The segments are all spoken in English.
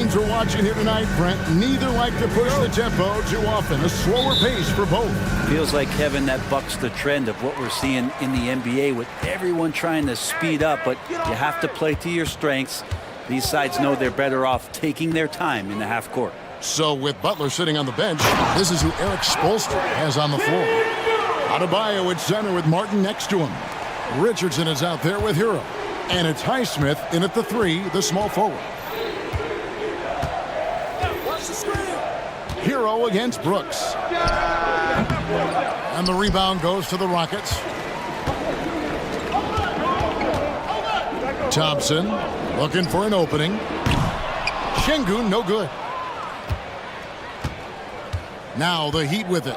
teams we're watching here tonight, Brent, neither like to push the tempo too often. A slower pace for both. Feels like, Kevin, that bucks the trend of what we're seeing in the NBA with everyone trying to speed up, but you have to play to your strengths. These sides know they're better off taking their time in the half court. So with Butler sitting on the bench, this is who Eric Spoelstra has on the floor. Adebayo at center with Martin next to him. Richardson is out there with Hero. And it's Highsmith in at the 3, the small forward. Hero against Brooks. And the rebound goes to the Rockets. Thompson looking for an opening. Şengün, no good. Now the Heat with it.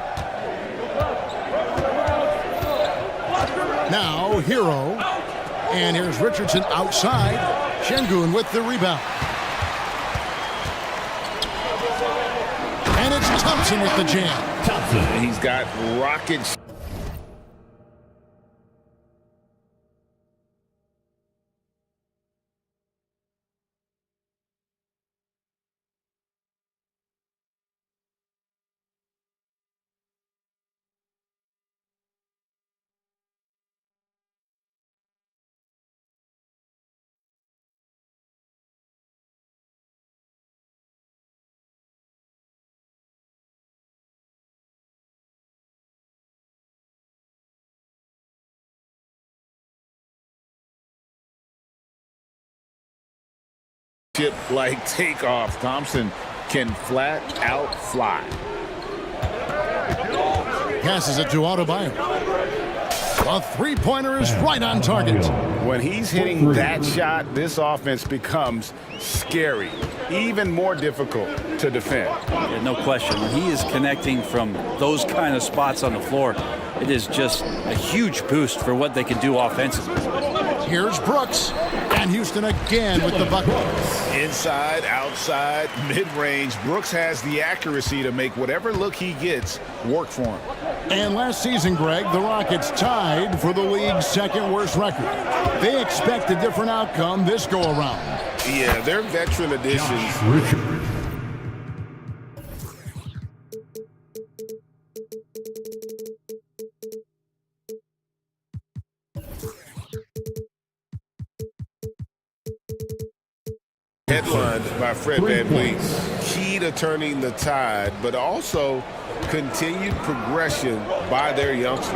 Now Hero. And here's Richardson outside. Şengün with the rebound. And it's Thompson with the jam. Thompson. He's got rockets. Like takeoff, Thompson can flat out fly. Passes it to Adebayo. A three-pointer is right on target. When he's hitting that shot, this offense becomes scary, even more difficult to defend. Yeah, no question. When he is connecting from those kind of spots on the floor, it is just a huge boost for what they can do offensively. Here's Brooks, and Houston again with the bucket. Inside, outside, mid-range, Brooks has the accuracy to make whatever look he gets work for him. And last season, Greg, the Rockets tied for the league's second-worst record. They expect a different outcome this go-around. Yeah, their veteran additions. Headlined by Fred VanVleet. Key to turning the tide, but also continued progression by their youngsters.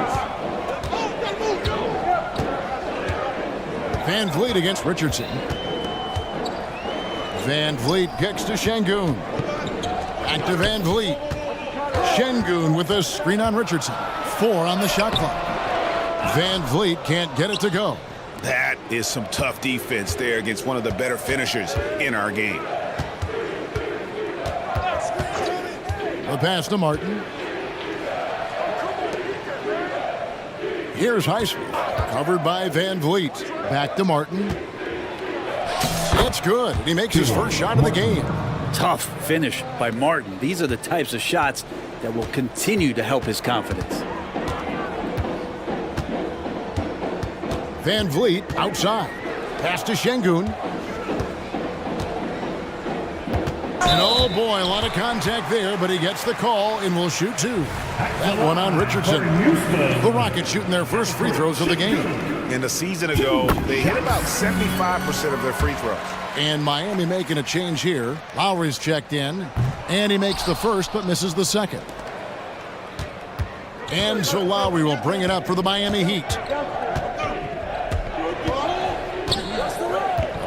VanVleet against Richardson. VanVleet kicks to Şengün. Back to VanVleet. Şengün with a screen on Richardson. 4 on the shot clock. VanVleet can't get it to go. That is some tough defense there against one of the better finishers in our game. The pass to Martin. Here's Highsmith, covered by VanVleet. Back to Martin. It's good. He makes his first shot of the game. Tough finish by Martin. These are the types of shots that will continue to help his confidence. VanVleet outside. Pass to Şengün. And oh boy, a lot of contact there, but he gets the call and will shoot 2. That one on Richardson. The Rockets shooting their first free throws of the game. In a season ago, they hit about 75% of their free throws. And Miami making a change here. Lowry's checked in, and he makes the first but misses the second. And so Lowry will bring it up for the Miami Heat.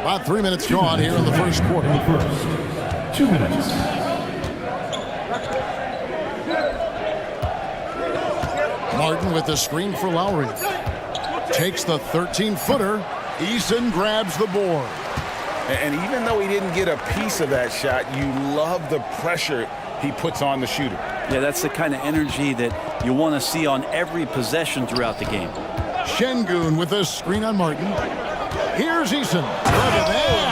About 3 minutes gone here in the first quarter. 2 minutes. Martin with the screen for Lowry. Takes the 13-footer. Eason grabs the board. And even though he didn't get a piece of that shot, you love the pressure he puts on the shooter. Yeah, that's the kind of energy that you want to see on every possession throughout the game. Şengün with a screen on Martin. Here's Eason. Look at that.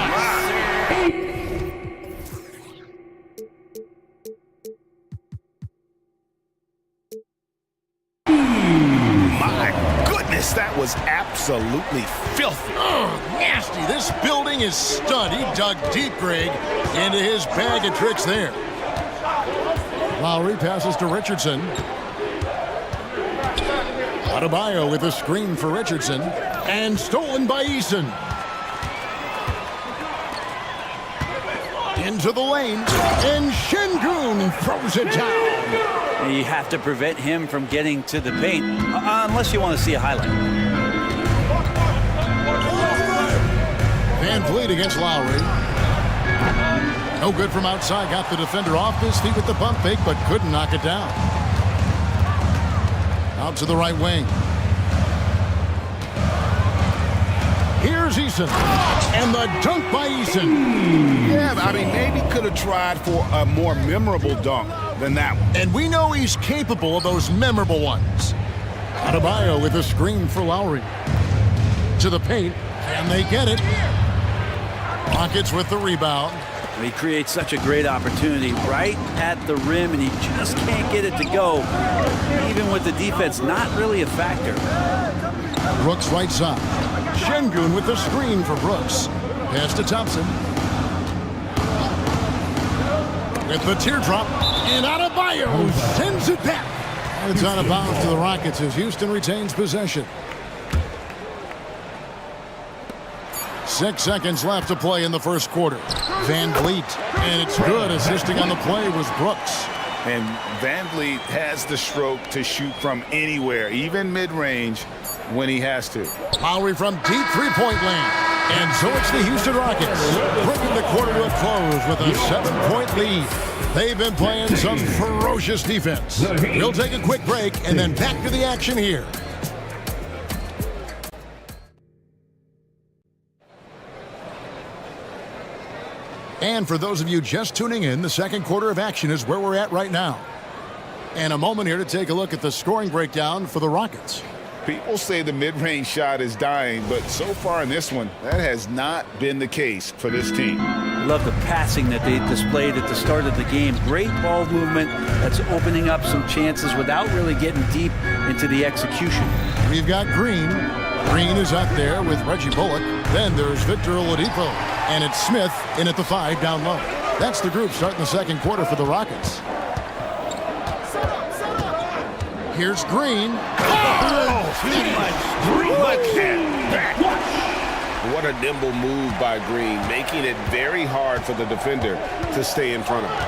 My goodness. goodness, that was absolutely filthy. Oh, nasty. This building is stud. He dug deep, Greg, into his bag of tricks there. Lowry passes to Richardson. Adebayo with a screen for Richardson. And stolen by Eason. Into the lane. And Şengün throws it down. You have to prevent him from getting to the paint, unless you want to see a highlight. Van Vliet against Lowry. No good from outside. Got the defender off his feet with the pump fake, but couldn't knock it down. Out to the right wing. Here's Eason. And the dunk by Eason. Yeah, I mean, maybe could have tried for a more memorable dunk than that one. And we know he's capable of those memorable ones. Adebayo with a screen for Lowry. To the paint. Can they get it? Rockets with the rebound. He creates such a great opportunity right at the rim, and he just can't get it to go. Even with the defense not really a factor. Brooks right side. Şengün with the screen for Brooks. Pass to Thompson. With the teardrop. And Adebayo sends it back. It's out of bounds to the Rockets as Houston retains possession. 6 seconds left to play in the first quarter. Van Vliet, and it's good. Assisting on the play was Brooks. And Van Vliet has the stroke to shoot from anywhere, even mid-range, when he has to. Lowry from deep three-point land. And so it's the Houston Rockets bringing the quarter to a close with a 7-point lead. They've been playing some ferocious defense. We'll take a quick break and then back to the action here. And for those of you just tuning in, the second quarter of action is where we're at right now. And a moment here to take a look at the scoring breakdown for the Rockets. People say the mid-range shot is dying, but so far in this one, that has not been the case for this team. Love the passing that they displayed at the start of the game. Great ball movement that's opening up some chances without really getting deep into the execution. We've got Green. Green is up there with Reggie Bullock. Then there's Victor Oladipo. And it's Smith in at the 5 down low. That's the group starting the second quarter for the Rockets. Here's Green. What a nimble move by Green, making it very hard for the defender to stay in front of him.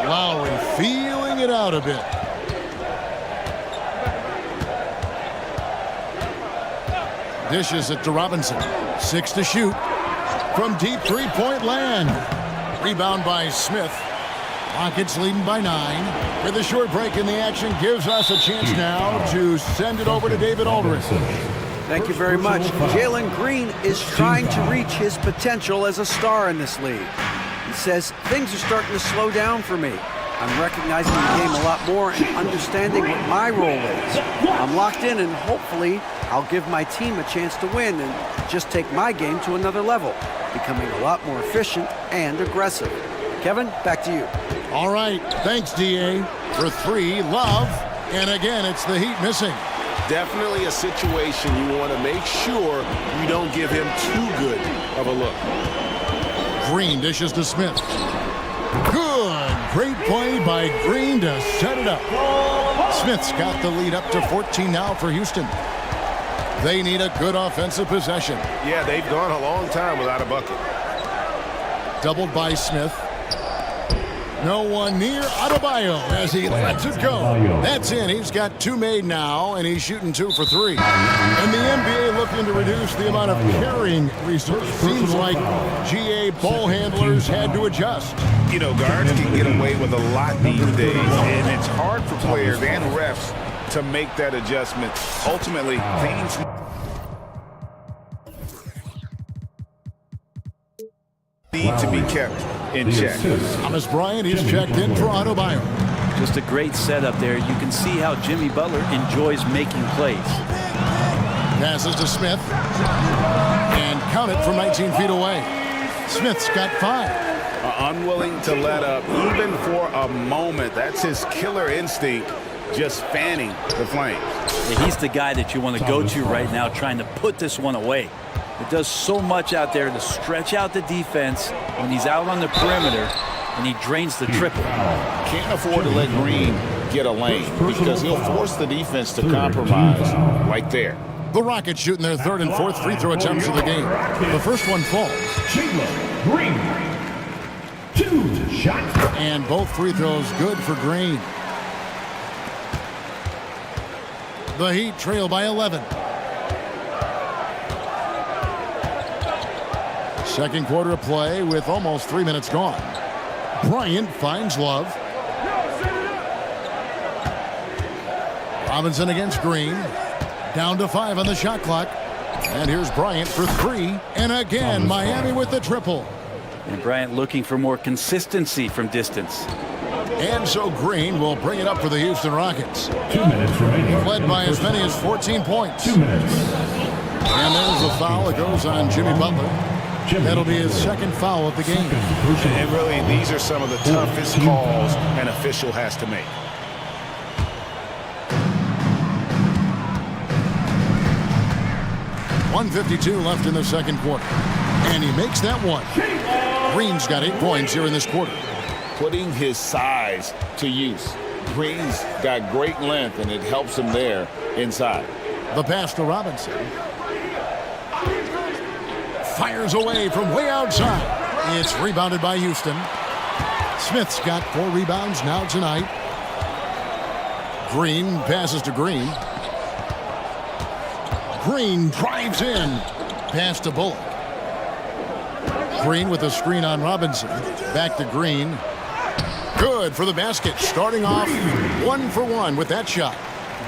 Lowry feeling it out a bit. Dishes it to Robinson. 6 to shoot. From deep three-point land. Rebound by Smith. Rockets leading by 9. With a short break in the action gives us a chance now to send it over to David Aldridge. Thank you very much. Jalen Green is trying to reach his potential as a star in this league. He says, things are starting to slow down for me. I'm recognizing the game a lot more and understanding what my role is. I'm locked in, and hopefully I'll give my team a chance to win and just take my game to another level, becoming a lot more efficient and aggressive. Kevin, back to you. All right. Thanks, D.A. For 3, Love. And again, it's the Heat missing. Definitely a situation you want to make sure you don't give him too good of a look. Green dishes to Smith. Good. Great play by Green to set it up. Smith's got the lead up to 14 now for Houston. They need a good offensive possession. Yeah, they've gone a long time without a bucket. Doubled by Smith. No one near Adebayo as he lets it go. That's in. He's got 2 made now, and he's shooting 2 for 3. And the NBA looking to reduce the amount of carrying resources. Seems like GA ball handlers had to adjust. You know, guards can get away with a lot these days, and it's hard for players and refs to make that adjustment. Ultimately, things need to be kept in check. Thomas Bryant, he's checked in for Adebayo. Just a great setup there. You can see how Jimmy Butler enjoys making plays. Passes to Smith. And count it from 19 feet away. Smith's got 5. Unwilling to let up even for a moment. That's his killer instinct just fanning the flames. Yeah, he's the guy that you want to go to right now, trying to put this one away. It does so much out there to stretch out the defense when he's out on the perimeter, and he drains the triple. Can't afford to let Green get a lane because he'll force the defense to compromise right there. The Rockets shooting their third and fourth free throw attempts of the game. The first one falls. Green. 2 shots. And both free throws good for Green. The Heat trail by 11. Second quarter of play with almost 3 minutes gone. Bryant finds Love. Robinson against Green. Down to 5 on the shot clock. And here's Bryant for 3. And again, Miami with the triple. And Bryant looking for more consistency from distance. And so Green will bring it up for the Houston Rockets. 2 minutes remaining. Led by as many as 14 points. 2 minutes. And there's a foul that goes on Jimmy Butler. That'll be his second foul of the game. And really, these are some of the toughest calls an official has to make. .152 left in the second quarter. And he makes that one. Green's got 8 points here in this quarter. Putting his size to use. Green's got great length, and it helps him there inside. The pass to Robinson. Fires away from way outside. It's rebounded by Houston. Smith's got 4 rebounds now tonight. Green passes to Green. Green drives in. Pass to Bullock. Green with a screen on Robinson. Back to Green. Good for the basket. Starting off 1 for 1 with that shot.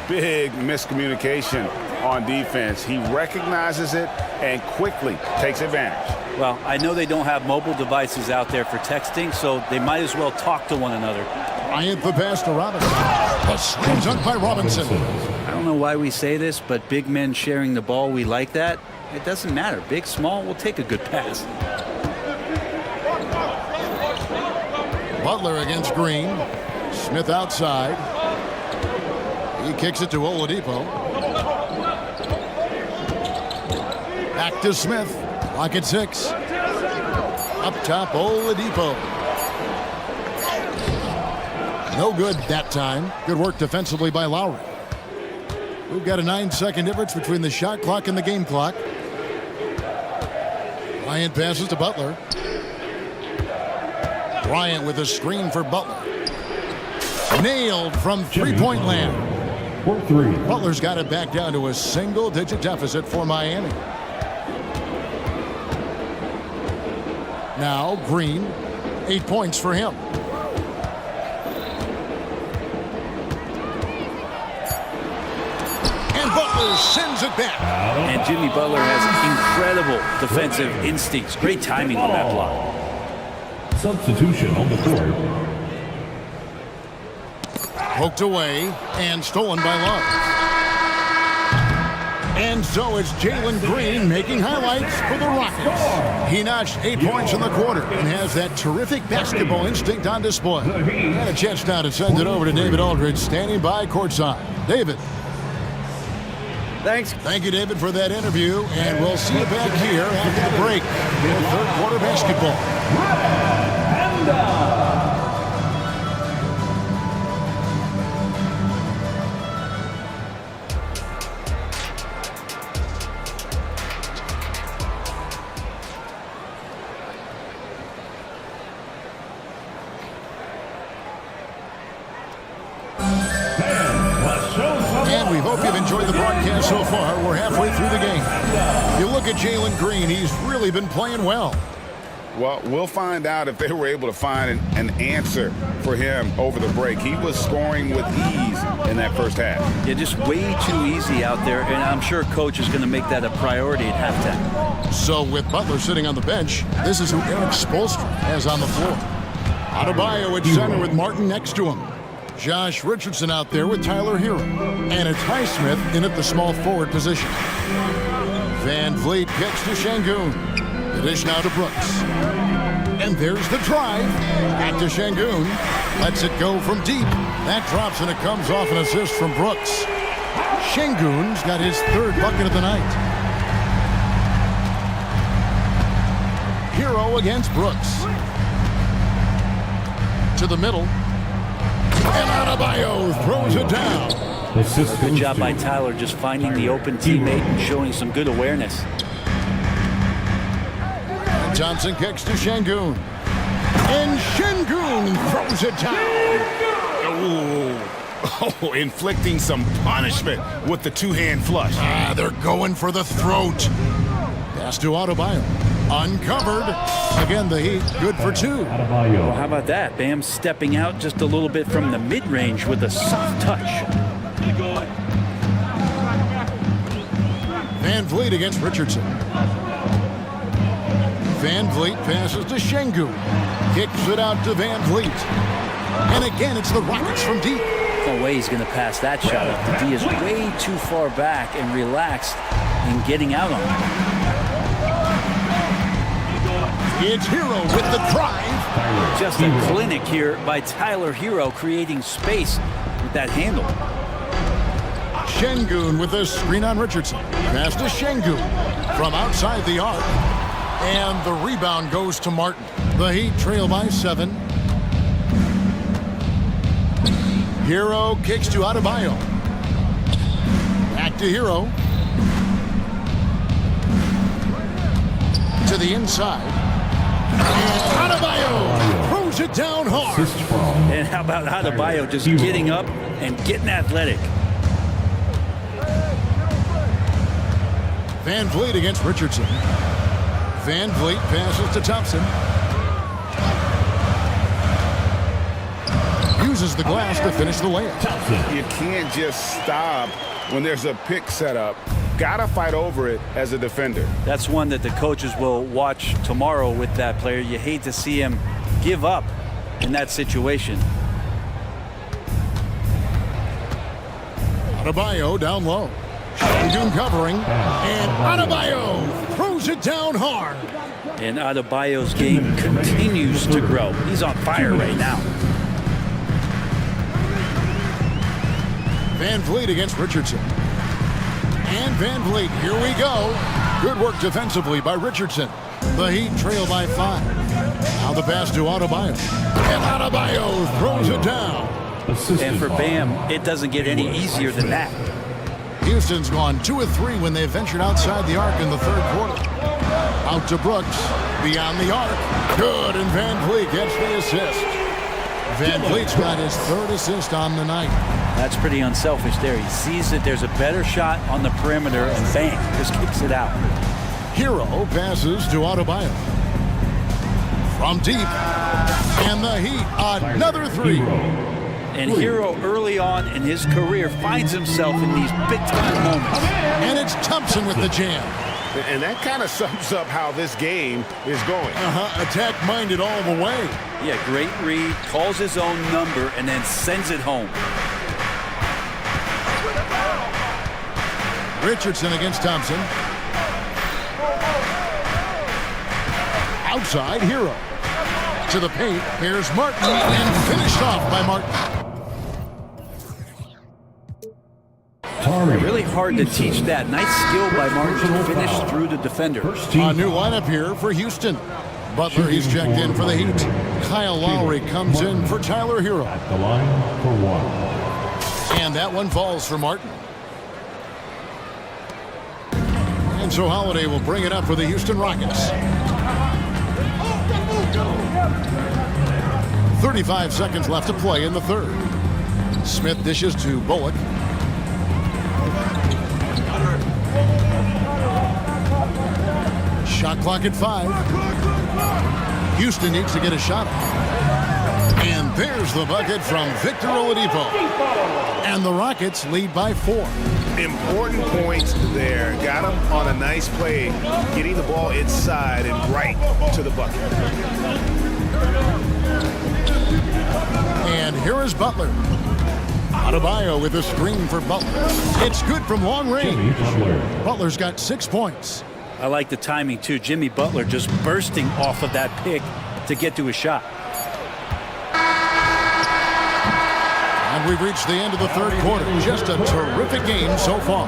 Big miscommunication on defense. He recognizes it and quickly takes advantage. Well, I know they don't have mobile devices out there for texting, so they might as well talk to one another. Bryant the pass to Robinson. A slam dunk by Robinson. I don't know why we say this, but big men sharing the ball, we like that. It doesn't matter. Big, small, we'll take a good pass. Butler against Green. Smith outside. He kicks it to Oladipo. Back to Smith. Lock at 6. Up top, Oladipo. No good that time. Good work defensively by Lowry. We've got a 9-second difference between the shot clock and the game clock. Bryant passes to Butler. Bryant with a screen for Butler. Nailed from three-point land. Butler's got it back down to a single-digit deficit for Miami. Now Green, 8 points for him. And Butler sends it back. And Jimmy Butler has incredible defensive instincts. Great timing on that block. Substitution on the court. Poked away and stolen by Love. And so it's Jalen Green making highlights for the Rockets. He notched 8 points in the quarter and has that terrific basketball instinct on display. And a chance now to send it over to David Aldridge, standing by courtside. David. Thanks. Thank you, David, for that interview. And we'll see you back here after the break for third quarter basketball. And we hope you've enjoyed the broadcast so far. We're halfway through the game. You look at Jalen Green, he's really been playing well. Well, we'll find out if they were able to find an answer for him over the break. He was scoring with ease in that first half. Yeah, just way too easy out there, and I'm sure coach is going to make that a priority at halftime. So with Butler sitting on the bench, this is who Eric Spoelstra has on the floor. Adebayo at center with Martin next to him. Josh Richardson out there with Tyler Hero. And it's Highsmith in at the small forward position. Van Vliet kicks to Şengün. The dish now to Brooks. And there's the drive. Back to Şengün. Lets it go from deep. That drops and it comes off an assist from Brooks. Şengün's got his third bucket of the night. Hero against Brooks. To the middle. And Adebayo throws it down. Good job by Tyler just finding the open teammate and showing some good awareness. And Johnson kicks to Şengün. And Şengün throws it down. Oh, inflicting some punishment with the two-hand flush. They're going for the throat. Pass to Adebayo. Uncovered. Again, the Heat good for two. Well, how about that? Bam stepping out just a little bit from the mid-range with a soft touch. Van Vliet against Richardson. Van Vliet passes to Şengün. Kicks it out to Van Vliet. And again, it's the Rockets from deep. No way he's going to pass that shot up. The D is way too far back and relaxed in getting out on it. It's Hero with the drive. Just a clinic here by Tyler Hero, creating space with that handle. Şengün with a screen on Richardson. Pass to Şengün from outside the arc. And the rebound goes to Martin. The Heat trail by 7. Hero kicks to Adebayo. Back to Hero. To the inside. And Adebayo throws it down hard. And how about Adebayo just getting up and getting athletic? Van Vliet against Richardson. Van Vliet passes to Thompson. Uses the glass to finish the layup. You can't just stop when there's a pick set up. Gotta fight over it as a defender. That's one that the coaches will watch tomorrow with that player. You hate to see him give up in that situation. Adebayo down low. Şengün covering. And Adebayo throws it down hard. And Adebayo's game continues to grow. He's on fire right now. Van Vliet against Richardson. And Van Vliet, here we go. Good work defensively by Richardson. The Heat trail by 5. Now the pass to Adebayo. And Adebayo throws it down. And for Bam, it doesn't get any easier than that. Houston's gone 2 of 3 when they ventured outside the arc in the third quarter. Out to Brooks. Beyond the arc. Good, and Van Vliet gets the assist. Van Vliet's got his third assist on the night. That's pretty unselfish there. He sees that there's a better shot on the perimeter and bang, just kicks it out. Hero passes to Adebayo. From deep. And the Heat, another 3. And Hero early on in his career finds himself in these big-time moments. And it's Thompson with the jam. And that kind of sums up how this game is going. Attack-minded all the way. Yeah, great read, calls his own number, and then sends it home. Richardson against Thompson. Outside, Hero. To the paint, here's Martin, and finished off by Martin. Really hard to teach that. Nice skill by Martin to finish through the defender. A new lineup here for Houston. Butler, he's checked in for the Heat. Kyle Lowry comes in for Tyler Hero. At the line for 1. And that one falls for Martin. And so Holiday will bring it up for the Houston Rockets. 35 seconds left to play in the third. Smith dishes to Bullock. Shot clock at 5. Houston needs to get a shot off. And there's the bucket from Victor Oladipo. And the Rockets lead by 4. Important points there. Got him on a nice play, getting the ball inside and right to the bucket. And here is Butler. Adebayo with a screen for Butler. It's good from long range. Butler's got 6 points. I like the timing, too. Jimmy Butler just bursting off of that pick to get to a shot. And we've reached the end of the third quarter. Just a terrific game so far.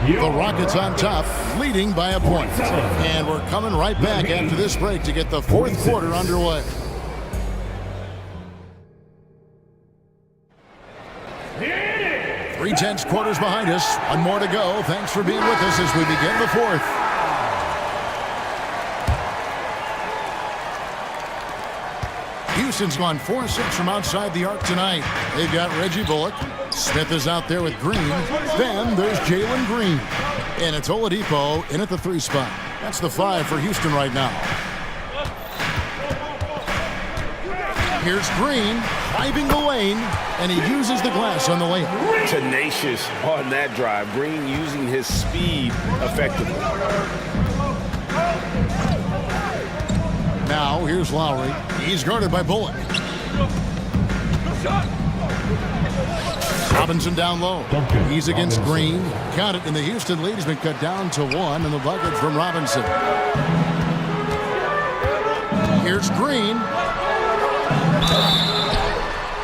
The Rockets on top, leading by a point. And we're coming right back after this break to get the fourth quarter underway. Three-tenths quarters behind us. One more to go. Thanks for being with us as we begin the fourth. Houston's gone 4-6 from outside the arc tonight. They've got Reggie Bullock. Smith is out there with Green. Then there's Jalen Green. And it's Oladipo in at the 3 spot. That's the 5 for Houston right now. Here's Green driving the lane, and he uses the glass on the lane. Tenacious on that drive. Green using his speed effectively. Now, here's Lowry. He's guarded by Bullock. Robinson down low. He's against Green. Count it, and the Houston lead has been cut down to 1, and the bucket from Robinson. Here's Green.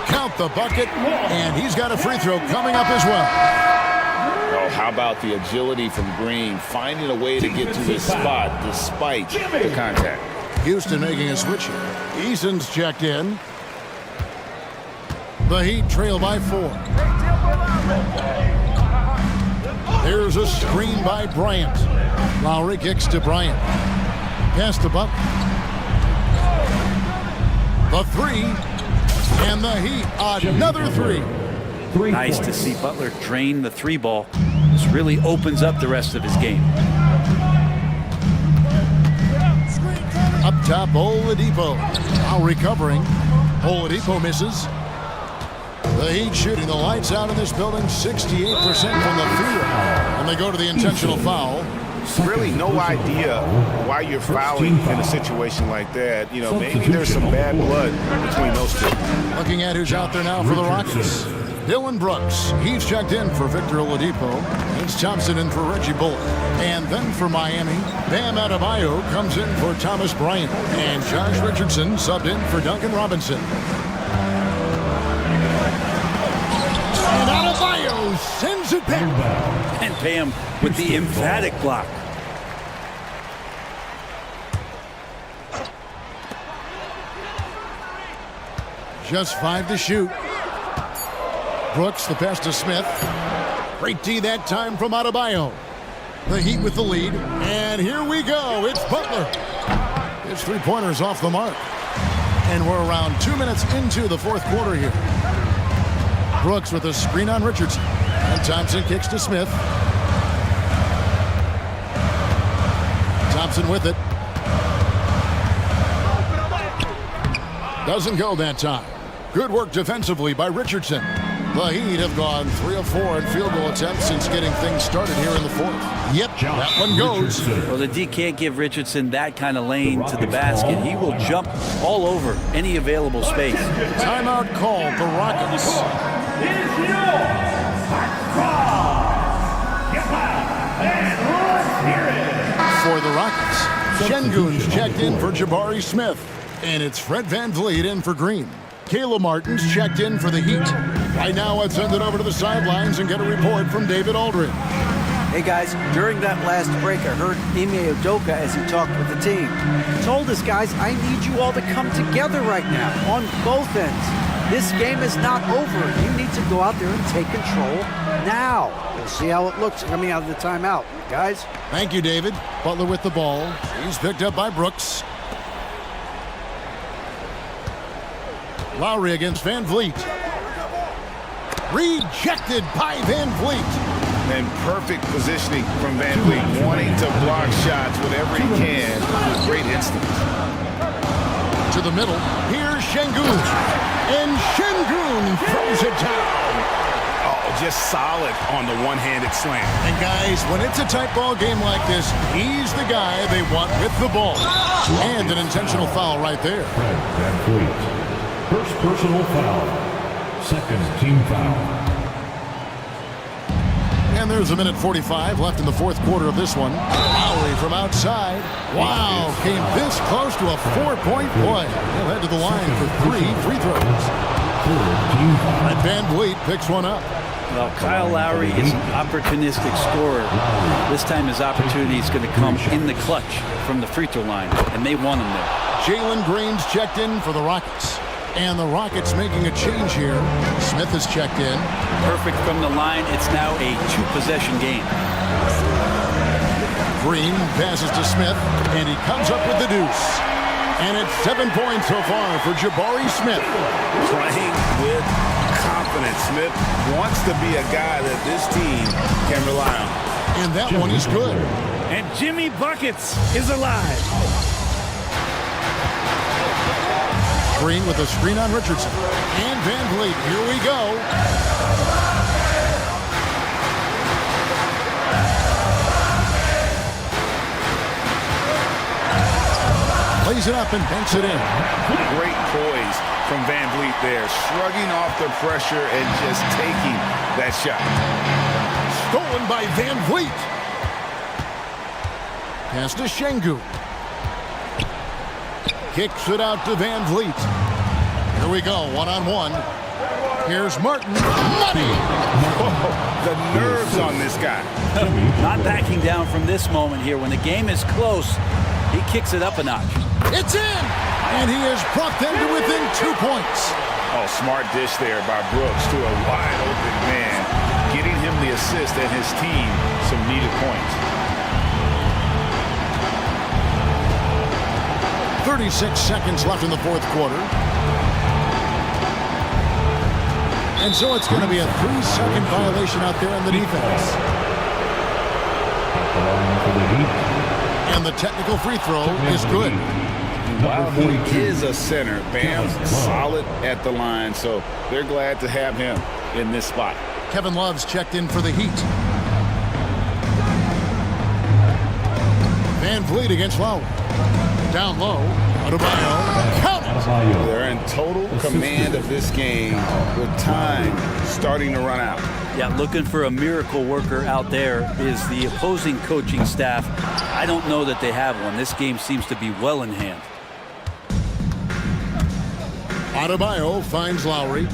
Count the bucket, and he's got a free throw coming up as well. Oh, how about the agility from Green, finding a way to get to his spot despite the contact. Houston making a switch here. Eason's checked in. The Heat trail by 4. There's a screen by Bryant. Lowry kicks to Bryant. Pass to Buck. The 3. And the Heat, another 3. Nice to see Butler drain the 3 ball. This really opens up the rest of his game. Up top, Oladipo. Now recovering. Oladipo misses. The Heat shooting the lights out in this building, 68% from the field. And they go to the intentional foul. Really no idea why you're fouling in a situation like that. You know, maybe there's some bad blood between those two. Looking at who's out there now for the Rockets. Dylan Brooks, he's checked in for Victor Oladipo. It's Thompson in for Reggie Bullock. And then for Miami, Bam Adebayo comes in for Thomas Bryant. And Josh Richardson subbed in for Duncan Robinson. And Adebayo sends it back. And Bam with the emphatic block. Just 5 to shoot. Brooks, the pass to Smith. Great D that time from Adebayo. The Heat with the lead. And here we go. It's Butler. His 3-pointers off the mark. And we're around 2 minutes into the fourth quarter here. Brooks with a screen on Richardson. And Thompson kicks to Smith. Thompson with it. Doesn't go that time. Good work defensively by Richardson. The Heat have gone 3 of 4 in field goal attempts since getting things started here in the fourth. Yep, that one goes. Well, the D can't give Richardson that kind of lane to the basket. He will jump all over any available space. Timeout called the Rockets. For the Rockets, Şengün's checked in for Jabari Smith. And it's Fred VanVleet in for Green. Caleb Martin's checked in for the Heat. Right now, let's send it over to the sidelines and get a report from David Aldridge. Hey guys, during that last break, I heard Ime Udoka as he talked with the team. He told us, guys, I need you all to come together right now on both ends. This game is not over. You need to go out there and take control now. We'll see how it looks coming out of the timeout. Guys? Thank you, David. Butler with the ball. He's picked up by Brooks. Lowry against VanVleet. Rejected by VanVleet. And perfect positioning from VanVleet, wanting to block shots whenever he can with great instinct. To the middle, here's Şengün. And Şengün throws it down. Oh, just solid on the one-handed slam. And guys, when it's a tight ball game like this, he's the guy they want with the ball. And an intentional foul right there. Fred VanVleet. First personal foul. Second team foul. And there's a minute 45 left in the fourth quarter of this one. Lowry from outside. Wow, came this close to a 4-point play. He'll head to the line for 3 free throws. And Van Vliet picks one up. Well, Kyle Lowry is an opportunistic scorer. This time his opportunity is going to come in the clutch from the free throw line, and they want him there. Jalen Green's checked in for the Rockets. And the Rockets making a change here. Smith has checked in. Perfect from the line. It's now a 2-possession game. Green passes to Smith, and he comes up with the deuce. And it's 7 points so far for Jabari Smith. Playing with confidence. Smith wants to be a guy that this team can rely on. And that one is good. And Jimmy Buckets is alive. Green with a screen on Richardson. And Van Vliet, here we go. Plays it up and banks it in. Great poise from Van Vliet there, shrugging off the pressure and just taking that shot. Stolen by Van Vliet. Pass to Şengün. Kicks it out to Van Vliet. Here we go, one-on-one. Here's Martin. Money! The nerves on this guy. Not backing down from this moment here. When the game is close, he kicks it up a notch. It's in! And he has brought them to within 2 points. Oh, smart dish there by Brooks to a wide open man, getting him the assist and his team some needed points. 36 seconds left in the fourth quarter. And so it's going to be a 3-second violation out there on the defense. And the technical free throw is good. While he is a center, Bam's solid at the line, so they're glad to have him in this spot. Kevin Love's checked in for the Heat. Van Vliet against Lowry. Down low, Adebayo, count it! They're in total command of this game with time starting to run out. Yeah, looking for a miracle worker out there is the opposing coaching staff. I don't know that they have one. This game seems to be well in hand. Adebayo finds Lowry.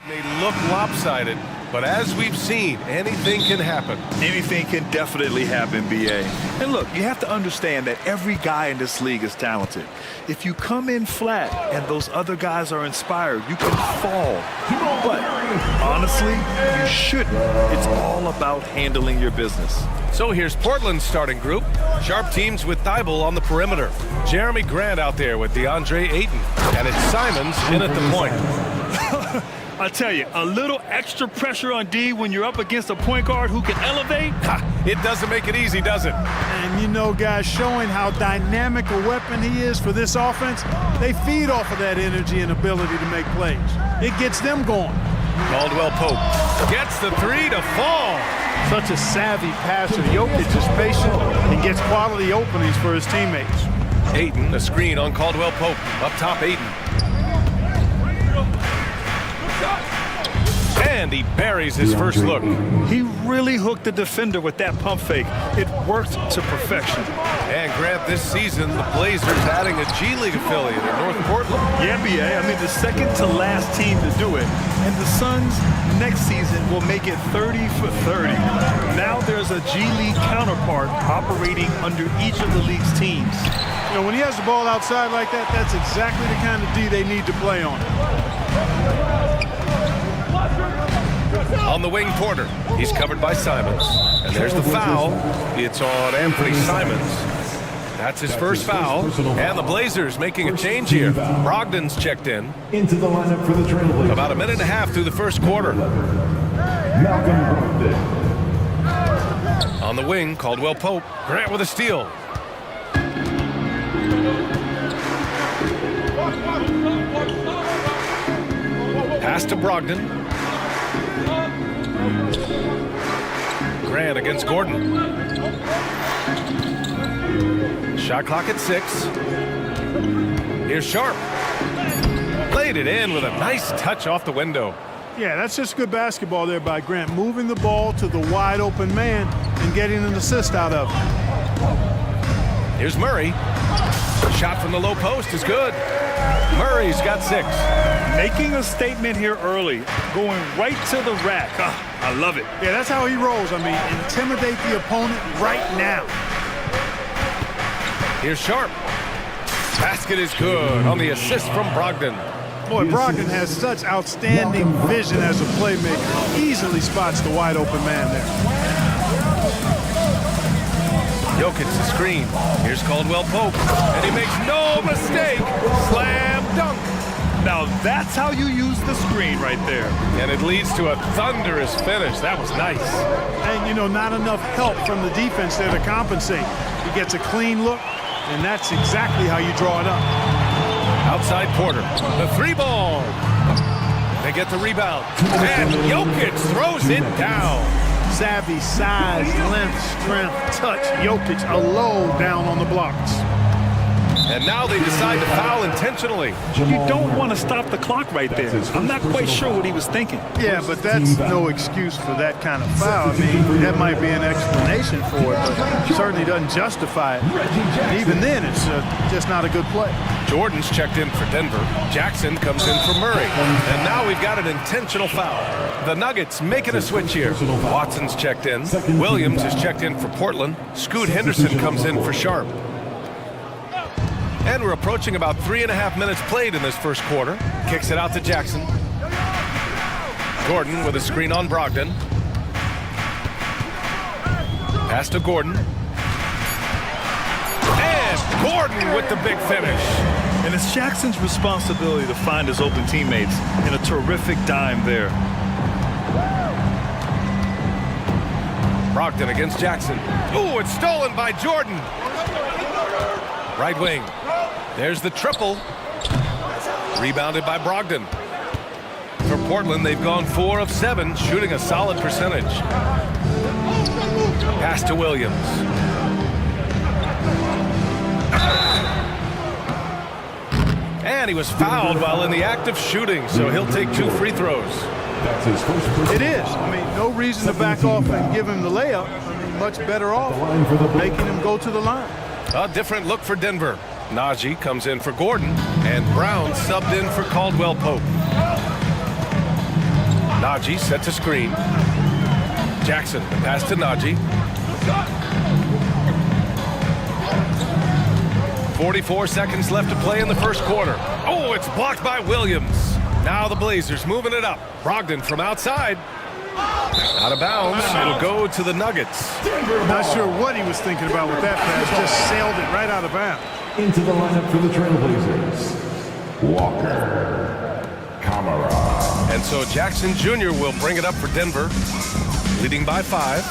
They look lopsided, but as we've seen, anything can happen. Anything can definitely happen, BA. And look, you have to understand that every guy in this league is talented. If you come in flat and those other guys are inspired, you can fall. But honestly, you shouldn't. It's all about handling your business. So here's Portland's starting group. Sharp teams with Thibault on the perimeter. Jeremy Grant out there with DeAndre Ayton. And it's Simons in at the point. I tell you, a little extra pressure on D when you're up against a point guard who can elevate. It doesn't make it easy, does it? And you know, guys, showing how dynamic a weapon he is for this offense, they feed off of that energy and ability to make plays. It gets them going. Caldwell Pope gets the three to fall. Such a savvy passer. Jokic is patient and gets quality openings for his teammates. Ayton, a screen on Caldwell Pope. Up top, Ayton. And he buries his first look. He really hooked the defender with that pump fake. It worked to perfection. And Grant, this season, the Blazers adding a G League affiliate in North Portland. Yeah, BA. I mean, the second to last team to do it. And the Suns next season will make it 30 for 30. Now there's a G League counterpart operating under each of the league's teams. You know, when he has the ball outside like that, that's exactly the kind of D they need to play on. On the wing, Porter. He's covered by Simons. And there's the foul. It's on Anthony Simons. That's his first foul. And the Blazers making a change here. Brogdon's checked in. Into the lineup for the Trailblazers. About a minute and a half through the first quarter. Malcolm Brogdon. On the wing, Caldwell Pope. Grant with a steal. Pass to Brogdon. Grant against Gordon. Shot clock at 6. Here's Sharp. Played it in with a nice touch off the window. Yeah, that's just good basketball there by Grant, moving the ball to the wide open man and getting an assist out of it. Here's Murray. Shot from the low post is good. Murray's got 6. Making a statement here early, going right to the rack. I love it. Yeah, that's how he rolls. I mean, intimidate the opponent right now. Here's Sharp. Basket is good on the assist from Brogdon. Boy, Brogdon has such outstanding vision as a playmaker. He easily spots the wide open man there. Jokic the screen. Here's Caldwell Pope. And he makes no mistake. Slam dunk. Now that's how you use the screen right there. And it leads to a thunderous finish. That was nice. And, you know, not enough help from the defense there to compensate. He gets a clean look, and that's exactly how you draw it up. Outside Porter. The 3 ball. They get the rebound. And Jokic throws it down. Savvy, size, length, strength, touch. Jokic alone down on the blocks. And now they decide to foul intentionally. You don't want to stop the clock right there. I'm not quite sure what he was thinking. Yeah, but that's no excuse for that kind of foul. I mean, that might be an explanation for it, but certainly doesn't justify it. And even then, it's just not a good play. Jordan's checked in for Denver. Jackson comes in for Murray. And now we've got an intentional foul. The Nuggets making a switch here. Watson's checked in. Williams is checked in for Portland. Scoot Henderson comes in for Sharp. And we're approaching about 3.5 minutes played in this first quarter. Kicks it out to Jackson. Gordon with a screen on Brogdon. Pass to Gordon. And Gordon with the big finish. And it's Jackson's responsibility to find his open teammates, and a terrific dime there. Brogdon against Jackson. Ooh, it's stolen by Jordan. Right wing. There's the triple. Rebounded by Brogdon. For Portland, they've gone 4 of 7, shooting a solid percentage. Pass to Williams. And he was fouled while in the act of shooting, so he'll take 2 free throws. That's his first personal. It is. I mean, no reason to back off and give him the layup. I mean, much better off making him go to the line. A different look for Denver. Najee comes in for Gordon, and Brown subbed in for Caldwell Pope. Najee sets a screen. Jackson, the pass to Najee. 44 seconds left to play in the first quarter. Oh, it's blocked by Williams. Now the Blazers moving it up. Brogdon from outside. Out of bounds. It'll go to the Nuggets. Not sure what he was thinking about with that pass. Just sailed it right out of bounds. Into the lineup for the Trailblazers, Walker Kamara. And so Jackson Jr. will bring it up for Denver, leading by 5.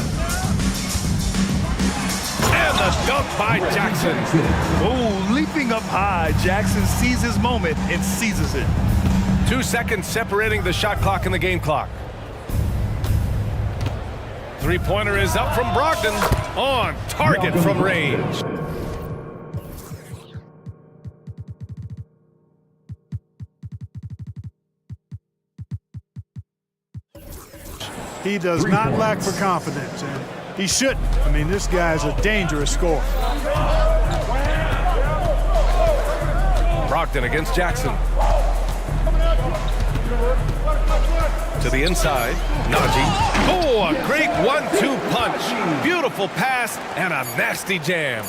And the dunk by Jackson. Oh, leaping up high. Jackson sees his moment and seizes it. 2 seconds separating the shot clock and the game clock. Three-pointer is up from Brogdon. On target from range. He does not lack for confidence, and he shouldn't. I mean, this guy's a dangerous scorer. Brogdon against Jackson. To the inside, Najee. Oh, a great 1-2 punch. Beautiful pass and a nasty jam.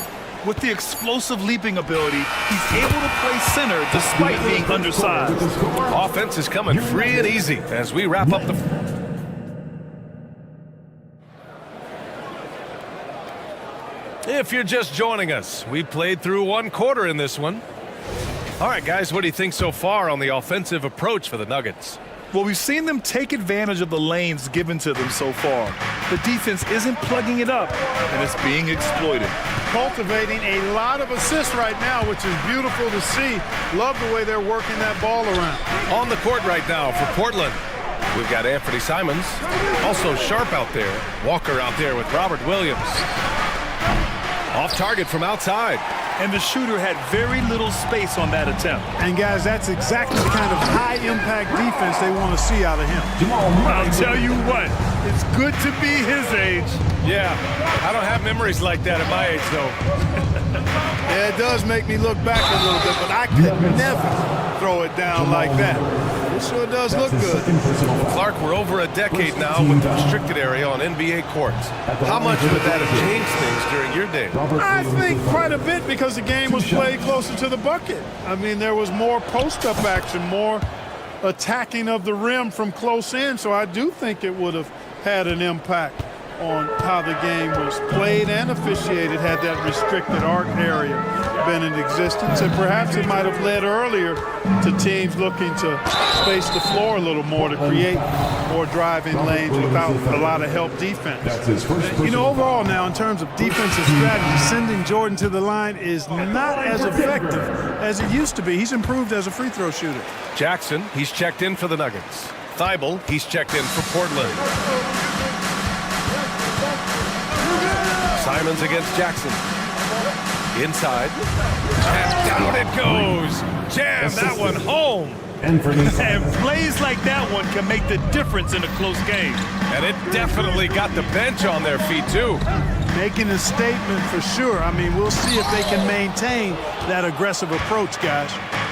With the explosive leaping ability, he's able to play center despite being undersized. Offense is coming free and easy as we wrap up the... If you're just joining us, we played through 1 quarter in this one. All right, guys, what do you think so far on the offensive approach for the Nuggets? Well, we've seen them take advantage of the lanes given to them so far. The defense isn't plugging it up, and it's being exploited. Cultivating a lot of assists right now, which is beautiful to see. Love the way they're working that ball around. On the court right now for Portland, we've got Anthony Simons, also Sharp out there, Walker out there with Robert Williams. Off target from outside. And the shooter had very little space on that attempt. And guys, that's exactly the kind of high-impact defense they want to see out of him. I'll tell you what, it's good to be his age. Yeah, I don't have memories like that at my age, though. Yeah, it does make me look back a little bit, but I could never throw it down like that. It sure does look good. Clark, we're over a decade now with the restricted area on NBA courts. How much would that have changed things during your day? I think quite a bit because the game was played closer to the bucket. I mean, there was more post-up action, more attacking of the rim from close in, so I do think it would have had an impact on how the game was played and officiated had that restricted arc area been in existence. And perhaps it might have led earlier to teams looking to space the floor a little more to create more driving lanes without a lot of help defense. You know, overall now, in terms of defensive strategy, sending Jordan to the line is not as effective as it used to be. He's improved as a free throw shooter. Jackson, he's checked in for the Nuggets. Thibault, he's checked in for Portland. Simons against Jackson. Inside. And down it goes. Jam that one home. And plays like that one can make the difference in a close game. And it definitely got the bench on their feet, too. Making a statement for sure. I mean, we'll see if they can maintain that aggressive approach, guys.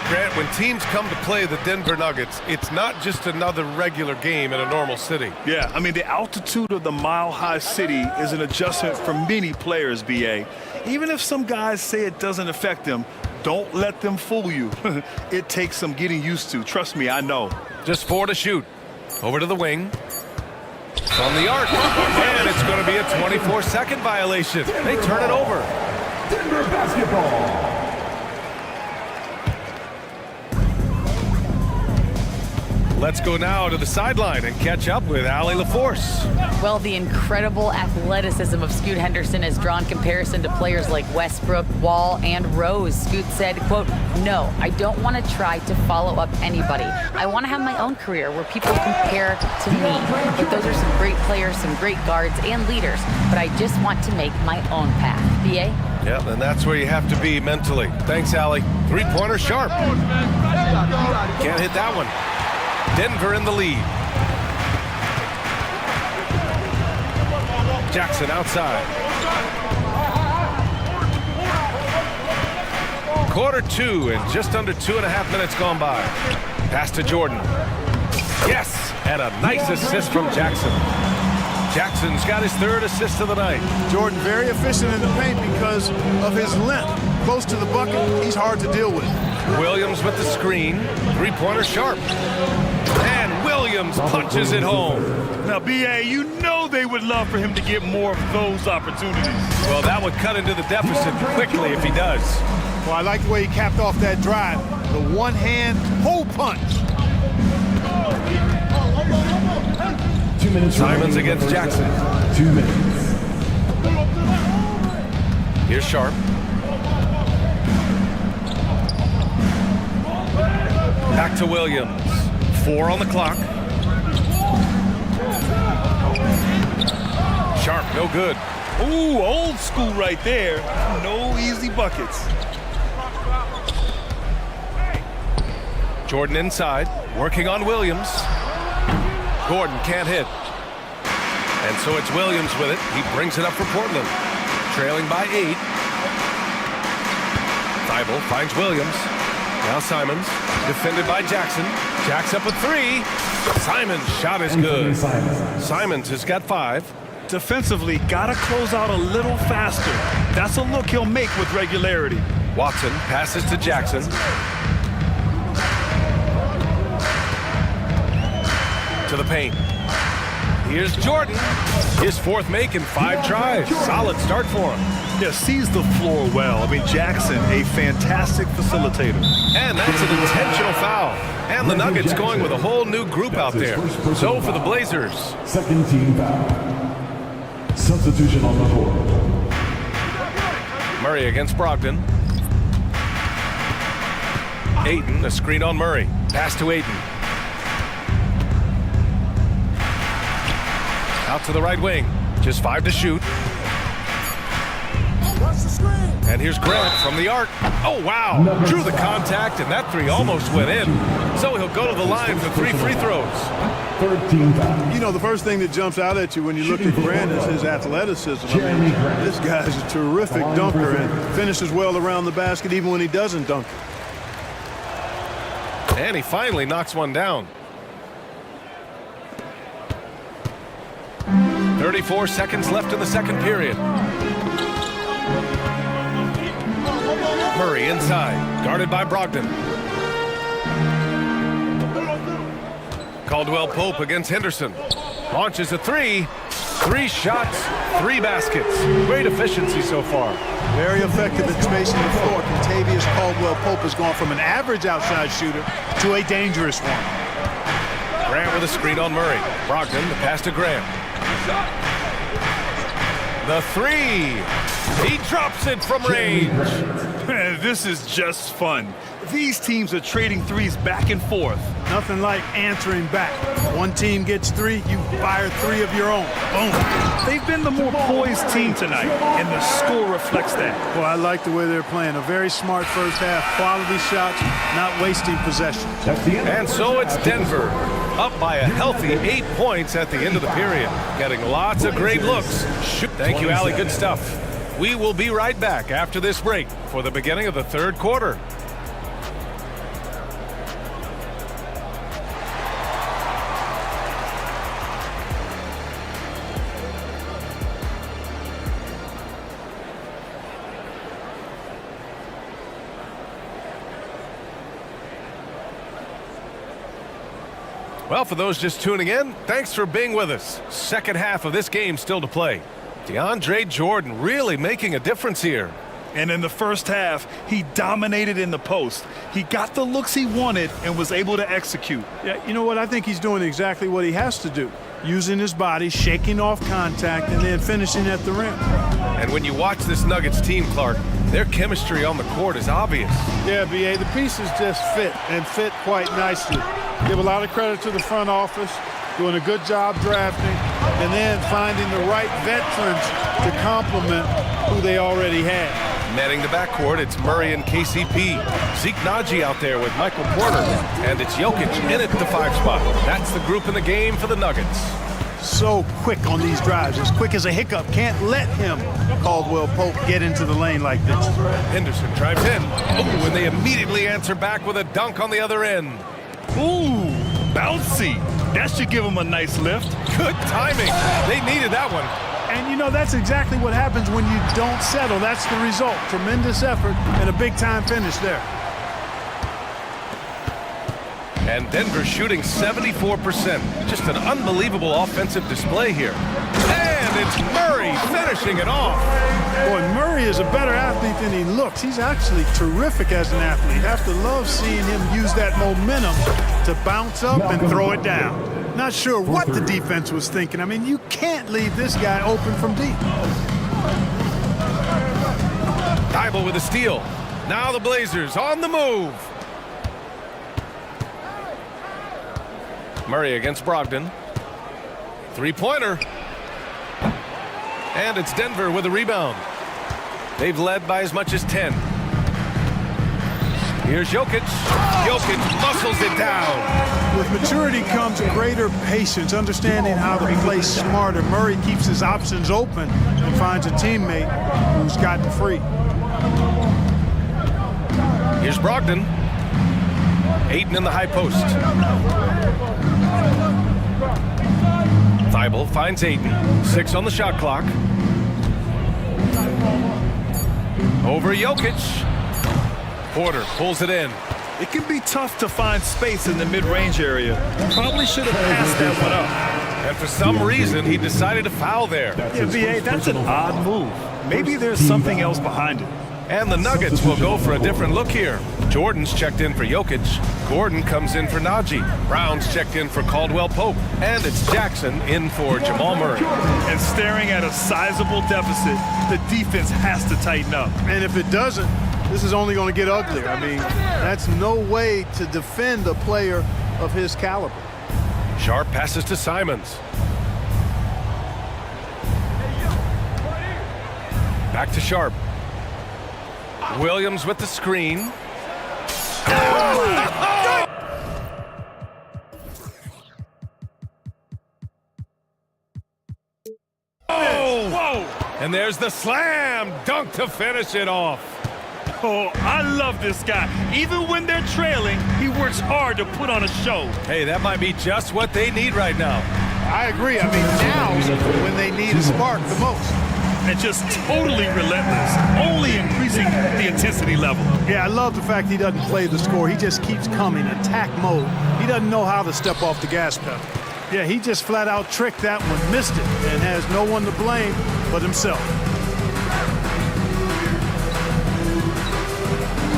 Grant, when teams come to play the Denver Nuggets, it's not just another regular game in a normal city. Yeah, I mean, the altitude of the mile-high city is an adjustment for many players, BA. Even if some guys say it doesn't affect them, don't let them fool you. It takes some getting used to. Trust me, I know. Just 4 to shoot. Over to the wing. From the arc. And it's going to be a 24-second violation. They turn it over. Denver basketball. Let's go now to the sideline and catch up with Allie LaForce. Well, the incredible athleticism of Scoot Henderson has drawn comparison to players like Westbrook, Wall, and Rose. Scoot said, quote, "No, I don't want to try to follow up anybody. I want to have my own career where people compare to me. But those are some great players, some great guards, and leaders. But I just want to make my own path." BA? Yeah, and that's where you have to be mentally. Thanks, Allie. Three-pointer sharp. Can't hit that one. Denver in the lead. Jackson outside. Quarter 2 and just under 2.5 minutes gone by. Pass to Jordan. Yes, and a nice assist from Jackson. Jackson's got his third assist of the night. Jordan very efficient in the paint because of his length. Close to the bucket, he's hard to deal with. Williams with the screen. Three-pointer sharp. And Williams punches it home. Now, B.A., you know they would love for him to get more of those opportunities. Well, that would cut into the deficit quickly if he does. Well, I like the way he capped off that drive. The one-hand hole punch. 2 minutes. Simons against Jackson. 2 minutes. Here's Sharp. Back to Williams. 4 on the clock. Sharp, no good. Ooh, old school right there. No easy buckets. Jordan inside, working on Williams. Gordon can't hit. And so it's Williams with it. He brings it up for Portland. Trailing by 8. Thibault finds Williams. Now Simons, defended by Jackson. Jack's up with 3. Simons' shot is good. Simons has got 5. Defensively, gotta close out a little faster. That's a look he'll make with regularity. Watson passes to Jackson. To the paint. Here's Jordan. His 4th make in 5 tries. Solid start for him. Yeah, sees the floor well. I mean, Jackson, a fantastic facilitator. And that's an intentional foul. And the Nuggets going with a whole new group out there. So for the Blazers. Second team foul. Substitution on the board. Murray against Brogdon. Ayton, a screen on Murray. Pass to Ayton. Out to the right wing. Just 5 to shoot. And here's Grant from the arc. Oh, wow. Drew the contact, and that 3 almost went in. So he'll go to the line for 3 free throws. Third team foul. You know, the first thing that jumps out at you when you look at Grant is his athleticism. I mean, this guy's a terrific dunker and finishes well around the basket even when he doesn't dunk. And he finally knocks one down. 34 seconds left in the second period. Murray inside, guarded by Brogdon. Caldwell Pope against Henderson. Launches a 3. 3 shots, 3 baskets. Great efficiency so far. Very effective at spacing the floor. Contavious Caldwell Pope has gone from an average outside shooter to a dangerous one. Grant with a screen on Murray. Brogdon, the pass to Grant. The 3. He drops it from range. Man, this is just fun. These teams are trading threes back and forth. Nothing like answering back. One team gets 3, you fire 3 of your own. Boom. They've been the more poised team tonight, and the score reflects that. Well, I like the way they're playing. A very smart first half. Quality shots, not wasting possessions. And so it's Denver, up by a healthy 8 points at the end of the period. Getting lots of great looks. Thank you, Allie. Good stuff. We will be right back after this break for the beginning of the third quarter. Well, for those just tuning in, thanks for being with us. Second half of this game still to play. DeAndre Jordan really making a difference here. And in the first half, he dominated in the post. He got the looks he wanted and was able to execute. Yeah, you know what? I think he's doing exactly what he has to do. Using his body, shaking off contact, and then finishing at the rim. And when you watch this Nuggets team, Clark, their chemistry on the court is obvious. Yeah, B.A., the pieces just fit, and fit quite nicely. Give a lot of credit to the front office, doing a good job drafting, and then finding the right veterans to complement who they already had. Netting the backcourt, it's Murray and KCP. Zeke Naji out there with Michael Porter. And it's Jokic in at the 5 spot. That's the group in the game for the Nuggets. So quick on these drives, as quick as a hiccup. Can't let him, Caldwell Pope, get into the lane like this. Henderson drives in. Oh, and they immediately answer back with a dunk on the other end. Ooh, bouncy. That should give him a nice lift. Good timing. They needed that one. And, you know, that's exactly what happens when you don't settle. That's the result. Tremendous effort and a big-time finish there. And Denver shooting 74%. Just an unbelievable offensive display here. And it's Murray finishing it off. Boy, Murray is a better athlete than he looks. He's actually terrific as an athlete. You have to love seeing him use that momentum to bounce up and throw it down. Not sure what the defense was thinking. I mean, you can't leave this guy open from deep. Thibault with a steal. Now the Blazers on the move. Murray against Brogdon. Three-pointer. And it's Denver with a rebound. They've led by as much as 10. Here's Jokic. Jokic muscles it down. With maturity comes greater patience, understanding how to play smarter. Murray keeps his options open and finds a teammate who's gotten free. Here's Brogdon. Ayton in the high post. Thibault finds Ayton. 6 on the shot clock. Over Jokic. Porter pulls it in. It can be tough to find space in the mid-range area. Probably should have passed that one up. And for some reason, he decided to foul there. Yeah, BA, that's an odd move. Maybe there's something else behind it. And the Nuggets will go for a different look here. Jordan's checked in for Jokic. Gordon comes in for Najee. Brown's checked in for Caldwell Pope. And it's Jackson in for Jamal Murray. And staring at a sizable deficit, the defense has to tighten up. And if it doesn't, this is only going to get uglier. I mean, that's no way to defend a player of his caliber. Sharp passes to Simons. Back to Sharp. Williams with the screen. Oh! Whoa! And there's the slam dunk to finish it off. Oh, I love this guy. Even when they're trailing, he works hard to put on a show. Hey, that might be just what they need right now. I agree. I mean, now when they need a spark the most. And just totally relentless, only increasing the intensity level. Yeah, I love the fact he doesn't play the score. He just keeps coming, attack mode. He doesn't know how to step off the gas pedal. Yeah, he just flat out tricked that one, missed it, and has no one to blame but himself.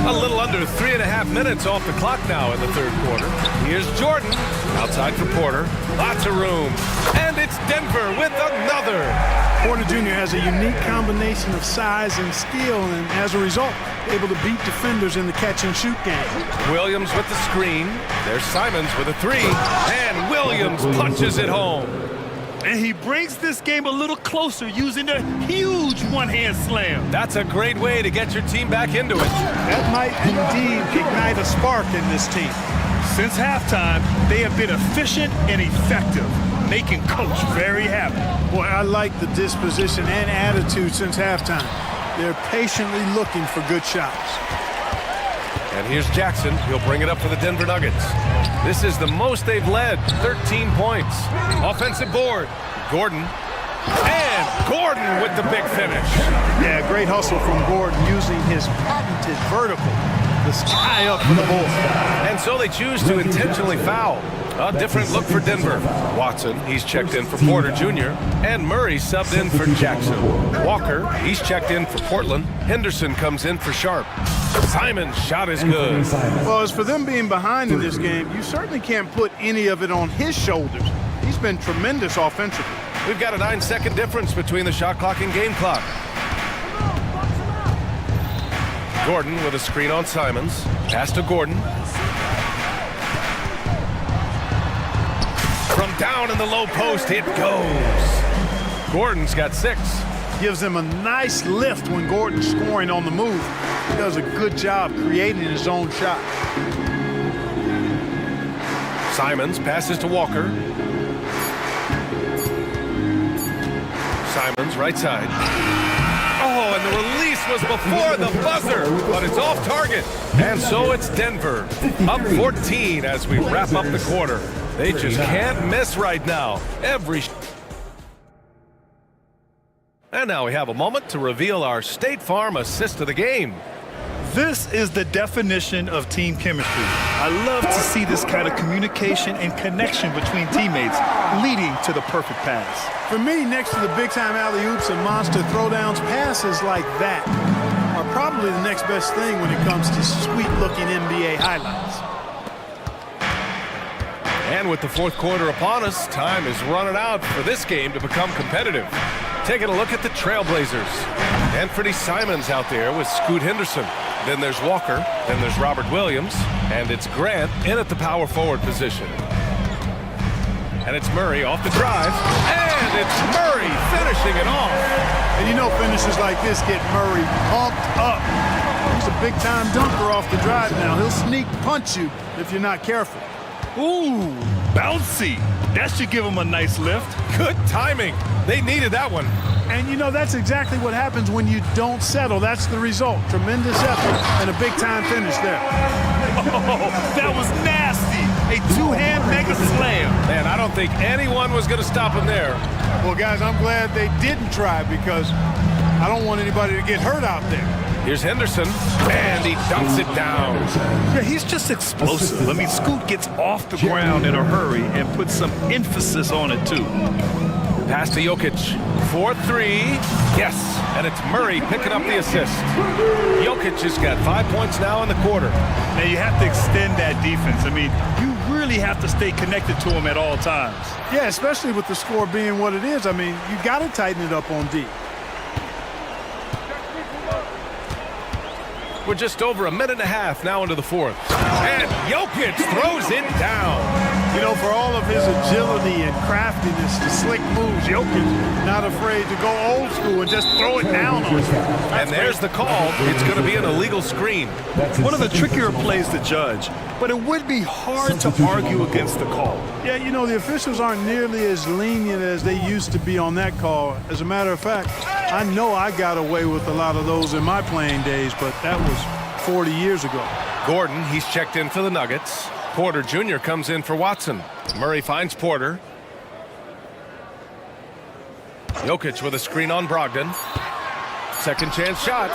A little under 3.5 minutes off the clock now in the third quarter. Here's Jordan, outside for Porter. Lots of room. And it's Denver with another. Porter Jr. has a unique combination of size and skill, and as a result, able to beat defenders in the catch-and-shoot game. Williams with the screen. There's Simons with a three. And Williams punches it home. And he brings this game a little closer using a huge one-hand slam. That's a great way to get your team back into it. That might indeed ignite a spark in this team. Since halftime, they have been efficient and effective, making Coach very happy. Boy, I like the disposition and attitude since halftime. They're patiently looking for good shots. And here's Jackson. He'll bring it up for the Denver Nuggets. This is the most they've led, 13 points. Offensive board. Gordon. And Gordon with the big finish. Yeah, great hustle from Gordon using his patented vertical. The sky up for the ball. And so they choose to intentionally foul. A different look for Denver. Watson, he's checked in for Porter Jr. And Murray subbed in for Jackson. Walker, he's checked in for Portland. Henderson comes in for Sharp. Simon's shot is good. Well, as for them being behind in this game, you certainly can't put any of it on his shoulders. He's been tremendous offensively. We've got a 9-second difference between the shot clock and game clock. Gordon with a screen on Simons. Pass to Gordon. From down in the low post, it goes. Gordon's got 6. Gives him a nice lift when Gordon's scoring on the move. He does a good job creating his own shot. Simons passes to Walker. Simons right side. Oh, and the release was before the buzzer, but it's off target. And so it's Denver, up 14 as we wrap up the quarter. They just can't miss right now. And now we have a moment to reveal our State Farm assist of the game. This is the definition of team chemistry. I love to see this kind of communication and connection between teammates leading to the perfect pass. For me, next to the big-time alley-oops and monster throwdowns, passes like that are probably the next best thing when it comes to sweet-looking NBA highlights. And with the fourth quarter upon us, time is running out for this game to become competitive. Taking a look at the Trailblazers. Anthony Simons out there with Scoot Henderson. Then there's Walker, then there's Robert Williams, and it's Grant in at the power forward position. And it's Murray off the drive, and it's Murray finishing it off. And you know finishes like this get Murray pumped up. He's a big-time dunker off the drive now. He'll sneak punch you if you're not careful. Ooh, bouncy. That should give him a nice lift. Good timing. They needed that one. And you know, that's exactly what happens when you don't settle. That's the result. Tremendous effort and a big-time finish there. Oh, that was nasty. A two-hand mega slam. Man, I don't think anyone was going to stop him there. Well, guys, I'm glad they didn't try because I don't want anybody to get hurt out there. Here's Henderson, and he dunks it down. Yeah, he's just explosive. I mean, Scoot gets off the ground in a hurry and puts some emphasis on it, too. Pass to Jokic. 4-3. Yes, and it's Murray picking up the assist. Jokic has got 5 points now in the quarter. Now, you have to extend that defense. I mean, you really have to stay connected to him at all times. Yeah, especially with the score being what it is. I mean, you got to tighten it up on D. We're just over a minute and a half now into the fourth. And Jokic throws it down. You know, for all of his agility and craftiness, the slick moves, Jokic not afraid to go old school and just throw it down on him. And there's the call. It's going to be an illegal screen. One of the trickier plays to judge, but it would be hard to argue against the call. Yeah, you know, the officials aren't nearly as lenient as they used to be on that call. As a matter of fact, I know I got away with a lot of those in my playing days, but that was 40 years ago. Gordon, he's checked in for the Nuggets. Porter Jr. comes in for Watson. Murray finds Porter. Jokic with a screen on Brogdon. Second chance shot.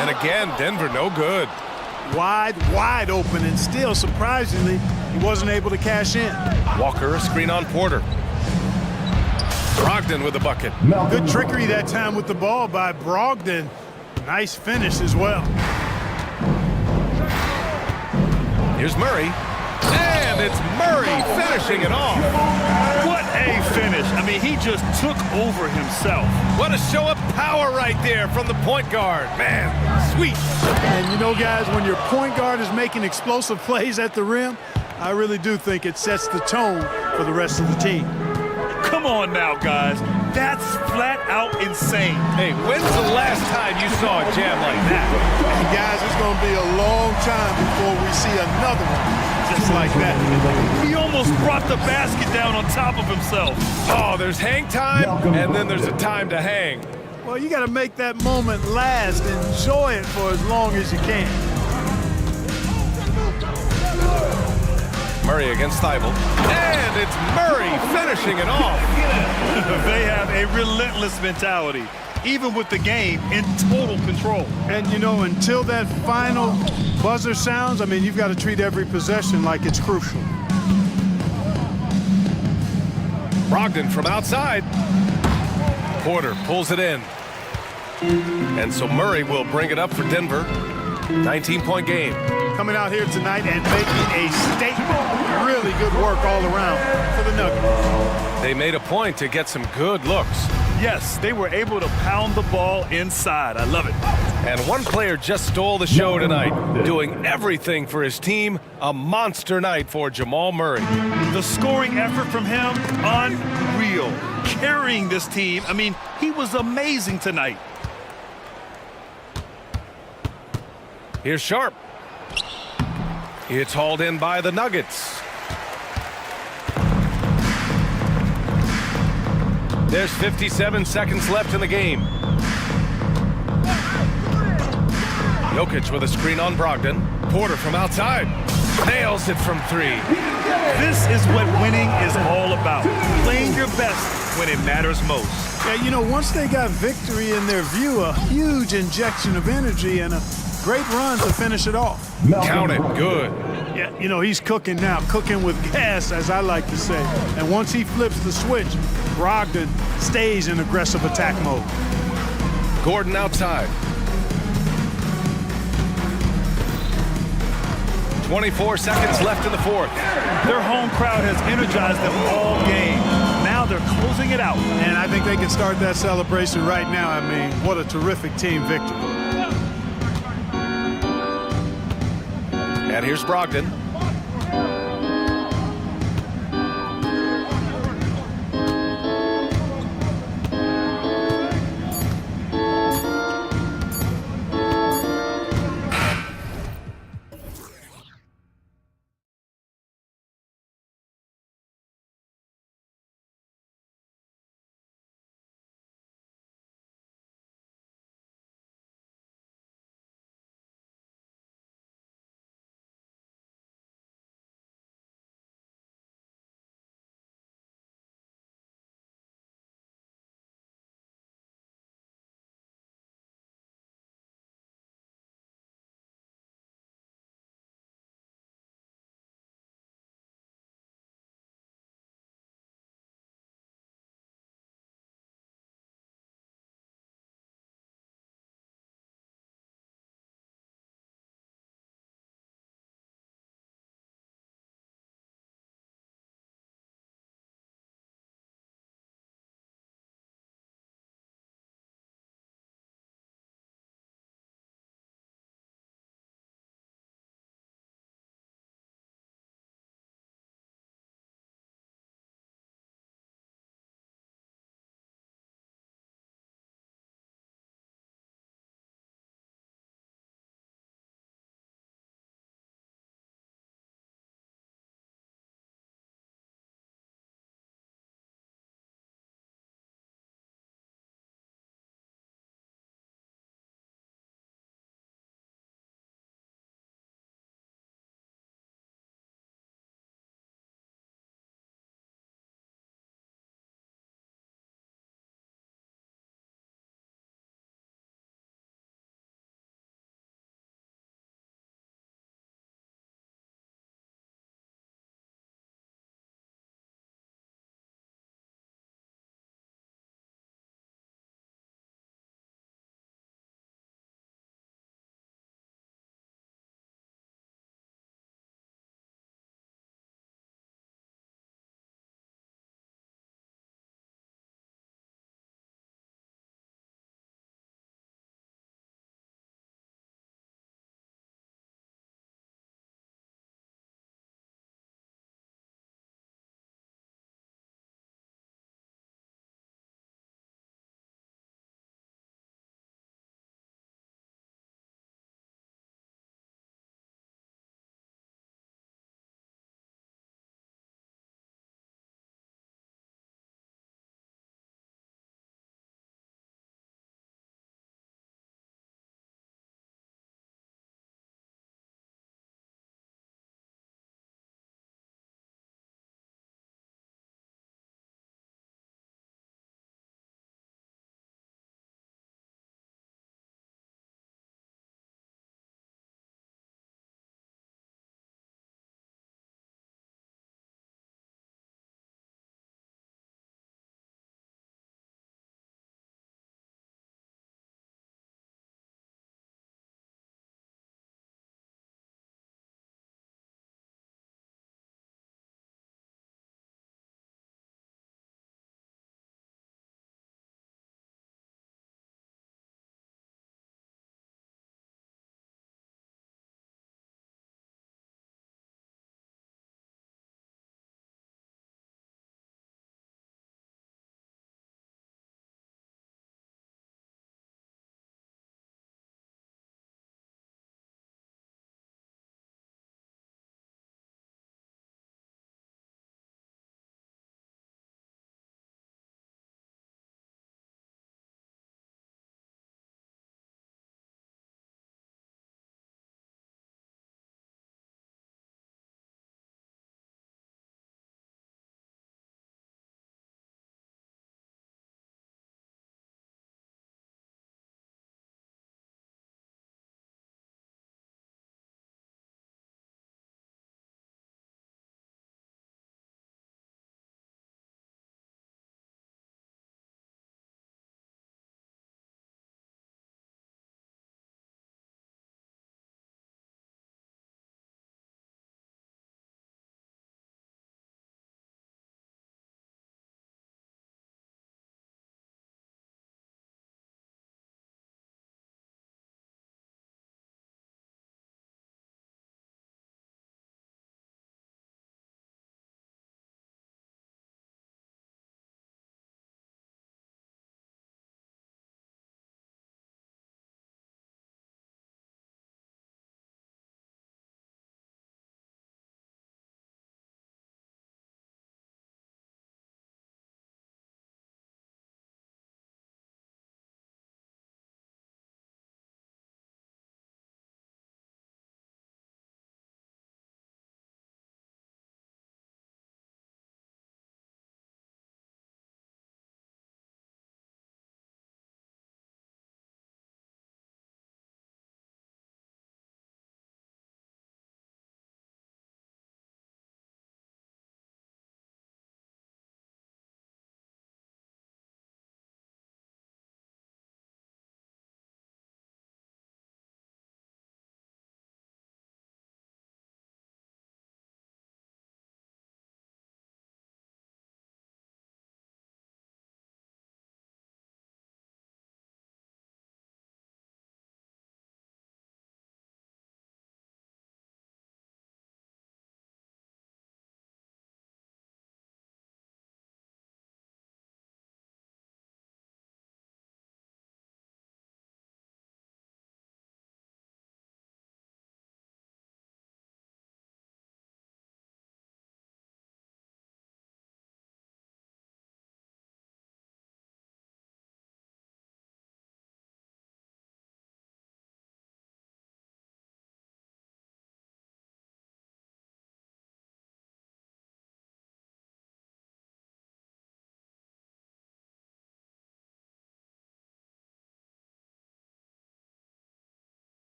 And again, Denver no good. Wide open, and still, surprisingly, he wasn't able to cash in. Walker, a screen on Porter. Brogdon with the bucket. Good trickery that time with the ball by Brogdon. Nice finish as well. Here's Murray. And it's Murray finishing it off. What a finish. I mean, he just took over himself. What a show of power right there from the point guard. Man, sweet. And you know, guys, when your point guard is making explosive plays at the rim, I really do think it sets the tone for the rest of the team. Come on now, guys. That's flat out insane. Hey, when's the last time you saw a jam like that? And guys, it's going to be a long time before we see another one just like that. He almost brought the basket down on top of himself. Oh, there's hang time, and then there's a time to hang. Well, you got to make that moment last. Enjoy it for as long as you can. Murray against Thibault. And it's Murray finishing it off. They have a relentless mentality, even with the game in total control. And, you know, until that final buzzer sounds, I mean, you've got to treat every possession like it's crucial. Brogdon from outside. Porter pulls it in. And so Murray will bring it up for Denver. 19-point game. Coming out here tonight and making a statement. Really good work all around for the Nuggets. They made a point to get some good looks. Yes, they were able to pound the ball inside. I love it. And one player just stole the show tonight, doing everything for his team. A monster night for Jamal Murray. The scoring effort from him, unreal. Carrying this team, I mean, he was amazing tonight. Here's Sharp. It's hauled in by the Nuggets. There's 57 seconds left in the game. Jokic with a screen on Brogdon. Porter from outside. Nails it from 3. This is what winning is all about. Playing your best when it matters most. Yeah, you know, once they got victory in their view, a huge injection of energy and a great run to finish it off. Count it. Good. Yeah, you know, he's cooking now, cooking with gas, as I like to say. And once he flips the switch, Brogdon stays in aggressive attack mode. Gordon outside. 24 seconds left in the fourth. Their home crowd has energized them all game. Now they're closing it out. And I think they can start that celebration right now. I mean, what a terrific team victory. And here's Brogdon.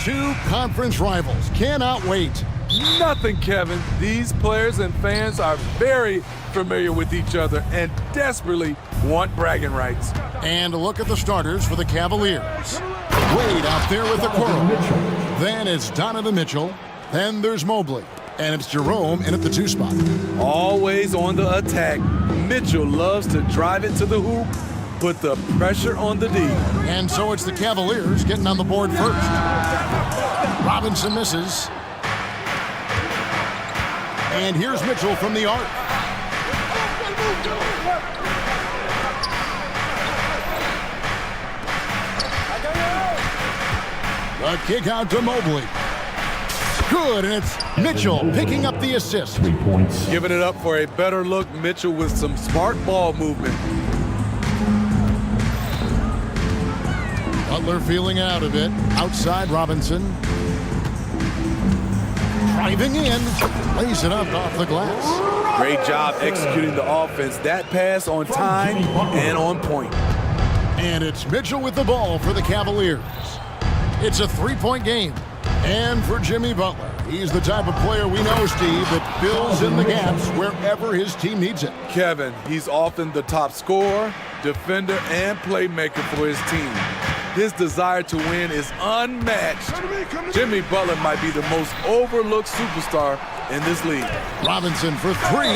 Two conference rivals cannot wait. Nothing, Kevin. These players and fans are very familiar with each other and desperately want bragging rights. And look at the starters for the Cavaliers. Wade out there with the Okoro. Then it's Donovan Mitchell. Then there's Mobley. And it's Jerome in at the 2 spot. Always on the attack. Mitchell loves to drive it to the hoop, put the pressure on the D. And so it's the Cavaliers getting on the board first. Robinson misses. And here's Mitchell from the arc. A kick out to Mobley. Good, and it's Mitchell picking up the assist. 3 points. Giving it up for a better look, Mitchell with some smart ball movement. Butler feeling out of it. Outside Robinson. Driving in. Lays it up off the glass. Great job executing the offense. That pass on time and on point. And it's Mitchell with the ball for the Cavaliers. It's a 3-point game. And for Jimmy Butler, he's the type of player we know, Steve, that fills in the gaps wherever his team needs it. Kevin, he's often the top scorer, defender, and playmaker for his team. His desire to win is unmatched. Jimmy Butler might be the most overlooked superstar in this league. Robinson for 3.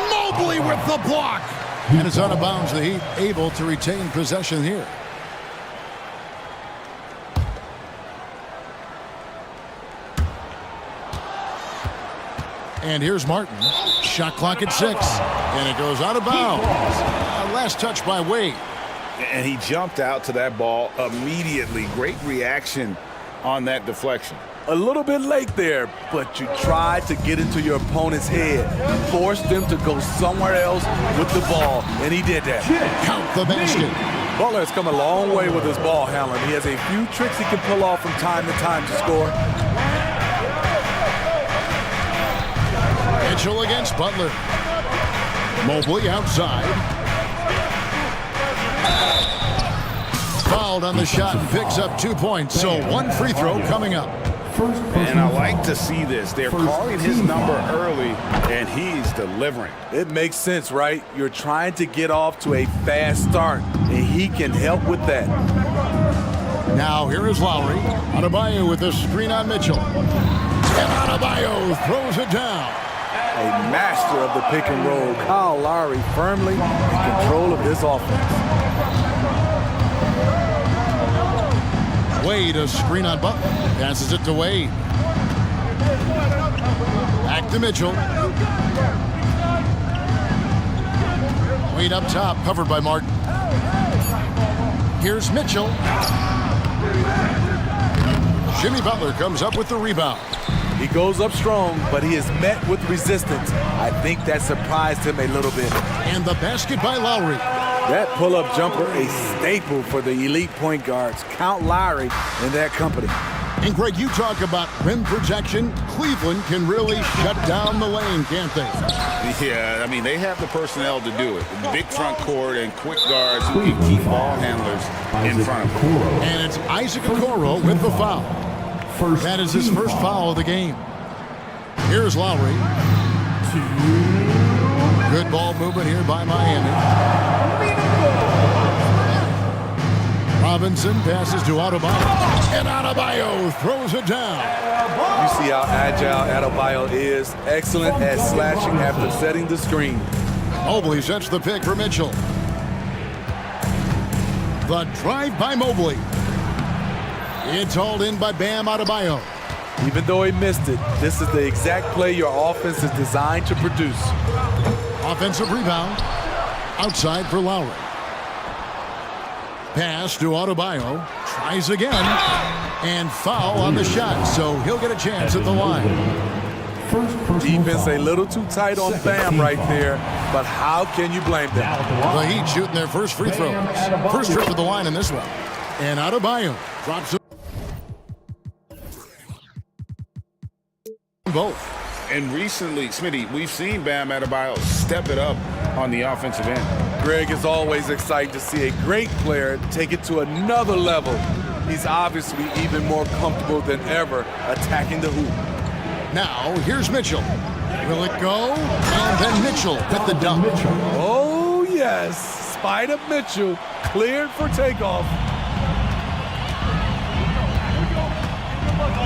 Mobley with the block. And it's out of bounds. The Heat able to retain possession here. And here's Martin. Shot clock at 6. And it goes out of bounds. Last touch by Wade. And he jumped out to that ball immediately. Great reaction on that deflection. A little bit late there, but you tried to get into your opponent's head. Forced them to go somewhere else with the ball, and he did that. Count the basket. Butler has come a long way with his ball handling. He has a few tricks he can pull off from time to time to score. Mitchell against Butler. Mobley outside. Fouled on the shot and picks up 2 points. So 1 free throw coming up. And I like to see this. They're calling his number early, and he's delivering. It makes sense, right? You're trying to get off to a fast start, and he can help with that. Now here is Lowry. Adebayo with a screen on Mitchell. And Adebayo throws it down. A master of the pick and roll. Kyle Lowry firmly in control of this offense. Wade, a screen on Butler. Passes it to Wade. Back to Mitchell. Wade up top, covered by Martin. Here's Mitchell. Jimmy Butler comes up with the rebound. He goes up strong, but he is met with resistance. I think that surprised him a little bit. And the basket by Lowry. That pull-up jumper, a staple for the elite point guards. Count Lowry in that company. And Greg, you talk about rim protection. Cleveland can really shut down the lane, can't they? Yeah, I mean, they have the personnel to do it. Big front court and quick guards who can keep ball handlers in front of them. And it's Isaac Okoro with the foul. That is his first foul of the game. Here's Lowry. Good ball movement here by Miami. Robinson passes to Adebayo. And Adebayo throws it down. You see how agile Adebayo is. Excellent at slashing after setting the screen. Mobley sets the pick for Mitchell. The drive by Mobley. It's hauled in by Bam Adebayo. Even though he missed it, this is the exact play your offense is designed to produce. Offensive rebound. Outside for Lowry. Pass to Adebayo. Tries again. And foul on the shot, so he'll get a chance at the line. Defense a little too tight on Bam right there, but how can you blame them? The Heat shooting their first free throws. First trip to the line in this one. And Adebayo drops it. Both. And recently, Smitty, we've seen Bam Adebayo step it up on the offensive end. Greg, is always exciting to see a great player take it to another level. he's obviously even more comfortable than ever attacking the hoop. Now, here's Mitchell. Will it go? And then Mitchell with the dunk. Oh, yes. Spider Mitchell cleared for takeoff.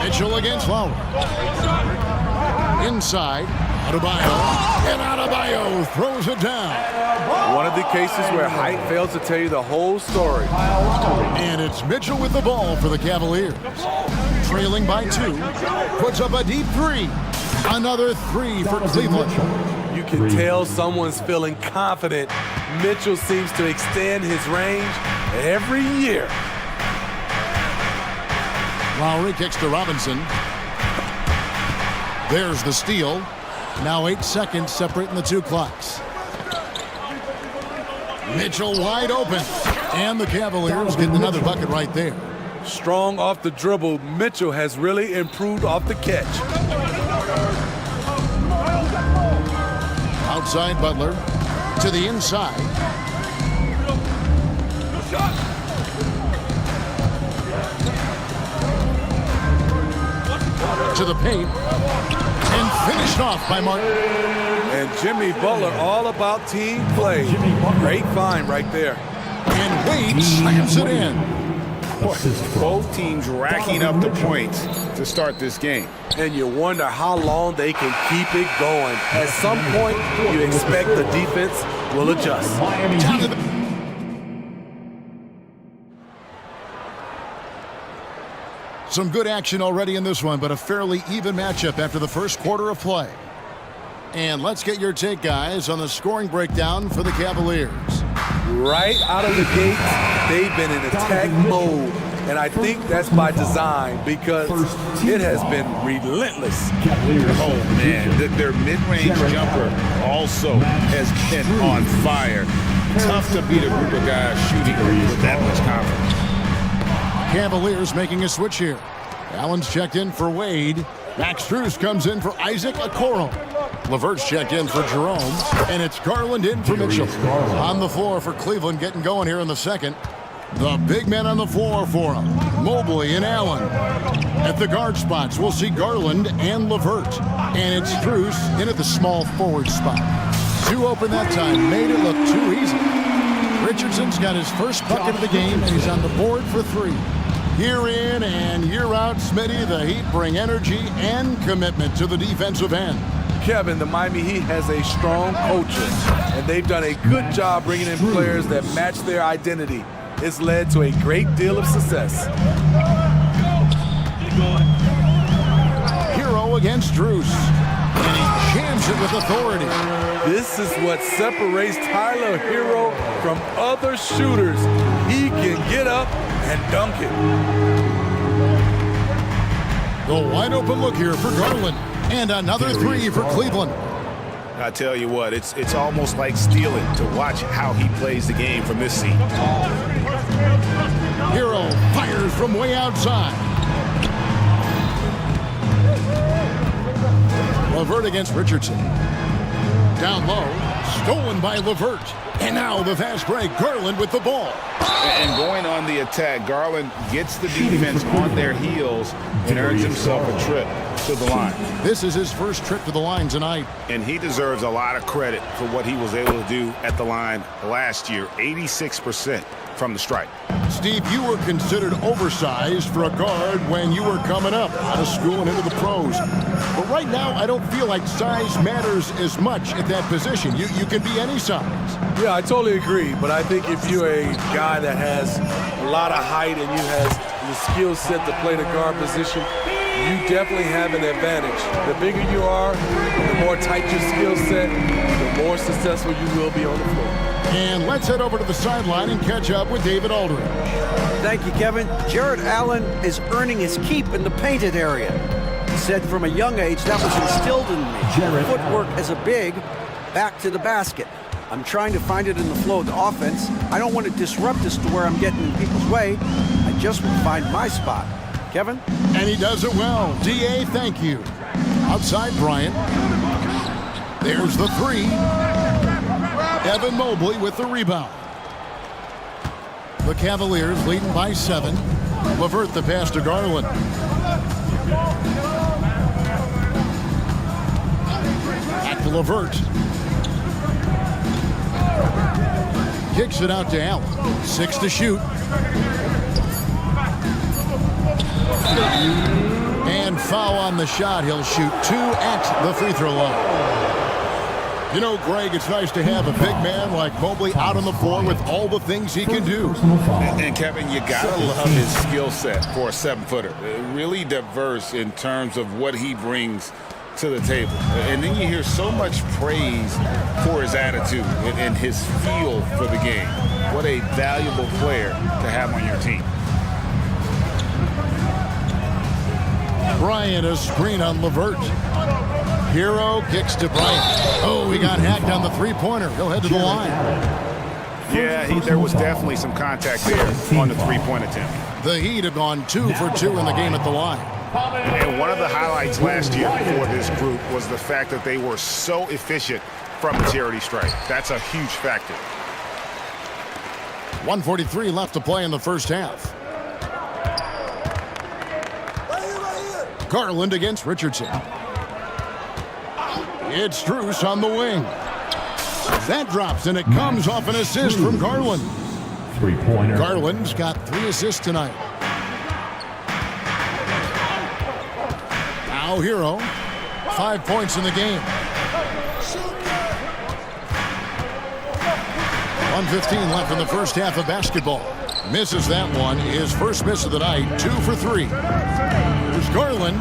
Mitchell against Lowry. Inside, Adebayo. And Adebayo throws it down. One of the cases where height fails to tell you the whole story. And it's Mitchell with the ball for the Cavaliers. Trailing by 2. Puts up a deep 3. Another 3 for Cleveland. You can tell someone's feeling confident. Mitchell seems to extend his range every year. Lowry kicks to Robinson. There's the steal. Now 8 seconds separating the two clocks. Mitchell wide open. And the Cavaliers getting another bucket right there. Strong off the dribble, Mitchell has really improved off the catch. Outside Butler to the inside. To the paint. And finished off by Martin. And Jimmy Butler all about team play. Great find right there. And Wade slams it in. Both teams racking up the points to start this game. And you wonder how long they can keep it going. At some point, you expect the defense will adjust. Some good action already in this one, but a fairly even matchup after the first quarter of play. And let's get your take, guys, on the scoring breakdown for the Cavaliers. Right out of the gates, they've been in attack mode. And I think that's by design because it has been relentless. Oh, man. Their mid-range jumper also has been on fire. Tough to beat a group of guys shooting with that much confidence. Cavaliers making a switch here. Allen's checked in for Wade. Max Strus comes in for Isaac Okoro. LeVert's checked in for Jerome. And it's Garland in for Mitchell. On the floor for Cleveland, getting going here in the second. The big men on the floor for him. Mobley and Allen. At the guard spots, we'll see Garland and LeVert. And it's Strus in at the small forward spot. 2 open that time. Made it look too easy. Richardson's got his first bucket of the game, and he's on the board for 3. Year in and year out, Smitty, the Heat bring energy and commitment to the defensive end. Kevin, the Miami Heat has a strong culture, and they've done a good job bringing in players that match their identity. It's led to a great deal of success. Hero against Strus, and he jams it with authority. This is what separates Tyler Hero from other shooters. He can get up and dunk it. The wide open look here for Garland. And another 3 for Cleveland. I tell you what, it's almost like stealing to watch how he plays the game from this seat. Hero fires from way outside. LeVert against Richardson. Down low, stolen by LeVert. And now the fast break, Garland with the ball. And going on the attack, Garland gets the defense on their heels and earns himself a trip to the line. This is his first trip to the line tonight. And he deserves a lot of credit for what he was able to do at the line last year. 86% from the stripe. Steve, you were considered oversized for a guard when you were coming up out of school and into the pros. But right now, I don't feel like size matters as much at that position. You can be any size. Yeah, I totally agree. But I think if you're a guy that has a lot of height and you have the skill set to play the guard position, you definitely have an advantage. The bigger you are, the more tight your skill set, the more successful you will be on the floor. And let's head over to the sideline and catch up with David Aldridge. Thank you, Kevin. Jared Allen is earning his keep in the painted area. He said from a young age that was instilled in me. Footwork as a big, back to the basket. I'm trying to find it in the flow of the offense. I don't want to disrupt us to where I'm getting in people's way. I just want to find my spot. Kevin? And he does it well. D.A., thank you. Outside Bryant. There's the 3. Evan Mobley with the rebound. The Cavaliers leading by 7. LeVert the pass to Garland. Back to LeVert. Kicks it out to Allen. 6 to shoot. And foul on the shot. He'll shoot 2 at the free throw line. You know, Greg, it's nice to have a big man like Mobley out on the floor with all the things he can do. And Kevin, you gotta love his skill set for a 7-footer. Really diverse in terms of what he brings to the table. And then you hear so much praise for his attitude and his feel for the game. What a valuable player to have on your team. Bryant, a screen on LeVert. Hero kicks to Bryant. Oh, he got hacked on the three-pointer. He'll head to the line. Yeah, there was definitely some contact there on the three-point attempt. The Heat have gone 2 for 2 in the game at the line. And one of the highlights last year for this group was the fact that they were so efficient from the charity stripe. That's a huge factor. 1:43 left to play in the first half. Garland against Richardson. It's Strus on the wing. That drops, and it comes off an assist from Garland. Three-pointer. Garland's got 3 assists tonight. Now Hero, 5 points in the game. 1:15 left in the first half of basketball. Misses that one. His first miss of the night, 2 for 3. Here's Garland.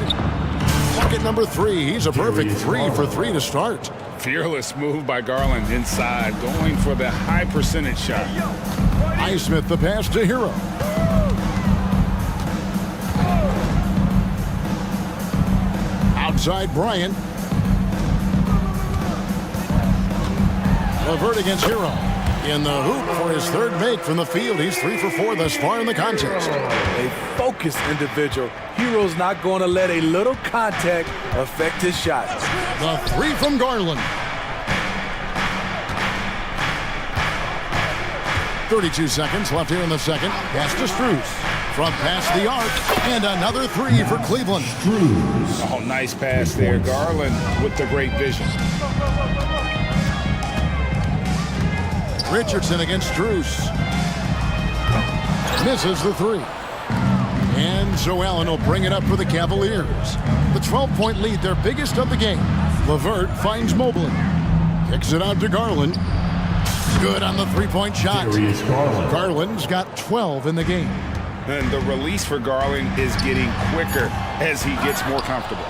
Bucket number 3. He's a perfect 3 for 3 to start. Fearless move by Garland inside, going for the high percentage shot. Highsmith the pass to Hero. Outside Bryant. LeVert against Hero. In the hoop for his third make from the field. He's 3 for 4 thus far in the contest. A focused individual. Hero's not going to let a little contact affect his shot. The 3 from Garland. 32 seconds left here in the second. Pass to Strus. From past the arc. And another 3 for Cleveland. Oh, nice pass there. Garland with the great vision. Richardson against Strus. Misses the 3. And so Allen will bring it up for the Cavaliers. The 12-point lead, their biggest of the game. LeVert finds Mobley. Kicks it out to Garland. Good on the 3-point shot. Garland's got 12 in the game. And the release for Garland is getting quicker as he gets more comfortable.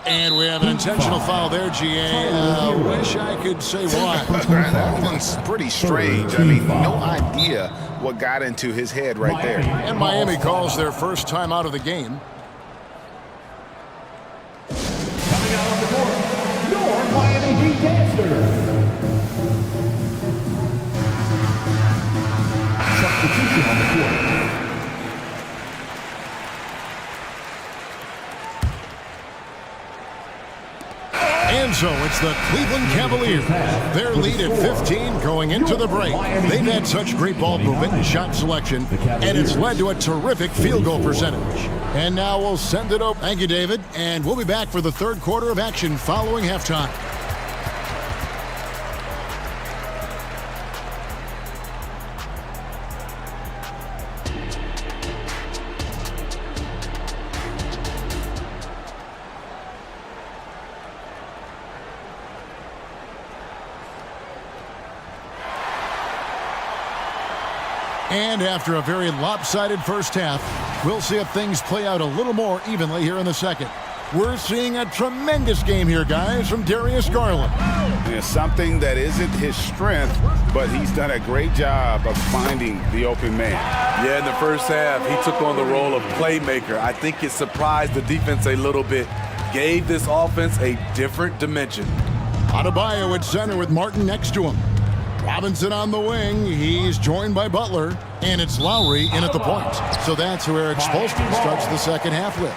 And we have an intentional foul there, GA. Wish I could say why. That one's pretty strange. I mean, no idea what got into his head right there. And Miami calls their first time out of the game. Coming out on the court, your Miami Heat dancer. Substitution on the court. And so it's the Cleveland Cavaliers. Their lead at 15 going into the break. They've had such great ball movement and shot selection, and it's led to a terrific field goal percentage. And now we'll send it over. Thank you, David. And we'll be back for the third quarter of action following halftime. And after a very lopsided first half, we'll see if things play out a little more evenly here in the second. We're seeing a tremendous game here, guys, from Darius Garland. It's something that isn't his strength, but he's done a great job of finding the open man. Yeah, in the first half, he took on the role of playmaker. I think it surprised the defense a little bit, gave this offense a different dimension. Adebayo at center with Martin next to him. Robinson on the wing. He's joined by Butler, and it's Lowry in at the point. So that's who Eric Spoelstra starts the second half with.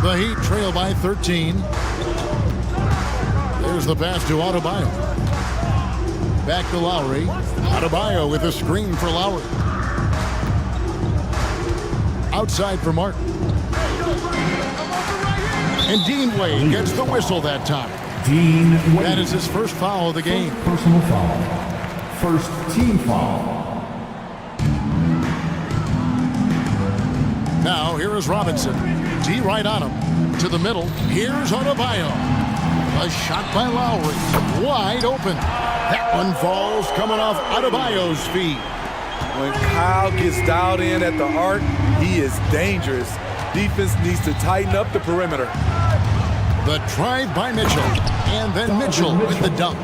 The Heat trail by 13. Here's the pass to Adebayo. Back to Lowry. Adebayo with a screen for Lowry. Outside for Martin. And Dean Wade gets the whistle that time. Dean Wade. That is his first foul of the game. Personal foul. First team foul. Now here is Robinson. D right on him. To the middle. Here's Adebayo. A shot by Lowry. Wide open. That one falls coming off Adebayo's feet. When Kyle gets dialed in at the arc, he is dangerous. Defense needs to tighten up the perimeter. The drive by Mitchell. And then Mitchell with the dunk.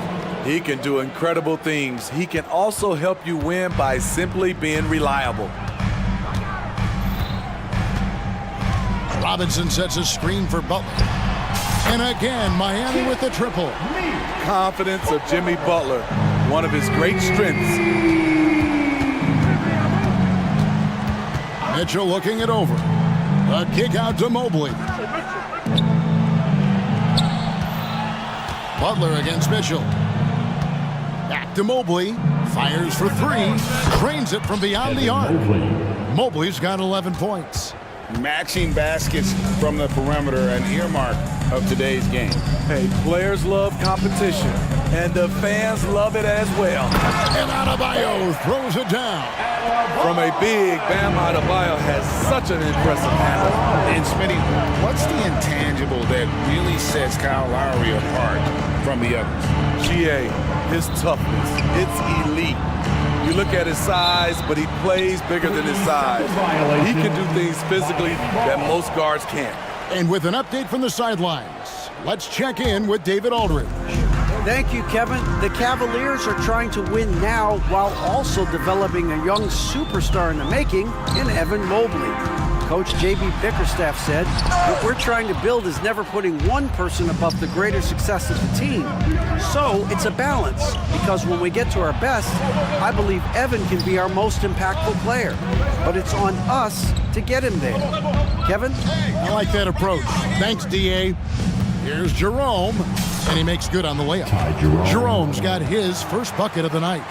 He can do incredible things. He can also help you win by simply being reliable. Robinson sets a screen for Butler. And again, Miami with the triple. Confidence of Jimmy Butler, one of his great strengths. Mitchell looking it over. A kick out to Mobley. Butler against Mitchell. Back to Mobley. Fires for three. Drains it from beyond the arc. Mobley's got 11 points. Matching baskets from the perimeter, an earmark of today's game. Hey, players love competition, and the fans love it as well. And Adebayo throws it down. From a big, Bam Adebayo has such an impressive handle. And Smitty, what's the intangible that really sets Kyle Lowry apart from the others? GA, his toughness. It's elite. You look at his size, but he plays bigger than his size. He can do things physically that most guards can't. And with an update from the sidelines, let's check in with David Aldridge. Thank you, Kevin. The Cavaliers are trying to win now while also developing a young superstar in the making in Evan Mobley. Coach J.B. Bickerstaff said, what we're trying to build is never putting one person above the greater success of the team. So it's a balance, because when we get to our best, I believe Evan can be our most impactful player. But it's on us to get him there. Kevin? I like that approach. Thanks, D.A. Here's Jerome, and he makes good on the layup. Jerome's got his first bucket of the night.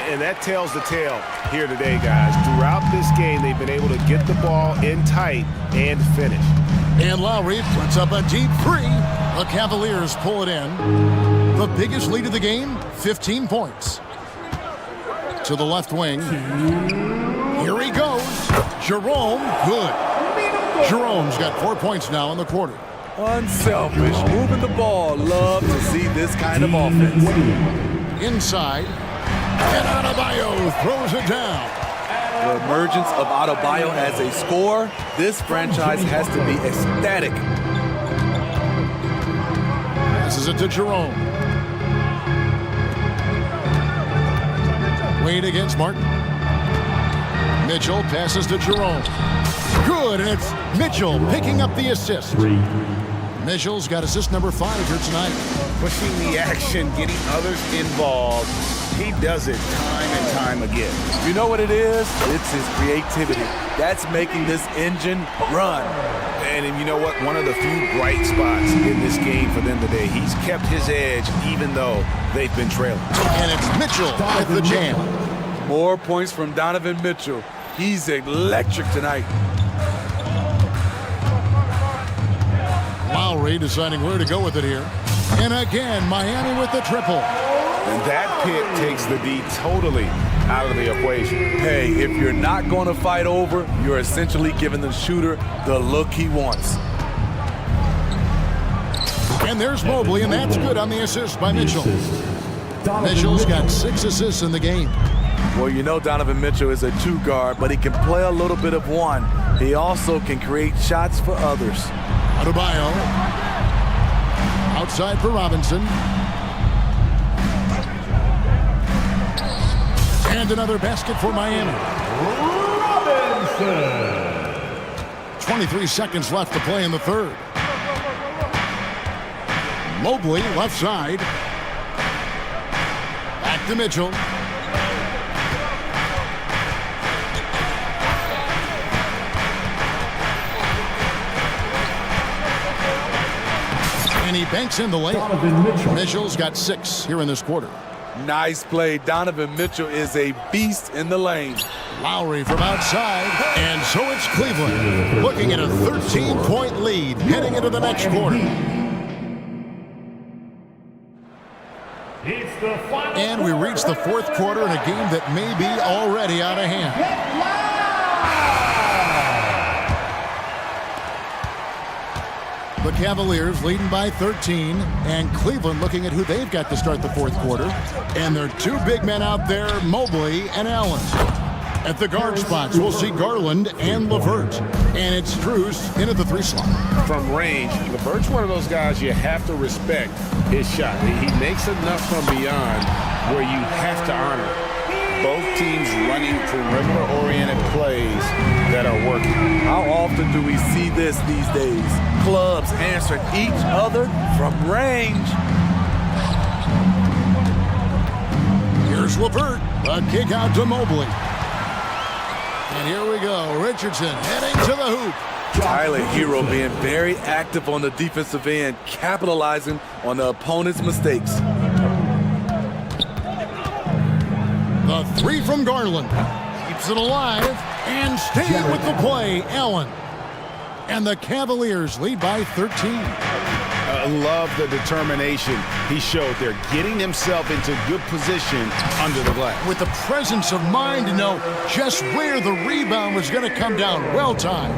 And that tells the tale here today, guys. Throughout this game, they've been able to get the ball in tight and finish. And Lowry puts up a deep three. The Cavaliers pull it in. The biggest lead of the game, 15 points. To the left wing. Here he goes. Jerome, good. Jerome's got 4 points now in the quarter. Unselfish, moving the ball. Love to see this kind of offense. Inside. And Adebayo throws it down. The emergence of Adebayo as a scorer, this franchise has to be ecstatic. Passes it to Jerome. Wade against Martin. Mitchell passes to Jerome. Good, and it's Mitchell picking up the assist. Mitchell's got assist number 5 here tonight. Pushing the action, getting others involved. He does it time and time again. You know what it is? It's his creativity. That's making this engine run. And you know what? One of the few bright spots in this game for them today. He's kept his edge even though they've been trailing. And it's Mitchell with the jam. More points from Donovan Mitchell. He's electric tonight. Lowry deciding where to go with it here. And again, Miami with the triple. And that pick takes the D totally out of the equation. Hey, if you're not going to fight over, you're essentially giving the shooter the look he wants. And there's Mobley, and that's good on the assist by Mitchell. Mitchell's got 6 assists in the game. Well, you know Donovan Mitchell is a 2 guard, but he can play a little bit of 1. He also can create shots for others. Adebayo. Outside for Robinson. And another basket for Miami. Robinson. 23 seconds left to play in the third. Mobley, left side. Back to Mitchell. And he banks in the lane. Mitchell's got 6 here in this quarter. Nice play. Donovan Mitchell is a beast in the lane. Lowry from outside, and so it's Cleveland looking at a 13-point lead heading into the next quarter. And we reach the fourth quarter in a game that may be already out of hand. The Cavaliers leading by 13, and Cleveland looking at who they've got to start the fourth quarter. And their 2 big men out there, Mobley and Allen. At the guard spots, we'll see Garland and LeVert. And it's Strus in at the 3 slot. From range, LeVert's one of those guys you have to respect his shot. He makes enough from beyond where you have to honor. Both teams running perimeter-oriented plays that are working. How often do we see this these days? Clubs answering each other from range. Here's LeVert, a kick out to Mobley. And here we go, Richardson heading to the hoop. Tyler Hero being very active on the defensive end, capitalizing on the opponent's mistakes. The 3 from Garland. Keeps it alive and staying with the play, Allen. And the Cavaliers lead by 13. I love the determination he showed there, getting himself into good position under the glass. With the presence of mind to know just where the rebound was going to come down. Well timed.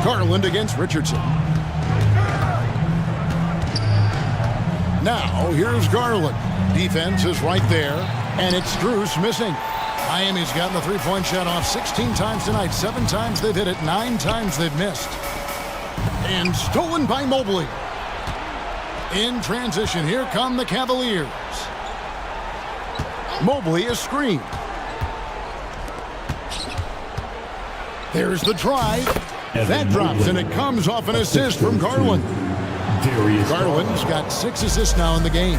Garland against Richardson. Now, here's Garland. Defense is right there, and it's Strus missing. Miami's gotten the 3-point shot off 16 times tonight. 7 times they've hit it, 9 times they've missed. And stolen by Mobley. In transition, here come the Cavaliers. Mobley is screened. There's the drive. That drops, and it comes off an assist from Garland. Garland's got 6 assists now in the game.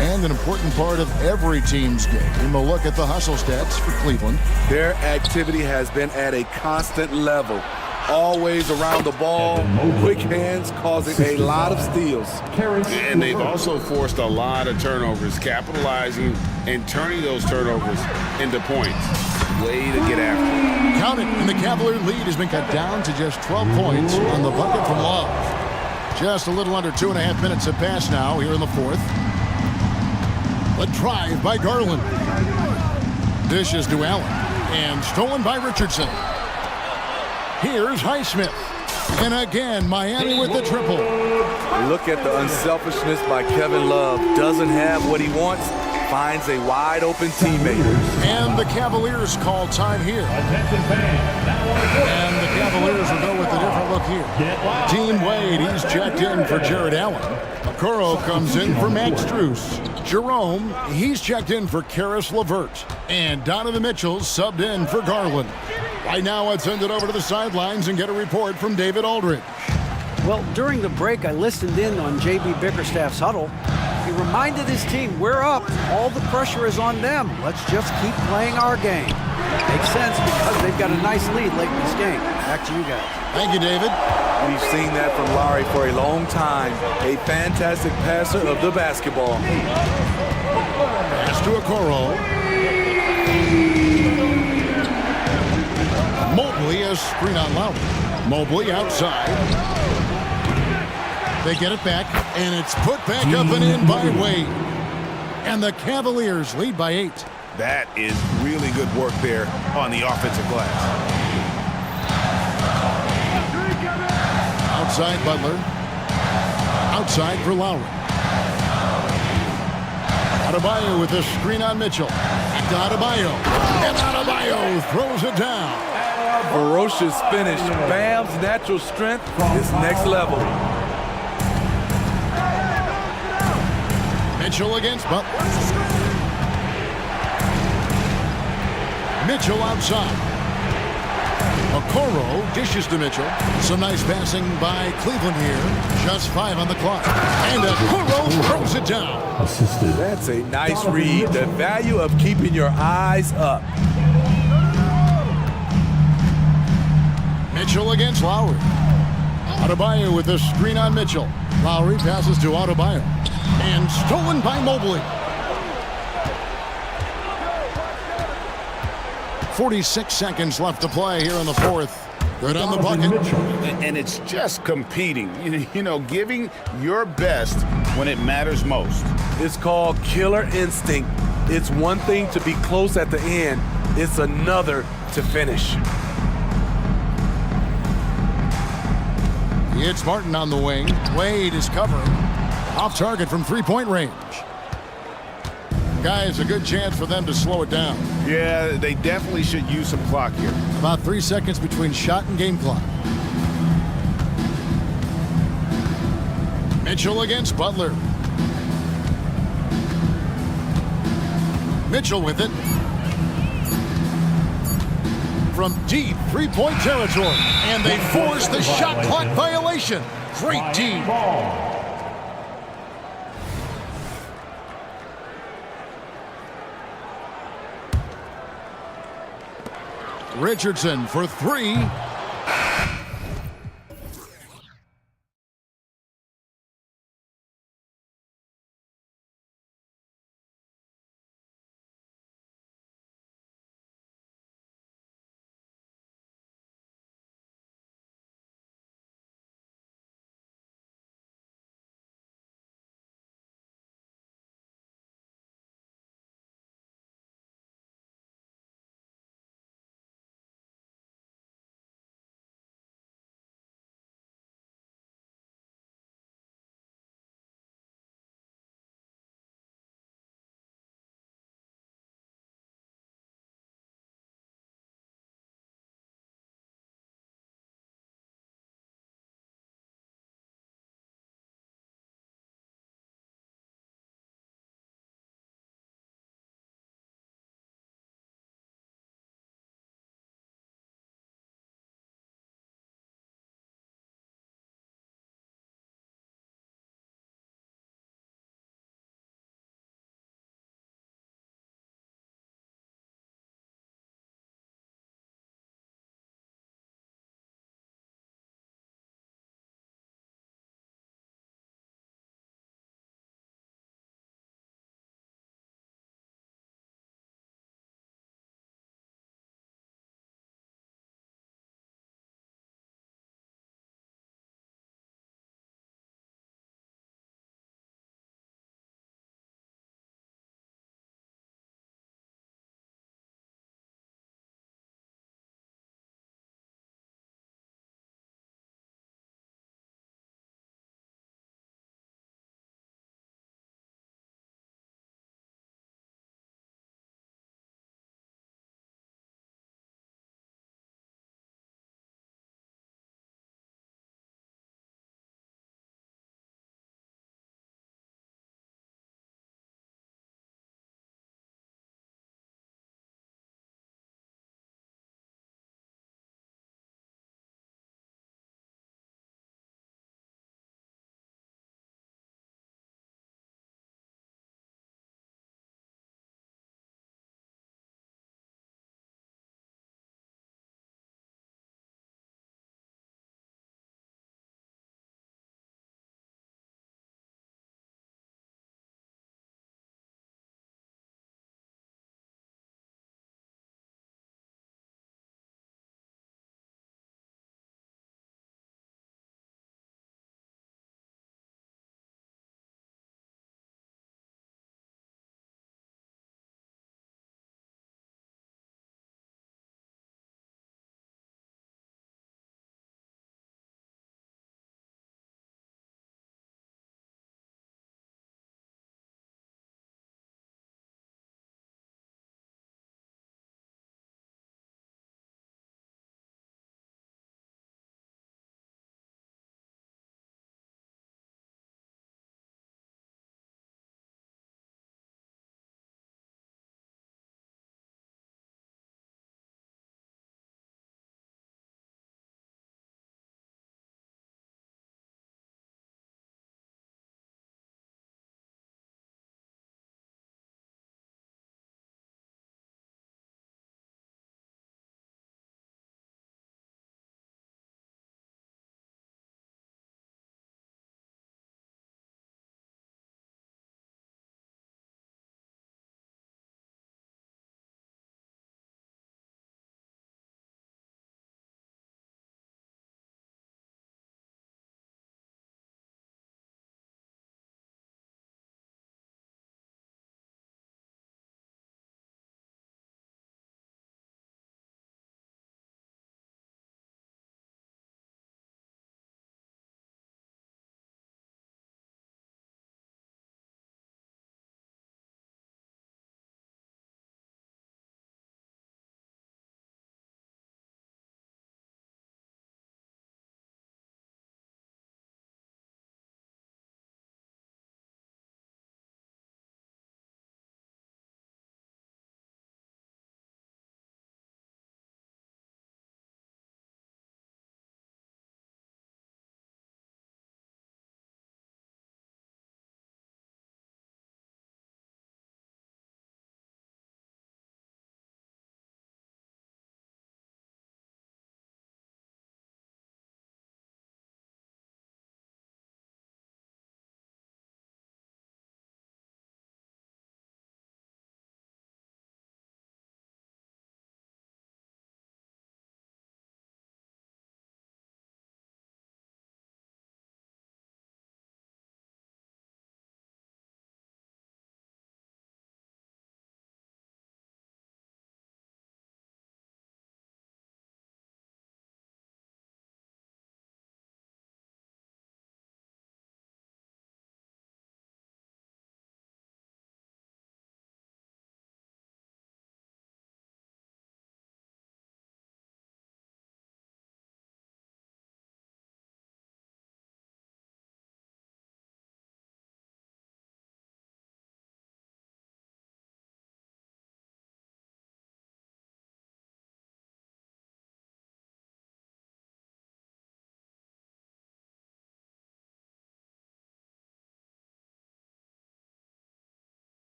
And an important part of every team's game. A look at the hustle stats for Cleveland. Their activity has been at a constant level. Always around the ball, quick hands causing a lot of steals. And they've also forced a lot of turnovers, capitalizing and turning those turnovers into points. Way to get after it. Count it, and the Cavalier lead has been cut down to just 12 points on the bucket from Love. Just a little under 2.5 minutes have passed now here in the fourth. A drive by Garland. Dishes to Allen. And stolen by Richardson. Here's Highsmith. And again, Miami with the triple. Look at the unselfishness by Kevin Love. Doesn't have what he wants. Finds a wide open teammate. And the Cavaliers call time here. And the Cavaliers will go with a different look here. Dean Wade, he's checked in for Jared Allen. Okoro comes in for Max Strus. Jerome, he's checked in for Karis LeVert. And Donovan Mitchell subbed in for Garland. Right now, let's send it over to the sidelines and get a report from David Aldridge. Well, during the break, I listened in on J.B. Bickerstaff's huddle. He reminded his team, we're up. All the pressure is on them. Let's just keep playing our game. Makes sense because they've got a nice lead late in this game. Back to you guys. Thank you, David. We've seen that from Lowry for a long time. A fantastic passer of the basketball. Pass to Okoro. Mobley is screen on Lowry. Mobley outside. They get it back, and it's put back up and in by Wade. And the Cavaliers lead by 8. That is really good work there on the offensive glass. Outside Butler. Outside for Lowry. Adebayo with the screen on Mitchell. To Adebayo. And Adebayo throws it down. Ferocious finish. Bam's natural strength is next level. Mitchell against Butler. Mitchell outside. Okoro dishes to Mitchell. Some nice passing by Cleveland here. Just 5 on the clock. And Okoro throws it down. That's a nice read. The value of keeping your eyes up. Mitchell against Lowry. Adebayo with the screen on Mitchell. Lowry passes to Adebayo. And stolen by Mobley. 46 seconds left to play here in the fourth. Good on the bucket. And it's just competing, you know, giving your best when it matters most. It's called killer instinct. It's one thing to be close at the end. It's another to finish. It's Martin on the wing. Wade is covering. Off target from three-point range. Guys, a good chance for them to slow it down. Yeah, they definitely should use some clock here. About 3 seconds between shot and game clock. Mitchell against Butler. Mitchell with it. From deep three-point territory. And they force the shot clock violation. Great team. Richardson for three.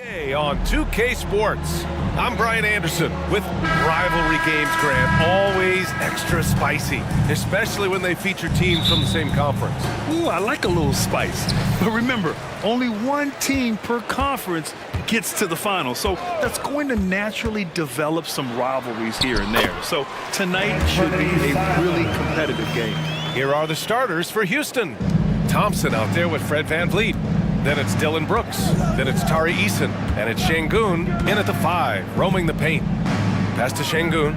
On 2K Sports, I'm Brian Anderson with rivalry games, Grant. Always extra spicy, especially when they feature teams from the same conference. Ooh, I like a little spice. But remember, only one team per conference gets to the final. So that's going to naturally develop some rivalries here and there. So tonight should be a really competitive game. Here are the starters for Houston. Thompson out there with Fred VanVleet. Then it's Dylan Brooks. Then it's Tari Eason. And it's Şengün in at the 5, roaming the paint. Pass to Şengün.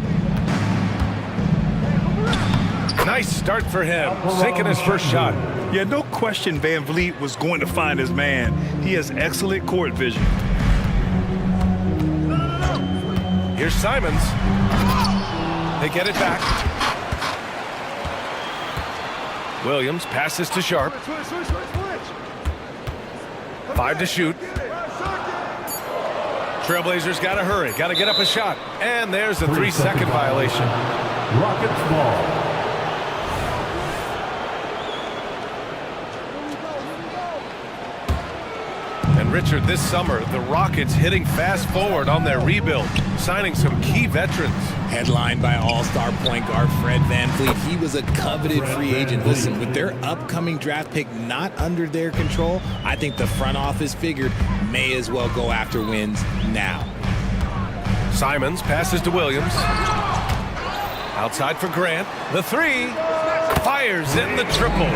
Nice start for him, sinking his first shot. Yeah, no question VanVleet was going to find his man. He has excellent court vision. Here's Simons. They get it back. Williams passes to Sharp. 5 to shoot. Trailblazers got to hurry, got to get up a shot. And there's a 3-second violation. Rockets ball. And Richard, this summer, the Rockets hitting fast forward on their rebuild, signing some key veterans. Headlined by all-star point guard Fred VanVleet. He was a coveted free agent. Listen, with their upcoming draft pick not under their control, I think the front office figured may as well go after wins now. Simons passes to Williams. Outside for Grant. The 3. Fires in the triple.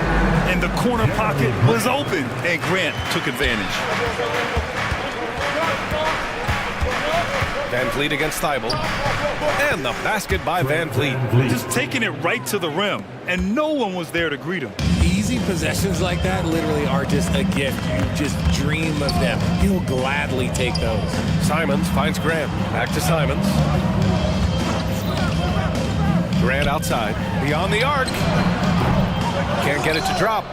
And the corner pocket was open, and Grant took advantage. VanVleet against Thibault. And the basket by VanVleet. Just taking it right to the rim, and no one was there to greet him. Easy possessions like that literally are just a gift. You just dream of them. He'll gladly take those. Simons finds Grant. Back to Simons. Grant outside. Beyond the arc. Can't get it to drop.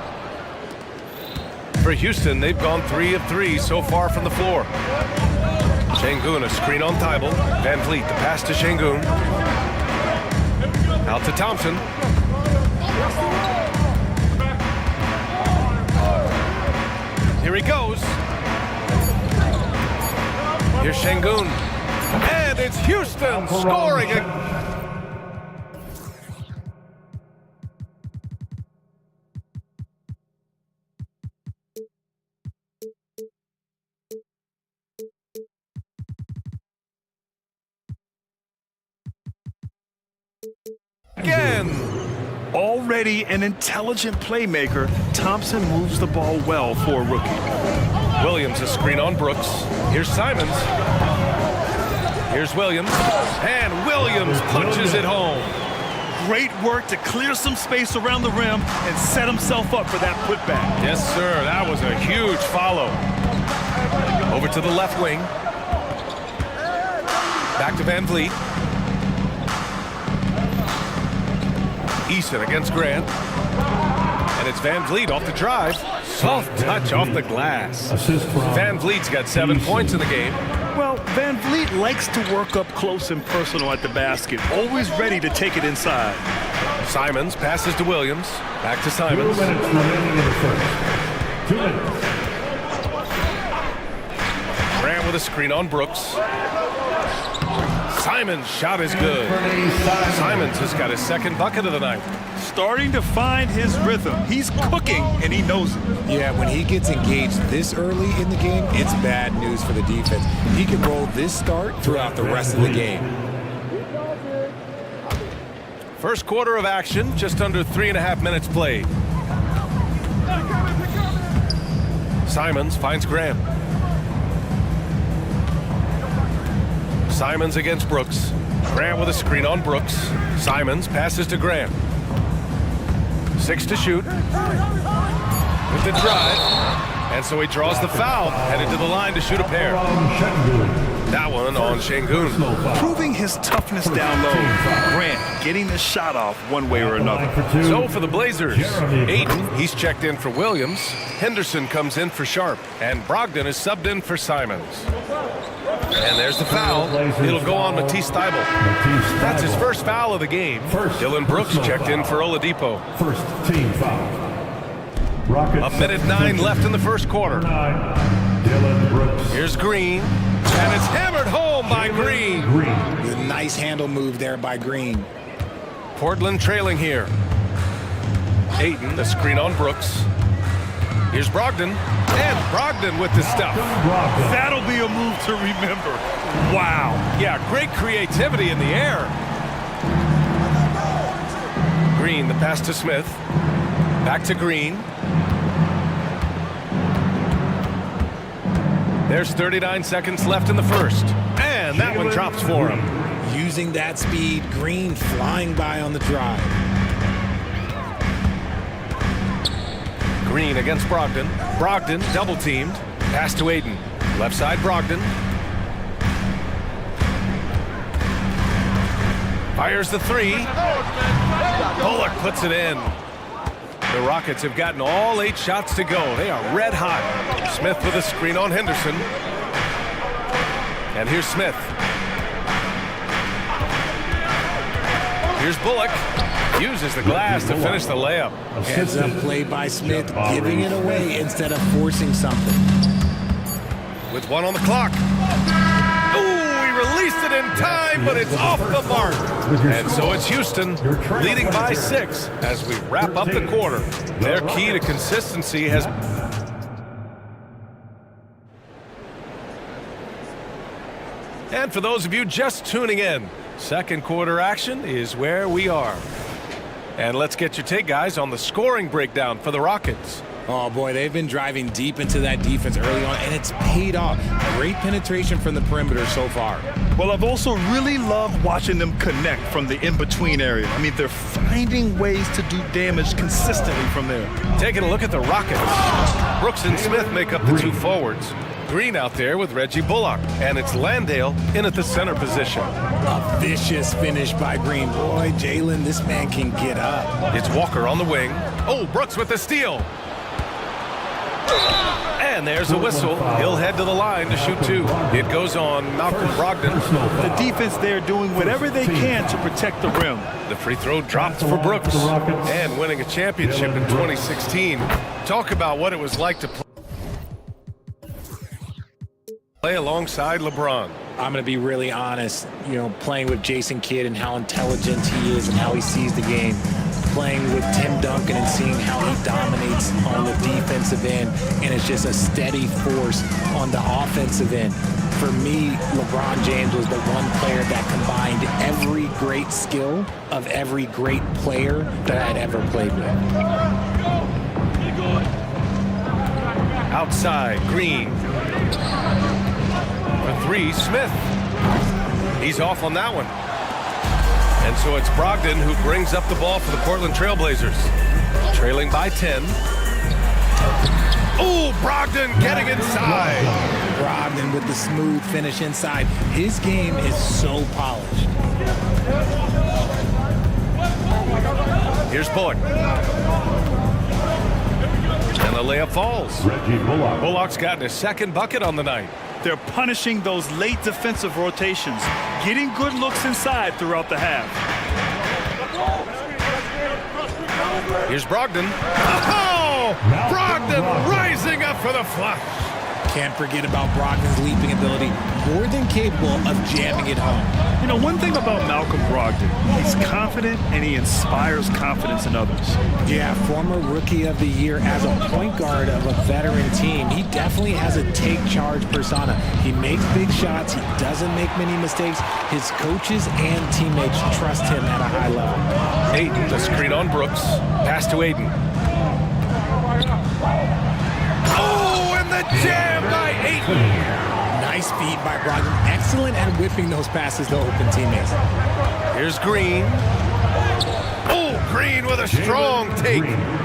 For Houston, they've gone 3 of 3 so far from the floor. Şengün, a screen on Thibault. VanVleet, the pass to Şengün. Out to Thompson. Here he goes. Here's Şengün. And it's Houston scoring again. Already an intelligent playmaker, Thompson moves the ball well for a rookie. Williams, a screen on Brooks. Here's Simons. Here's Williams. And Williams punches it home. Great work to clear some space around the rim and set himself up for that putback. Yes, sir. That was a huge follow. Over to the left wing. Back to VanVleet. Eason against Grant. And it's VanVleet off the drive. Soft touch off the glass. VanVleet's got 7 points in the game. Well, VanVleet likes to work up close and personal at the basket, always ready to take it inside. Simons passes to Williams. Back to Simons. 2 minutes remaining in the first. 2 minutes. Grant with a screen on Brooks. Simons' shot is good. Simons has got his second bucket of the night. Starting to find his rhythm. He's cooking, and he knows it. Yeah, when he gets engaged this early in the game, it's bad news for the defense. He can roll this start throughout the rest of the game. First quarter of action, just under 3.5 minutes played. Simons finds Grant. Simons against Brooks. Grant with a screen on Brooks. Simons passes to Grant. 6 to shoot. With the drive. And so he draws the foul. Headed to the line to shoot a pair. That one on Şengün. Proving his toughness down low. Grant getting the shot off one way or another. So for the Blazers, Ayton, he's checked in for Williams. Henderson comes in for Sharp. And Brogdon is subbed in for Simons. And there's the foul. It'll go on Matisse Thybulle. That's his first foul of the game. Dylan Brooks checked in for Oladipo. First team foul. A minute 9 left in the first quarter. Here's Green, and it's hammered home by Green. A nice handle move there by Green. Portland trailing here. Ayton, the screen on Brooks. Here's Brogdon, and Brogdon with the stuff. That'll be a move to remember. Wow. Yeah, great creativity in the air. Green, the pass to Smith. Back to Green. There's 39 seconds left in the first. And that one drops for him. Using that speed, Green flying by on the drive. Green against Brogdon. Brogdon double teamed. Pass to Ayton. Left side Brogdon. Fires the three. Bullock puts it in. The Rockets have gotten all 8 shots to go. They are red hot. Smith with a screen on Henderson. And here's Smith. Here's Bullock. Uses the glass to finish the layup. Heads up play by Smith, giving it away instead of forcing something. With 1 on the clock. Ooh, he released it in time, but it's off the mark. And so it's Houston leading by 6 as we wrap up the quarter. Their key to consistency has... And for those of you just tuning in, second quarter action is where we are. And let's get your take, guys, on the scoring breakdown for the Rockets. Oh, boy, they've been driving deep into that defense early on, and it's paid off. Great penetration from the perimeter so far. Well, I've also really loved watching them connect from the in-between area. I mean, they're finding ways to do damage consistently from there. Taking a look at the Rockets. Brooks and Smith make up the 2 forwards. Green out there with Reggie Bullock, and it's Landale in at the center position. A vicious finish by Green. Boy, Jalen, this man can get up. It's Walker on the wing. Oh, Brooks with the steal. And there's a whistle. He'll head to the line to shoot 2. It goes on Malcolm Brogdon. The defense there doing whatever they can to protect the rim. The free throw drops for Brooks. And winning a championship in 2016. Talk about what it was like to play alongside LeBron. I'm going to be really honest, playing with Jason Kidd and how intelligent he is and how he sees the game. Playing with Tim Duncan and seeing how he dominates on the defensive end, and it's just a steady force on the offensive end. For me, LeBron James was the one player that combined every great skill of every great player that I had ever played with. Outside, Green. For 3, Smith. He's off on that one. And so it's Brogdon who brings up the ball for the Portland Trailblazers. Trailing by 10. Oh, Brogdon getting inside. Brogdon with the smooth finish inside. His game is so polished. Here's Bullock. And the layup falls. Reggie Bullock. Bullock's gotten his 2nd bucket on the night. They're punishing those late defensive rotations, getting good looks inside throughout the half. Here's Brogdon. Oh! Brogdon rising up for the flush. Can't forget about Brogdon's leaping ability, more than capable of jamming it home. One thing about Malcolm Brogdon, he's confident and he inspires confidence in others. Yeah, former Rookie of the Year as a point guard of a veteran team. He definitely has a take charge persona. He makes big shots. He doesn't make many mistakes. His coaches and teammates trust him at a high level. Ayton, the screen on Brooks. Pass to Ayton. Oh, and the jam by Ayton. Nice feed by Brogdon. Excellent at whipping those passes to open teammates. Here's Green. Oh, Green with a strong take.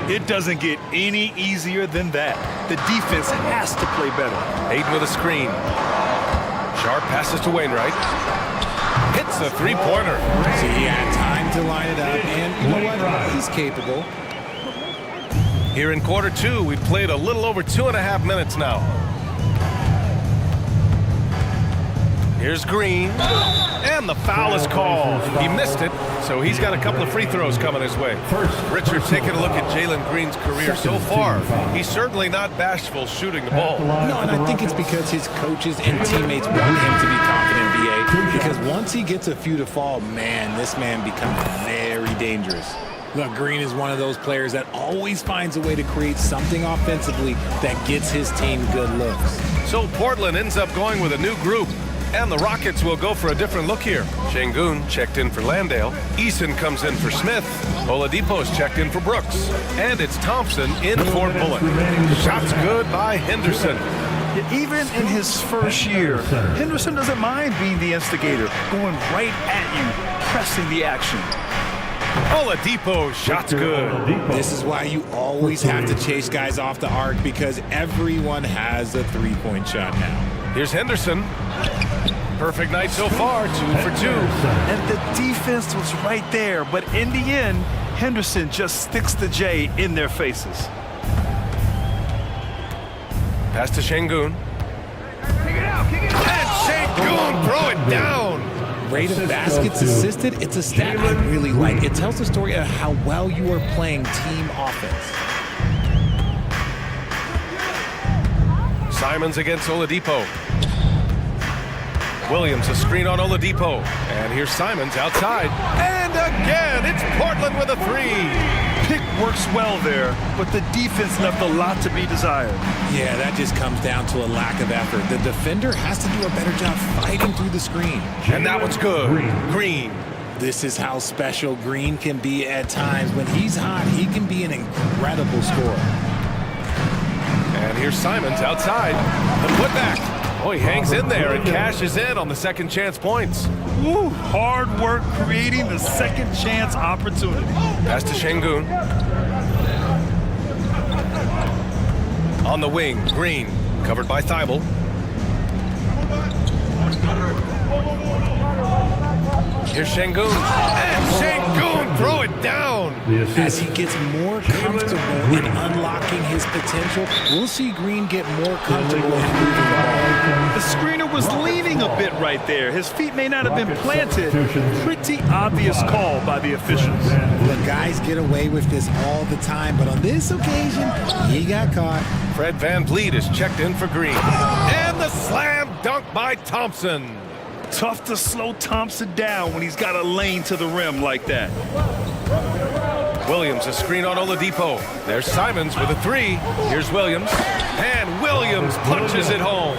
It doesn't get any easier than that. The defense has to play better. Ayton with a screen. Sharp passes to Wainwright. Hits the 3-pointer. So he had time to line it up, and you know what? He's capable. Here in quarter 2, we've played a little over 2.5 minutes now. Here's Green, and the foul is called. He missed it, so he's got a couple of free throws coming his way. Richard, taking a look at Jalen Green's career so far, he's certainly not bashful shooting the ball. No, and I think it's because his coaches and teammates want him to be confident, BA, because once he gets a few to fall, man, this man becomes very dangerous. Look, Green is one of those players that always finds a way to create something offensively that gets his team good looks. So Portland ends up going with a new group, and the Rockets will go for a different look here. Şengün checked in for Landale. Eason comes in for Smith. Oladipo's checked in for Brooks. And it's Thompson in for Bullock. Shots good by Henderson. Even in his first year, Henderson doesn't mind being the instigator, going right at you, pressing the action. Oladipo, shots good. This is why you always have to chase guys off the arc, because everyone has a three-point shot now. Here's Henderson. Perfect night so far, 2 for 2. And the defense was right there, but in the end, Henderson just sticks the J in their faces. Pass to Şengün. And Şengün, throw it down. Rate of baskets assisted, it's a stat I really like. It tells the story of how well you are playing team offense. Simons against Oladipo. Williams, a screen on Oladipo. And here's Simons outside. And again, it's Portland with a three. Pick works well there, but the defense left a lot to be desired. Yeah, that just comes down to a lack of effort. The defender has to do a better job fighting through the screen. And that one's good. Green. This is how special Green can be at times. When he's hot, he can be an incredible scorer. And here's Simons outside. The putback. Oh, he hangs in there and cashes in on the second chance points. Woo, hard work creating the second chance opportunity. Pass to Şengün. On the wing, Green, covered by Thibault. Here's Şengün. And Şengün, throw it down. As he gets more comfortable in unlocking his potential, we'll see Green get more comfortable in moving the ball. The screener was leaning a bit right there. His feet may not have been planted. Pretty obvious call by the officials. The guys get away with this all the time, but on this occasion, he got caught. Fred VanVleet is checked in for Green. And the slam dunk by Thompson. Tough to slow Thompson down when he's got a lane to the rim like that. Williams, a screen on Oladipo. There's Simons with a three. Here's Williams. And Williams punches it home.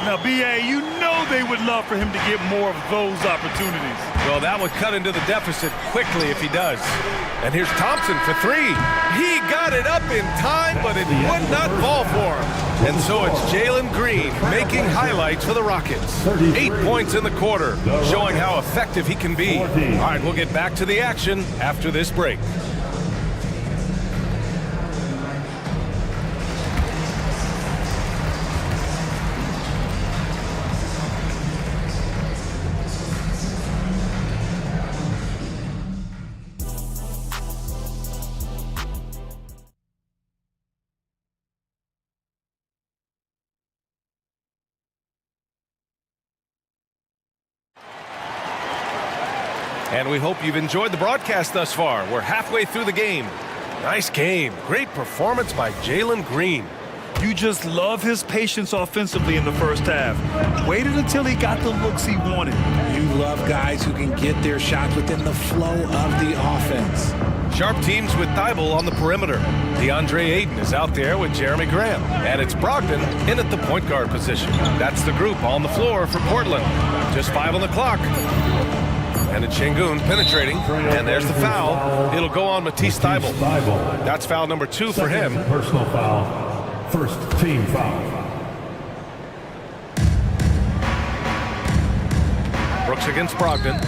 Now, B.A., you know they would love for him to get more of those opportunities. Well, that would cut into the deficit quickly if he does. And here's Thompson for three. He got it up in time, but it would not fall for him. And so it's Jalen Green making highlights for the Rockets. 8 points in the quarter, showing how effective he can be. All right, we'll get back to the action after this break. And we hope you've enjoyed the broadcast thus far. We're halfway through the game. Nice game. Great performance by Jalen Green. You just love his patience offensively in the first half. Waited until he got the looks he wanted. You love guys who can get their shots within the flow of the offense. Sharp teams with Thibault on the perimeter. DeAndre Ayton is out there with Jeremy Graham. And it's Brogdon in at the point guard position. That's the group on the floor for Portland. Just 5 on the clock. And it's Şengün penetrating, and there's the foul. It'll go on Matisse Thibault. That's foul number 2 for him. Personal foul. First team foul. Brooks against Brogdon.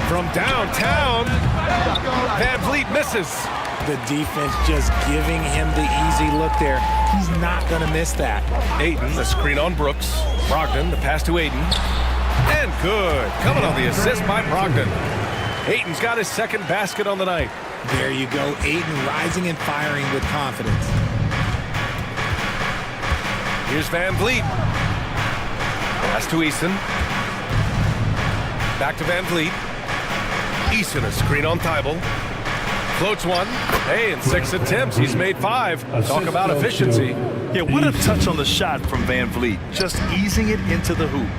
From downtown, VanVleet misses. The defense just giving him the easy look there. He's not going to miss that. Ayton, the screen on Brooks. Brogdon, the pass to Ayton. And good. Coming on the assist by Brogdon. Ayton's got his second basket on the night. There you go. Ayton rising and firing with confidence. Here's VanVleet. Pass to Eason. Back to Van Vliet. Eason, a screen on Thibault. Floats one. Hey, in 6 attempts, he's made 5. Talk about efficiency. Yeah, what a touch on the shot from Van Vliet. Just easing it into the hoop.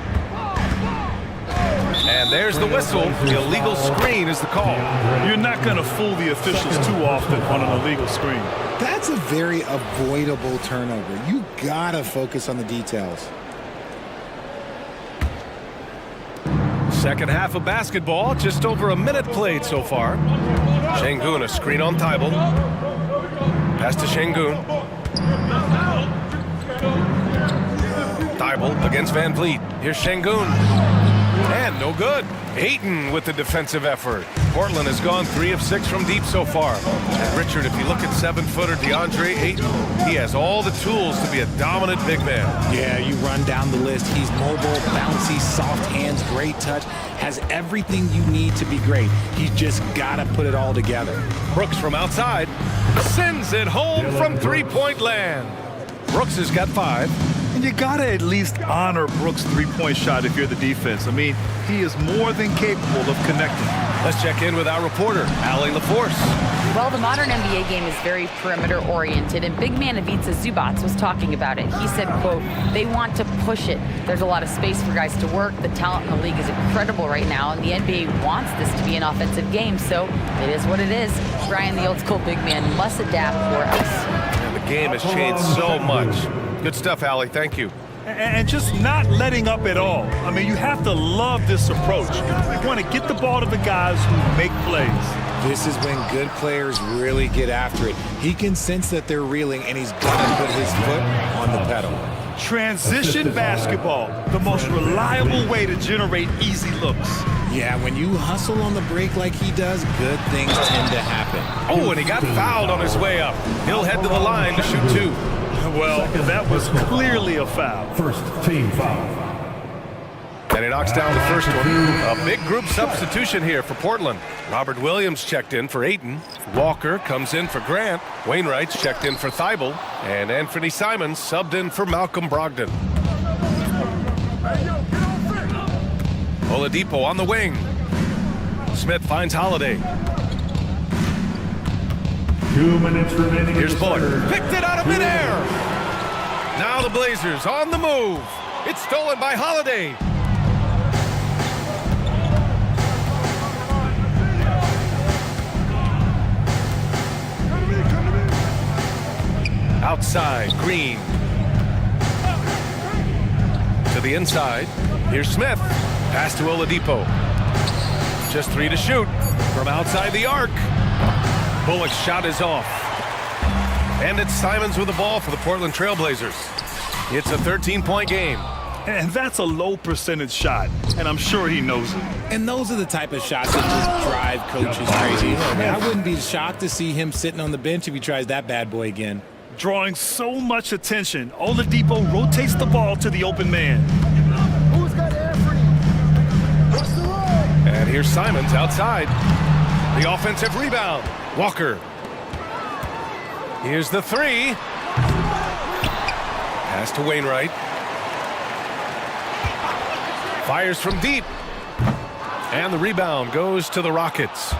And there's the whistle. The illegal screen is the call. You're not going to fool the officials too often on an illegal screen. That's a very avoidable turnover. You gotta focus on the details. Second half of basketball, just over a minute played so far. Şengün, a screen on Thibault. Pass to Şengün. Thibault against Van Vliet. Here's Şengün. And no good. Ayton with the defensive effort. Portland has gone 3 of 6 from deep so far. And Richard, if you look at 7-footer DeAndre Ayton, he has all the tools to be a dominant big man. Yeah, you run down the list. He's mobile, bouncy, soft hands, great touch, has everything you need to be great. He's just got to put it all together. Brooks from outside sends it home from three-point land. Brooks has got 5. And you got to at least honor Brooks' three-point shot if you're the defense. I mean, he is more than capable of connecting. Let's check in with our reporter, Allie LaForce. Well, the modern NBA game is very perimeter-oriented, and big man Ivica Zubac was talking about it. He said, quote, they want to push it. There's a lot of space for guys to work. The talent in the league is incredible right now, and the NBA wants this to be an offensive game, so it is what it is. Brian, the old-school big man, must adapt or else. And the game has changed so much. Good stuff, Allie. Thank you. And just not letting up at all. I mean, you have to love this approach. You want to get the ball to the guys who make plays. This is when good players really get after it. He can sense that they're reeling, and he's got to put his foot on the pedal. Transition basketball, the most reliable way to generate easy looks. Yeah, when you hustle on the break like he does, good things tend to happen. Oh, and he got fouled on his way up. He'll head to the line to shoot 2. Well, that was clearly a foul. First team foul. And he knocks down the first one. A big group substitution here for Portland. Robert Williams checked in for Ayton. Walker comes in for Grant. Wainwright's checked in for Thibault. And Anthony Simons subbed in for Malcolm Brogdon. Oladipo on the wing. Smith finds Holiday. 2 minutes remaining. Here's Buller. Picked it out of midair. Now the Blazers on the move. It's stolen by Holiday. Outside, Green. To the inside. Here's Smith. Pass to Oladipo. Just 3 to shoot from outside the arc. Bullock's shot is off. And it's Simons with the ball for the Portland Trailblazers. It's a 13-point game. And that's a low percentage shot, and I'm sure he knows it. And those are the type of shots that just drive coaches crazy. I wouldn't be shocked to see him sitting on the bench if he tries that bad boy again. Drawing so much attention, Oladipo rotates the ball to the open man. Who's got Anthony? What's the roll? And here's Simons outside. The offensive rebound. Walker. Here's the 3. Pass to Wainwright. Fires from deep. And the rebound goes to the Rockets.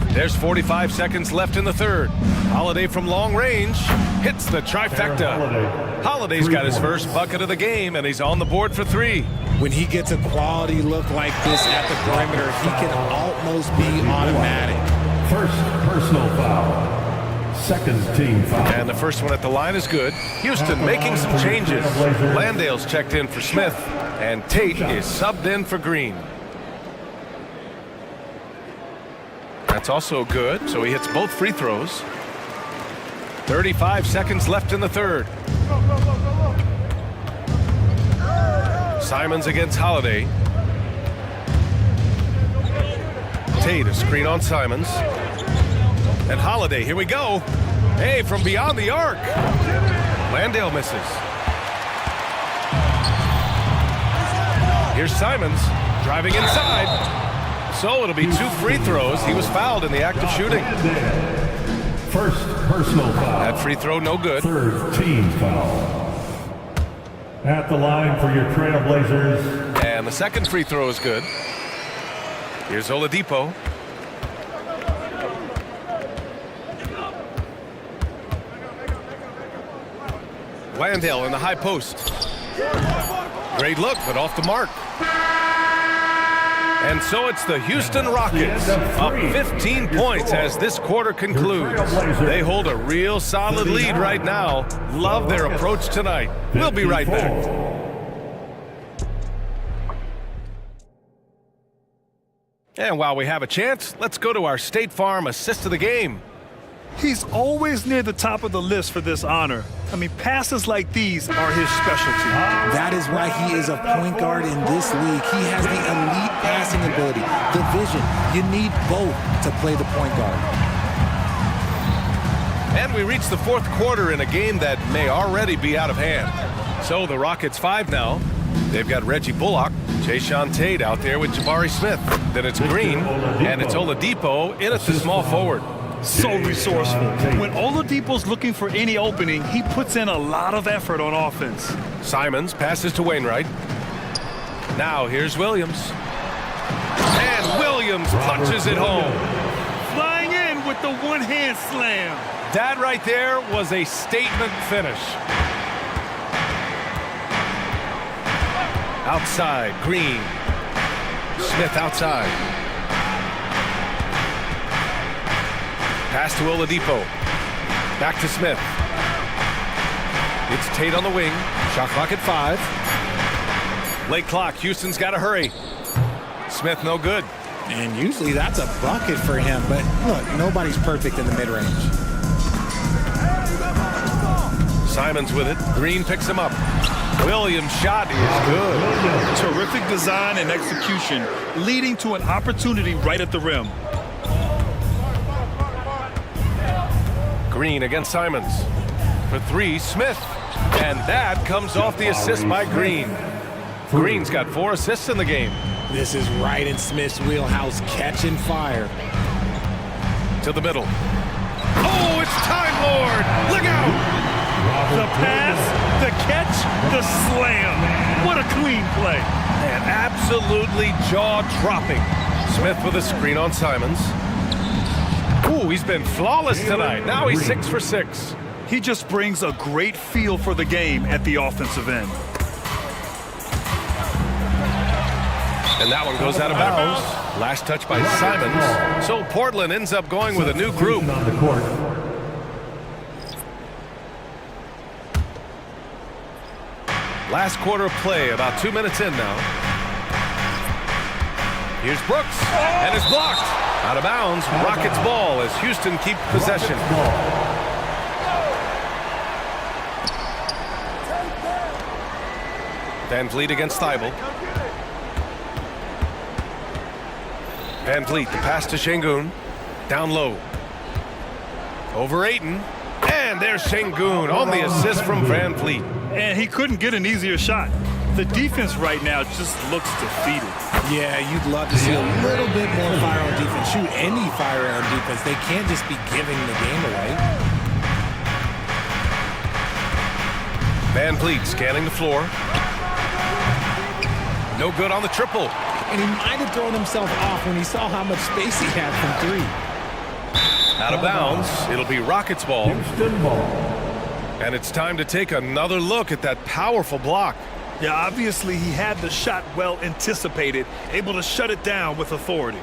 There's 45 seconds left in the third. Holiday from long range hits the trifecta. Holiday's got his first bucket of the game, and he's on the board for 3. When he gets a quality look like this at the perimeter, he can almost be automatic. First personal foul. Second team foul. And the first one at the line is good. Houston making some changes. Landale's checked in for Smith, and Tate is subbed in for Green. That's also good, so he hits both free throws. 35 seconds left in the third. Simons against Holiday. Tate, a screen on Simons. And Holiday, here we go. Hey, from beyond the arc. Landale misses. Here's Simons driving inside. So it'll be 2 free throws. He was fouled in the act of shooting. First personal foul. That free throw no good. Third team foul. At the line for your Trailblazers. And the second free throw is good. Here's Oladipo. Landale in the high post. Great look, but off the mark. And so it's the Houston Rockets up 15 points as this quarter concludes. They hold a real solid lead right now. Love their approach tonight. We'll be right back. And while we have a chance, let's go to our State Farm assist of the game. He's always near the top of the list for this honor. I mean, passes like these are his specialty. That is why he is a point guard in this league. He has the elite passing ability, the vision. You need both to play the point guard. And we reach the fourth quarter in a game that may already be out of hand. So the Rockets 5 now. They've got Reggie Bullock, Jayshawn Tate out there with Jabari Smith. Then it's Green, and it's Oladipo in at the small forward. So resourceful. When Oladipo's looking for any opening, he puts in a lot of effort on offense. Simons passes to Wainwright. Now here's Williams. And Williams punches it home. Flying in with the one-hand slam. That right there was a statement finish. Outside, Green. Smith outside. Pass to Oladipo. Back to Smith. It's Tate on the wing. Shot clock at 5. Late clock. Houston's got to hurry. Smith no good. And usually that's a bucket for him, but look, nobody's perfect in the mid-range. Simons with it. Green picks him up. Williams' shot is good. Terrific design and execution, leading to an opportunity right at the rim. Green against Simons. For 3, Smith. And that comes off the assist by Green. Green's got 4 assists in the game. This is right in Smith's wheelhouse, catching fire. To the middle. Oh, it's Time Lord! Look out! The pass, the catch, the slam. What a clean play. And absolutely jaw-dropping. Smith with a screen on Simons. Ooh, he's been flawless tonight. Now he's 6 for 6. He just brings a great feel for the game at the offensive end. And that one goes out of bounds. Last touch by Simons. So Portland ends up going with a new group. Last quarter of play, about 2 minutes in now. Here's Brooks, and it's blocked. Out of bounds, Rockets ball as Houston keep possession. Van Vliet against Thibault. Van Vliet, the pass to Şengün. Down low. Over Ayton. And there's Şengün on the assist from Van Vliet. And he couldn't get an easier shot. The defense right now just looks defeated. Yeah, you'd love to see a little bit more fire on defense. Shoot, any fire on defense. They can't just be giving the game away. Van Vliet scanning the floor. No good on the triple. And he might have thrown himself off when he saw how much space he had from 3. Out of bounds. It'll be Rockets ball. And it's time to take another look at that powerful block. Yeah, obviously he had the shot well anticipated, able to shut it down with authority.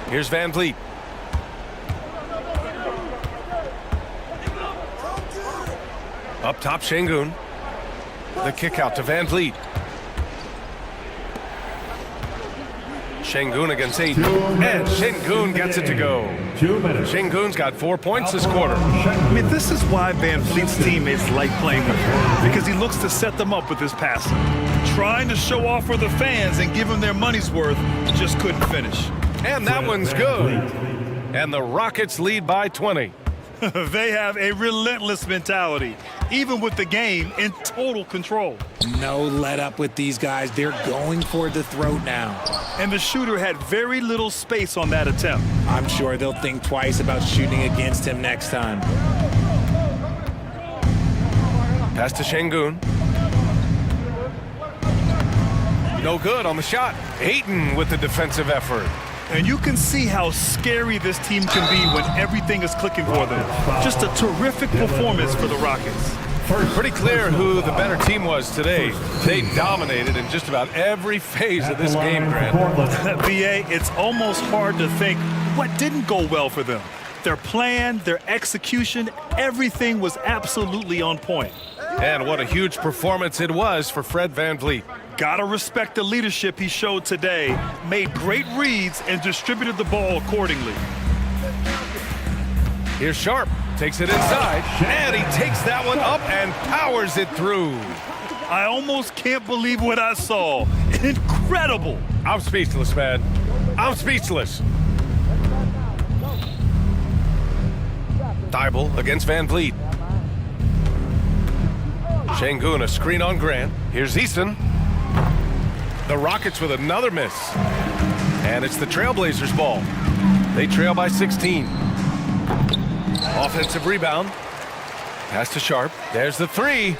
Here's Van Vliet. Up top, Şengün. The kick out to Van Vliet. Şengün against Ayton. And Şengün gets it to go. Şengün's got 4 points this quarter. I mean, this is why Van Vliet's teammates like playing with him, because he looks to set them up with his passing. Trying to show off for the fans and give them their money's worth, just couldn't finish. And that one's good. And the Rockets lead by 20. They have a relentless mentality, even with the game in total control. No let up with these guys. They're going for the throat now. And the shooter had very little space on that attempt. I'm sure they'll think twice about shooting against him next time. Pass to Şengün. No good on the shot. Ayton with the defensive effort. And you can see how scary this team can be when everything is clicking for them. Just a terrific performance for the Rockets. Pretty clear who the better team was today. They dominated in just about every phase of this game, Grant. VA, it's almost hard to think what didn't go well for them. Their plan, their execution, everything was absolutely on point. And what a huge performance it was for Fred VanVleet. Gotta respect the leadership he showed today. Made great reads and distributed the ball accordingly. Here's Sharp. Takes it inside, and he takes that one up and powers it through. I almost can't believe what I saw. Incredible. I'm speechless, man. I'm speechless. Thibault against VanVleet. Şengün, a screen on Grant. Here's Easton. The Rockets with another miss. And it's the Trailblazers' ball. They trail by 16. Offensive rebound. Pass to Sharp. There's the three.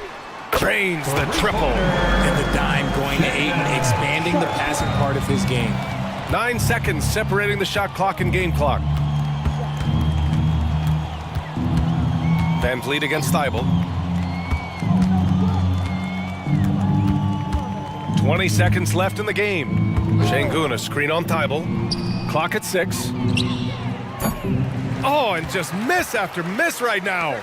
Drains the triple. And the dime going to Ayton, expanding the passing part of his game. 9 seconds separating the shot clock and game clock. VanVleet against Thibault. 20 seconds left in the game. Şengün, a screen on Thibault. Clock at 6. Oh, and just miss after miss right now.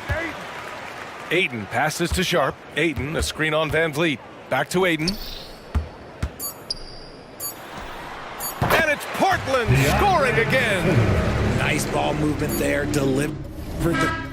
Ayton passes to Sharp. Ayton, a screen on VanVleet. Back to Ayton. And it's Portland scoring again. Nice ball movement there, delivered the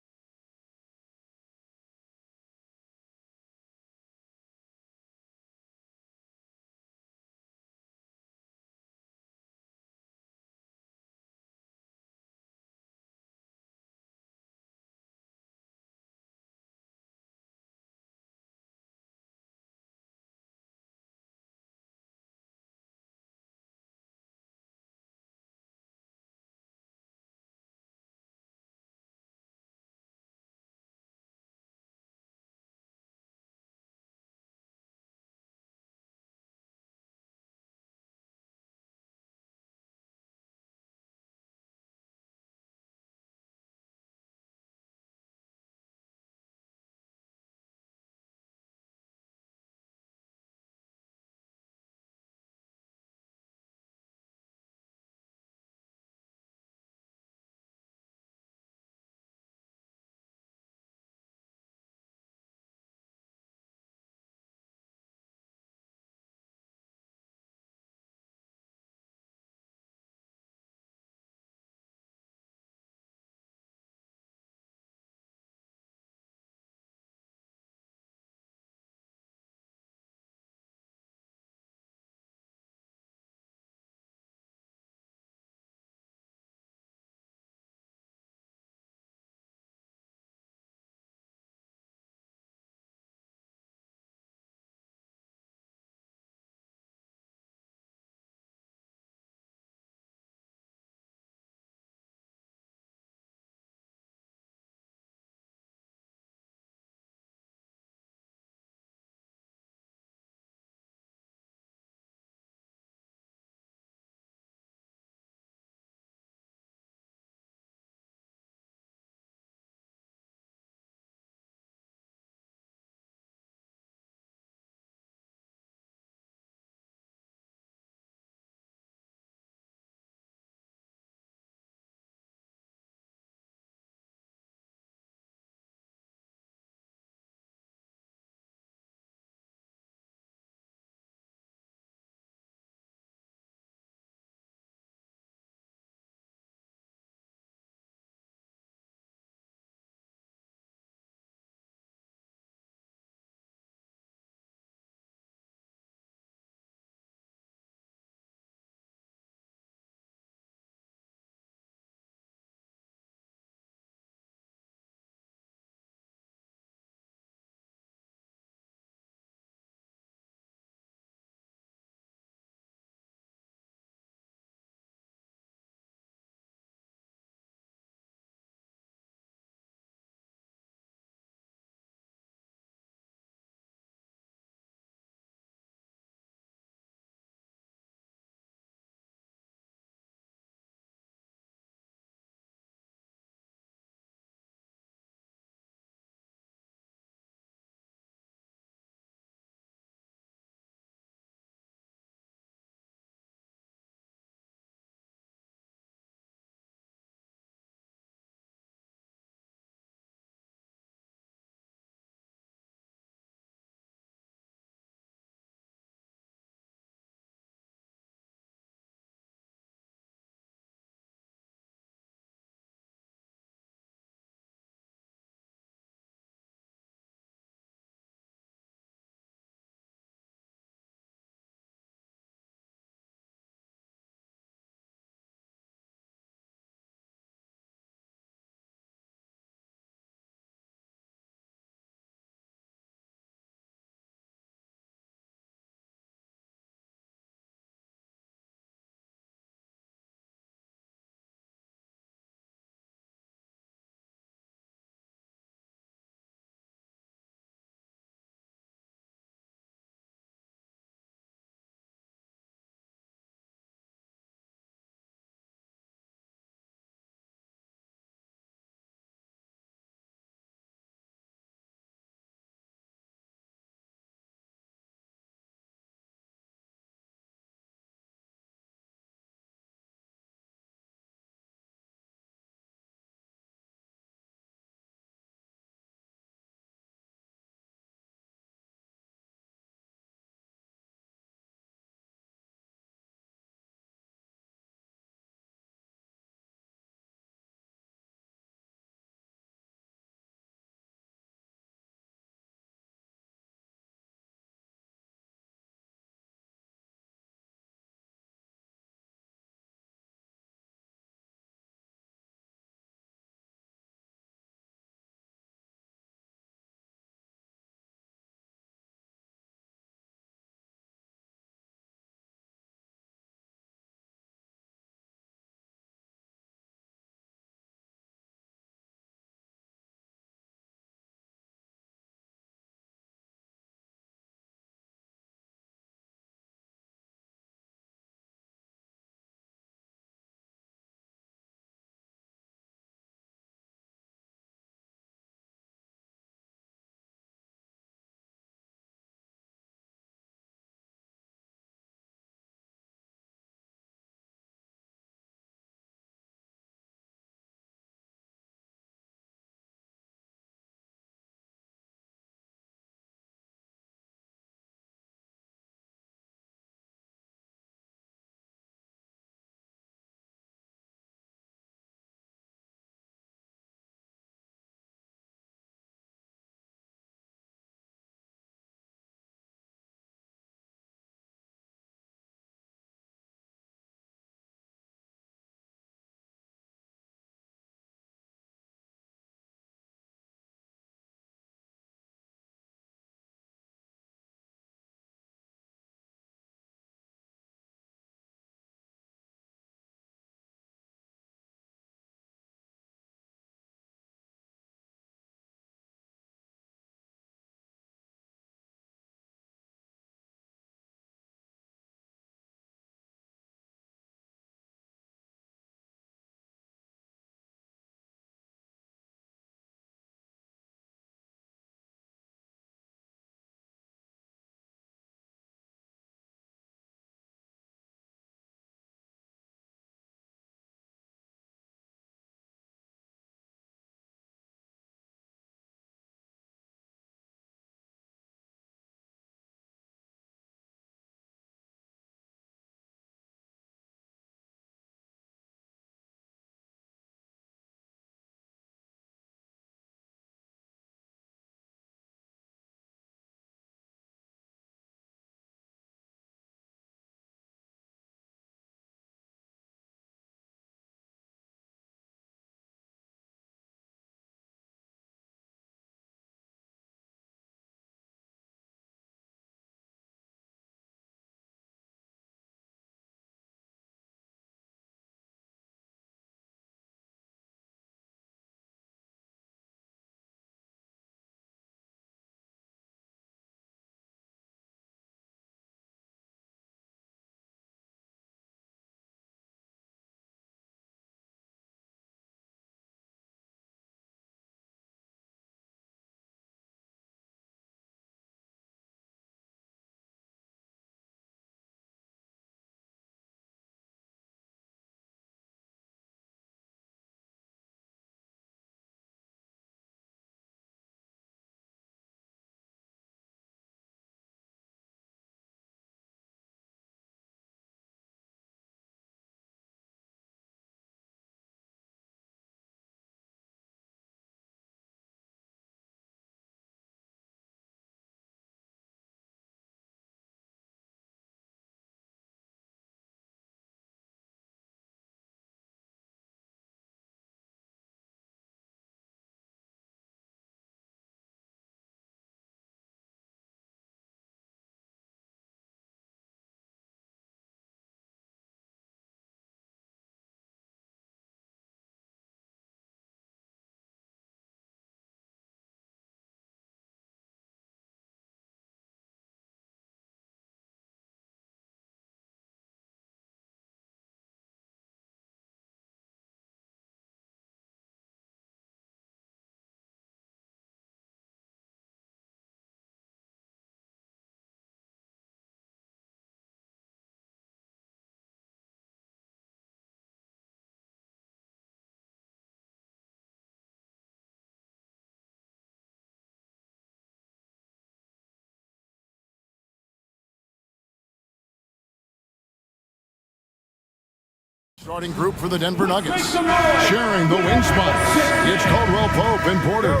Starting group for the Denver Nuggets. Sharing the wing spots, it's Caldwell Pope and Porter.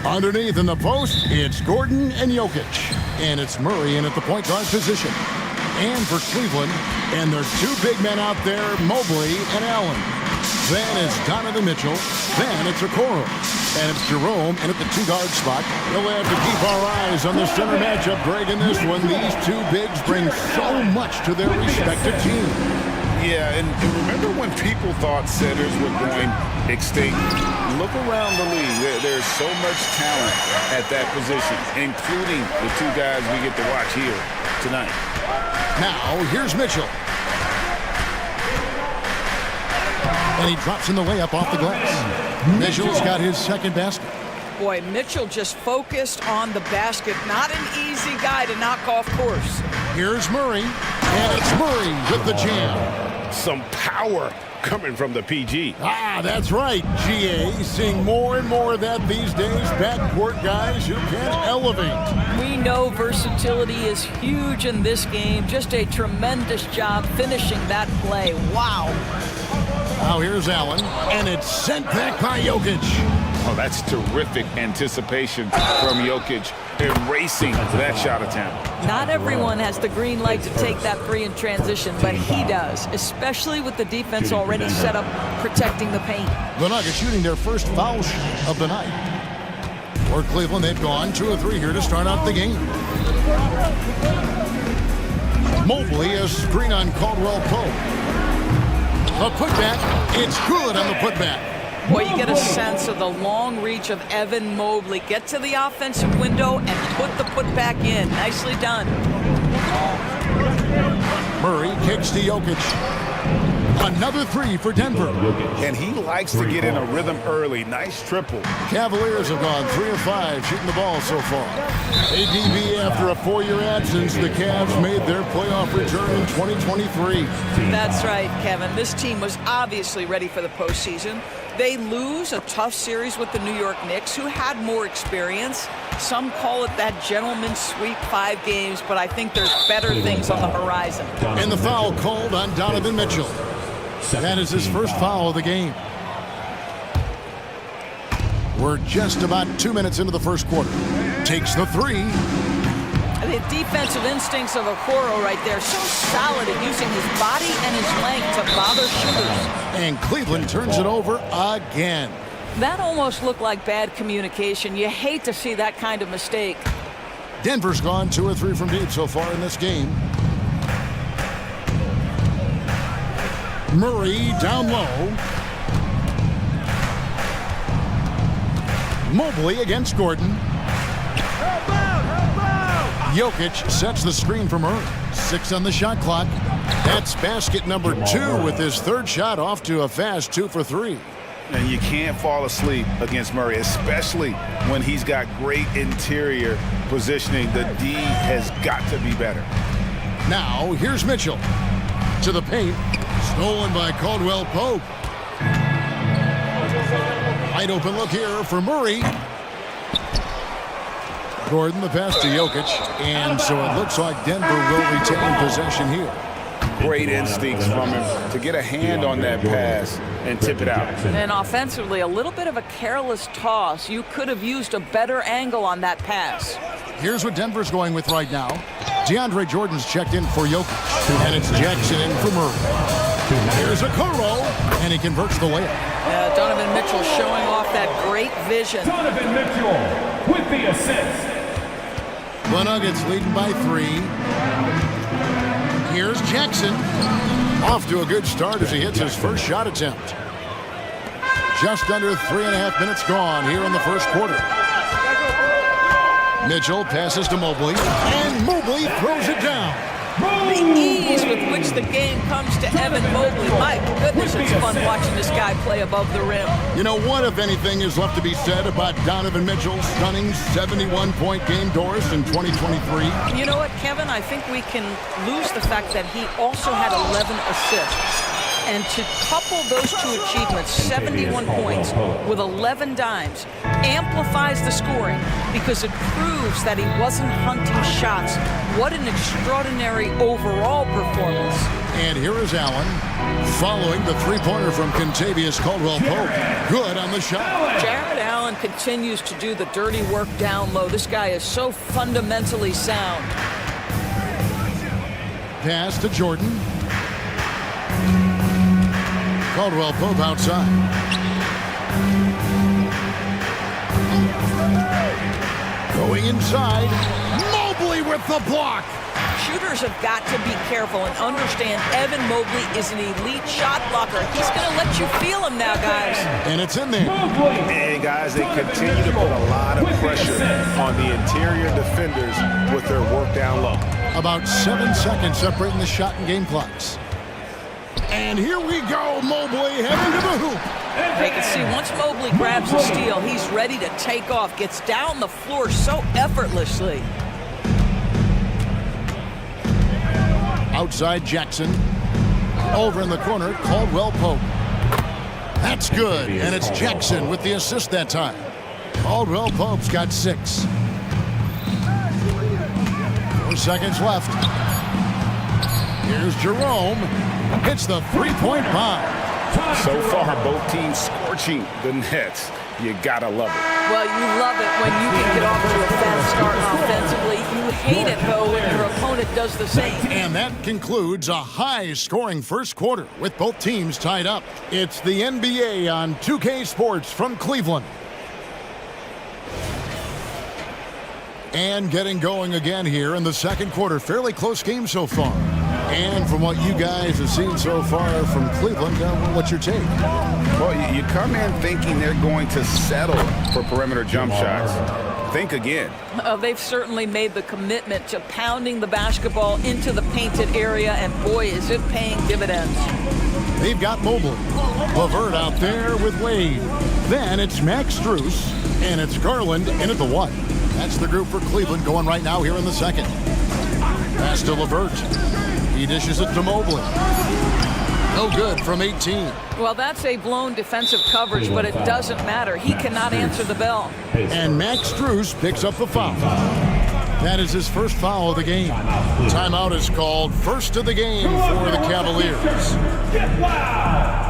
Underneath in the post, it's Gordon and Jokic. And it's Murray in at the point guard position. And for Cleveland, and there's two big men out there, Mobley and Allen. Then it's Donovan Mitchell. Then it's Okoro. And it's Jerome, and at the two-guard spot, we'll have to keep our eyes on the center matchup, Greg, in this one. These two bigs bring so much to their respective teams. Yeah, and remember when people thought centers were going extinct? Look around the league. There's so much talent at that position, including the two guys we get to watch here tonight. Now, here's Mitchell. And he drops in the layup off the glass. Mitchell's got his second basket. Boy, Mitchell just focused on the basket. Not an easy guy to knock off course. Here's Murray, and it's Murray with the jam. Some power coming from the PG. Ah, that's right, GA. Seeing more and more of that these days. Backcourt guys who can elevate. We know versatility is huge in this game. Just a tremendous job finishing that play. Wow. Now here's Allen, and it's sent back by Jokic. Oh, that's terrific anticipation from Jokic, erasing that shot attempt. Not everyone has the green light to take that three in transition, but he does, especially with the defense already set up protecting the paint. The Nuggets shooting their first foul shot of the night. For Cleveland, they've gone 2 of 3 here to start out the game. Mobley, a screen on Caldwell Pope. A putback, it's good on the putback. Boy, you get a sense of the long reach of Evan Mobley. Get to the offensive window and put the putback in. Nicely done. Murray kicks to Jokic. Another 3 for Denver. And he likes to get in a rhythm early. Nice triple. Cavaliers have gone 3 of 5 shooting the ball so far. ADB, after a 4-year absence, the Cavs made their playoff return in 2023. That's right, Kevin. This team was obviously ready for the postseason. They lose a tough series with the New York Knicks, who had more experience. Some call it that gentleman's sweep, 5 games, but I think there's better things on the horizon. And the foul called on Donovan Mitchell. That is his first foul of the game. We're just about 2 minutes into the first quarter. Takes the 3. The defensive instincts of Okoro right there, so solid at using his body and his length to bother shooters. And Cleveland turns it over again. That almost looked like bad communication. You hate to see that kind of mistake. Denver's gone 2 or 3 from deep so far in this game. Murray down low. Mobley against Gordon. Jokic sets the screen for Murray. 6 on the shot clock. That's basket number 2 with his third shot off to a fast 2 for 3. And you can't fall asleep against Murray, especially when he's got great interior positioning. The D has got to be better. Now, here's Mitchell. To the paint. Stolen by Caldwell Pope. Wide open look here for Murray. Gordon, the pass to Jokic. And so it looks like Denver will retain possession here. Great instincts from him to get a hand on that pass and tip it out. And offensively, a little bit of a careless toss. You could have used a better angle on that pass. Here's what Denver's going with right now. DeAndre Jordan's checked in for Jokic. And it's Jackson in for Murray. Here's Okoro, and he converts the layup. Donovan Mitchell showing off that great vision. Donovan Mitchell with the assist. The Nuggets leading by 3. Here's Jackson. Off to a good start as he hits his first shot attempt. Just under 3.5 minutes gone here in the first quarter. Mitchell passes to Mobley, and Mobley throws it down. The ease with which the game comes to Evan Mobley. My goodness, it's fun watching this guy play above the rim. You know, what, if anything, is left to be said about Donovan Mitchell's stunning 71-point game Doris in 2023? You know what, Kevin? I think we can lose the fact that he also had 11 assists. And to couple those two achievements, 71 points with 11 dimes, amplifies the scoring because it proves that he wasn't hunting shots. What an extraordinary overall performance. And here is Allen following the three-pointer from Contavious Caldwell-Pope. Good on the shot. Jared Allen continues to do the dirty work down low. This guy is so fundamentally sound. Pass to Jordan. Caldwell-Pope outside. Going inside. Mobley with the block. Shooters have got to be careful and understand Evan Mobley is an elite shot blocker. He's going to let you feel him now, guys. And it's in there. And guys, they continue to put a lot of pressure on the interior defenders with their work down low. About 7 seconds separating the shot and game clocks. And here we go, Mobley heading to the hoop. They can see once Mobley grabs the steal, he's ready to take off, gets down the floor so effortlessly. Outside Jackson. Over in the corner, Caldwell-Pope. That's good, and it's Jackson with the assist that time. Caldwell-Pope's got 6. 4 seconds left. Here's Jerome. Hits the three-point bomb. So far, both teams scorching the nets. You gotta love it. Well, you love it when you can get off to a fast start offensively. You hate it, though, when your opponent does the same. And that concludes a high-scoring first quarter with both teams tied up. It's the NBA on 2K Sports from Cleveland. And getting going again here in the second quarter. Fairly close game so far. And from what you guys have seen so far from Cleveland, what's your take? Well, you come in thinking they're going to settle for perimeter jump shots. Think again. They've certainly made the commitment to pounding the basketball into the painted area, and boy, is it paying dividends. They've got Mobley. LeVert out there with Wade. Then it's Max Strus, and it's Garland in at the 1. That's the group for Cleveland going right now here in the second. Pass to LeVert. He dishes it to Mobley. No good from 18. Well, that's a blown defensive coverage, but it doesn't matter. He cannot answer the bell. And Max Strus picks up the foul. That is his first foul of the game. Timeout is called, first of the game for the Cavaliers. Get wild!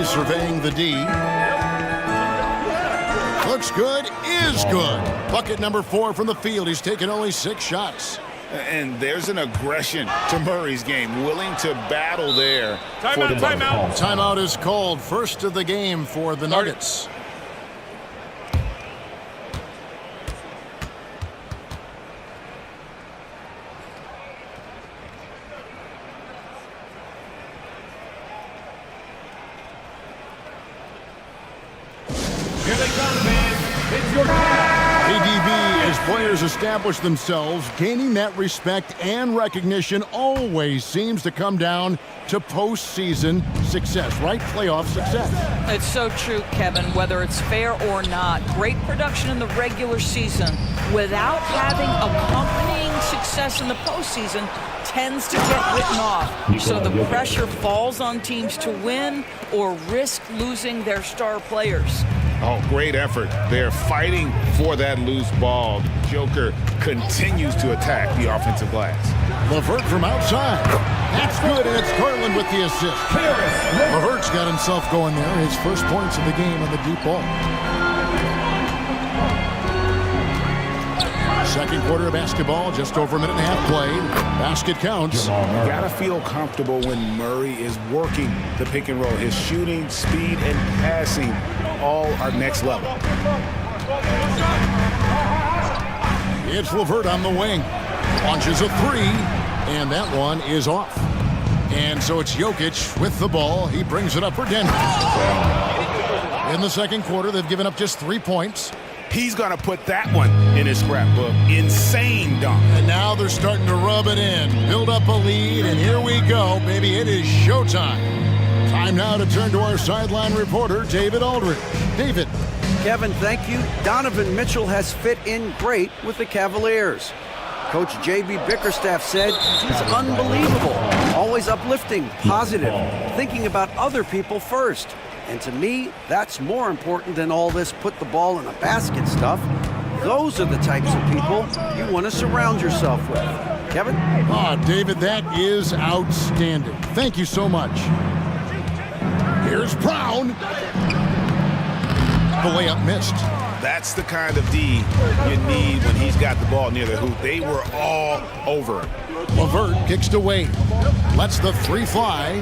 Surveying the D. Looks good, is good. Bucket number 4 from the field. He's taken only 6 shots. And there's an aggression to Murray's game, willing to battle there. Timeout. Timeout is called, first of the game for the Nuggets. Players establish themselves, gaining that respect and recognition always seems to come down to postseason success, right? Playoff success. It's so true, Kevin, whether it's fair or not. Great production in the regular season without having accompanying success in the postseason tends to get written off. So the pressure falls on teams to win or risk losing their star players. Oh, great effort. They're fighting for that loose ball. Joker continues to attack the offensive glass. LeVert from outside. That's good, and it's Garland with the assist. LeVert's got himself going there. His first points of the game on the deep ball. Second quarter of basketball, just over a minute and a half played. Basket counts. You gotta feel comfortable when Murray is working the pick and roll. His shooting, speed, and passing all are next level. It's LeVert on the wing. Launches a 3. And that one is off. And so it's Jokic with the ball. He brings it up for Denver. In the second quarter, they've given up just 3 points. He's going to put that one in his scrapbook. Insane dunk. And now they're starting to rub it in, build up a lead, and here we go, baby. It is showtime. Time now to turn to our sideline reporter, David Aldridge. David. Kevin, thank you. Donovan Mitchell has fit in great with the Cavaliers. Coach J.B. Bickerstaff said he's unbelievable, always uplifting, positive, thinking about other people first. And to me, that's more important than all this put the ball in a basket stuff. Those are the types of people you want to surround yourself with. Kevin? Oh, David, that is outstanding. Thank you so much. Here's Brown. The layup missed. That's the kind of D you need when he's got the ball near the hoop. They were all over him. LeVert kicks to Wade. Lets the three fly.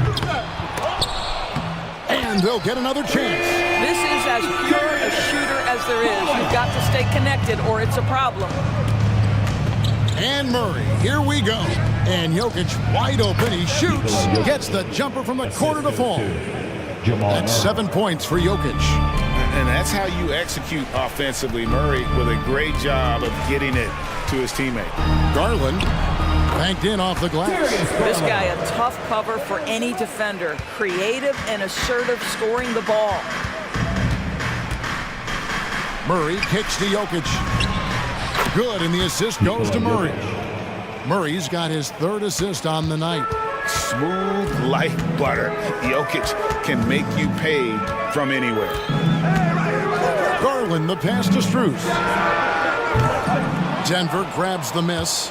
And they'll get another chance. This is as pure a shooter as there is. You've got to stay connected or it's a problem. And Murray, here we go. And Jokic wide open. He shoots, gets the jumper from the corner to fall. That's 7 points for Jokic. And that's how you execute offensively. Murray with a great job of getting it to his teammate. Garland banked in off the glass. This guy a tough cover for any defender. Creative and assertive scoring the ball. Murray kicks to Jokic. Good, and the assist goes to Murray. Murray's got his third assist on the night. Smooth like butter. Jokic can make you pay from anywhere. Garland, the pass to Strus. Denver grabs the miss.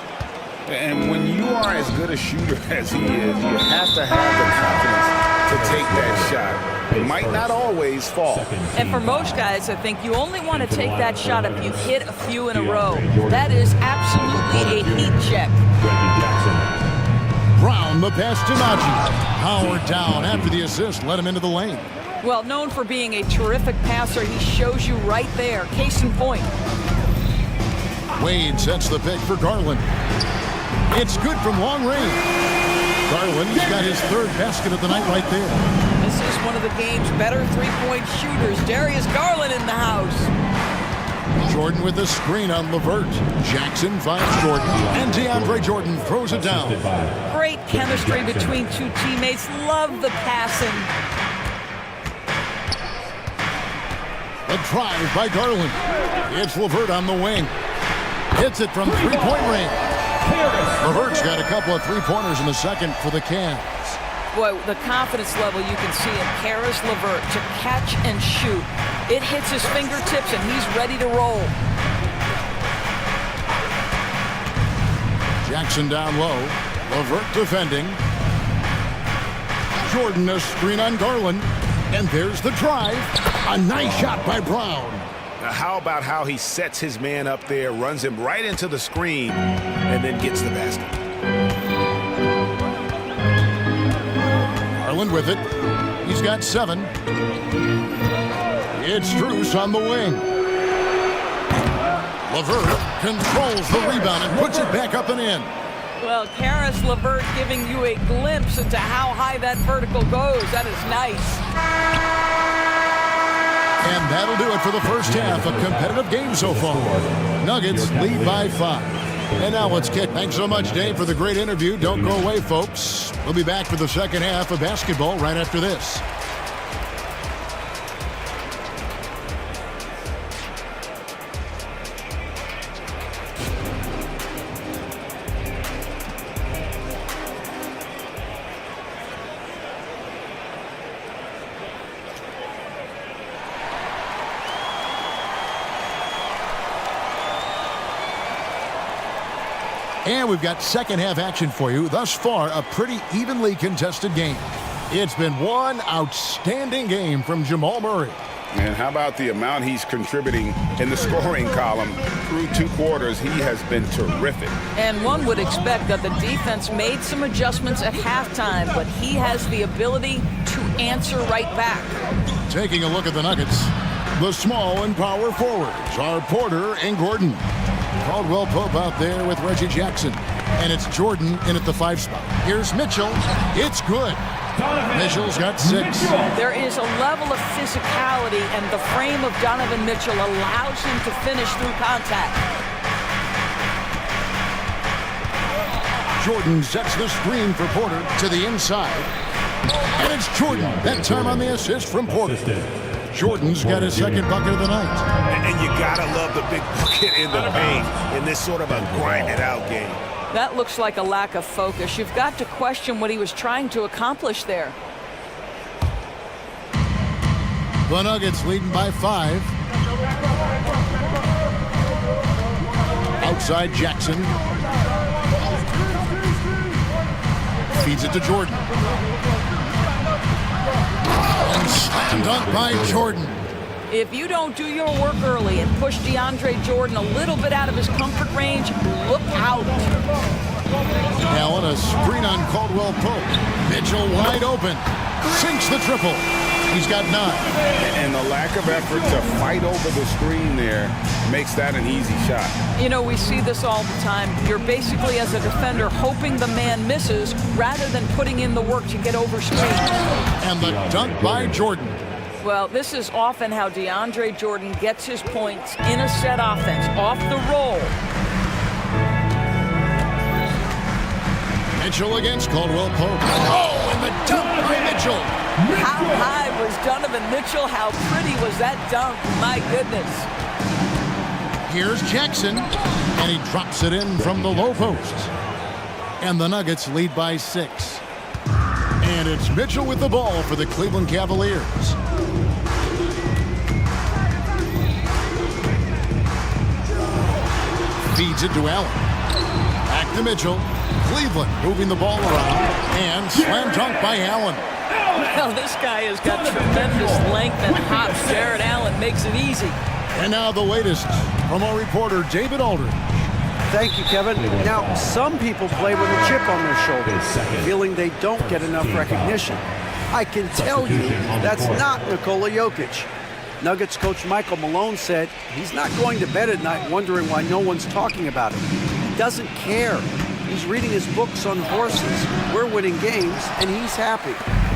And when you are as good a shooter as he is, you have to have the confidence to take that shot. It might not always fall. And for most guys, I think you only want to take that shot if you hit a few in a row. That is absolutely a heat check. Brown, the pass to Najee. Howard down after the assist, let him into the lane. Well, known for being a terrific passer, he shows you right there. Case in point. Wade sets the pick for Garland. It's good from long range. Garland's got his third basket of the night right there. This is one of the game's better three-point shooters. Darius Garland in the house. Jordan with the screen on LeVert. Jackson finds Jordan. And DeAndre Jordan throws it down. Great chemistry between two teammates. Love the passing. A drive by Garland. It's LeVert on the wing. Hits it from three-point range. LeVert's got a couple of three-pointers in the second for the Cavs. Boy, the confidence level you can see in Karis LeVert to catch and shoot. It hits his fingertips and he's ready to roll. Jackson down low. LeVert defending. Jordan a screen on Garland. And there's the drive. A nice shot by Brown. Now how about how he sets his man up there, runs him right into the screen, and then gets the basket. Garland with it. He's got 7. It's Strus on the wing. LeVert controls the rebound and puts it back up and in. Well, Karis LeVert giving you a glimpse into how high that vertical goes. That is nice. And that'll do it for the first half. A competitive game so far. Nuggets lead by 5. And now let's kick. Thanks so much, Dave, for the great interview. Don't go away, folks. We'll be back for the second half of basketball right after this. And we've got second half action for you. Thus far, a pretty evenly contested game. It's been one outstanding game from Jamal Murray. And how about the amount he's contributing in the scoring column? Through 2 quarters, he has been terrific. And one would expect that the defense made some adjustments at halftime, but he has the ability to answer right back. Taking a look at the Nuggets, the small and power forwards are Porter and Gordon. Caldwell Pope out there with Reggie Jackson. And it's Jordan in at the 5 spot. Here's Mitchell. It's good. Mitchell's got 6. There is a level of physicality, and the frame of Donovan Mitchell allows him to finish through contact. Jordan sets the screen for Porter to the inside. And it's Jordan, that time on the assist from Porter. Jordan's got his second bucket of the night. And you gotta love the big bucket in the paint in this sort of a grinded-out game. That looks like a lack of focus. You've got to question what he was trying to accomplish there. The Nuggets leading by 5. Outside Jackson. Feeds it to Jordan. And slam dunk by Jordan. If you don't do your work early and push DeAndre Jordan a little bit out of his comfort range, look out. Allen, a screen on Caldwell Pope. Mitchell wide open. Sinks the triple. He's got 9. And the lack of effort to fight over the screen there makes that an easy shot. You know, we see this all the time. You're basically, as a defender, hoping the man misses rather than putting in the work to get over screens. And the dunk by Jordan. Well, this is often how DeAndre Jordan gets his points in a set offense, off the roll. Mitchell against Caldwell Pope. Oh, and the dunk by Mitchell. How high was Donovan Mitchell? How pretty was that dunk? My goodness. Here's Jackson, and he drops it in from the low post. And the Nuggets lead by 6. And it's Mitchell with the ball for the Cleveland Cavaliers. Feeds it to Allen. Back to Mitchell. Cleveland moving the ball around. And slam dunk by Allen. Well, this guy has got tremendous length and hops. Jared Allen makes it easy. And now the latest from our reporter, David Aldridge. Thank you, Kevin. Now, some people play with a chip on their shoulder, feeling they don't get enough recognition. I can tell you that's not Nikola Jokic. Nuggets coach Michael Malone said he's not going to bed at night wondering why no one's talking about him. He doesn't care. He's reading his books on horses. We're winning games, and he's happy.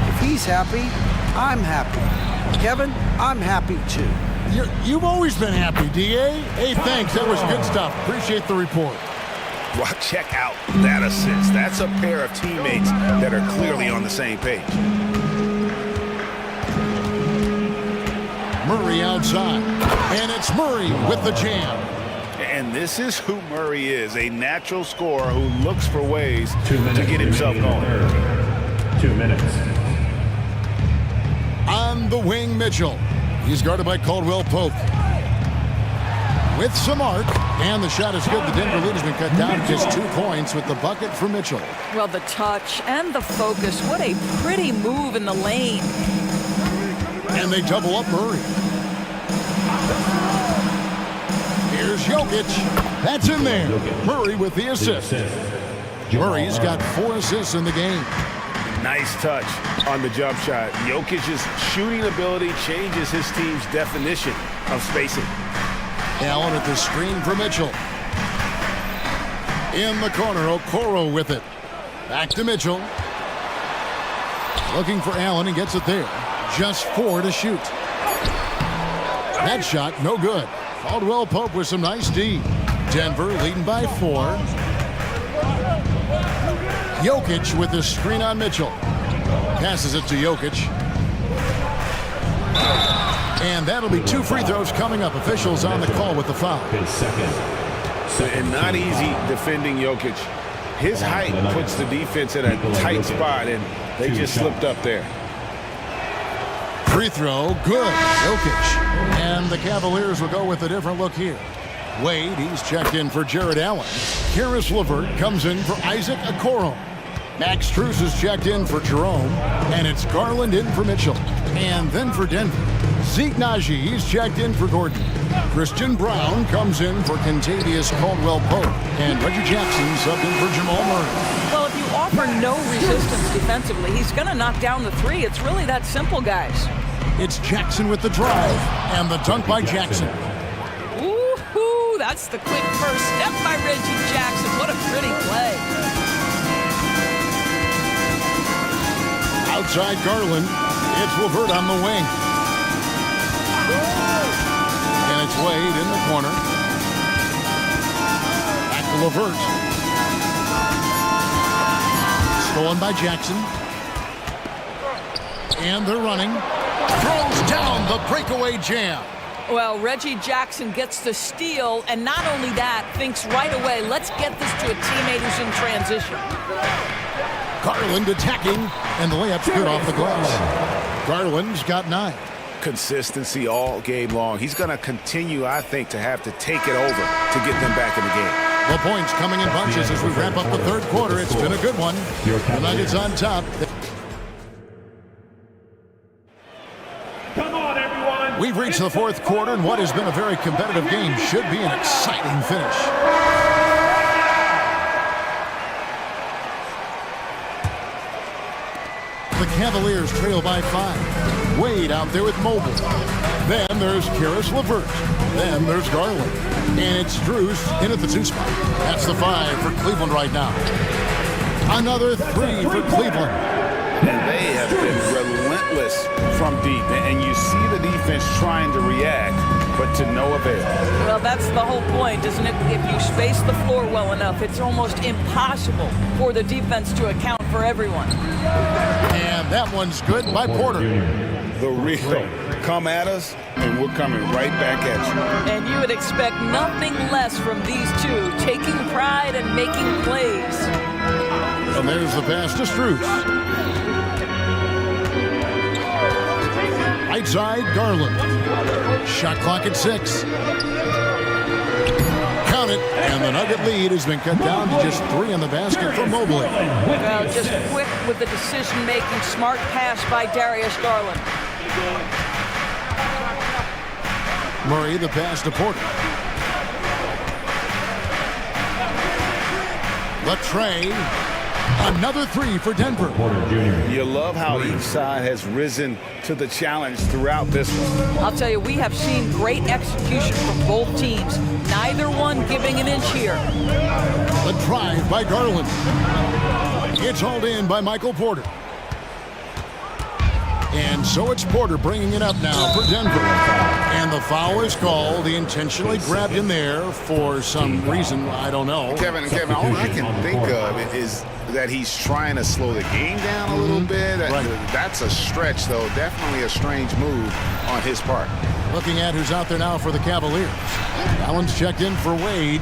If he's happy, I'm happy. Kevin, I'm happy too. You've always been happy, D.A. Hey, thanks. That was good stuff. Appreciate the report. Well, check out that assist. That's a pair of teammates that are clearly on the same page. Murray outside. And it's Murray with the jam. And this is who Murray is, a natural scorer who looks for ways to get himself going. 2 minutes. On the wing, Mitchell. He's guarded by Caldwell Pope. With some arc, and the shot is good. The Denver lead has been cut down to just 2 points with the bucket for Mitchell. Well, the touch and the focus. What a pretty move in the lane. And they double up Murray. Here's Jokic. That's in there. Murray with the assist. Murray's got 4 assists in the game. Nice touch on the jump shot. Jokic's shooting ability changes his team's definition of spacing. Allen at the screen for Mitchell. In the corner, Okoro with it. Back to Mitchell. Looking for Allen, and gets it there. Just 4 to shoot. That shot, no good. Caldwell Pope with some nice D. Denver leading by 4. Jokic with the screen on Mitchell. Passes it to Jokic. And that'll be 2 free throws coming up. Officials on the call with the foul. And not easy defending Jokic. His height puts the defense in a tight spot, and they just slipped up there. Free throw, good. Jokic. And the Cavaliers will go with a different look here. Wade, he's checked in for Jared Allen. Karis LeVert comes in for Isaac Okoro. Max Strus is checked in for Jerome. And it's Garland in for Mitchell. And then for Denver, Zeke Naji, he's checked in for Gordon. Christian Brown comes in for Kentavious Caldwell-Pope. And Reggie Jackson subbed in for Jamal Murray. Well, if you offer no resistance defensively, he's going to knock down the 3. It's really that simple, guys. It's Jackson with the drive. And the dunk by Jackson. Ooh, That's the quick first step by Reggie Jackson. What a pretty play. Outside Garland. It's Levert on the wing. And it's Wade in the corner. Back to Levert. Stolen by Jackson. And they're running. Throws down the breakaway jam. Well, Reggie Jackson gets the steal, and not only that, thinks right away, let's get this to a teammate who's in transition. Garland attacking, and the layup's good off the glass. Garland's got 9. Consistency all game long. He's going to continue, I think, to have to take it over to get them back in the game. The points coming in bunches as we wrap up the third quarter. It's been a good one. The Nuggets on top. Come on, everyone. We've reached the fourth quarter, and what has been a very competitive game should be an exciting finish. The Cavaliers trail by 5. Wade out there with Mobile. Then there's Karis LeVert. Then there's Garland. And it's Drews in at the 2 spot. That's the 5 for Cleveland right now. Another 3 for Cleveland. And they have been relentless from deep. And you see the defense trying to react, but to no avail. Well, that's the whole point, isn't it? If you space the floor well enough, it's almost impossible for the defense to account for everyone. And that one's good by Porter. The real come at us, and we're coming right back at you. And you would expect nothing less from these two, taking pride and making plays. And there's the pass to Strus. Right side, Garland. Shot clock at 6. Count it, and the Nugget lead has been cut down to just 3 in the basket for Mobley. Well, just quick with the decision-making, smart pass by Darius Garland. Murray, the pass to Porter. The tray. Another 3 for Denver. You love how each side has risen to the challenge throughout this one. I'll tell you, we have seen great execution from both teams. Neither one giving an inch here. The drive by Garland. It's hauled in by Michael Porter. And so it's Porter bringing it up now for Denver. And the foul is called. He intentionally grabbed him there for some reason. I don't know. Kevin, all I can think of is that he's trying to slow the game down a little bit. Right. That's a stretch, though. Definitely a strange move on his part. Looking at who's out there now for the Cavaliers. Allen's checked in for Wade.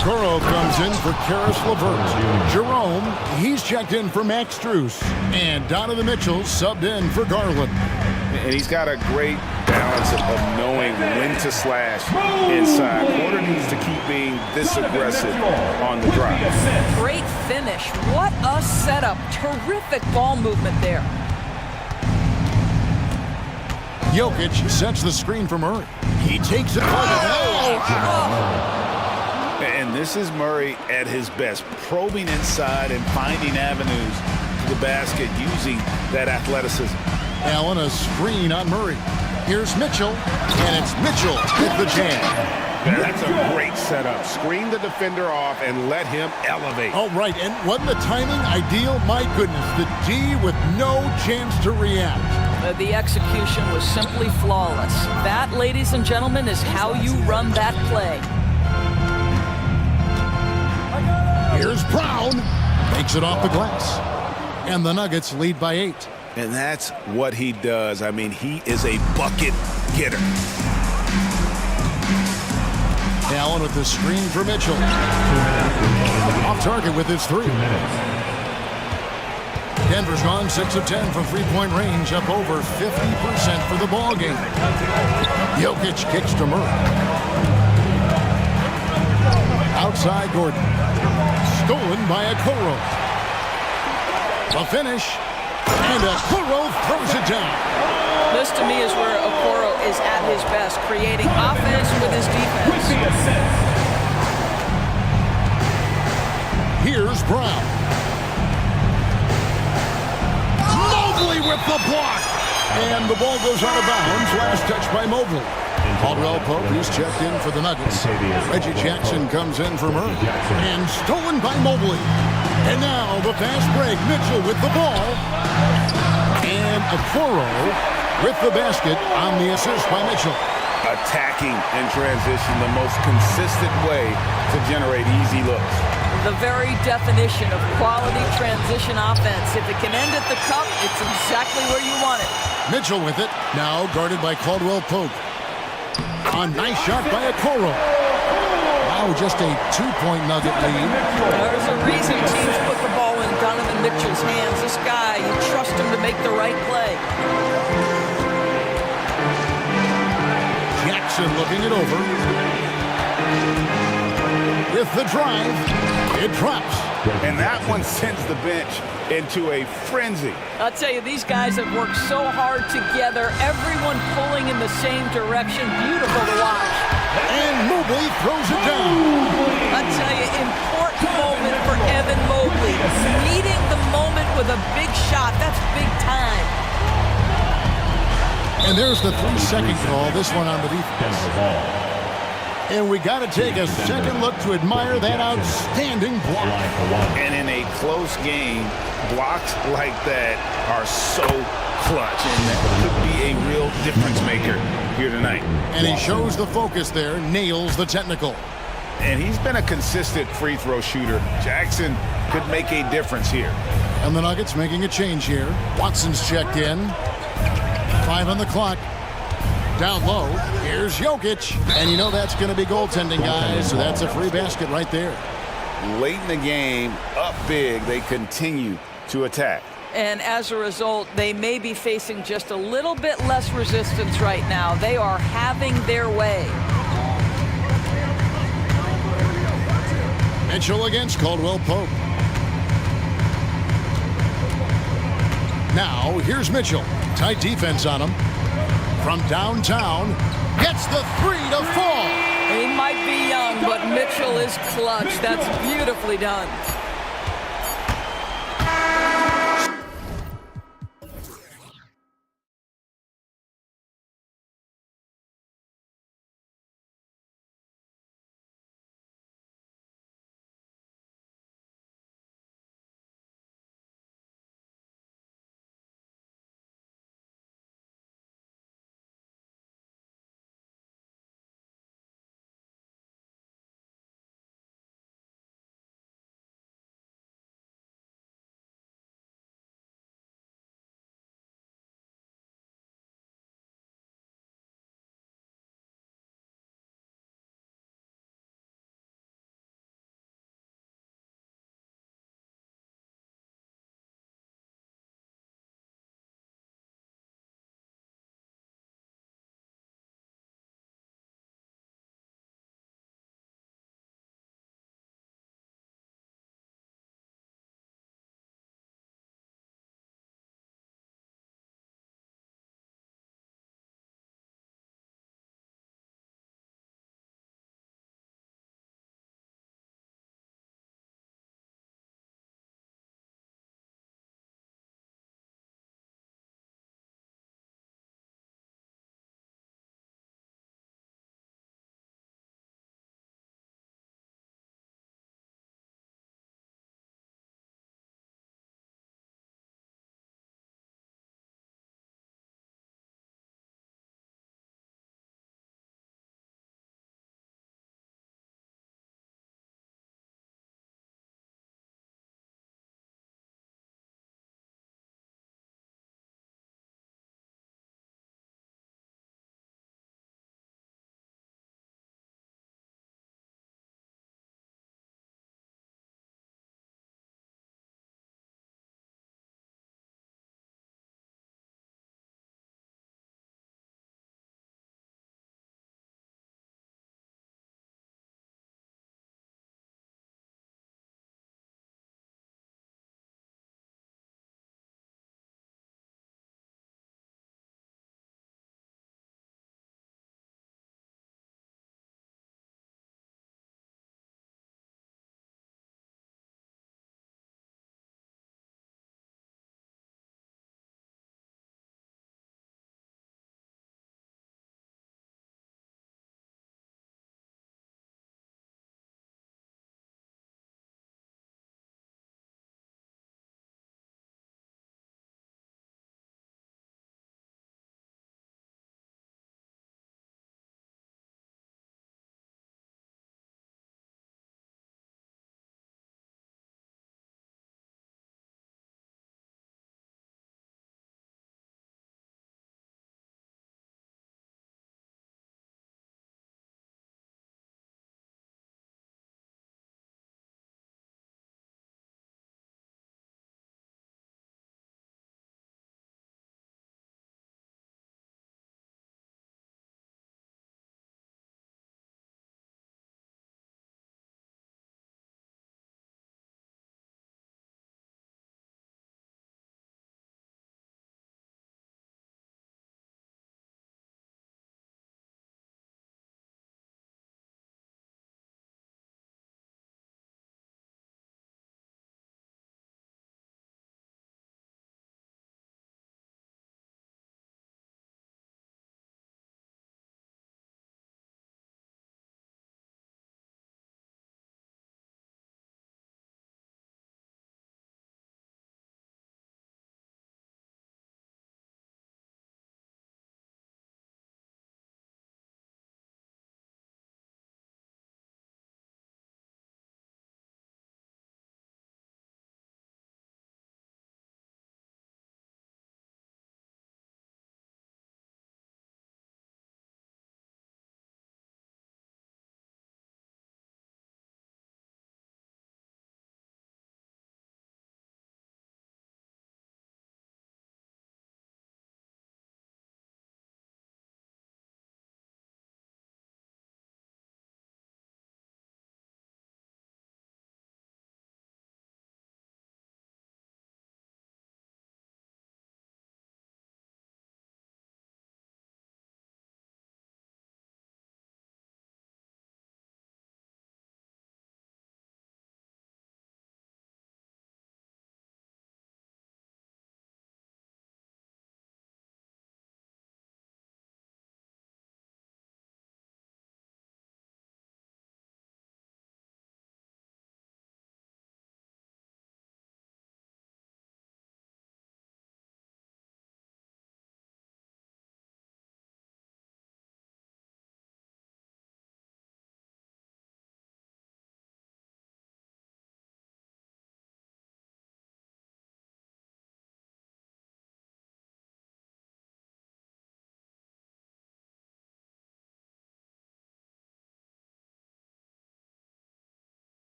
Toro comes in for Karis LeVert. Jerome, he's checked in for Max Strus. And Donovan Mitchell subbed in for Garland. And he's got a great balance of knowing when to slash inside. Porter needs to keep being this aggressive on the drive. Great finish. What a setup. Terrific ball movement there. Jokic sets the screen for Murray. He takes it for the hole. And this is Murray at his best, probing inside and finding avenues to the basket using that athleticism. Allen, a screen on Murray. Here's Mitchell, and it's Mitchell with the jam. That's a great setup. Screen the defender off and let him elevate. All right, and wasn't the timing ideal? My goodness, the D with no chance to react. The execution was simply flawless. That, ladies and gentlemen, is how you run that play. Here's Brown. Makes it off the glass. And the Nuggets lead by 8. And that's what he does. I mean, he is a bucket getter. Allen with the screen for Mitchell. Off target with his 3. Denver's gone 6 of 10 from three-point range, up over 50% for the ball game. Jokic kicks to Murray. Outside Gordon. Stolen by Okoro. The finish. And Okoro throws it down. This, to me, is where Okoro is at his best, creating offense with his defense. Here's Brown. Mobley with the block. And the ball goes out of bounds. Last touch by Mobley. Caldwell Pope, who's checked in for the Nuggets. Reggie Jackson comes in for Murray. And stolen by Mobley. And now the fast break. Mitchell with the ball. And Okoro with the basket on the assist by Mitchell. Attacking in transition, the most consistent way to generate easy looks. The very definition of quality transition offense. If it can end at the cup, it's exactly where you want it. Mitchell with it, now guarded by Caldwell Pope. A nice shot by Okoro. Wow, just a 2-point Nugget lead. There's a reason teams put the ball in Donovan Mitchell's hands. This guy, you trust him to make the right play. Jackson looking it over. With the drive, it drops. And that one sends the bench into a frenzy. I'll tell you, these guys have worked so hard together, everyone pulling in the same direction. Beautiful to watch. And Mobley throws it down. I'll tell you, important moment for Evan Mobley. Meeting the moment with a big shot, that's big time. And there's the 3-second call, this one on the defense. And we got to take a second look to admire that outstanding block. And in a close game, blocks like that are so clutch, and that could be a real difference maker here tonight. And he shows the focus there, nails the technical. And he's been a consistent free throw shooter. Jackson could make a difference here. And the Nuggets making a change here. Watson's checked in. 5 on the clock. Down low, here's Jokic. And you know that's going to be goaltending, guys, so that's a free basket right there. Late in the game, up big, they continue to attack. And as a result, they may be facing just a little bit less resistance right now. They are having their way. Mitchell against Caldwell Pope. Now, here's Mitchell. Tight defense on him. From downtown, gets the 3 to fall. He might be young, but Mitchell is clutch. That's beautifully done.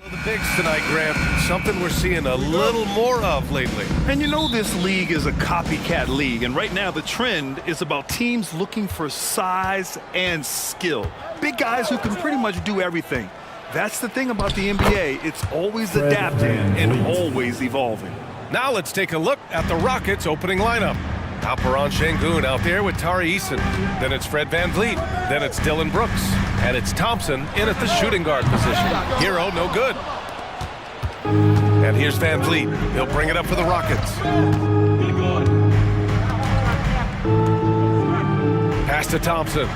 The bigs tonight, Graham, something we're seeing a little more of lately. And you know this league is a copycat league, and right now the trend is about teams looking for size and skill. Big guys who can pretty much do everything. That's the thing about the NBA. It's always adapting and always evolving. Now let's take a look at the Rockets' opening lineup. Alperon Şengün out there with Tari Eason. Then it's Fred VanVleet. Then it's Dylan Brooks. And it's Thompson in at the shooting guard position. Hero, no good. And here's VanVleet. He'll bring it up for the Rockets. Pass to Thompson.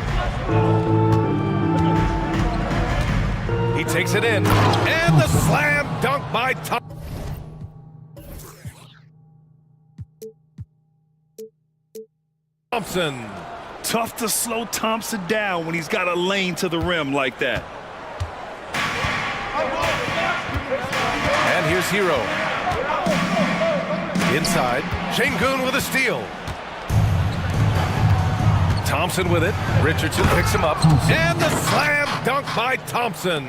He takes it in. And the slam dunk by Thompson. Thompson. Tough to slow Thompson down when he's got a lane to the rim like that. And here's Hero. Inside. Şengün with a steal. Thompson with it. Richardson picks him up. And the slam dunk by Thompson.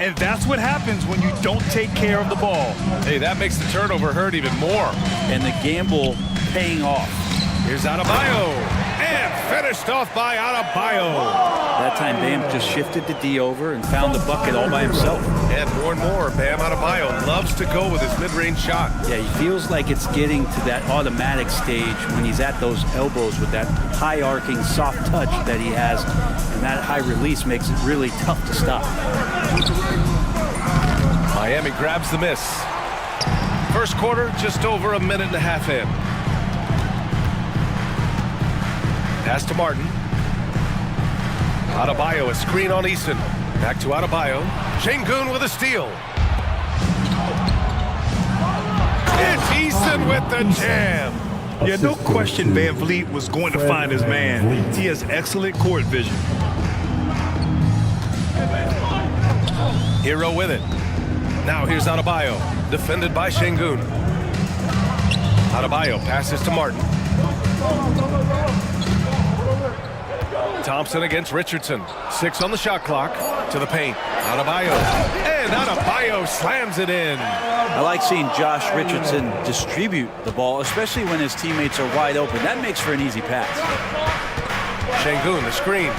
And that's what happens when you don't take care of the ball. Hey, that makes the turnover hurt even more. And the gamble paying off. Here's Adebayo. And finished off by Adebayo. That time Bam just shifted the D over and found the bucket all by himself. And more, Bam Adebayo loves to go with his mid-range shot. Yeah, he feels like it's getting to that automatic stage when he's at those elbows with that high arcing soft touch that he has, and that high release makes it really tough to stop. Miami grabs the miss. First quarter, just over a minute and a half in. Pass to Martin. Adebayo, a screen on Eason. Back to Adebayo. Şengün with a steal. It's Eason with the jam. Yeah, no question VanVleet was going to find his man. He has excellent court vision. Hero with it. Now here's Adebayo. Defended by Şengün. Adebayo passes to Martin. Thompson against Richardson. 6 on the shot clock. To the paint. Adebayo. And Adebayo slams it in. I like seeing Josh Richardson distribute the ball, especially when his teammates are wide open. That makes for an easy pass. Şengün, the screen.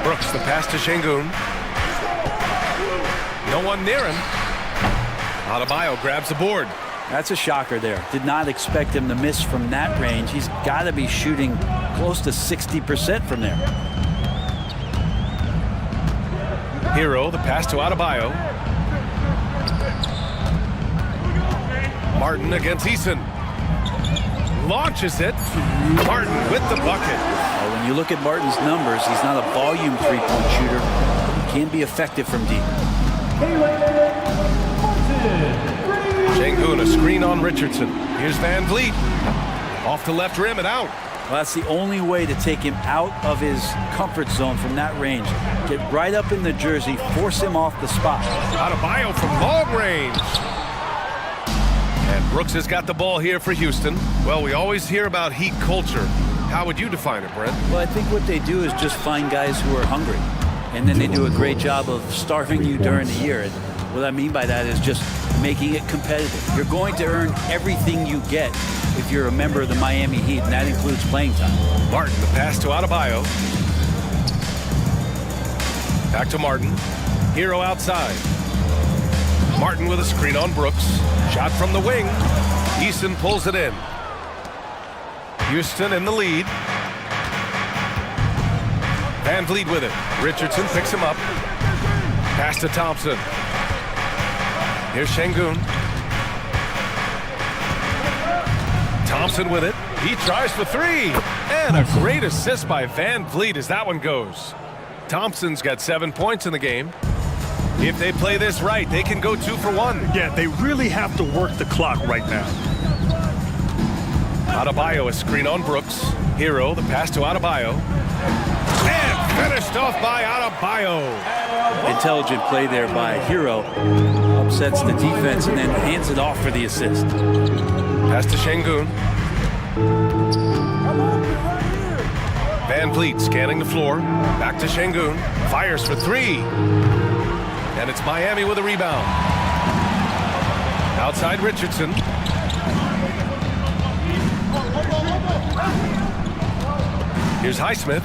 Brooks, the pass to Şengün. No one near him. Adebayo grabs the board. That's a shocker there. Did not expect him to miss from that range. He's got to be shooting close to 60% from there. Hero, the pass to Adebayo. Martin against Eason. Launches it. Martin with the bucket. When you look at Martin's numbers, he's not a volume three-point shooter. He can be effective from deep. Şengün, a screen on Richardson. Here's VanVleet. Off the left rim and out. Well, that's the only way to take him out of his comfort zone from that range. Get right up in the jersey, force him off the spot. Adebayo from long range. And Brooks has got the ball here for Houston. Well, we always hear about Heat culture. How would you define it, Brent? Well, I think what they do is just find guys who are hungry. And then they do a great job of starving you during the year. And what I mean by that is just making it competitive. You're going to earn everything you get if you're a member of the Miami Heat, and that includes playing time. Martin, the pass to Adebayo. Back to Martin. Hero outside. Martin with a screen on Brooks. Shot from the wing. Eason pulls it in. Houston in the lead. VanVleet with it. Richardson picks him up. Pass to Thompson. Here's Şengün. Thompson with it. He tries for three. And a great assist by VanVleet as that one goes. Thompson's got 7 points in the game. If they play this right, they can go 2 for 1. Yeah, they really have to work the clock right now. Adebayo, a screen on Brooks. Hero, the pass to Adebayo. And finished off by Adebayo. Intelligent play there by Hero. Upsets the defense and then hands it off for the assist. Pass to Şengün. Van Vliet scanning the floor. Back to Şengün. Fires for three. And it's Miami with a rebound. Outside Richardson. Here's Highsmith.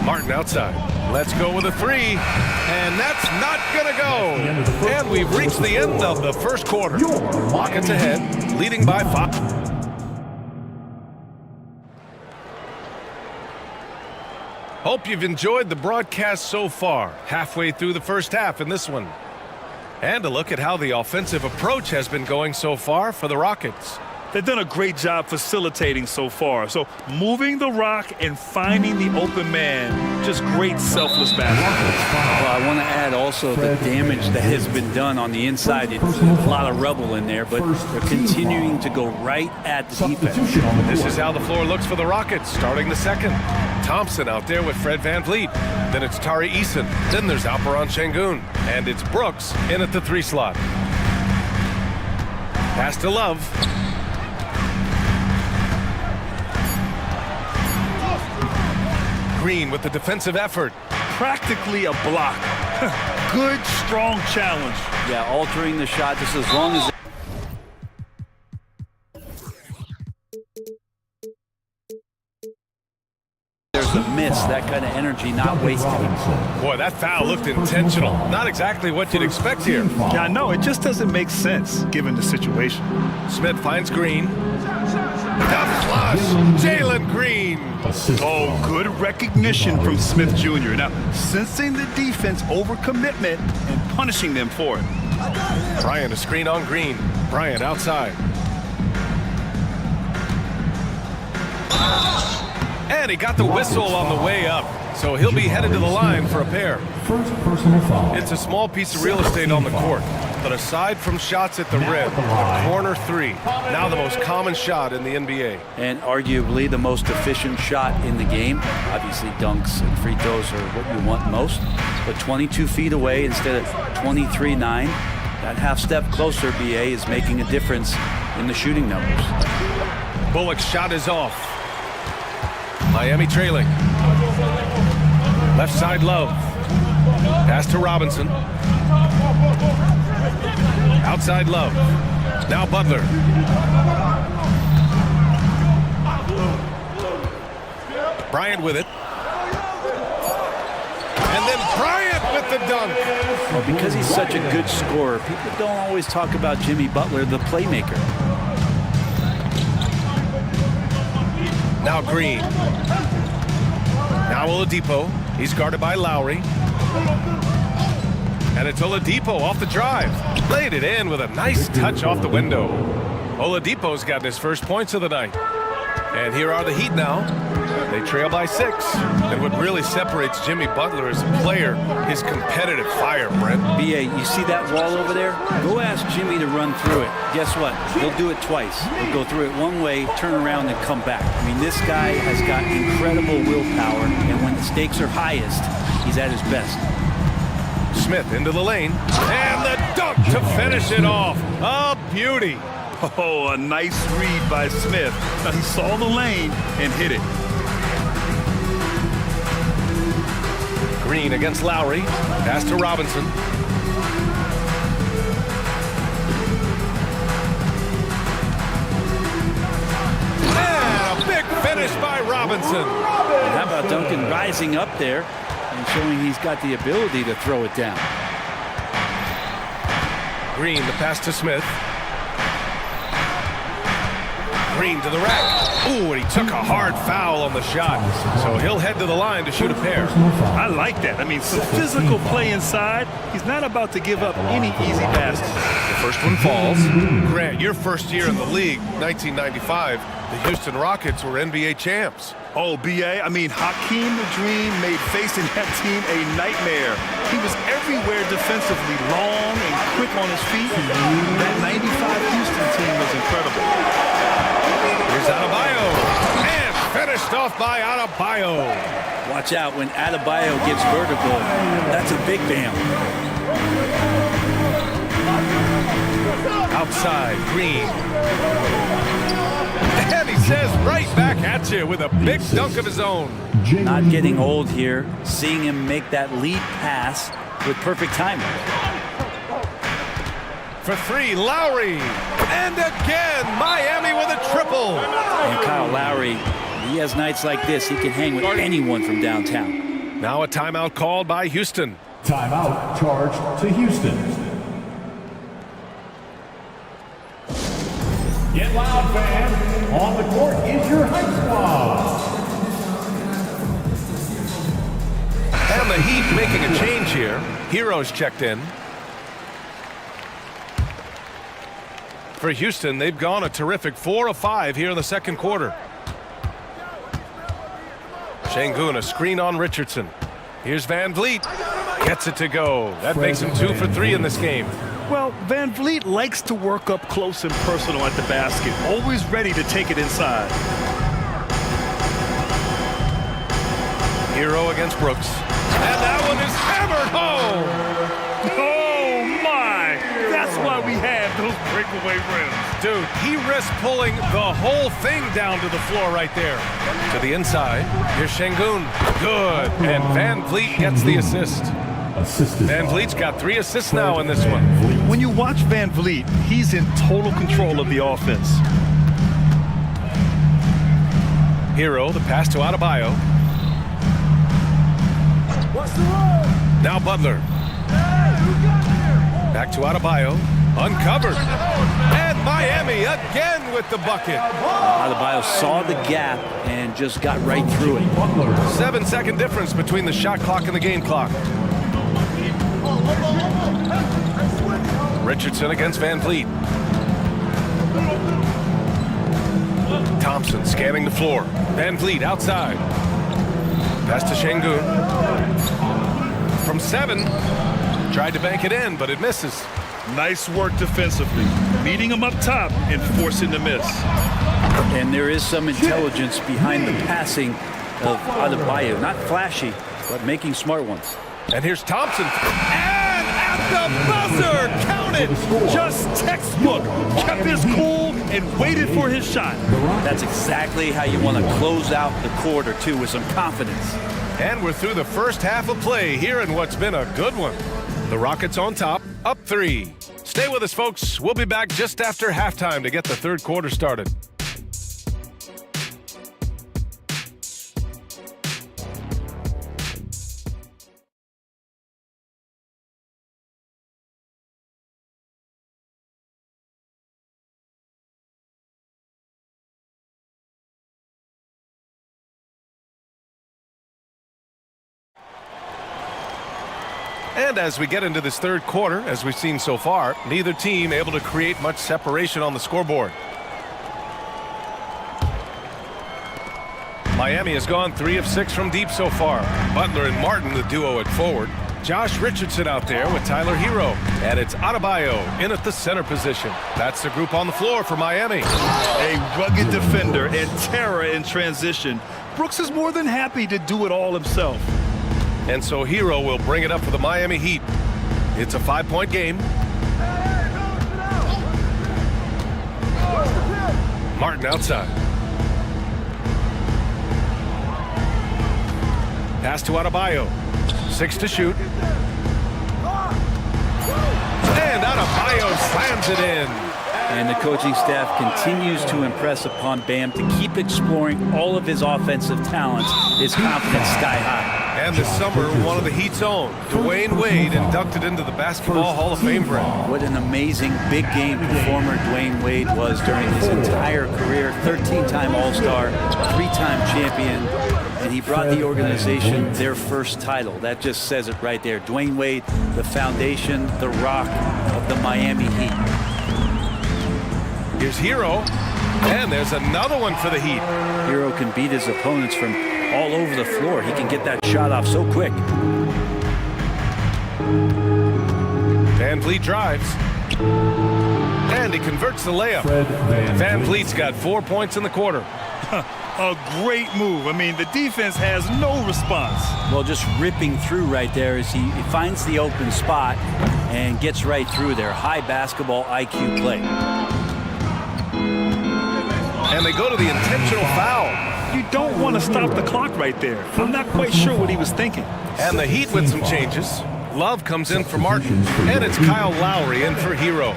Martin outside. Let's go with a three. And that's not going to go. And we've reached the end of the first quarter. Rockets ahead, leading by 5. Hope you've enjoyed the broadcast so far. Halfway through the first half in this one. And a look at how the offensive approach has been going so far for the Rockets. They've done a great job facilitating so far. So moving the rock and finding the open man, just great selfless basketball. Well, I want to add also the damage that has been done on the inside. It's a lot of rubble in there, but they're continuing to go right at the defense. This is how the floor looks for the Rockets starting the second. Thompson out there with Fred Van Vliet. Then it's Tari Eason. Then there's Alperen Şengün. And it's Brooks in at the 3 slot. Pass to Love. Green with the defensive effort. Practically a block. Good, strong challenge. Yeah, altering the shot just as long as... there's a miss, that kind of energy not wasted. Boy, that foul looked intentional. Not exactly what you'd expect here. Yeah, I know. It just doesn't make sense given the situation. Smith finds Green. The flush! Jalen Green! Oh, good recognition from Smith Jr. Now, sensing the defense overcommitment and punishing them for it. Bryant a screen on Green. Bryant outside. And he got the whistle on the way up. So he'll be headed to the line for a pair. First personal foul. It's a small piece of real estate on the court. But aside from shots at the rim, a corner three, now the most common shot in the NBA. And arguably the most efficient shot in the game. Obviously dunks and free throws are what you want most. But 22 feet away instead of 23-9. That half step closer, BA, is making a difference in the shooting numbers. Bullock's shot is off. Miami trailing. Left side Love. Pass to Robinson. Outside Love. Now Butler. Bryant with it. And then Bryant with the dunk. Well, because he's such a good scorer, people don't always talk about Jimmy Butler, the playmaker. Now Green. Now Oladipo. He's guarded by Lowry. And it's Oladipo off the drive. Laid it in with a nice touch off the window. Oladipo's gotten his first points of the night. And here are the Heat now. They trail by 6. And what really separates Jimmy Butler as a player is competitive fire, Brent. BA, you see that wall over there? Go ask Jimmy to run through it. Guess what? He'll do it twice. He'll go through it one way, turn around, and come back. I mean, this guy has got incredible willpower, and when the stakes are highest, he's at his best. Smith into the lane, and the dunk to finish it off. A beauty. Oh, a nice read by Smith. Now, he saw the lane and hit it. Green against Lowry. Pass to Robinson. And a big finish by Robinson. And how about Duncan rising up there and showing he's got the ability to throw it down. Green, the pass to Smith. Green to the rack. Ooh, and he took a hard foul on the shot. So he'll head to the line to shoot a pair. I like that. I mean, some physical play inside. He's not about to give up any easy passes. The first one falls. Grant, your first year in the league, 1995, the Houston Rockets were NBA champs. Oh, BA, I mean, Hakeem the Dream made facing that team a nightmare. He was everywhere defensively, long and quick on his feet. That 95 Houston team was incredible. Here's Adebayo, and finished off by Adebayo. Watch out when Adebayo gets vertical. That's a big bam. Outside, Green. And he says you with a big dunk of his own. Not getting old here, seeing him make that lead pass with perfect timing. For three, Lowry. And again, Miami with a triple. And Kyle Lowry, he has nights like this. He can hang with anyone from downtown. Now a timeout called by Houston. Timeout charged to Houston. Get loud, fans. On the court is your hype squad. And the Heat making a change here. Heroes checked in. For Houston, they've gone a terrific 4 of 5 here in the second quarter. Şengün, a screen on Richardson. Here's Van Vliet. Gets it to go. That makes him 2 for 3 in this game. Well, Van Vliet likes to work up close and personal at the basket, always ready to take it inside. Hero against Brooks. And that one is hammered home. Oh, my. That's why we have those breakaway rims. Dude, he risked pulling the whole thing down to the floor right there. To the inside. Here's Şengün. Good. And Van Vliet gets the assist. Van Vliet's got 3 assists now in this one. When you watch Van Vliet, he's in total control of the offense. Hero, the pass to Adebayo. Now Butler. Back to Adebayo. Uncovered. And Miami again with the bucket. Adebayo saw the gap and just got right through it. 7-second difference between the shot clock and the game clock. Richardson against Van Vliet. Thompson scanning the floor. Van Vliet outside. Pass to Şengün. From 7. Tried to bank it in, but it misses. Nice work defensively, meeting him up top and forcing the miss. And there is some intelligence behind the passing of Adebayo. Not flashy, but making smart ones. And here's Thompson. And at the buzzer, count it. Just textbook. Kept his cool and waited for his shot. That's exactly how you want to close out the quarter, too, with some confidence. And we're through the first half of play here in what's been a good one. The Rockets on top, up 3. Stay with us, folks. We'll be back just after halftime to get the third quarter started. And as we get into this third quarter, as we've seen so far, neither team able to create much separation on the scoreboard. Miami has gone 3 of 6 from deep so far. Butler and Martin, the duo at forward. Josh Richardson out there with Tyler Hero. And it's Adebayo in at the center position. That's the group on the floor for Miami. A rugged defender and terror in transition. Brooks is more than happy to do it all himself. And so Hero will bring it up for the Miami Heat. It's a 5-point game. Martin outside. Pass to Adebayo. 6 to shoot. And Adebayo slams it in. And the coaching staff continues to impress upon Bam to keep exploring all of his offensive talents. His confidence sky high. And this summer, one of the Heat's own, Dwayne Wade, inducted into the Basketball Hall of Fame for him. What an amazing big game performer Dwayne Wade was during his entire career. 13-time All-Star, 3-time champion, and he brought the organization their first title. That just says it right there. Dwayne Wade, the foundation, the rock of the Miami Heat. Here's Hero, and there's another one for the Heat. Hero can beat his opponents from all over the floor. He can get that shot off so quick. Van Vliet drives. And he converts the layup. Van Vliet's got 4 points in the quarter. A great move. I mean, the defense has no response. Well, just ripping through right there as he finds the open spot and gets right through there. High basketball IQ play. And they go to the intentional foul. You don't want to stop the clock right there. I'm not quite sure what he was thinking. And the Heat with some changes. Love comes in for Martin, and it's Kyle Lowry in for Hero.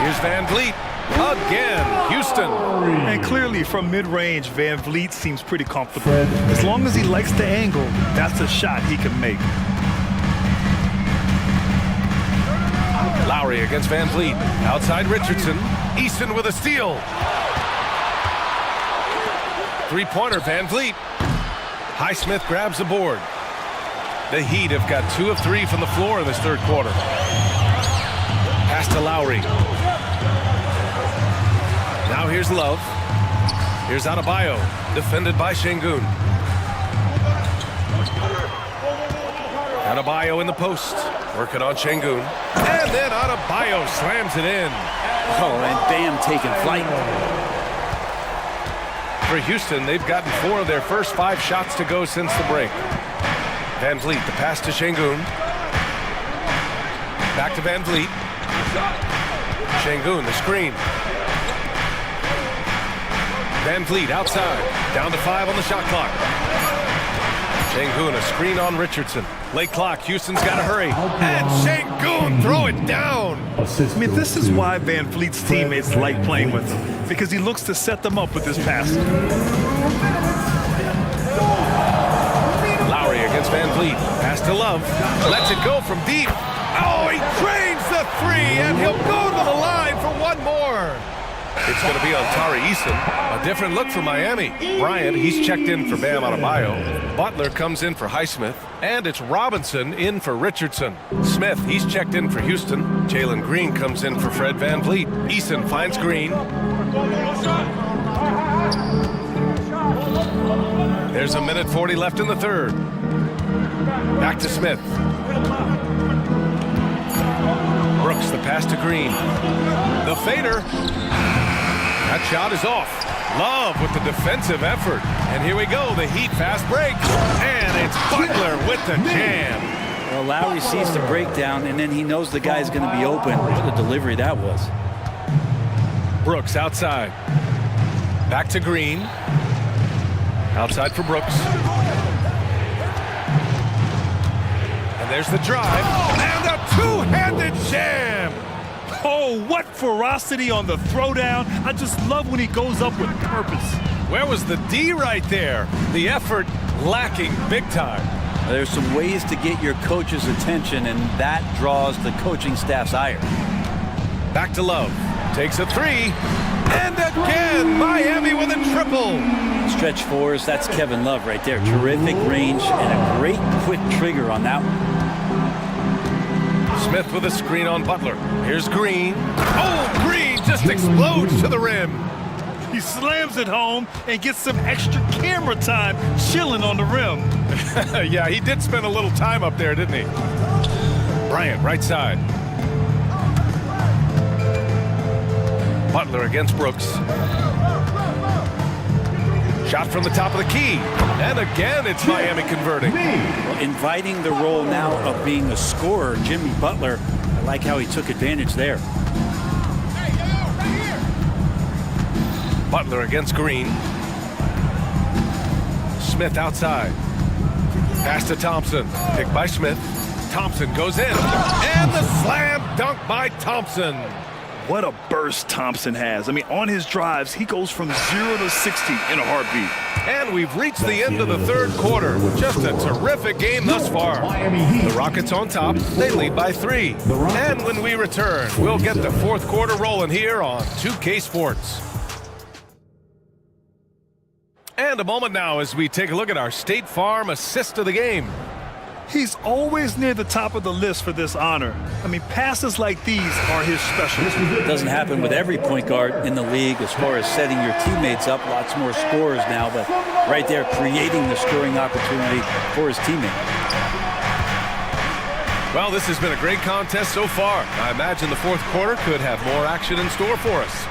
Here's Van Vliet. Again, Houston. And clearly from mid-range, Van Vliet seems pretty comfortable. As long as he likes the angle, that's a shot he can make. Lowry against Van Vliet. Outside Richardson. Easton with a steal. Three-pointer, Van Vliet. Highsmith grabs the board. The Heat have got 2 of 3 from the floor in this third quarter. Pass to Lowry. Now here's Love. Here's Adebayo, defended by Şengün. Adebayo in the post, working on Şengün. And then Adebayo slams it in. Oh, and Bam taking flight. For Houston, they've gotten 4 of their first 5 shots to go since the break. Van Vliet, the pass to Şengün. Back to Van Vliet. Şengün, the screen. Van Vliet outside, down to 5 on the shot clock. Şengün, a screen on Richardson. Late clock, Houston's got to hurry. And Şengün, throw it down. I mean, this is why Van Vliet's teammates like playing with him, because he looks to set them up with his passing. Lowry against Van Vliet. Pass to Love. Lets it go from deep. Oh, he drains the 3, and he'll go to the line for one more. It's going to be on Tari Eason. A different look for Miami. Bryant, he's checked in for Bam Adebayo. Butler comes in for Highsmith. And it's Robinson in for Richardson. Smith, he's checked in for Houston. Jalen Green comes in for Fred Van Vliet. Eason finds Green. There's 1:40 left in the third. Back to Smith. Brooks, the pass to Green. The fader. That shot is off. Love with the defensive effort. And here we go, the Heat fast break. And it's Butler with the jam. Well, Lowry sees the breakdown, and then he knows the guy's going to be open. What a delivery that was. Brooks outside. Back to Green. Outside for Brooks. And there's the drive. And a two-handed jam. Oh, what ferocity on the throwdown. I just love when he goes up with purpose. Where was the D right there? The effort lacking big time. There's some ways to get your coach's attention, and that draws the coaching staff's ire. Back to Love. Takes a 3. And again, Miami with a triple. Stretch 4s, that's Kevin Love right there. Terrific range and a great quick trigger on that one. Smith with a screen on Butler. Here's Green. Oh, Green just explodes to the rim. He slams it home and gets some extra camera time chilling on the rim. Yeah, he did spend a little time up there, didn't he? Bryant, right side. Butler against Brooks. Shot from the top of the key. And again, it's Miami converting. Well, inviting the role now of being a scorer, Jimmy Butler. I like how he took advantage there. Butler against Green. Smith outside. Pass to Thompson. Picked by Smith. Thompson goes in. And the slam dunk by Thompson. What a burst Thompson has. I mean, on his drives, he goes from 0 to 60 in a heartbeat. And we've reached the end of the third quarter. Just a terrific game thus far. The Rockets on top. They lead by 3. And when we return, we'll get the fourth quarter rolling here on 2K Sports. And a moment now as we take a look at our State Farm assist of the game. He's always near the top of the list for this honor. I mean, passes like these are his specialty. It doesn't happen with every point guard in the league as far as setting your teammates up. Lots more scorers now, but right there creating the scoring opportunity for his teammate. Well, this has been a great contest so far. I imagine the fourth quarter could have more action in store for us.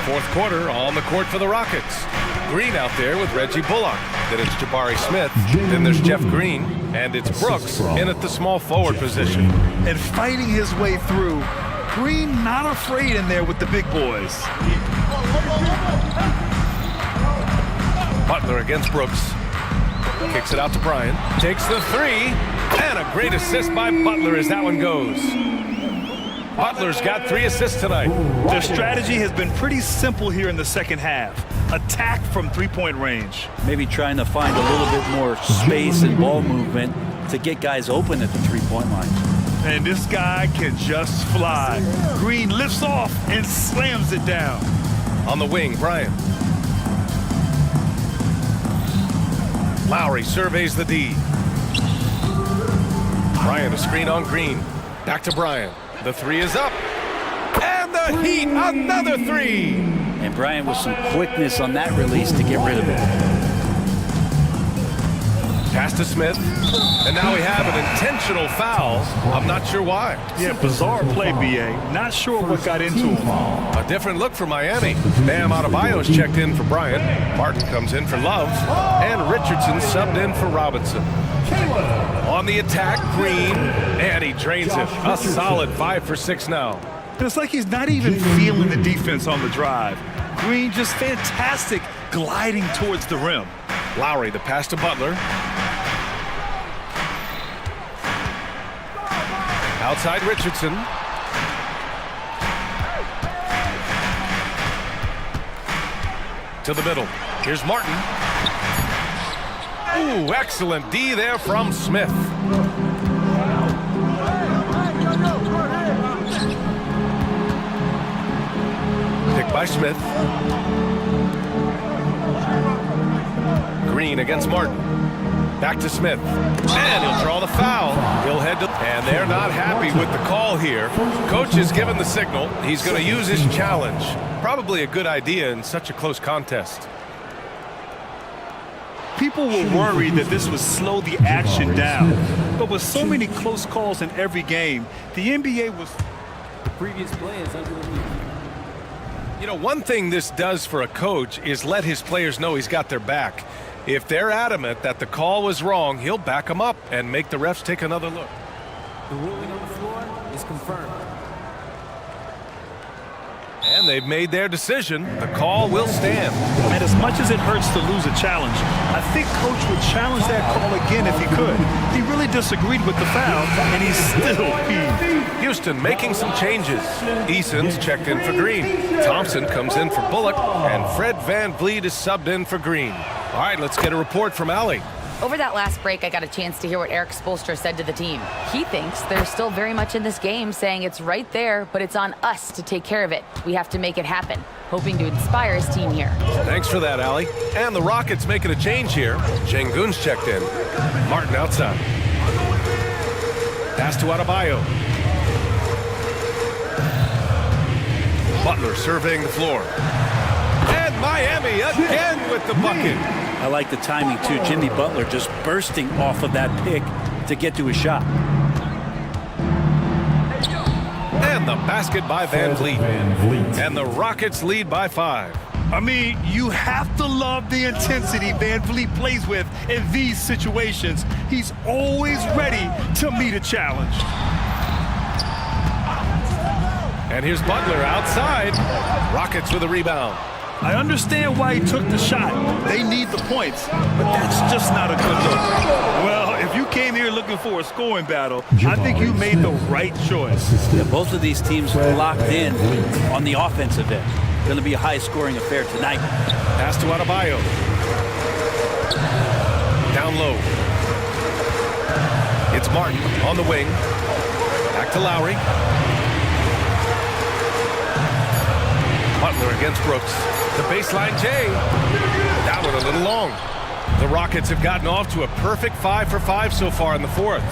Fourth quarter on the court for the Rockets. Green out there with Reggie Bullock. Then it's Jabari Smith. Then there's Jeff Green. And it's Brooks in at the small forward position. And fighting his way through. Green not afraid in there with the big boys. Butler against Brooks. Kicks it out to Bryant. Takes the three. And a great assist by Butler as that one goes. Butler's got 3 assists tonight. Their strategy has been pretty simple here in the second half. Attack from three-point range. Maybe trying to find a little bit more space and ball movement to get guys open at the three-point line. And this guy can just fly. Green lifts off and slams it down. On the wing, Bryant. Lowry surveys the D. Bryant, a screen on Green. Back to Bryant. The three is up. And the Heat, another three. And Bryant with some quickness on that release to get rid of it. Pass to Smith. And now we have an intentional foul. I'm not sure why. Yeah, bizarre play, B.A. Not sure what got into him. A different look for Miami. Bam Adebayo's checked in for Bryant. Martin comes in for Love. And Richardson subbed in for Robinson. On the attack, Green. And he drains it. A solid 5 for 6 now. And it's like he's not even feeling the defense on the drive. Green just fantastic gliding towards the rim. Lowry, the pass to Butler. Outside Richardson. To the middle. Here's Martin. Ooh, excellent D there from Smith. Picked by Smith. Green against Martin. Back to Smith. And he'll draw the foul. He'll head to... And they're not happy with the call here. Coach has given the signal. He's going to use his challenge. Probably a good idea in such a close contest. People were worried that this would slow the action down. But with so many close calls in every game, the NBA was... The previous play is under the lead. You know, one thing this does for a coach is let his players know he's got their back. If they're adamant that the call was wrong, he'll back them up and make the refs take another look. The ruling on the floor is confirmed. And they've made their decision. The call will stand. And as much as it hurts to lose a challenge, I think Coach would challenge that call again if he could. He really disagreed with the foul, and he's still peeved. Houston making some changes. Eason's checked in for Green. Thompson comes in for Bullock, and Fred VanVleet is subbed in for Green. All right, let's get a report from Allie. Over that last break, I got a chance to hear what Eric Spoelstra said to the team. He thinks they're still very much in this game, saying it's right there, but it's on us to take care of it. We have to make it happen, hoping to inspire his team here. Thanks for that, Allie. And the Rockets making a change here. Şengün's checked in. Martin outside. Pass to Adebayo. Butler surveying the floor. And Miami again with the bucket. I like the timing, too. Jimmy Butler just bursting off of that pick to get to his shot. And the basket by VanVleet. And the Rockets lead by 5. I mean, you have to love the intensity VanVleet plays with in these situations. He's always ready to meet a challenge. And here's Butler outside. Rockets with a rebound. I understand why he took the shot. They need the points, but that's just not a good look. Well, if you came here looking for a scoring battle, I think you made the right choice. Yeah, both of these teams locked in on the offensive end. Going to be a high-scoring affair tonight. Pass to Adebayo. Down low. It's Martin on the wing. Back to Lowry. Butler against Brooks. The baseline J. That one a little long. The Rockets have gotten off to a perfect 5 for 5 so far in the fourth.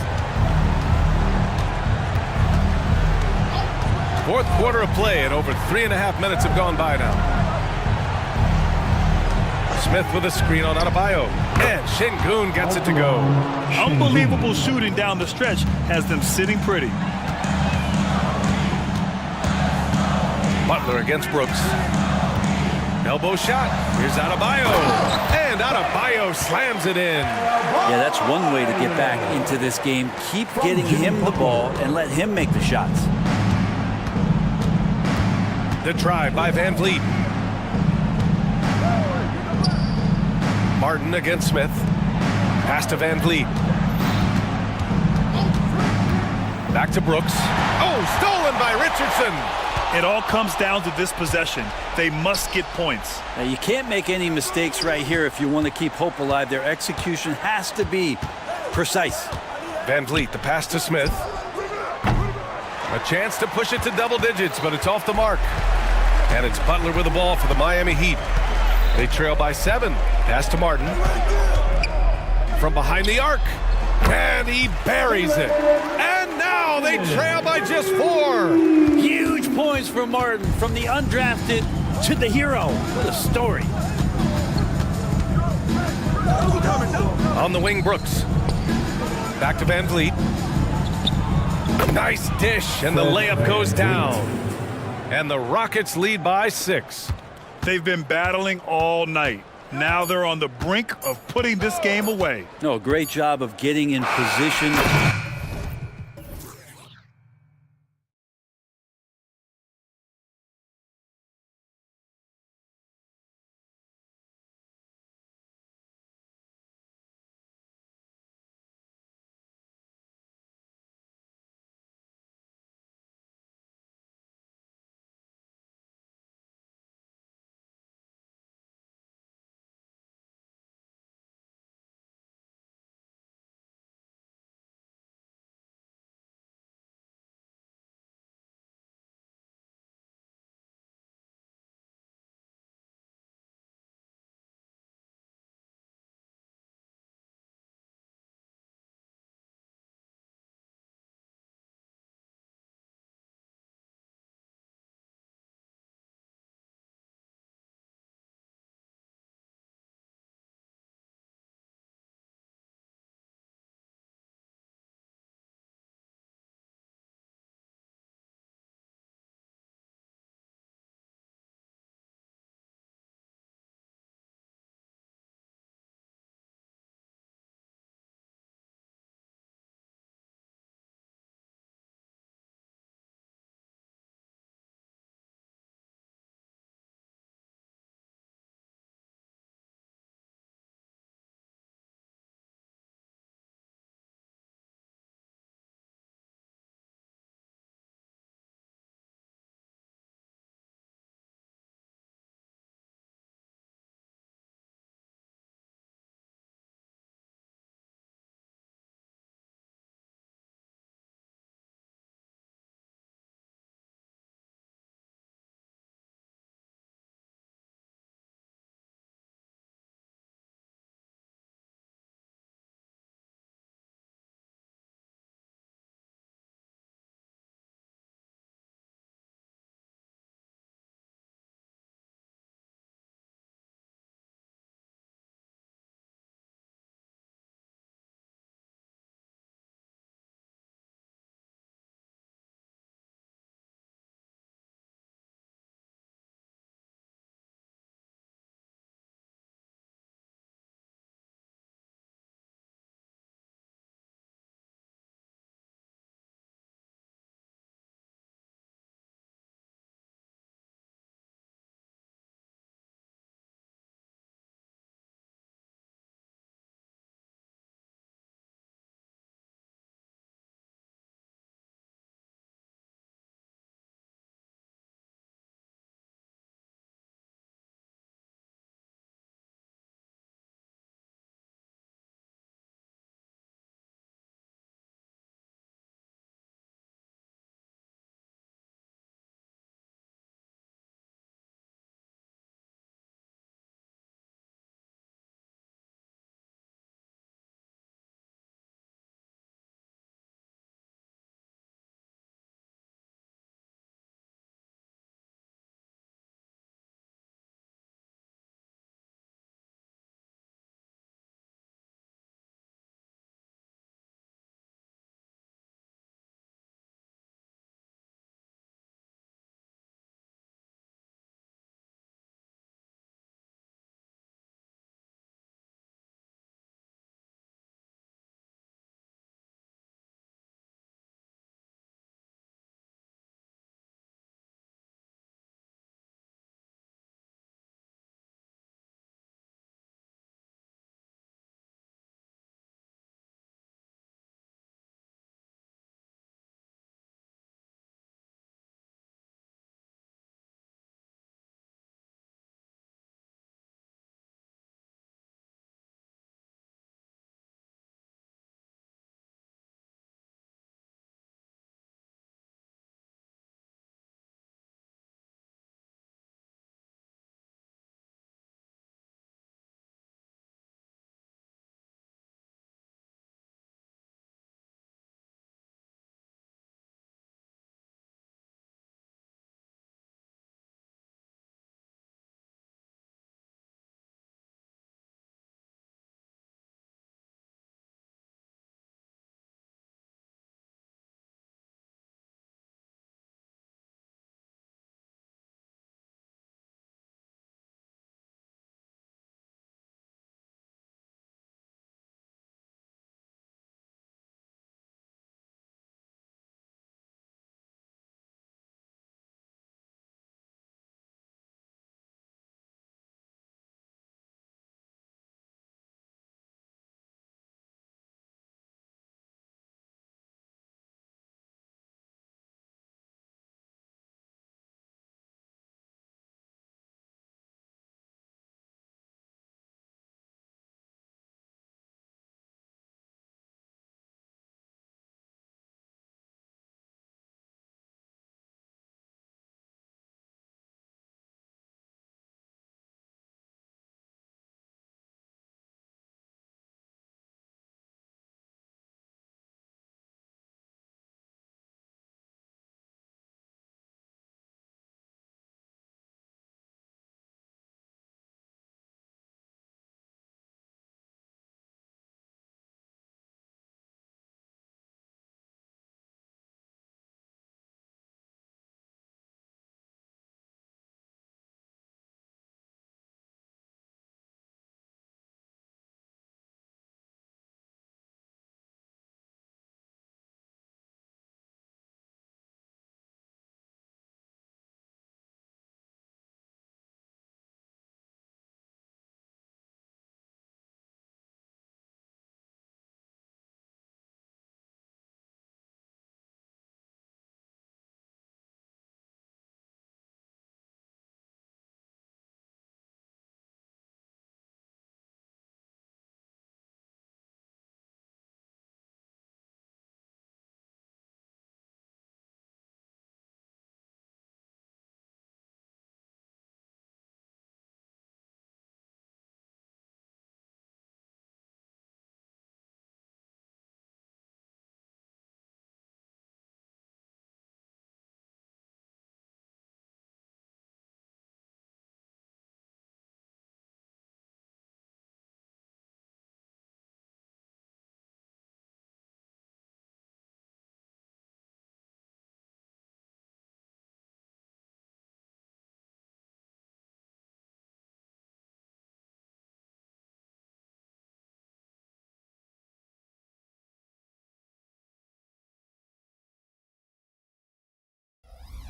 Fourth quarter of play, and over 3.5 minutes have gone by now. Smith with a screen on Adebayo. And Şengün gets it to go. Unbelievable shooting down the stretch has them sitting pretty. Butler against Brooks. Elbow shot. Here's Adebayo. And Adebayo slams it in. Yeah, that's one way to get back into this game. Keep getting him the ball and let him make the shots. The drive by VanVleet. Martin against Smith. Pass to Van Vliet. Back to Brooks. Oh, stolen by Richardson. It all comes down to this possession. They must get points. Now, you can't make any mistakes right here if you want to keep hope alive. Their execution has to be precise. Van Vliet, the pass to Smith. A chance to push it to double digits, but it's off the mark. And it's Butler with the ball for the Miami Heat. They trail by 7. Pass to Martin. From behind the arc. And he buries it. And now they trail by just 4. Huge points for Martin, from the undrafted to the hero. What a story. On the wing, Brooks. Back to Van Vliet. Nice dish, and the layup goes down. And the Rockets lead by 6. They've been battling all night. Now they're on the brink of putting this game away. No, great job of getting in position.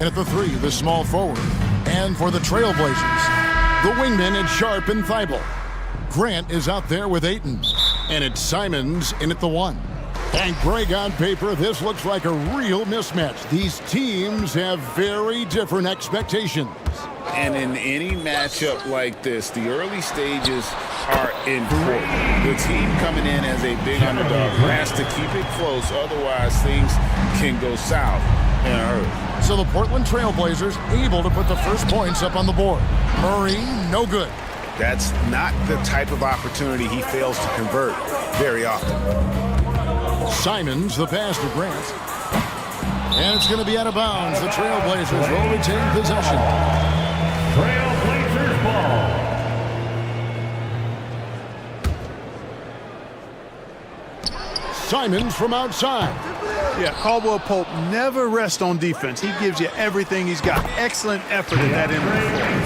And at the 3, the small forward. And for the Trailblazers, the wingmen at Sharp and Thibault. Grant is out there with Ayton. And it's Simons in at the 1. And Greg, on paper, this looks like a real mismatch. These teams have very different expectations. And in any matchup like this, the early stages are important. The team coming in as a big underdog has to keep it close, otherwise things can go south in a hurry. So the Portland Trailblazers able to put the first points up on the board. Murray, no good. That's not the type of opportunity he fails to convert very often. Simons, the pass to Grant. And it's going to be out of bounds. The Trailblazers will retain possession. Trailblazers ball. Simons from outside. Yeah, Caldwell Pope never rests on defense. He gives you everything he's got. Excellent effort in that end of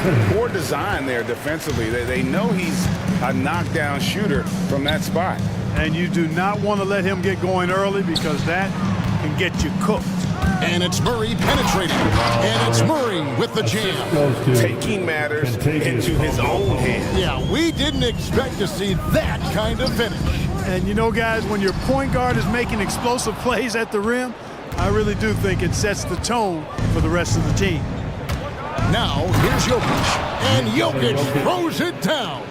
the floor. Poor design there defensively. They know he's a knockdown shooter from that spot. And you do not want to let him get going early because that can get you cooked. And it's Murray penetrating. And it's Murray with the jam. Taking matters into his own hands. Yeah, we didn't expect to see that kind of finish. And you know, guys, when your point guard is making explosive plays at the rim, I really do think it sets the tone for the rest of the team. Now, here's Jokic. And Jokic throws it down.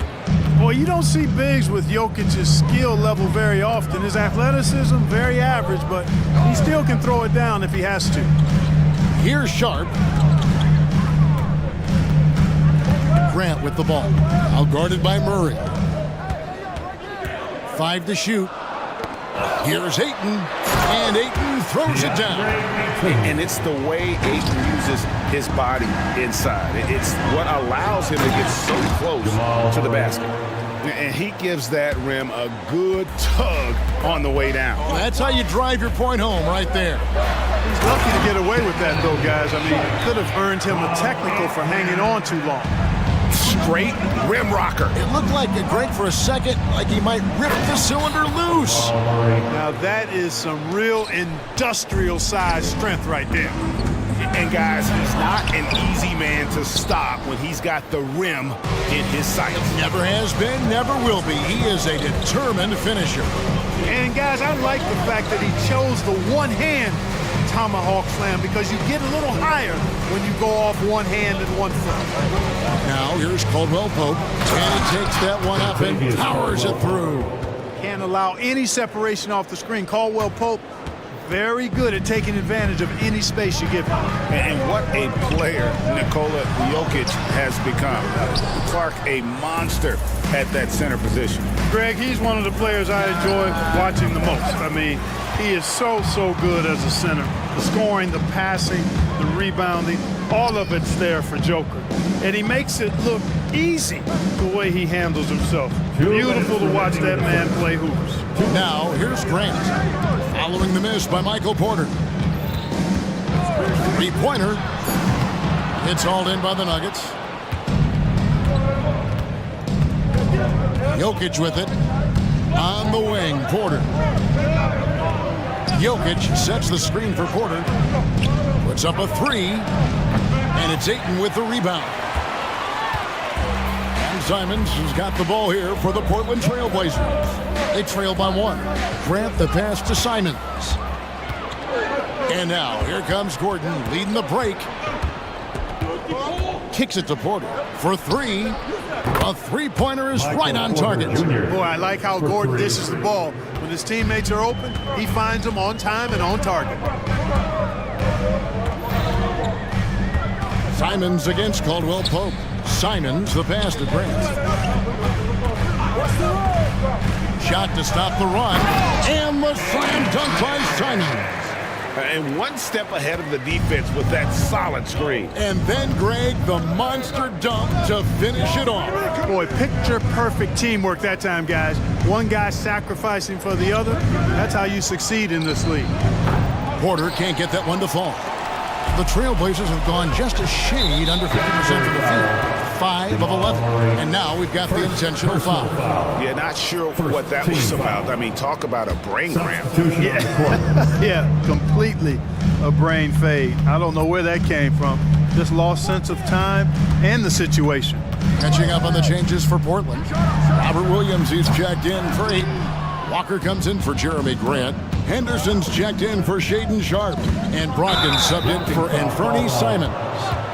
Boy, you don't see bigs with Jokic's skill level very often. His athleticism, very average, but he still can throw it down if he has to. Here's Sharp. Grant with the ball. Outguarded by Murray. 5 to shoot. Here's Ayton. And Ayton throws it down. And it's the way Ayton uses his body inside. It's what allows him to get so close to the basket. And he gives that rim a good tug on the way down. That's how you drive your point home right there. He's lucky to get away with that, though, guys. I mean, it could have earned him a technical for hanging on too long. Straight rim rocker. It looked like a Greg for a second, like he might rip the cylinder loose. Now that is some real industrial size strength right there. And guys, he's not an easy man to stop when he's got the rim in his sights. Never has been, never will be. He is a determined finisher. And guys, I like the fact that he chose the one-hand tomahawk slam because you get a little higher when you go off one hand and one foot. Now here's Caldwell Pope, and he takes that one up and powers it through. Can't allow any separation off the screen. Caldwell Pope, very good at taking advantage of any space you give him. And what a player Nikola Jokic has become. Clark, a monster at that center position. Greg, he's one of the players I enjoy watching the most. I mean, he is so good as a center. The scoring, the passing, the rebounding, all of it's there for Joker. And he makes it look easy the way he handles himself. Beautiful to watch that man play hoops. Now, here's Grant. Following the miss by Michael Porter. Three-pointer. It's hauled in by the Nuggets. Jokic with it. On the wing, Porter. Jokic sets the screen for Porter. Puts up a three. And it's Ayton with the rebound. And Simons has got the ball here for the Portland Trailblazers. They trail by 1. Grant the pass to Simons. And now here comes Gordon leading the break. Kicks it to Porter for 3. A three-pointer is right on target. Boy, I like how Gordon dishes the ball. When his teammates are open, he finds them on time and on target. Simons against Caldwell Pope. Simons the pass to Grant. Shot to stop the run. And the slam dunk by Simons. And one step ahead of the defense with that solid screen. And then, Greg, the monster dunk to finish it off. Boy, picture-perfect teamwork that time, guys. One guy sacrificing for the other. That's how you succeed in this league. Porter can't get that one to fall. The Trailblazers have gone just a shade under 50% from the field. 5 of 11. And now we've got the intentional foul. Yeah, not sure what that was about. I mean, talk about a brain cramp. Yeah, completely a brain fade. I don't know where that came from. Just lost sense of time and the situation. Catching up on the changes for Portland. Robert Williams, he's checked in for Ayton. Walker comes in for Jeremy Grant. Henderson's checked in for Shaden Sharp. And Brogdon subbed in for Anthony Simons.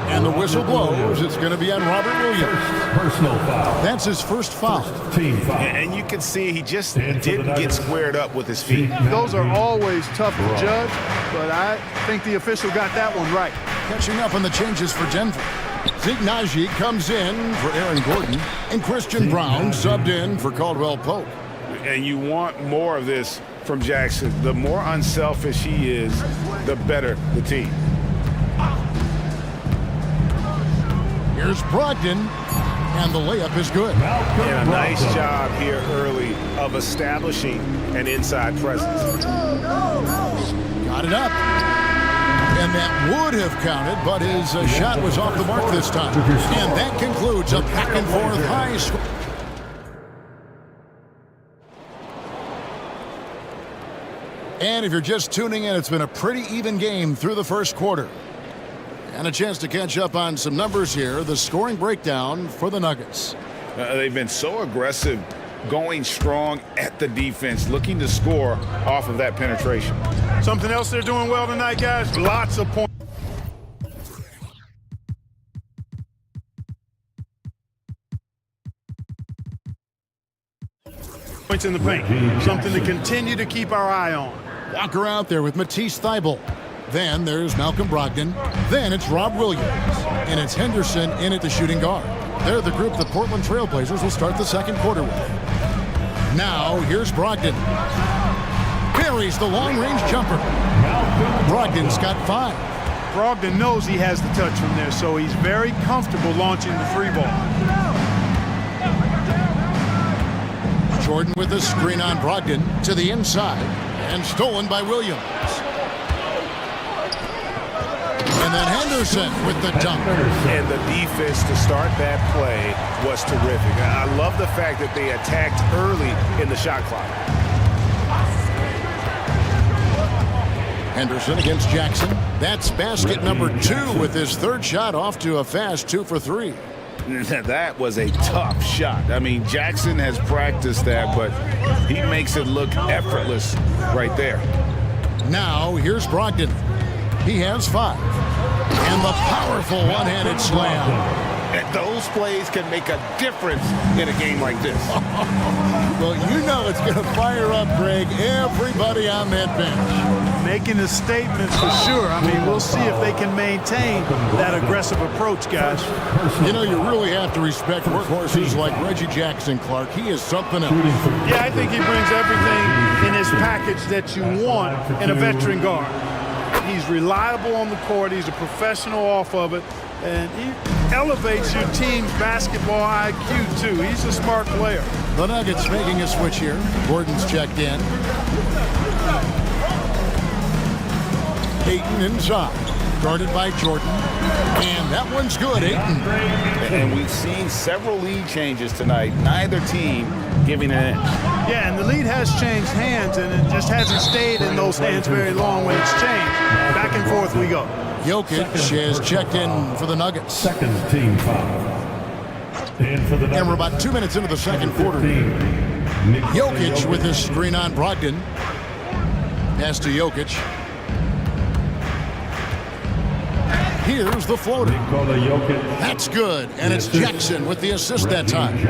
And the whistle blows. It's going to be on Robert Williams. Personal foul. That's his first foul. Team foul. And you can see he just didn't get squared up with his feet. Those are always tough to judge, but I think the official got that one right. Catching up on the changes for Denver. Zeke Nagy comes in for Aaron Gordon. And Christian Brown subbed in for Caldwell Pope. And you want more of this from Jackson. The more unselfish he is, the better the team. Here's Brogdon, and the layup is good. And a nice job here early of establishing an inside presence. Got it up. And that would have counted, but his shot was off the mark this time. And that concludes a back-and-forth high score. And if you're just tuning in, it's been a pretty even game through the first quarter. And a chance to catch up on some numbers here. The scoring breakdown for the Nuggets. They've been so aggressive, going strong at the defense, looking to score off of that penetration. Something else they're doing well tonight, guys. Lots of points. Points in the paint. Something to continue to keep our eye on. Walker out there with Matisse Thybulle. Then there's Malcolm Brogdon. Then it's Rob Williams. And it's Henderson in at the shooting guard. They're the group the Portland Trailblazers will start the second quarter with. Now, here's Brogdon. Buries the long-range jumper. Brogdon's got 5. Brogdon knows he has the touch from there, so he's very comfortable launching the free ball. Jordan with a screen on Brogdon to the inside. And stolen by Williams. And then Henderson with the dunk. And the defense to start that play was terrific. I love the fact that they attacked early in the shot clock. Henderson against Jackson. That's basket number 2 with his third shot off to a fast 2 for 3. That was a tough shot. I mean, Jackson has practiced that, but he makes it look effortless right there. Now, here's Brogdon. He has 5. And the powerful one-handed slam. And those plays can make a difference in a game like this. Well, you know it's going to fire up, Greg, everybody on that bench. Making a statement for sure. I mean, we'll see if they can maintain that aggressive approach, guys. You know, you really have to respect workhorses like Reggie Jackson Clark. He is something else. Yeah, I think he brings everything in his package that you want in a veteran guard. He's reliable on the court. He's a professional off of it. And he elevates your team's basketball IQ, too. He's a smart player. The Nuggets making a switch here. Gordon's checked in. Ayton inside. Guarded by Jordan. And that one's good, Ayton. And we've seen several lead changes tonight. Neither team giving an inch. Yeah, and the lead has changed hands, and it just hasn't stayed in those hands very long when it's changed. Back and forth we go. Jokic has checked in for the Nuggets. Second team foul. And we're about 2 minutes into the second quarter. Jokic with his screen on Brogdon. Pass to Jokic. Here's the floater. That's good. And it's Jackson with the assist that time.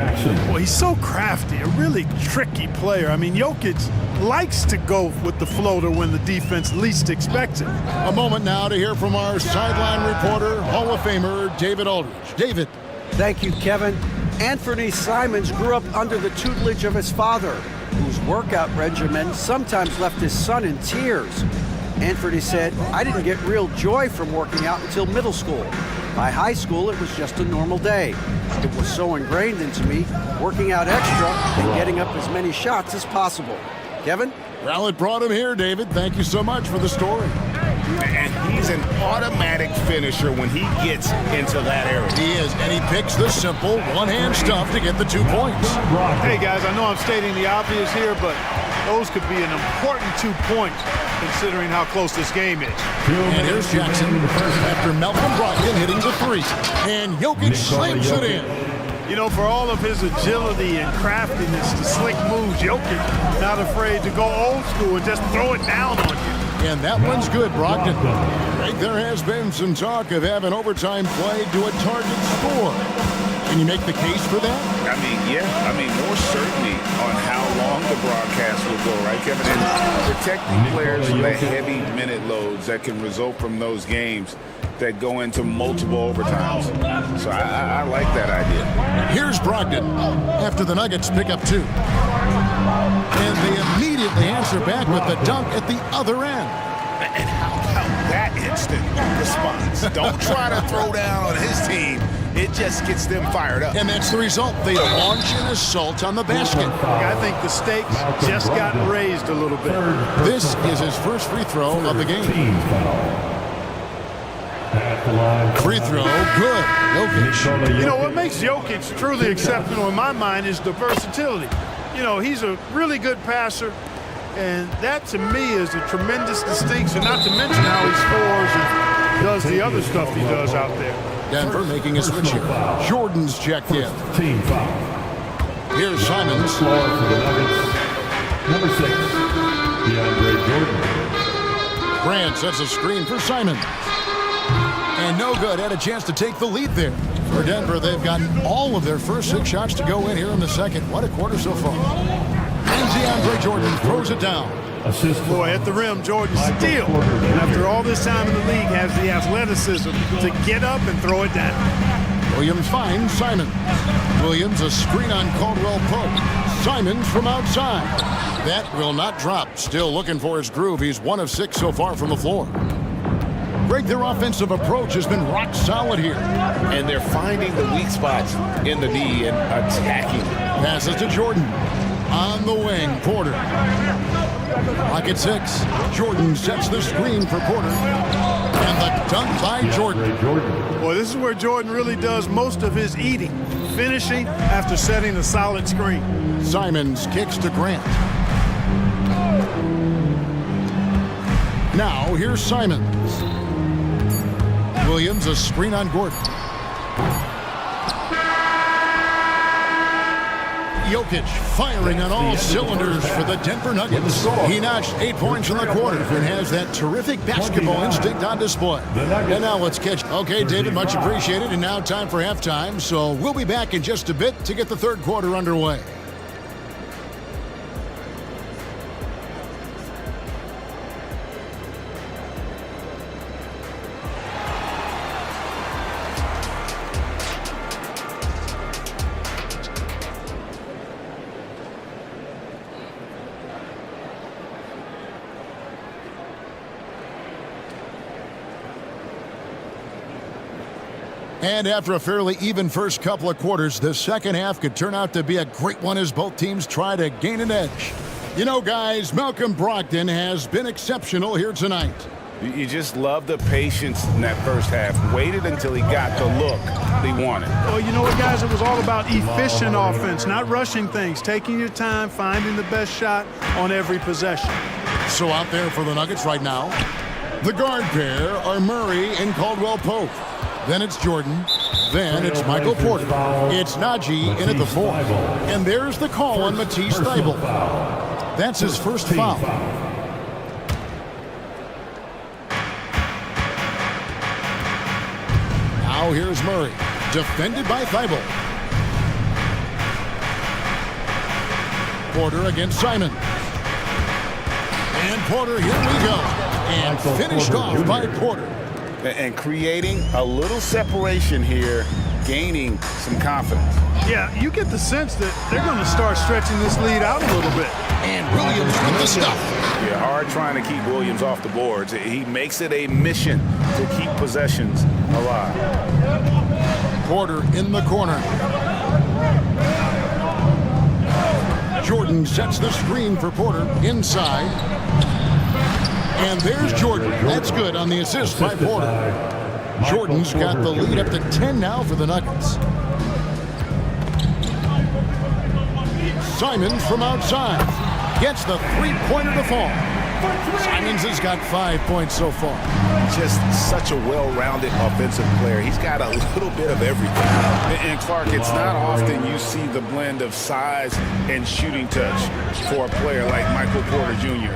Well, he's so crafty, a really tricky player. I mean, Jokic likes to go with the floater when the defense least expects it. A moment now to hear from our sideline reporter, Hall of Famer David Aldridge. David. Thank you, Kevin. Anthony Simons grew up under the tutelage of his father, whose workout regimen sometimes left his son in tears. Anthony said, "I didn't get real joy from working out until middle school. By high school, it was just a normal day. It was so ingrained into me, working out extra and getting up as many shots as possible." Kevin? Well, it brought him here, David. Thank you so much for the story. And he's an automatic finisher when he gets into that area. He is, and he picks the simple one-hand stuff to get the 2 points. Hey, guys, I know I'm stating the obvious here, but those could be an important 2 points considering how close this game is. And here's Jackson after Malcolm Brogdon hitting the 3. And Jokic slams it in. You know, for all of his agility and craftiness, the slick moves, Jokic not afraid to go old school and just throw it down on you. And that one's good, Brogdon. There has been some talk of having overtime played to a target score. Can you make the case for that? I mean, yeah. I mean, more certainty on how long the broadcast will go, right, Kevin? And protecting players from the heavy minute loads that can result from those games that go into multiple overtimes. So I like that idea. Here's Brogdon after the Nuggets pick up 2. And they immediately answer back with the dunk at the other end. And how about that instant response? Don't try to throw down on his team. It just gets them fired up. And that's the result. They launch an assault on the basket. I think the stakes just got raised a little bit. This is his first free throw of the game. Free throw, good. Jokic. You know, what makes Jokic truly exceptional in my mind is the versatility. You know, he's a really good passer, and that to me is a tremendous distinction, not to mention how he scores and does the other stuff he does out there. Denver making a switch here. Jordan's checked in. Team foul. Here's Simons. For the Nuggets. Number 6, DeAndre Jordan. Grant sets a screen for Simon. And no good. Had a chance to take the lead there. For Denver, they've gotten all of their first 6 shots to go in here in the second. What a quarter so far. And DeAndre Jordan throws it down. Assist. Boy, at the rim, Jordan still, after all this time in the league, has the athleticism to get up and throw it down. Williams finds Simon. Williams a screen on Caldwell Pope. Simons from outside. That will not drop. Still looking for his groove. He's 1 of 6 so far from the floor. Greg, their offensive approach has been rock solid here. And they're finding the weak spots in the D and attacking. Passes to Jordan. On the wing, Porter. Rocket 6. Jordan sets the screen for Porter. And the dunk by Jordan. Boy, this is where Jordan really does most of his eating. Finishing after setting a solid screen. Simons kicks to Grant. Now, here's Simons. Williams a screen on Gordon. Jokic firing on all cylinders for the Denver Nuggets. He notched 8 points in the quarter and has that terrific basketball instinct on display. And now let's catch. Okay, David, much appreciated. And now time for halftime. So we'll be back in just a bit to get the third quarter underway. And after a fairly even first couple of quarters, the second half could turn out to be a great one as both teams try to gain an edge. You know, guys, Malcolm Brogdon has been exceptional here tonight. You just love the patience in that first half. Waited until he got the look he wanted. Well, you know what, guys? It was all about efficient offense, not rushing things, taking your time, finding the best shot on every possession. So out there for the Nuggets right now, the guard pair are Murray and Caldwell Pope. Then it's Jordan. Then it's Michael Porter. It's Najee in at the 4th. And there's the call on Matisse Thybulle. That's his first foul. Now here's Murray. Defended by Thybulle. Porter against Simon. And Porter, here we go. And finished off by Porter. And creating a little separation here, gaining some confidence. Yeah, you get the sense that they're going to start stretching this lead out a little bit. And Williams with the stuff. Yeah, hard trying to keep Williams off the boards. He makes it a mission to keep possessions alive. Porter in the corner. Jordan sets the screen for Porter inside. And there's Jordan. That's good on the assist by Porter. Jordan's got the lead up to 10 now for the Nuggets. Simons from outside gets the three-pointer to fall. Simons has got 5 points so far. Just such a well-rounded offensive player. He's got a little bit of everything. And Clark, it's not often you see the blend of size and shooting touch for a player like Michael Porter Jr.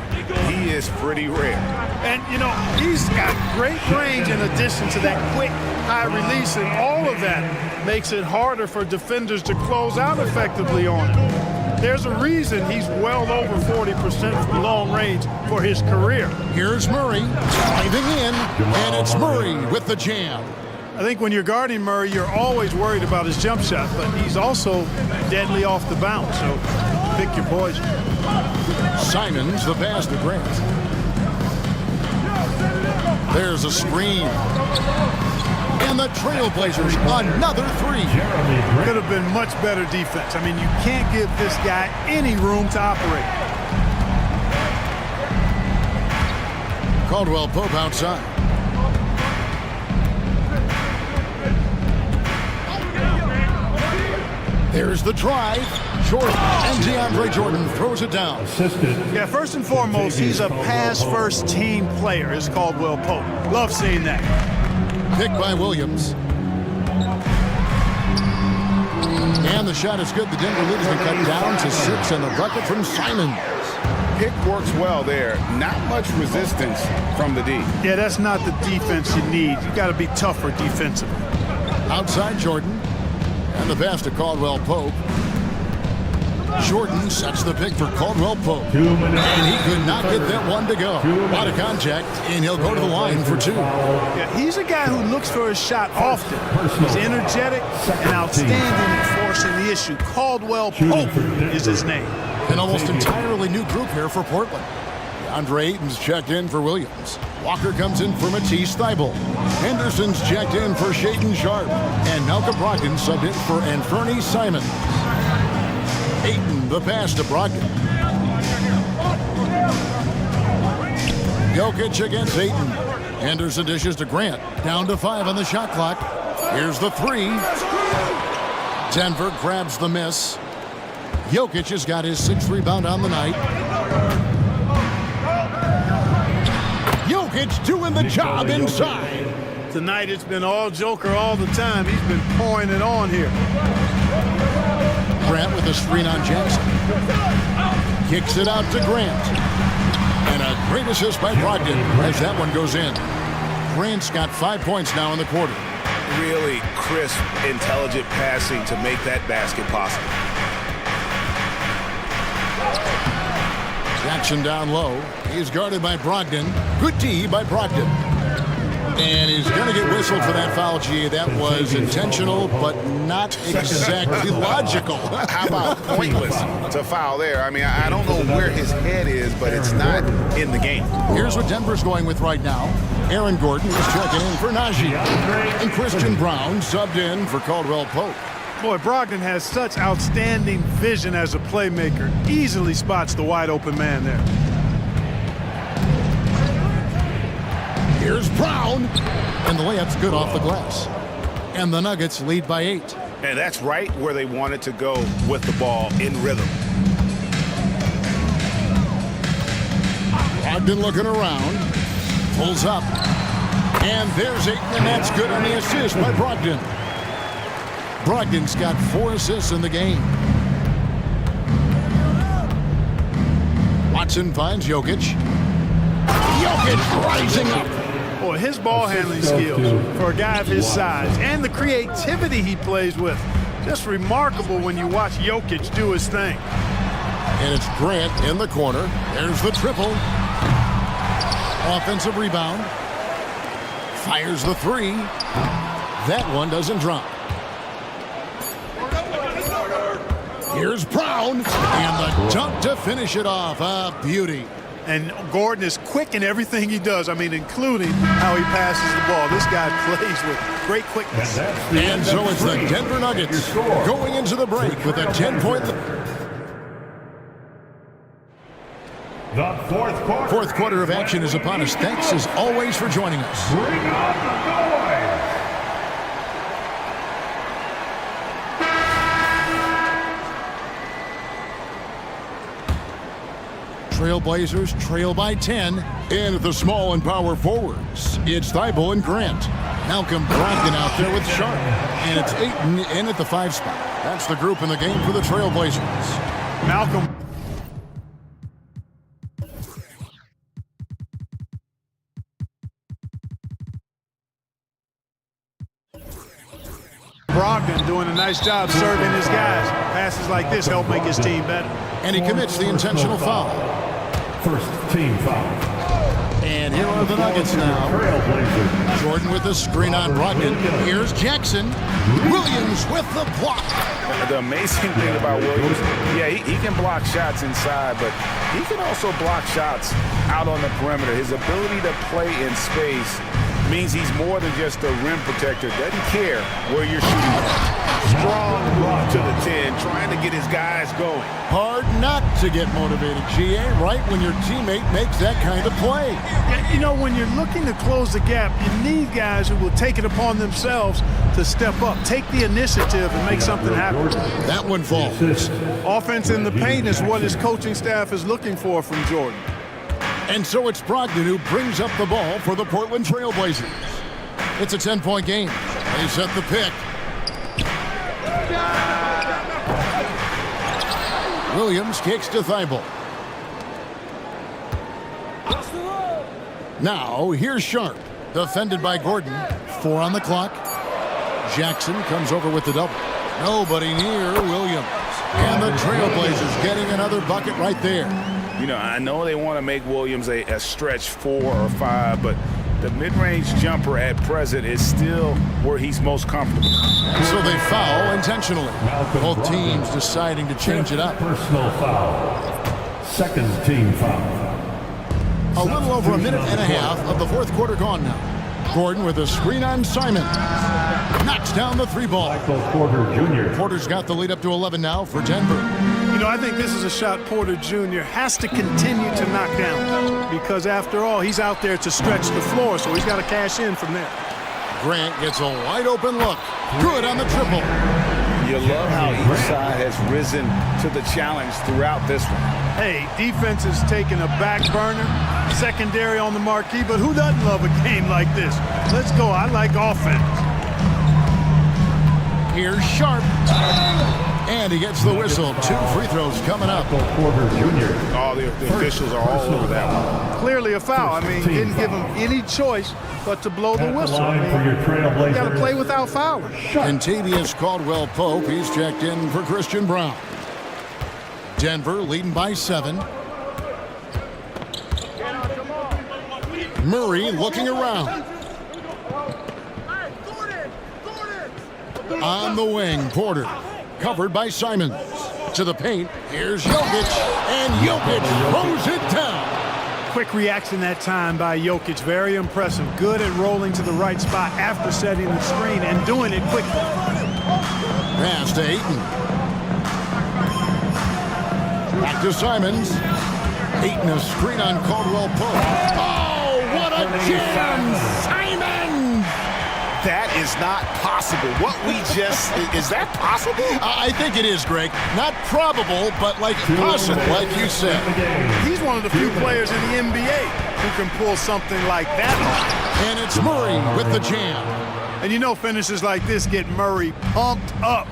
He is pretty rare. And, you know, he's got great range in addition to that quick high release, and all of that makes it harder for defenders to close out effectively on him. There's a reason he's well over 40% from long range for his career. Here's Murray diving in, and it's Murray with the jam. I think when you're guarding Murray, you're always worried about his jump shot, but he's also deadly off the bounce, so pick your poison. Simons, the pass to Grant. There's a screen. And the Trailblazers, another three. Could have been much better defense. I mean, you can't give this guy any room to operate. Caldwell Pope outside. There's the drive. Jordan, and DeAndre Jordan throws it down. Yeah, first and foremost, he's a pass-first team player, is Caldwell Pope. Love seeing that. Picked by Williams. And the shot is good. The Denver lead has been cut down to 6, and the bucket from Simons. Pick works well there. Not much resistance from the D. Yeah, that's not the defense you need. You got to be tougher defensively. Outside Jordan. And the pass to Caldwell Pope. Jordan sets the pick for Caldwell Pope. And he could not get that one to go. Out of contact, and he'll go to the line for 2. Yeah, he's a guy who looks for his shot often. He's energetic and outstanding at forcing the issue. Caldwell Pope is his name. An almost entirely new group here for Portland. Andre Ayton's checked in for Williams. Walker comes in for Matisse Thybulle. Henderson's checked in for Shaedon Sharpe. And Malcolm Brogdon subbed in for Anthony Simons. Ayton, the pass to Brogdon. Jokic against Ayton. Henderson dishes to Grant. Down to 5 on the shot clock. Here's the 3. Denver grabs the miss. Jokic has got his 6th rebound on the night. Jokic doing the job inside. Tonight it's been all Joker all the time. He's been pouring it on here. Grant with a screen on Jackson. Kicks it out to Grant. And a great assist by Brogdon as that one goes in. Grant's got 5 points now in the quarter. Really crisp, intelligent passing to make that basket possible. Jackson down low. He's guarded by Brogdon. Good D by Brogdon. And he's going to get whistled for that foul, G. That was intentional, but not exactly logical. How about pointless to foul there? I mean, I don't know where his head is, but it's not in the game. Here's what Denver's going with right now. Aaron Gordon is checking in for Najee. And Christian Brown subbed in for Caldwell Pope. Boy, Brogdon has such outstanding vision as a playmaker. Easily spots the wide open man there. Here's Brown. And the layup's good off the glass. And the Nuggets lead by 8. And that's right where they wanted to go with the ball in rhythm. Brogdon looking around. Pulls up. And there's Ayton, and that's good on the assist by Brogdon. Brogdon's got 4 assists in the game. Watson finds Jokic. Jokic rising up. Boy, his ball handling skills for a guy of his size and the creativity he plays with. Just remarkable when you watch Jokic do his thing. And it's Grant in the corner. There's the triple. Offensive rebound. Fires the 3. That one doesn't drop. Here's Brown, and the dunk to finish it off. A beauty. And Gordon is quick in everything he does. I mean, including how he passes the ball. This guy plays with great quickness. And so it's the Denver Nuggets going into the break with a 10-point lead. The Fourth quarter of action is upon us. Thanks as always for joining us. Bring on the noise. Trailblazers trail by 10. And at the small and power forwards, it's Thibault and Grant. Malcolm Brogdon out there with Sharp. And it's Ayton in at the 5 spot. That's the group in the game for the Trailblazers. Malcolm. Brogdon doing a nice job serving his guys. Passes like this help make his team better. And he commits the intentional foul. First team foul. And here are the Nuggets now. Jordan with the screen on Brogdon. Here's Jackson. Williams with the block. The amazing thing about Williams, yeah, he can block shots inside, but he can also block shots out on the perimeter. His ability to play in space means he's more than just a rim protector. Doesn't care where you're shooting from. Strong run to the 10, trying to get his guys going. Hard not to get motivated, GA, right when your teammate makes that kind of play. You know, when you're looking to close the gap, you need guys who will take it upon themselves to step up, take the initiative and make something happen. That one falls. Offense in the paint is what his coaching staff is looking for from Jordan. And so it's Brogdon who brings up the ball for the Portland Trailblazers. It's a 10-point game. They set the pick. Williams kicks to Thibault. Now, here's Sharp. Defended by Gordon. 4 on the clock. Jackson comes over with the double. Nobody near Williams. And the Trailblazers getting another bucket right there. You know, I know they want to make Williams a stretch 4 or 5, but the mid-range jumper at present is still where he's most comfortable. So they foul intentionally. Both teams deciding to change it up. Personal foul. Second team foul. A little over a minute and a half of the fourth quarter gone now. Gordon with a screen on Simon. Knocks down the 3-ball. Michael Porter Jr. Porter's got the lead up to 11 now for Denver. You know, I think this is a shot Porter Jr. has to continue to knock down because, after all, he's out there to stretch the floor, so he's got to cash in from there. Grant gets a wide-open look. Good on the triple. You love how each side has risen to the challenge throughout this one. Hey, defense is taking a back burner, secondary on the marquee, but who doesn't love a game like this? Let's go. I like offense. Here's Sharp. And he gets the whistle. 2 free throws coming up. Porter Jr. Oh, the officials are all over that one. Clearly a foul. I mean, didn't give him any choice but to blow the whistle. I mean, for your Trailblazers. you got to play without fouling. Contavious Caldwell-Pope. He's checked in for Christian Brown. Denver leading by 7. Murray looking around. On the wing, Porter. Covered by Simons. To the paint. Here's Jokic. And Jokic throws it down. Quick reaction that time by Jokic. Very impressive. Good at rolling to the right spot after setting the screen and doing it quickly. Pass to Ayton. Back to Simons. Ayton a screen on Caldwell-Pope. Oh, what a jam! Simons! That is not possible. What we just, is that possible? I think it is, Greg. Not probable, but like possible, like you said. He's one of the few players in the NBA who can pull something like that off. And it's Murray with the jam. And you know finishes like this get Murray pumped up.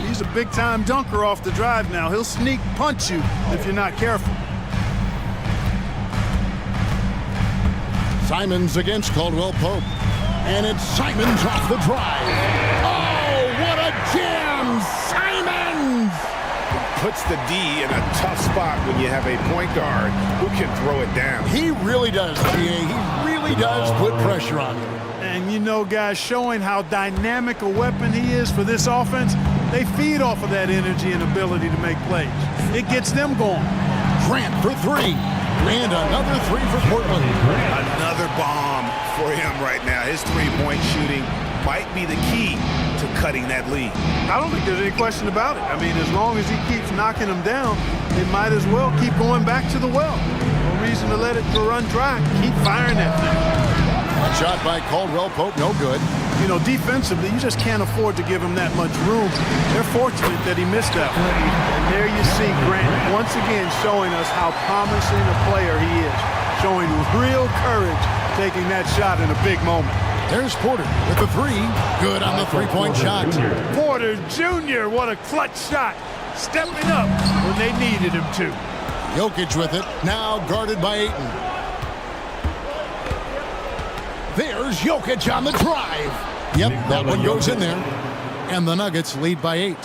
He's a big-time dunker off the drive now. He'll sneak punch you if you're not careful. Simons against Caldwell-Pope. And it's Simons off the drive. Oh, what a jam! Simons! Puts the D in a tough spot when you have a point guard who can throw it down. He really does, GA. He really does put pressure on him. And you know, guys, showing how dynamic a weapon he is for this offense, they feed off of that energy and ability to make plays. It gets them going. Grant for 3. And another 3 for Portland. Another bomb for him right now. His 3-point shooting might be the key to cutting that lead. I don't think there's any question about it. I mean, as long as he keeps knocking them down, they might as well keep going back to the well. No reason to let it run dry. Keep firing that thing. A shot by Caldwell Pope, no good. You know, defensively, you just can't afford to give him that much room. They're fortunate that he missed that one. And there you see Grant once again showing us how promising a player he is. Showing real courage taking that shot in a big moment. There's Porter with the three. Good on the three-point shot. Porter Jr., what a clutch shot. Stepping up when they needed him to. Jokic with it, now guarded by Ayton. There's Jokic on the drive. Yep, that one goes in there. And the Nuggets lead by 8.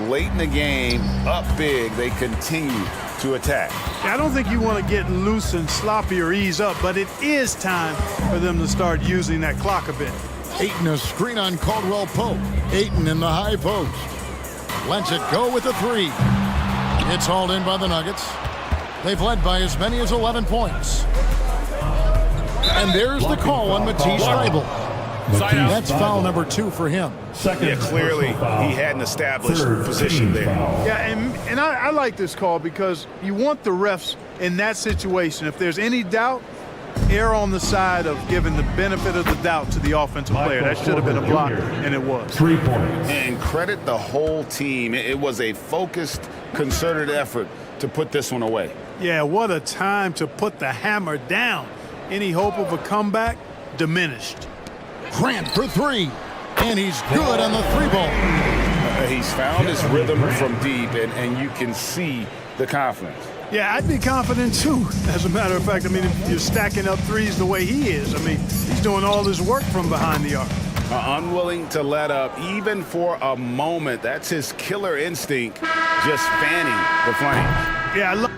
Late in the game, up big, they continue to attack. I don't think you want to get loose and sloppy or ease up, but it is time for them to start using that clock a bit. Ayton a screen on Caldwell Pope. Ayton in the high post. Lets it go with the three. It's hauled in by the Nuggets. They've led by as many as 11 points. And there's the call on Matisse Thybulle. That's foul number 2 for him. Yeah, clearly he had an established position there. Yeah, and I like this call because you want the refs in that situation. If there's any doubt, err on the side of giving the benefit of the doubt to the offensive player. That should have been a block, and it was. 3 points. And credit the whole team. It was a focused, concerted effort to put this one away. Yeah, what a time to put the hammer down. Any hope of a comeback diminished. Grant for 3. And he's good on the 3-ball. He's found his rhythm from deep, and you can see the confidence. Yeah, I'd be confident too. As a matter of fact, I mean, if you're stacking up threes the way he is, I mean, he's doing all this work from behind the arc. Unwilling to let up, even for a moment. That's his killer instinct, just fanning the flames. Yeah, I love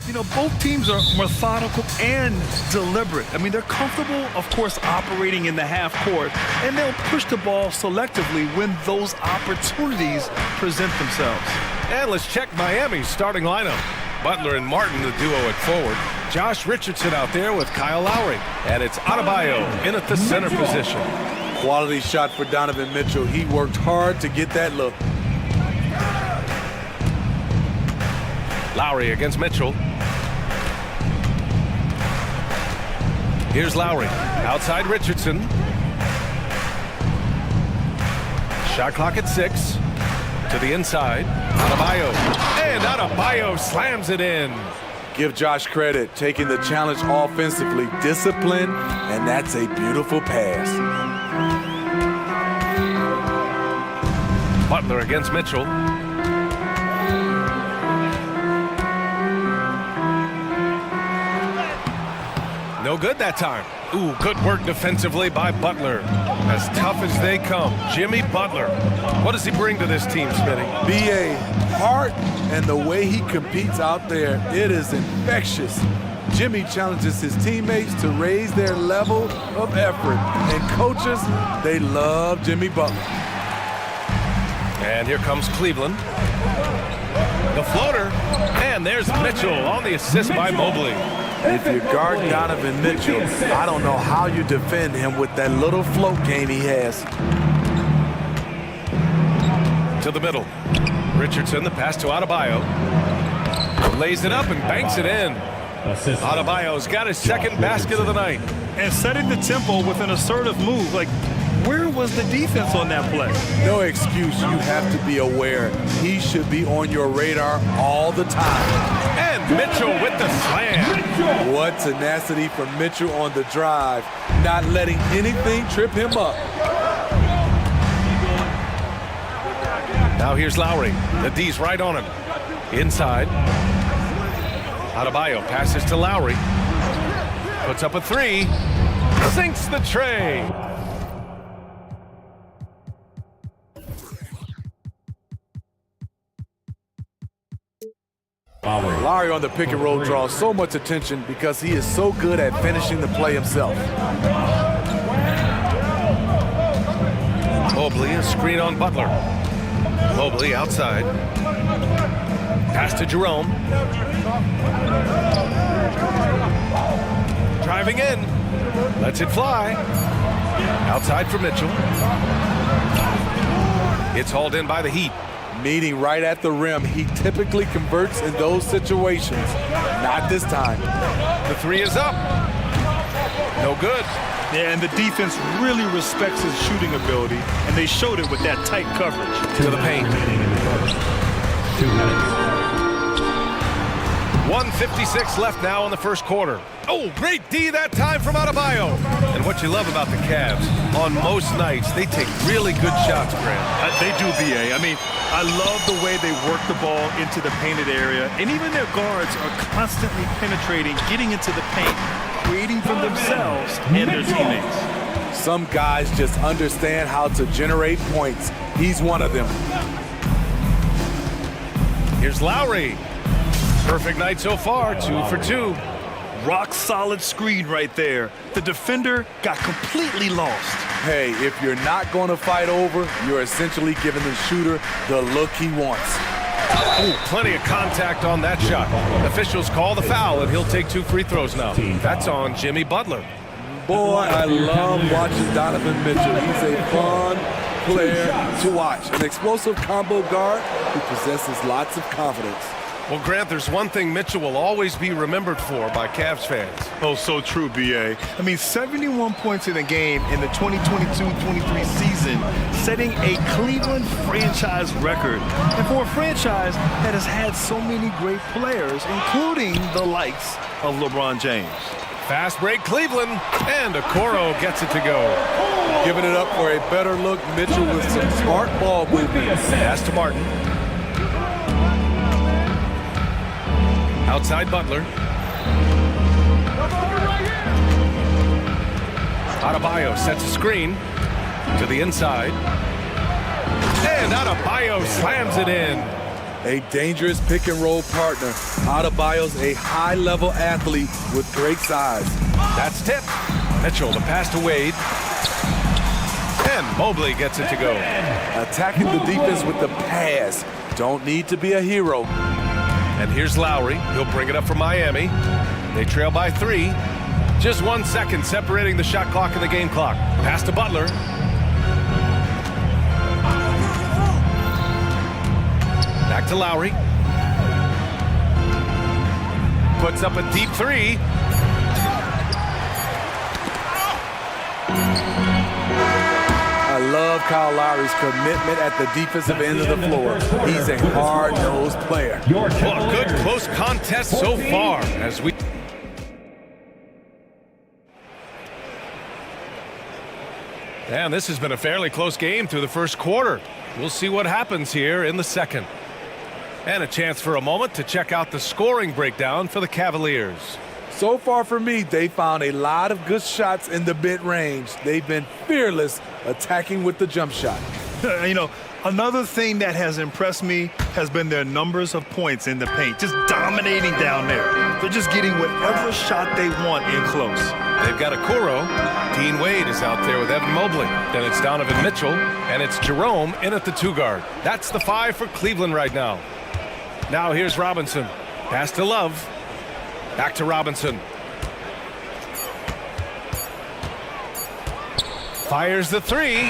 You know, both teams are methodical and deliberate. I mean, they're comfortable, of course, operating in the half court, and they'll push the ball selectively when those opportunities present themselves. And let's check Miami's starting lineup. Butler and Martin, the duo at forward. Josh Richardson out there with Kyle Lowry. And it's Adebayo in at the center position. Quality shot for Donovan Mitchell. He worked hard to get that look. Lowry against Mitchell. Here's Lowry. Outside Richardson. Shot clock at 6. To the inside. Adebayo. And Adebayo slams it in. Give Josh credit, taking the challenge offensively. Discipline, and that's a beautiful pass. Butler against Mitchell. No good that time. Ooh, good work defensively by Butler. As tough as they come, Jimmy Butler. What does he bring to this team, Smitty? B.A. heart and the way he competes out there, it is infectious. Jimmy challenges his teammates to raise their level of effort. And coaches, they love Jimmy Butler. And here comes Cleveland. The floater. And there's Mitchell on the assist by Mobley. If you guard Donovan Mitchell, I don't know how you defend him with that little float game he has. To the middle. Richardson, the pass to Adebayo. Lays it up and banks it in. Adebayo's got his second basket of the night. And setting the tempo with an assertive move. Like, where was the defense on that play? No excuse. You have to be aware. He should be on your radar all the time. And Mitchell with the slam. What tenacity from Mitchell on the drive. Not letting anything trip him up. Now here's Lowry. The D's right on him. Inside. Adebayo passes to Lowry. Puts up a 3. Sinks the tray. Lowry on the pick and roll draws so much attention because he is so good at finishing the play himself. Mobley, a screen on Butler. Mobley outside. Pass to Jerome. Driving in. Lets it fly. Outside for Mitchell. It's hauled in by the Heat. Meeting right at the rim. He typically converts in those situations. Not this time. The 3 is up. No good. Yeah, and the defense really respects his shooting ability, and they showed it with that tight coverage. To the paint. 1:56 left now in the first quarter. Oh, great D that time from Adebayo. And what you love about the Cavs, on most nights, they take really good shots, Grant. They do, B.A. I mean, I love the way they work the ball into the painted area, and even their guards are constantly penetrating, getting into the paint, creating for themselves and their teammates. Some guys just understand how to generate points. He's one of them. Here's Lowry. Perfect night so far, 2 for 2. Rock solid screen right there. The defender got completely lost. Hey, if you're not going to fight over, you're essentially giving the shooter the look he wants. Ooh, plenty of contact on that shot. Officials call the foul, and he'll take 2 free throws now. That's on Jimmy Butler. Boy, I love watching Donovan Mitchell. He's a fun player to watch. An explosive combo guard who possesses lots of confidence. Well, Grant, there's one thing Mitchell will always be remembered for by Cavs fans. Oh, so true, B.A. I mean, 71 points in a game in the 2022-23 season, setting a Cleveland franchise record. And for a franchise that has had so many great players, including the likes of LeBron James. Fast break, Cleveland, and Okoro gets it to go. Giving it up for a better look, Mitchell with some smart ball movement. Pass to Martin. Outside Butler. Adebayo sets a screen to the inside. And Adebayo slams it in. a dangerous pick-and-roll partner. Adebayo's a high-level athlete with great size. That's tipped. Mitchell, the pass to Wade. And Mobley gets it to go. Attacking the defense with the pass. Don't need to be a hero. And here's Lowry. He'll bring it up for Miami. They trail by 3. Just 1 second separating the shot clock and the game clock. Pass to Butler. Back to Lowry. Puts up a deep 3. I love Kyle Lowry's commitment at the defensive end of the floor. He's a hard-nosed player. Well, a good close contest so far as we... And this has been a fairly close game through the first quarter. We'll see what happens here in the second. And a chance for a moment to check out the scoring breakdown for the Cavaliers. So far for me, they found a lot of good shots in the mid-range. They've been fearless attacking with the jump shot. You know, another thing that has impressed me has been their numbers of points in the paint, just dominating down there. They're just getting whatever shot they want in close. They've got a Kuro. Dean Wade is out there with Evan Mobley. Then it's Donovan Mitchell, and it's Jerome in at the 2 guard. That's the 5 for Cleveland right now. Now here's Robinson. Pass to Love. Back to Robinson. Fires the 3. They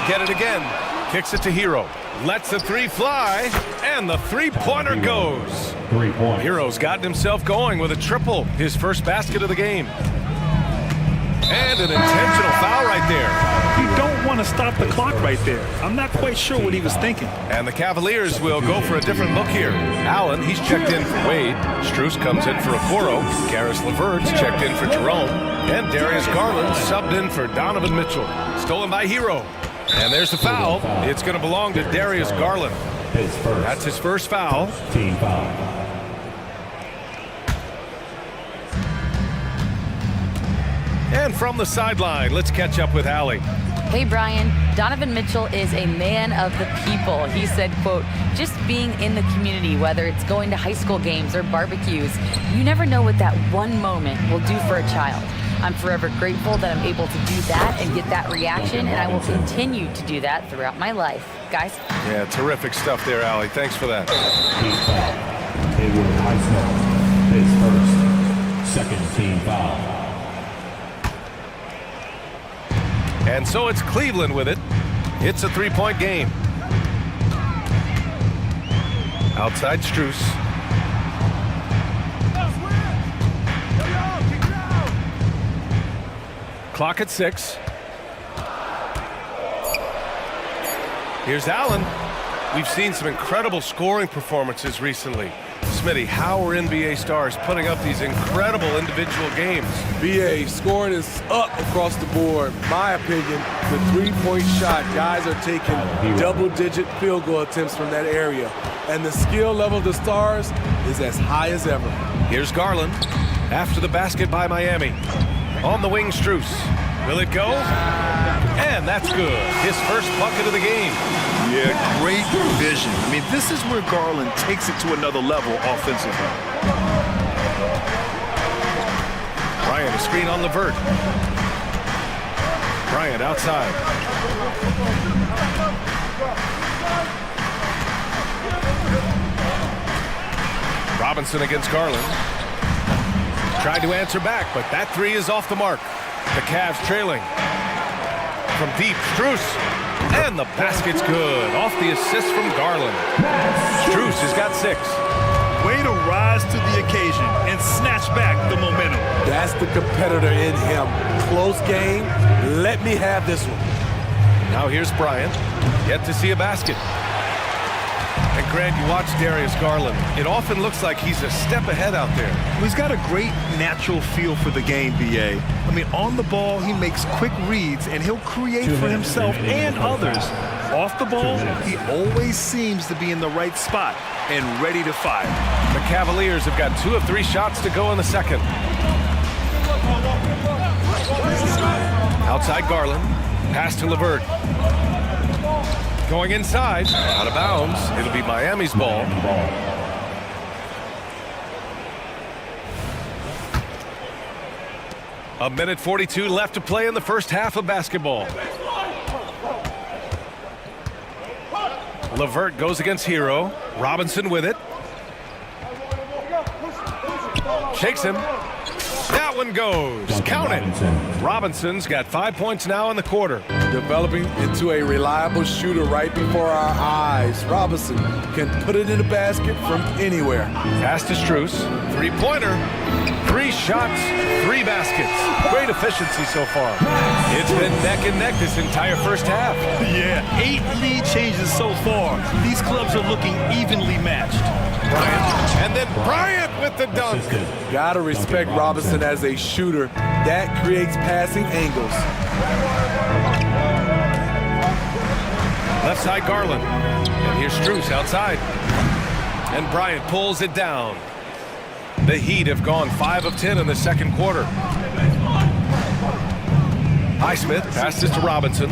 get it again. Kicks it to Hero. Lets the 3 fly. And the 3-pointer goes. 3-point. Hero's gotten himself going with a triple. His first basket of the game. And an intentional foul right there. You don't want to stop the clock right there. I'm not quite sure what he was thinking. And the Cavaliers will go for a different look here. Allen, he's checked in for Wade. Strus comes in for Okoro. Karis LeVert's checked in for Jerome. And Darius Garland subbed in for Donovan Mitchell. Stolen by Hero. And there's the foul. It's going to belong to Darius Garland. That's his first foul. Team foul. And from the sideline, let's catch up with Allie. Hey, Brian. Donovan Mitchell is a man of the people. He said, quote, just being in the community, whether it's going to high school games or barbecues, you never know what that one moment will do for a child. I'm forever grateful that I'm able to do that and get that reaction, and I will continue to do that throughout my life. Guys? Yeah, terrific stuff there, Allie. Thanks for that. Team foul. Hayward Highsmith. His first. Second team foul. And so it's Cleveland with it. It's a 3-point game. Outside Strus. Clock at 6. Here's Allen. We've seen some incredible scoring performances recently. Smitty, how are NBA stars putting up these incredible individual games? BA, scoring is up across the board. My opinion, the 3-point shot, guys are taking double-digit field goal attempts from that area. And the skill level of the stars is as high as ever. Here's Garland after the basket by Miami. On the wing, Strus. Will it go? And that's good. His first bucket of the game. Yeah, great vision. I mean, this is where Garland takes it to another level offensively. Bryant, a screen on LeVert. Bryant outside. Robinson against Garland. Tried to answer back, but that 3 is off the mark. The Cavs trailing. From deep, Strus. And the basket's good. Off the assist from Garland. Strus has got 6. Way to rise to the occasion and snatch back the momentum. That's the competitor in him. Close game. Let me have this one. Now here's Bryant. Yet to see a basket. And Grant, you watch Darius Garland. It often looks like he's a step ahead out there. He's got a great natural feel for the game, BA. I mean, on the ball, he makes quick reads, and he'll create for himself and others. Off the ball, he always seems to be in the right spot and ready to fire. The Cavaliers have got 2 of 3 shots to go in the second. Outside Garland. Pass to LeVert. Going inside, out of bounds. It'll be Miami's ball. A minute 42 left to play in the first half of basketball. Levert goes against Hero. Robinson with it. Shakes him. That one goes. Count it. Robinson's got 5 points now in the quarter. Developing into a reliable shooter right before our eyes. Robinson can put it in the basket from anywhere. Pass to Strus. Three-pointer. 3 shots, 3 baskets. Great efficiency so far. It's been neck and neck this entire first half. Yeah, 8 lead changes so far. These clubs are looking evenly matched. Bryant, and then Bryant with the dunk. Gotta respect Robinson as a shooter. That creates passing angles. Left side Garland. And here's Strus outside. And Bryant pulls it down. The Heat have gone 5 of 10 in the second quarter. Highsmith passes to Robinson.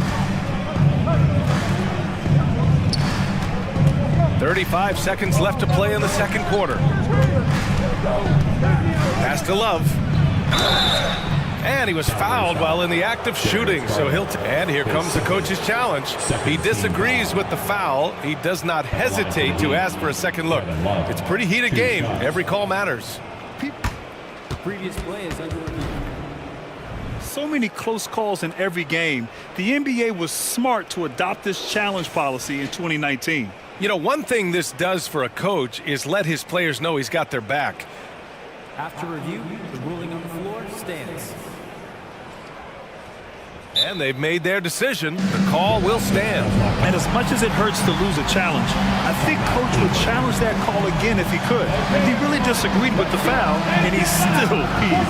35 seconds left to play in the second quarter. Pass to Love. And he was fouled while in the act of shooting, so and here comes the coach's challenge. He disagrees with the foul. He does not hesitate to ask for a second look. It's a pretty heated game. Every call matters. The previous play is under review. So many close calls in every game. The NBA was smart to adopt this challenge policy in 2019. You know, one thing this does for a coach is let his players know he's got their back. After review, the ruling on the floor stands. And they've made their decision. The call will stand. And as much as it hurts to lose a challenge, I think Coach would challenge that call again if he could. He really disagreed with the foul, and he's still peeved.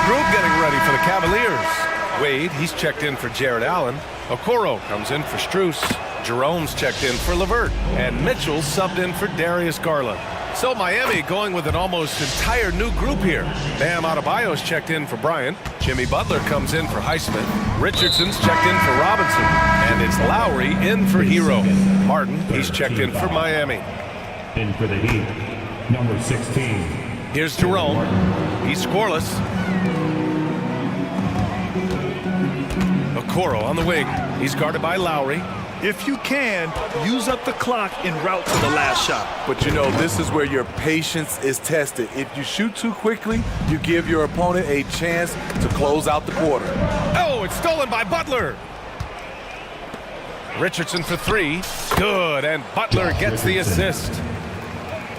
Group getting ready for the Cavaliers. Wade, he's checked in for Jared Allen. Okoro comes in for Strus. Jerome's checked in for Levert. And Mitchell subbed in for Darius Garland. So Miami going with an almost entire new group here. Bam Adebayo's checked in for Bryant. Jimmy Butler comes in for Highsmith. Richardson's checked in for Robinson. And it's Lowry in for Hero. Martin, he's checked in for Miami. In for the Heat, number 16. Here's Jerome. He's scoreless. Okoro on the wing. He's guarded by Lowry. If you can, use up the clock en route to the last shot. But you know, this is where your patience is tested. If you shoot too quickly, you give your opponent a chance to close out the quarter. Oh, it's stolen by Butler. Richardson for 3. Good, and Butler gets the assist.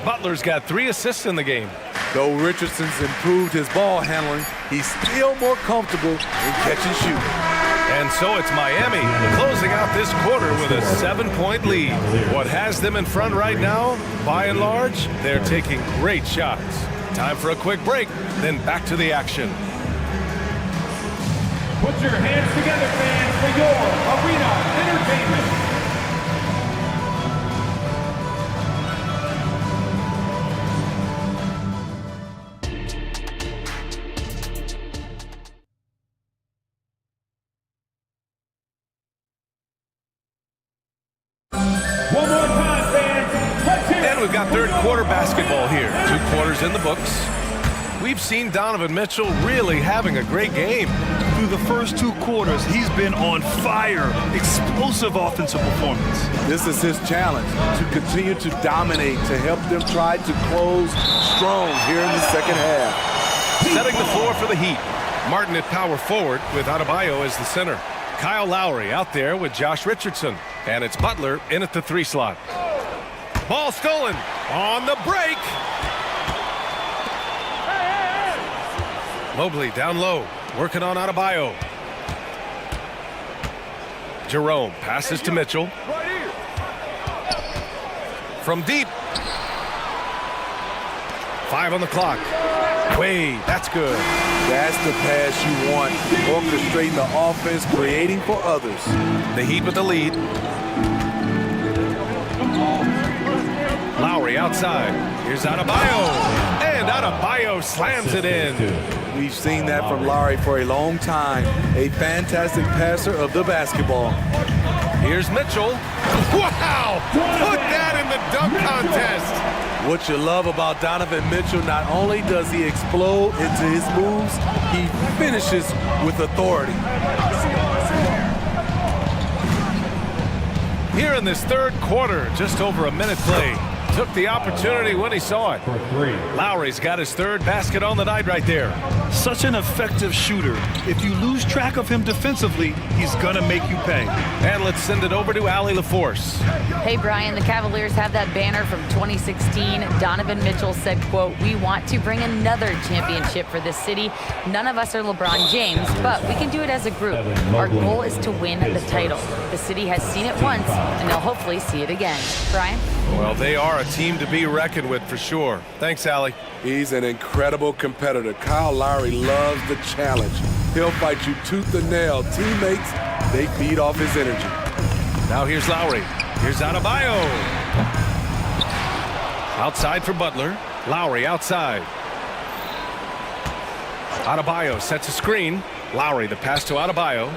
Butler's got 3 assists in the game. Though Richardson's improved his ball handling, he's still more comfortable in catch and shoot. And so it's Miami closing out this quarter with a 7-point lead. What has them in front right now, by and large, they're taking great shots. Time for a quick break, then back to the action. Put your hands together, fans, for your arena entertainment. One more time, fans. Let's hear it. And we've got third quarter basketball here. 2 quarters in the books. We've seen Donovan Mitchell really having a great game. Through the first 2 quarters, he's been on fire. Explosive offensive performance. This is his challenge, to continue to dominate, to help them try to close strong here in the second half. Setting the floor for the Heat. Martin at power forward with Adebayo as the center. Kyle Lowry out there with Josh Richardson. And it's Butler in at the 3 slot. Ball stolen on the break. Mobley down low, working on Adebayo. Jerome passes to Mitchell. From deep. 5 on the clock. Wade, that's good. That's the pass you want. Orchestrating the offense, creating for others. The Heat with the lead. Lowry outside. Here's Adebayo. And Adebayo slams it in. We've seen that from Lowry for a long time. A fantastic passer of the basketball. Here's Mitchell. Wow! Put that in the dunk contest. What you love about Donovan Mitchell, not only does he explode into his moves, he finishes with authority. Here in this third quarter, just over a minute played. Took the opportunity when he saw it. Lowry's got his third basket on the night right there. Such an effective shooter. If you lose track of him defensively, he's gonna make you pay. And let's send it over to Allie LaForce. Hey, Brian, the Cavaliers have that banner from 2016. Donovan Mitchell said, quote, "We want to bring another championship for this city. None of us are LeBron James, but we can do it as a group. Our goal is to win the title. The city has seen it once, and they'll hopefully see it again." Brian? Well, they are a team to be reckoned with for sure. Thanks, Allie. He's an incredible competitor. Kyle Lowry loves the challenge. He'll fight you tooth and nail. Teammates, they feed off his energy. Now here's Lowry. Here's Adebayo. Outside for Butler. Lowry outside. Adebayo sets a screen. Lowry, the pass to Adebayo.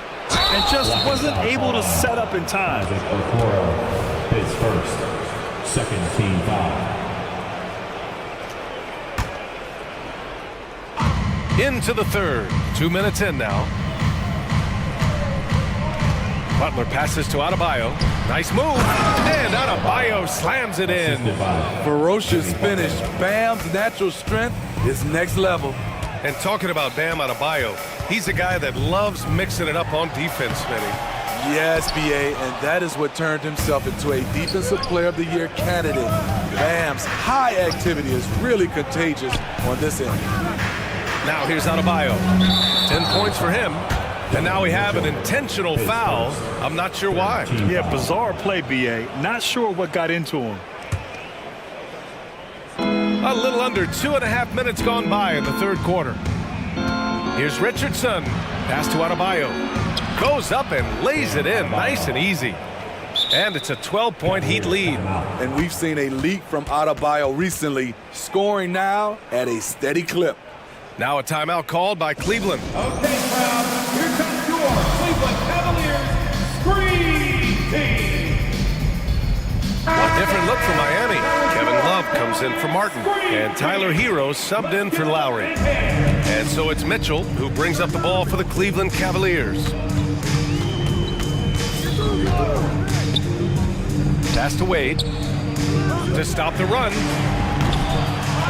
And just wasn't able to set up in time. His first. Second team foul. Into the third. 2 minutes in now. Butler passes to Adebayo. Nice move. And Adebayo slams it in. Ferocious finish. Bam's natural strength is next level. And talking about Bam Adebayo, he's a guy that loves mixing it up on defense, Smitty. Yes, BA, and that is what turned himself into a Defensive Player of the Year candidate. Bam's high activity is really contagious on this end. Now here's Adebayo. 10 points for him. And now we have an intentional foul. I'm not sure why. Yeah, bizarre play, BA. Not sure what got into him. A little under 2.5 minutes gone by in the third quarter. Here's Richardson. Pass to Adebayo. Goes up and lays it in nice and easy. And it's a 12-point Heat lead. And we've seen a leak from Adebayo recently, scoring now at a steady clip. Now a timeout called by Cleveland. Okay, crowd, here comes your Cleveland Cavaliers Screen Team. A different look for Miami. Kevin Love comes in for Martin. And Tyler Hero subbed in for Lowry. And so it's Mitchell who brings up the ball for the Cleveland Cavaliers. Pass to Wade to stop the run.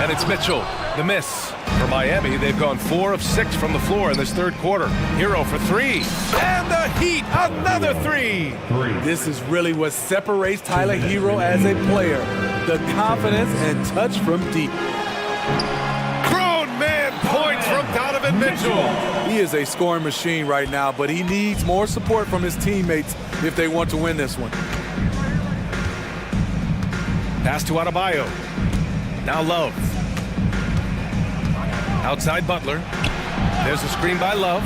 And it's Mitchell, the miss. For Miami, they've gone 4 of 6 from the floor in this third quarter. Hero for 3. And the Heat, another 3. This is really what separates Tyler Hero as a player. The confidence and touch from deep. Grown man points from Donovan Mitchell. He is a scoring machine right now, but he needs more support from his teammates if they want to win this one. Pass to Adebayo. Now Love. Outside Butler. There's a screen by Love.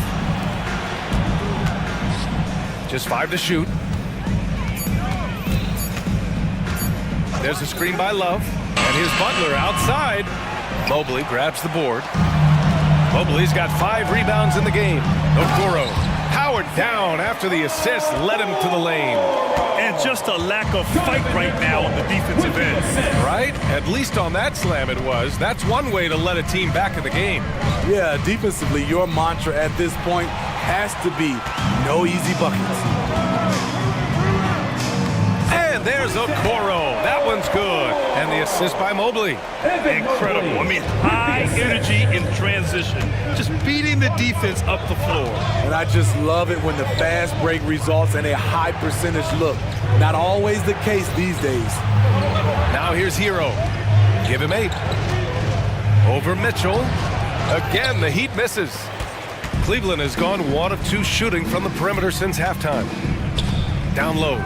Just 5 to shoot. There's a screen by Love. And here's Butler outside. Mobley grabs the board. Mobley's got 5 rebounds in the game. Okoro powered down after the assist led him to the lane. And just a lack of fight right now on the defensive end. Right? At least on that slam it was. That's one way to let a team back in the game. Yeah, defensively, your mantra at this point has to be no easy buckets. And there's Okoro. That one's good. And the assist by Mobley. Incredible. I mean, high energy in transition. Just beating the defense up the floor. And I just love it when the fast break results in a high percentage look. Not always the case these days. Now here's Hero. Give him 8. Over Mitchell. Again, the Heat misses. Cleveland has gone 1 of 2 shooting from the perimeter since halftime. Down low.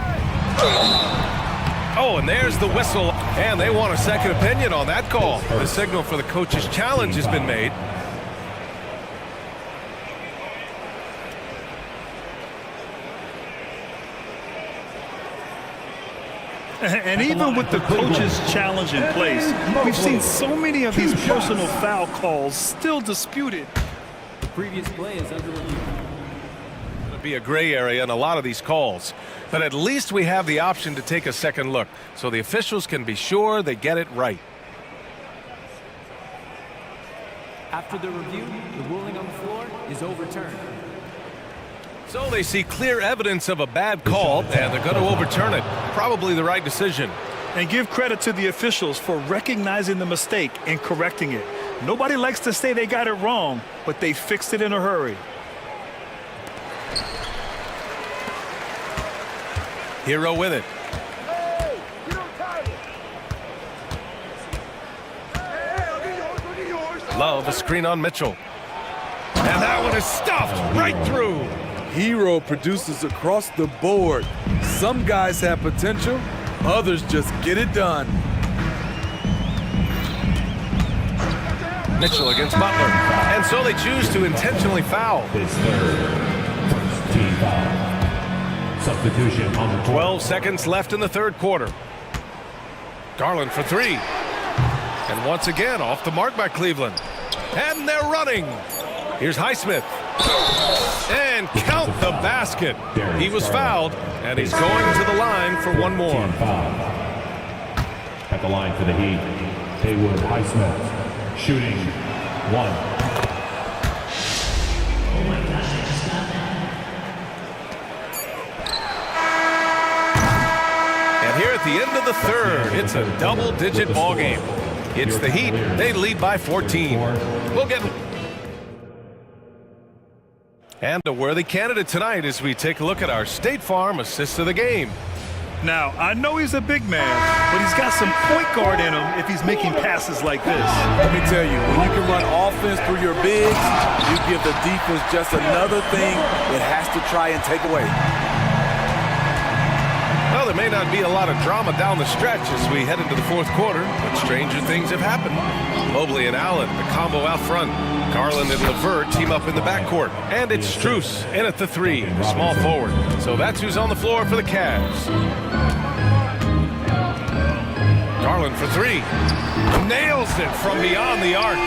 Oh, and there's the whistle. And they want a second opinion on that call. The signal for the coach's challenge has been made. And even with the coach's challenge in place, we've seen so many of these personal foul calls still disputed. The previous play is under review. It'll be a gray area in a lot of these calls, but at least we have the option to take a second look, so the officials can be sure they get it right. After the review, the ruling on the floor is overturned. So they see clear evidence of a bad call, and they're going to overturn it. Probably the right decision. And give credit to the officials for recognizing the mistake and correcting it. Nobody likes to say they got it wrong, but they fixed it in a hurry. Hero with it. Love a screen on Mitchell. And that one is stuffed right through. Hero produces across the board. Some guys have potential, others just get it done. Mitchell against Butler. And so they choose to intentionally foul. His first team foul. Substitution on the court. 12 seconds left in the third quarter. Garland for three. And once again, off the mark by Cleveland. And they're running. Here's Highsmith. And count the basket. He was fouled, and he's going to the line for one more. At the line for the Heat, Haywood Highsmith, shooting one. Oh my gosh, I just got that. And here at the end of the third, it's a double-digit ball game. It's the Heat. They lead by 14. We'll get... And a worthy candidate tonight as we take a look at our State Farm assist of the game. Now, I know he's a big man, but he's got some point guard in him if he's making passes like this. Let me tell you, when you can run offense through your bigs, you give the defense just another thing it has to try and take away. Well, there may not be a lot of drama down the stretch as we head into the fourth quarter, but stranger things have happened. Mobley and Allen, the combo out front. Garland and LeVert team up in the backcourt. And it's Strus in at the three, the small forward. So that's who's on the floor for the Cavs. Garland for three. Nails it from beyond the arc.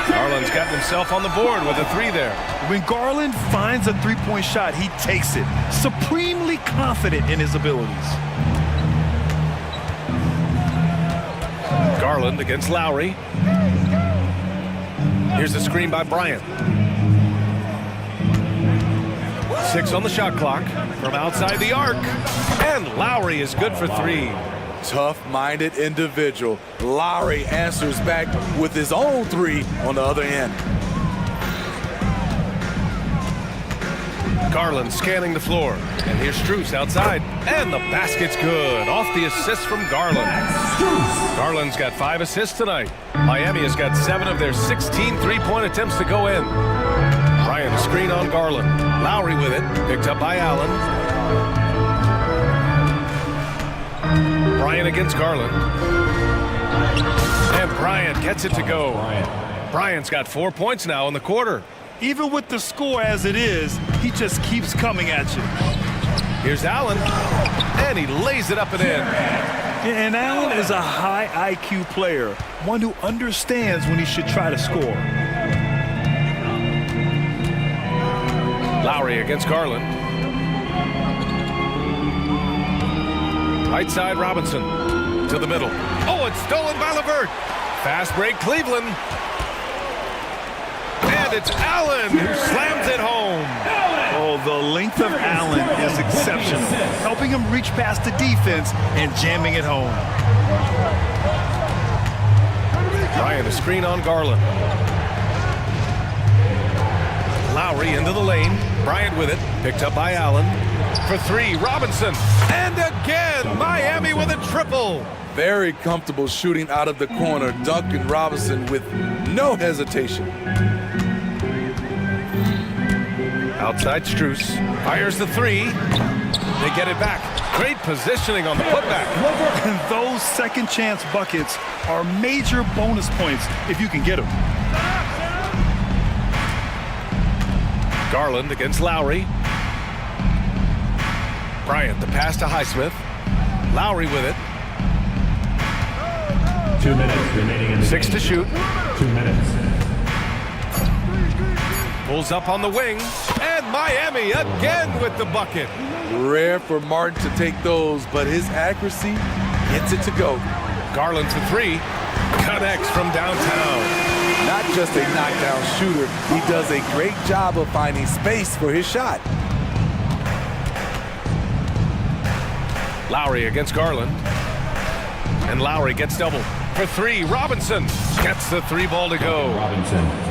Garland's gotten himself on the board with a three there. When Garland finds a three-point shot, he takes it, supremely confident in his abilities. Garland against Lowry. Here's the screen by Bryant. 6 on the shot clock from outside the arc. And Lowry is good for three. Tough-minded individual. Lowry answers back with his own three on the other end. Garland scanning the floor. And here's Strus outside. And the basket's good. Off the assist from Garland. Garland's got 5 assists tonight. Miami has got 7 of their 16 three-point attempts to go in. Bryant screen on Garland. Lowry with it. Picked up by Allen. Bryant against Garland. And Bryant gets it to go. Bryant's got 4 points now in the quarter. Even with the score as it is, he just keeps coming at you. Here's Allen, and he lays it up and in. And Allen is a high IQ player, one who understands when he should try to score. Lowry against Garland. Right side Robinson to the middle. Oh, it's stolen by LeVert. Fast break Cleveland. And it's Allen who slams it home. Oh, the length of Allen is exceptional, helping him reach past the defense and jamming it home. Bryant a screen on Garland. Lowry into the lane. Bryant with it. Picked up by Allen. For three, Robinson. And again, Miami with a triple. Very comfortable shooting out of the corner. Duncan Robinson with no hesitation. Outside Strus. Fires the three. They get it back. Great positioning on the putback. And those second chance buckets are major bonus points if you can get them. Garland against Lowry. Bryant, the pass to Highsmith. Lowry with it. 2 minutes remaining in the 6 to shoot. 2 minutes. Pulls up on the wing, and Miami again with the bucket. Rare for Martin to take those, but his accuracy gets it to go. Garland for 3. Connects from downtown. Not just a knockdown shooter, he does a great job of finding space for his shot. Lowry against Garland. And Lowry gets double. For 3, Robinson gets the 3 ball to go.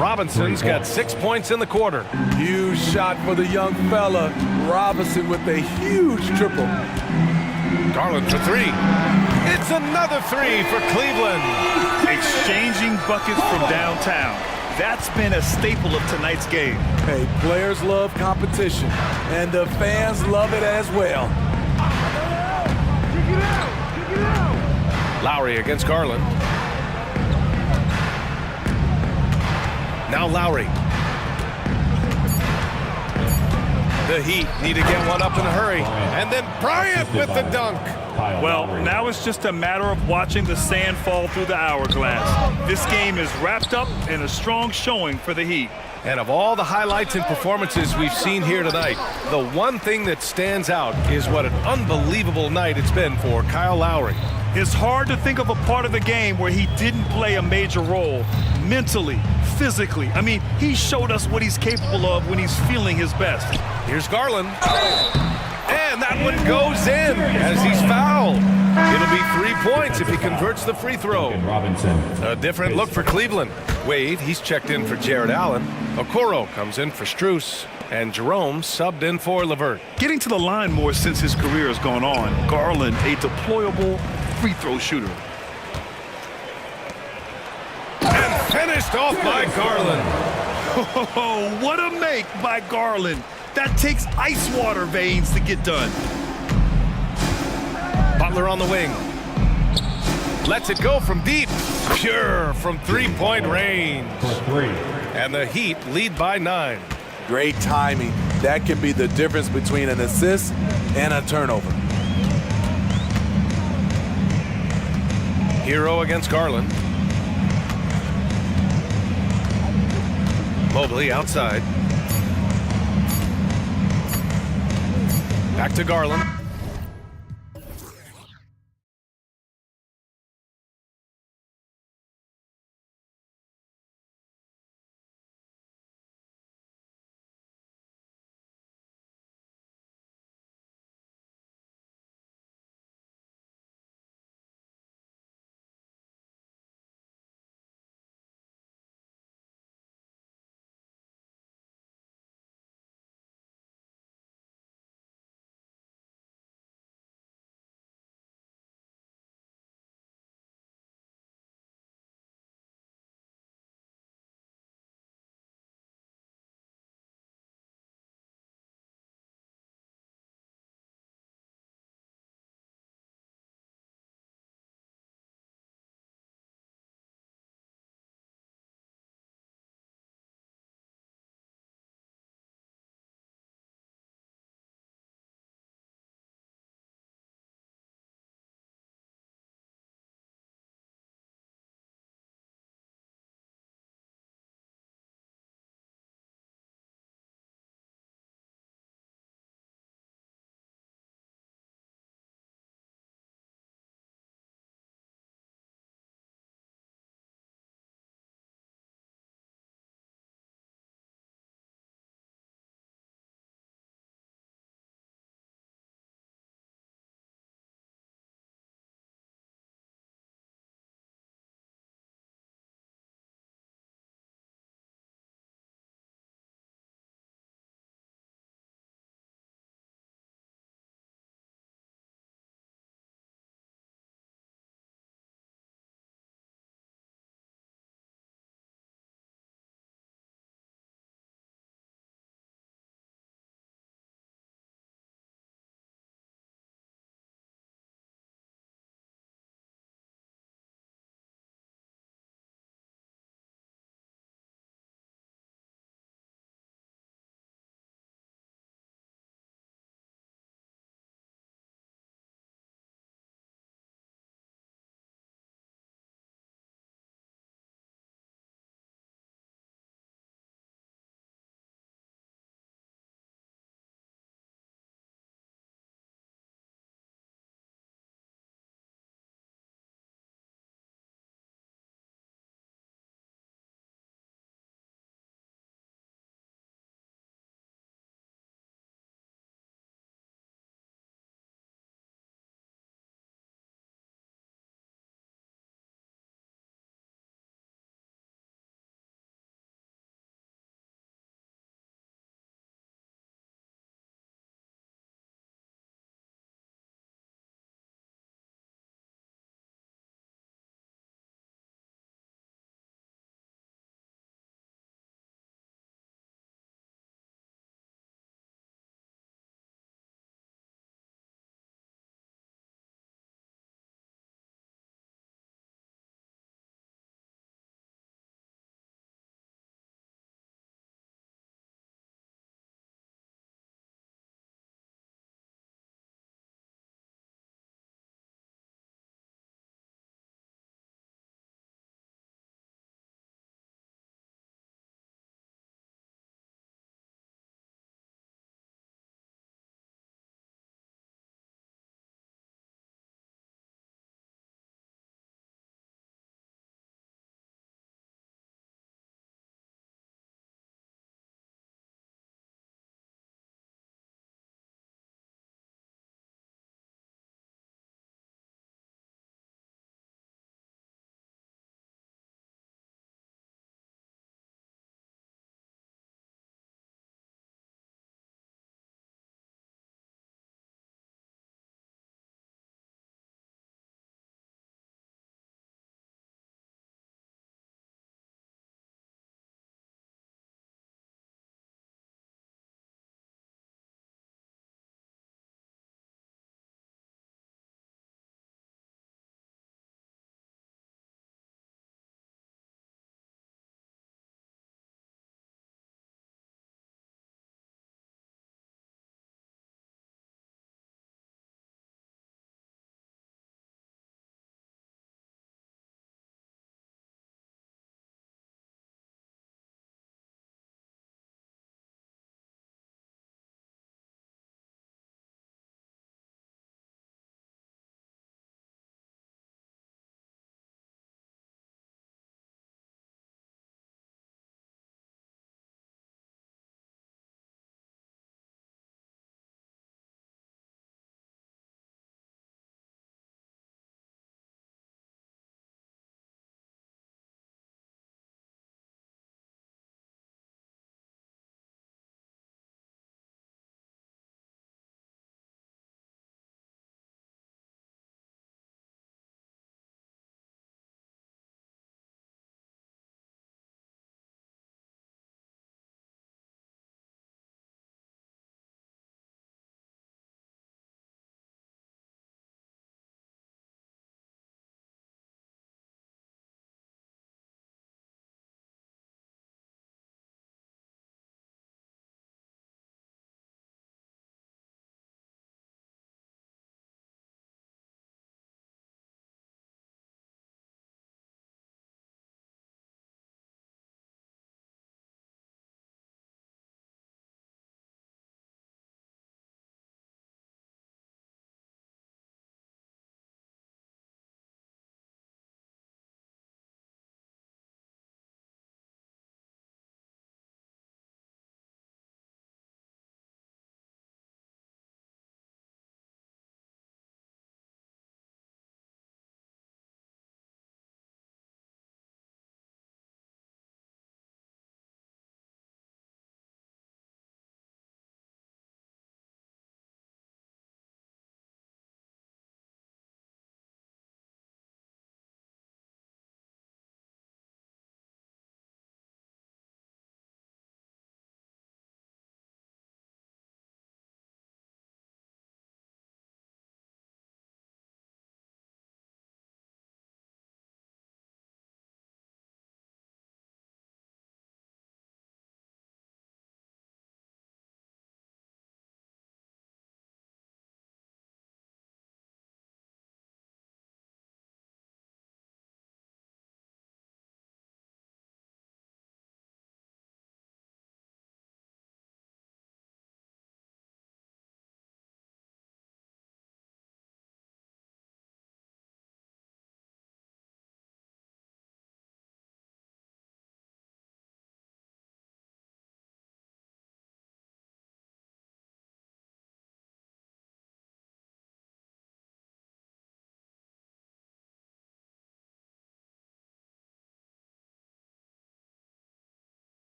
Robinson's got 6 points in the quarter. Huge shot for the young fella. Robinson with a huge triple. Garland for 3. It's another 3 for Cleveland. Exchanging buckets from downtown. That's been a staple of tonight's game. Hey, players love competition, and the fans love it as well. Lowry against Garland. Now Lowry. The Heat need to get one up in a hurry. And then Bryant with the dunk. Well, now it's just a matter of watching the sand fall through the hourglass. This game is wrapped up in a strong showing for the Heat. And of all the highlights and performances we've seen here tonight, the one thing that stands out is what an unbelievable night it's been for Kyle Lowry. It's hard to think of a part of the game where he didn't play a major role mentally, physically. I mean, he showed us what he's capable of when he's feeling his best. Here's Garland. And that one goes in as he's fouled. It'll be 3 points if he converts the free throw. A different look for Cleveland. Wade, he's checked in for Jared Allen. Okoro comes in for Strus. And Jerome subbed in for LeVert. Getting to the line more since his career has gone on. Garland, a deployable free throw shooter. And finished off by Garland. Oh, what a make by Garland. That takes ice water veins to get done. Butler on the wing. Lets it go from deep. Pure from three-point range. And the Heat lead by 9. Great timing. That can be the difference between an assist and a turnover. Hero against Garland. Mobley outside. Back to Garland.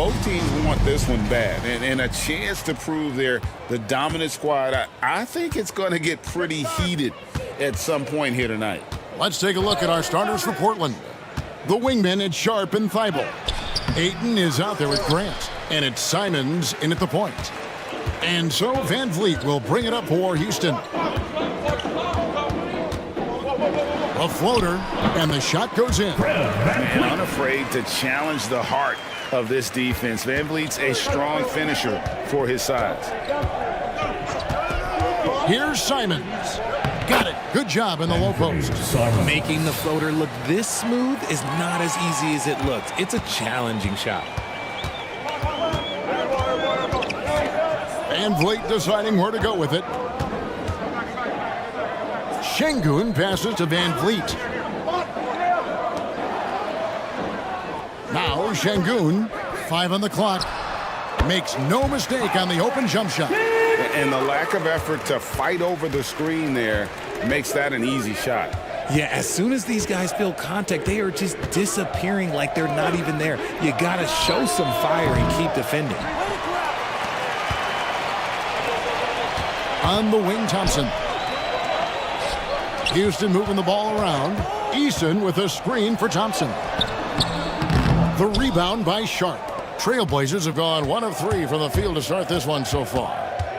both teams want this one bad, and a chance to prove they're the dominant squad. I think it's going to get pretty heated at some point here tonight. Let's take a look at our starters for Portland. The wingmen, it's Sharp and Thibault. Ayton is out there with Grant, and it's Simons in at the point. And so Van Vliet will bring it up for Houston. A floater, and the shot goes in. And unafraid to challenge the heart of this defense. Van Vliet's a strong finisher for his size. Here's Simons. Got it. Good job in the low post. Making the floater look this smooth is not as easy as it looks. It's a challenging shot. Van Vliet deciding where to go with it. Şengün passes to Van Vliet. Now Şengün, 5 on the clock, makes no mistake on the open jump shot. And the lack of effort to fight over the screen there makes that an easy shot. Yeah, as soon as these guys feel contact, they are just disappearing like they're not even there. You gotta show some fire and keep defending. On the wing, Thompson. Houston moving the ball around. Eason with a screen for Thompson. The rebound by Sharp. Trailblazers have gone 1 of 3 from the field to start this one so far.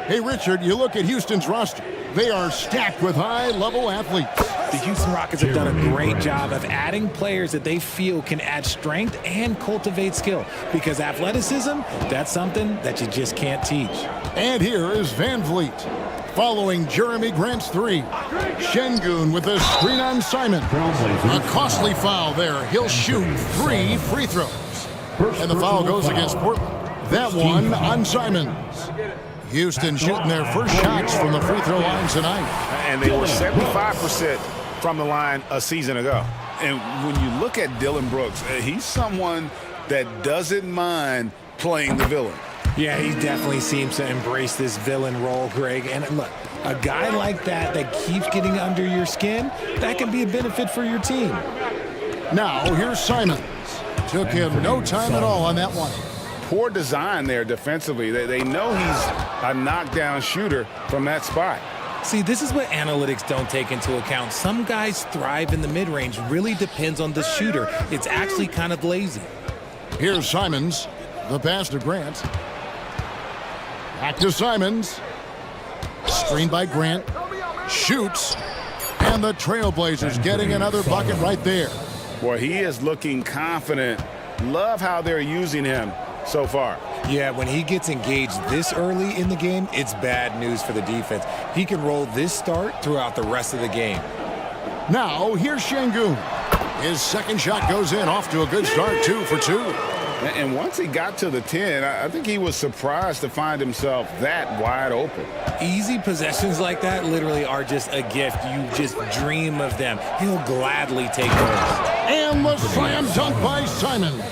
Hey, Richard, you look at Houston's roster. They are stacked with high-level athletes. The Houston Rockets have done a great job of adding players that they feel can add strength and cultivate skill. Because athleticism, that's something that you just can't teach. And here is Van Vliet. Following Jeremy Grant's 3. Şengün with a screen on Simon. A costly foul there. He'll shoot 3 free throws. And the foul goes against Portland. That one on Simons. Houston shooting their first shots from the free throw line tonight. And they were 75% from the line a season ago. And when you look at Dylan Brooks, he's someone that doesn't mind playing the villain. Yeah, he definitely seems to embrace this villain role, Greg. And look, a guy like that keeps getting under your skin, that can be a benefit for your team. Now, here's Simons. Took him no time at all on that one. Poor design there defensively. They know he's a knockdown shooter from that spot. See, this is what analytics don't take into account. Some guys thrive in the mid-range. Really depends on the shooter. It's actually kind of lazy. Here's Simons. The pass to Grant. Back to Simons. Screened by Grant. Shoots. And the Trailblazers getting another bucket right there. Boy, he is looking confident. Love how they're using him so far. Yeah, when he gets engaged this early in the game, it's bad news for the defense. He can roll this start throughout the rest of the game. Now, here's Şengün. His second shot goes in, off to a good start, 2 for 2. And once he got to the 10, I think he was surprised to find himself that wide open. Easy possessions like that literally are just a gift. You just dream of them. He'll gladly take those. And the slam dunk by Simons.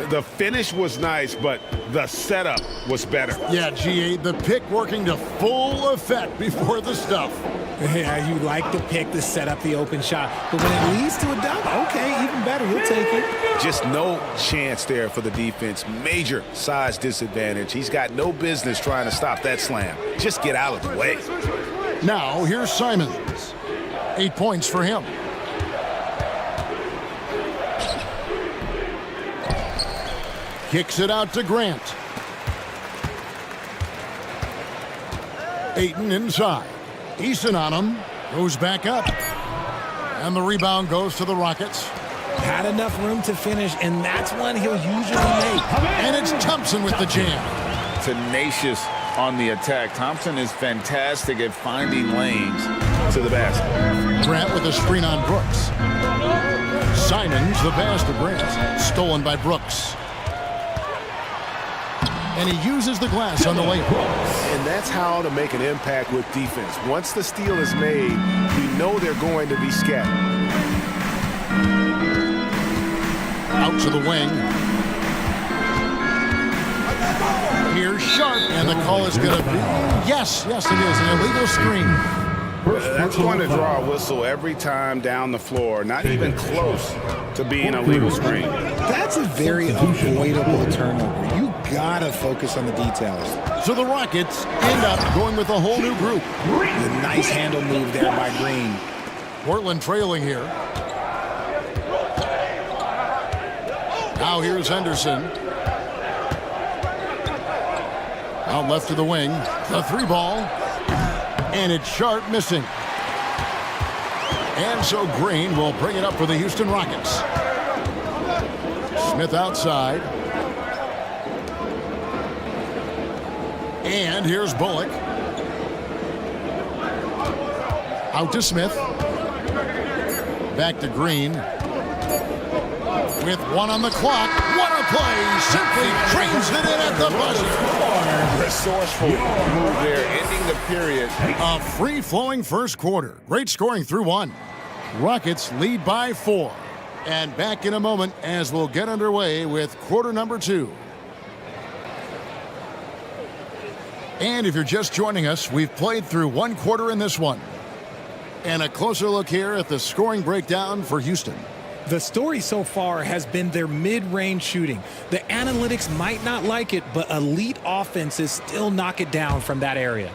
The finish was nice, but the setup was better. Yeah, GA, the pick working to full effect before the stuff. Yeah, you like the pick to set up the open shot, but when it leads to a dunk, okay, even better, you'll take it. Just no chance there for the defense. Major size disadvantage. He's got no business trying to stop that slam. Just get out of the way. Now, here's Simons. 8 points for him. Kicks it out to Grant. Ayton inside. Eason on him. Goes back up. And the rebound goes to the Rockets. Had enough room to finish, and that's one he'll usually make. And it's Thompson with the jam. Tenacious on the attack. Thompson is fantastic at finding lanes to the basket. Grant with a screen on Brooks. Simons, the pass to Grant. Stolen by Brooks. And he uses the glass on the layup. And that's how to make an impact with defense. Once the steal is made, you know they're going to be scattered. Out to the wing. Here's Sharp, and the call is going to be... Yes, it is, an illegal screen. That's going to draw a whistle every time down the floor, not even close to being a legal screen. That's a very avoidable turnover. You gotta focus on the details. So the Rockets end up going with a whole new group. The nice handle move there by Green. Portland trailing here. Now here's Henderson. Out left to the wing. The 3 ball. And it's Sharp missing. And so Green will bring it up for the Houston Rockets. Smith outside. And here's Bullock. Out to Smith. Back to Green. With 1 on the clock. What a play! Simply trains it in at the buzzer. Resourceful move there, ending the period. A free-flowing first quarter. Great scoring through 1. Rockets lead by 4. And back in a moment as we'll get underway with quarter number 2. And if you're just joining us, we've played through 1 quarter in this one. And a closer look here at the scoring breakdown for Houston. The story so far has been their mid-range shooting. The analytics might not like it, but elite offenses still knock it down from that area.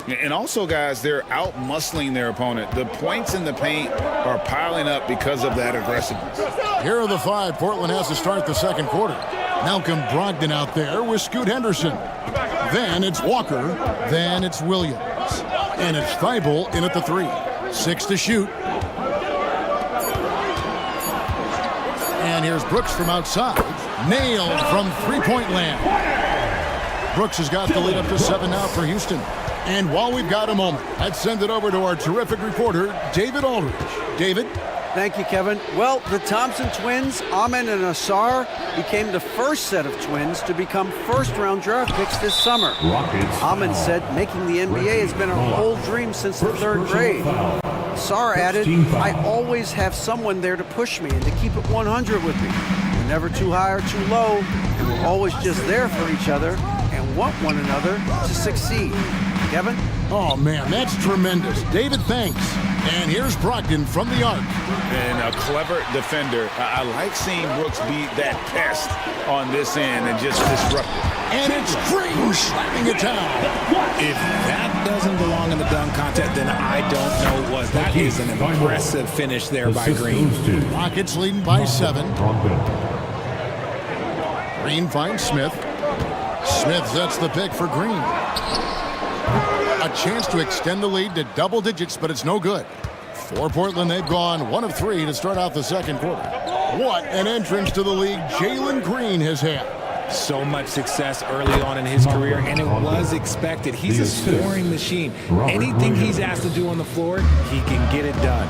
And also, guys, they're out-muscling their opponent. The points in the paint are piling up because of that aggressiveness. Here are the 5 Portland has to start the second quarter. Malcolm Brogdon out there with Scoot Henderson. Then it's Walker. Then it's Williams. And it's Thibault in at the 3. 6 to shoot. And here's Brooks from outside. Nailed from three-point land. Brooks has got the lead up to 7 now for Houston. And while we've got a moment, let's send it over to our terrific reporter, David Aldridge. David? Thank you, Kevin. Well, the Thompson twins, Amen and Asar, became the first set of twins to become first-round draft picks this summer. Amen said making the NBA has been a whole dream since the 3rd grade. Asar added, I always have someone there to push me and to keep it 100 with me. We're never too high or too low, and we're always just there for each other and want one another to succeed. Kevin? Oh, man, that's tremendous. David, thanks. And here's Brogdon from the arc. And a clever defender. I like seeing Brooks be that pest on this end and just disrupt it. And it's Green slamming it down. If that doesn't belong in the dunk contest, then I don't know what. That is an impressive finish there by Green. Rockets leading by 7. Green finds Smith. Smith sets the pick for Green. A chance to extend the lead to double digits, but it's no good. For Portland, they've gone 1 of 3 to start out the second quarter. What an entrance to the league Jalen Green has had. So much success early on in his career, and it was expected. He's a scoring machine. Anything he's asked to do on the floor, he can get it done.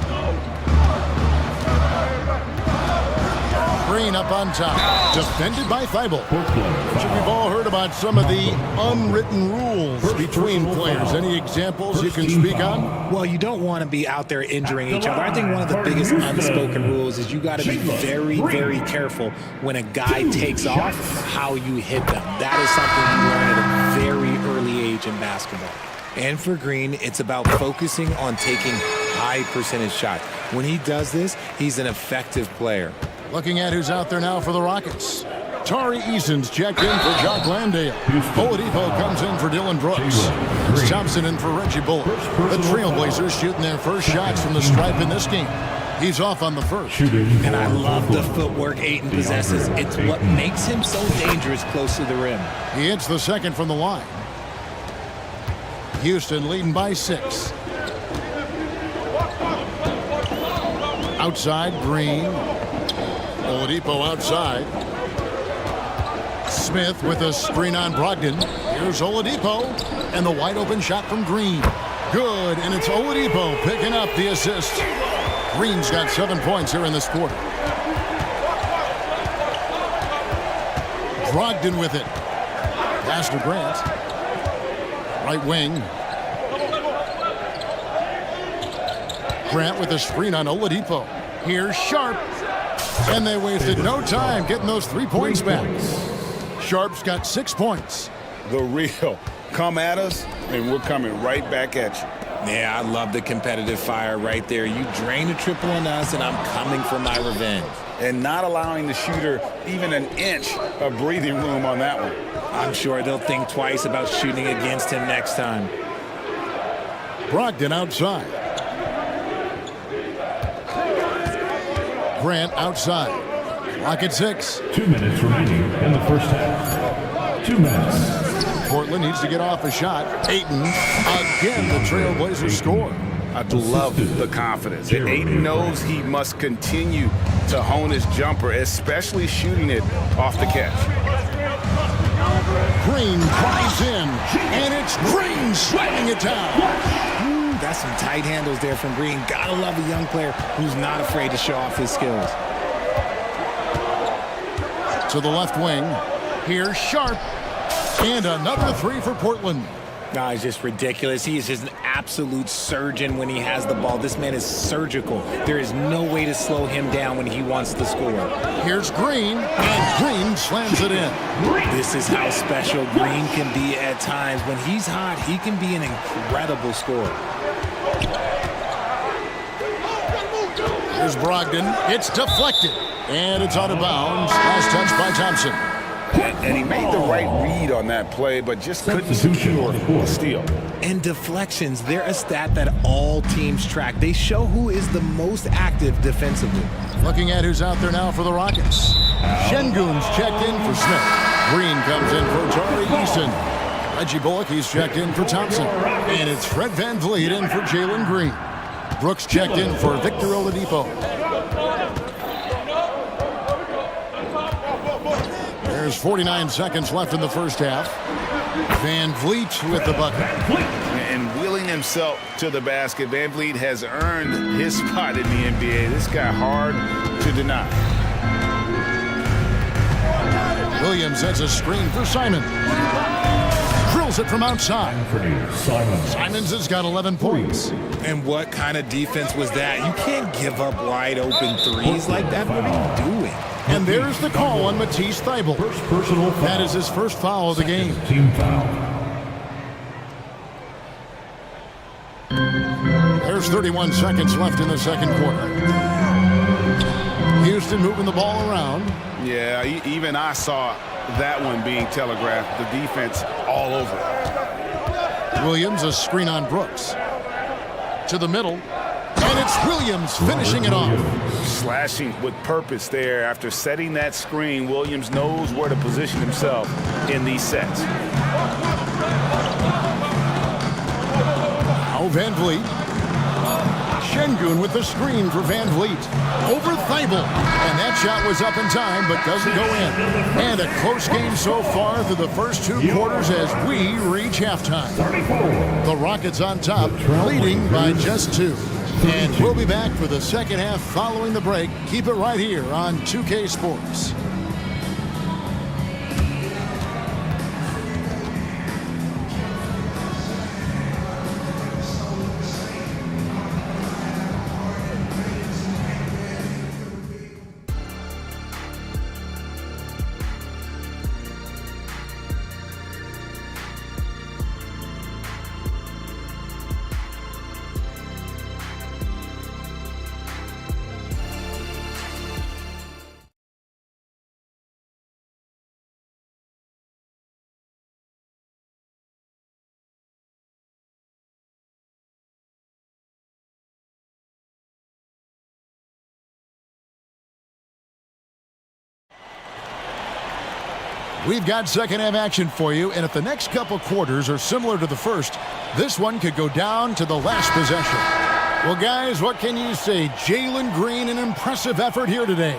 Green up on top, defended by Thibault. We've all heard about some of the unwritten rules between players. Any examples you can speak on? Well, you don't want to be out there injuring each other. I think one of the biggest unspoken rules is you got to be very, very careful when a guy takes off, how you hit them. That is something you learn at a very early age in basketball. And for Green, it's about focusing on taking high percentage shots. When he does this, he's an effective player. Looking at who's out there now for the Rockets. Tari Eason's checked in for Jock Landale. Oladipo comes in for Dylan Brooks. Thompson in for Reggie Bullock. The Trailblazers shooting their first shots from the stripe in this game. He's off on the first. And I love the footwork Ayton possesses. It's what makes him so dangerous close to the rim. He hits the second from the line. Houston leading by 6. Outside, Green. Oladipo outside. Smith with a screen on Brogdon. Here's Oladipo. And the wide open shot from Green. Good, and it's Oladipo picking up the assist. Green's got 7 points here in this quarter. Brogdon with it. Pass to Grant. Right wing. Grant with a screen on Oladipo. Here's Sharp. And they wasted no time getting those 3 points back. Sharp's got 6 points. The real. Come at us, and we're coming right back at you. Yeah, I love the competitive fire right there. You drain a triple on us, and I'm coming for my revenge. And not allowing the shooter even an inch of breathing room on that one. I'm sure they'll think twice about shooting against him next time. Brogdon outside. Grant outside. Clock at 6. 2 minutes remaining in the first half. 2 minutes. Portland needs to get off a shot. Ayton, again, the Trailblazers score. I love the confidence. Ayton knows he must continue to hone his jumper, especially shooting it off the catch. Green drives in, and it's Green slamming it down. Got some tight handles there from Green. Gotta love a young player who's not afraid to show off his skills. To the left wing. Here's Sharp. And another three for Portland. No, he's just ridiculous. He is just an absolute surgeon when he has the ball. This man is surgical. There is no way to slow him down when he wants to score. Here's Green, and Green slams it in. This is how special Green can be at times. When he's hot, he can be an incredible scorer. Here's Brogdon. It's deflected, and it's out of bounds. Last touch by Thompson. And he made the right read on that play, but just couldn't secure the steal. And deflections, they're a stat that all teams track. They show who is the most active defensively. Looking at who's out there now for the Rockets. Şengün's checked in for Smith. Green comes in for Tari Eason. Reggie Bullock, he's checked in for Thompson. And it's Fred VanVleet in for Jalen Green. Brooks checked in for Victor Oladipo. There's 49 seconds left in the first half. VanVleet with the bucket. And wheeling himself to the basket, VanVleet has earned his spot in the NBA. This guy hard to deny. Williams has a screen for Simon. Drills it from outside. Simons has got 11 points. And what kind of defense was that? You can't give up wide open threes like that. What are you doing? And there's the call on Matisse Thybulle. That is his first foul of the game. Team foul. There's 31 seconds left in the second quarter. Houston moving the ball around. Yeah, even I saw that one being telegraphed. The defense all over it. Williams, a screen on Brooks. To the middle. And it's Williams finishing it off. Slashing with purpose there. After setting that screen, Williams knows where to position himself in these sets. Now VanVleet. Şengün with the screen for VanVleet. Over Thybulle. And that shot was up in time, but doesn't go in. And a close game so far through the first two quarters as we reach halftime. The Rockets on top, leading by just 2. And we'll be back for the second half following the break. Keep it right here on 2K Sports. We've got second half action for you, and if the next couple quarters are similar to the first, this one could go down to the last possession. Well, guys, what can you say? Jalen Green, an impressive effort here today.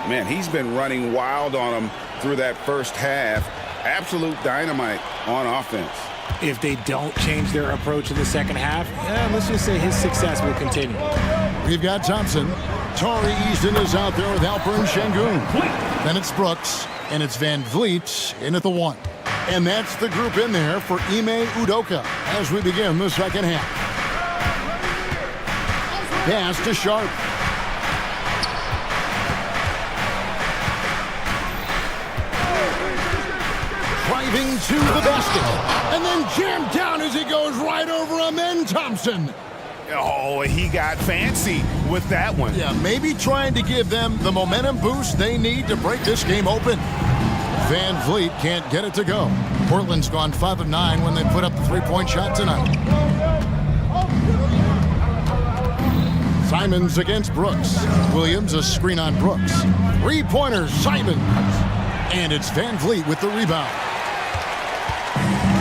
Man, he's been running wild on him through that first half. Absolute dynamite on offense. If they don't change their approach in the second half, let's just say his success will continue. We've got Thompson. Tari Eason is out there with Alperen Şengün. Then it's Brooks, and it's VanVleet in at the 1. And that's the group in there for Ime Udoka as we begin the second half. Pass to Sharp. driving to the basket. And then jammed down as he goes right over him, and Thompson. Oh, he got fancy with that one. Yeah, maybe trying to give them the momentum boost they need to break this game open. Van Vliet can't get it to go. Portland's gone 5 of 9 when they put up the three-point shot tonight. Simons against Brooks. Williams a screen on Brooks. Three-pointers, Simons. And it's Van Vliet with the rebound.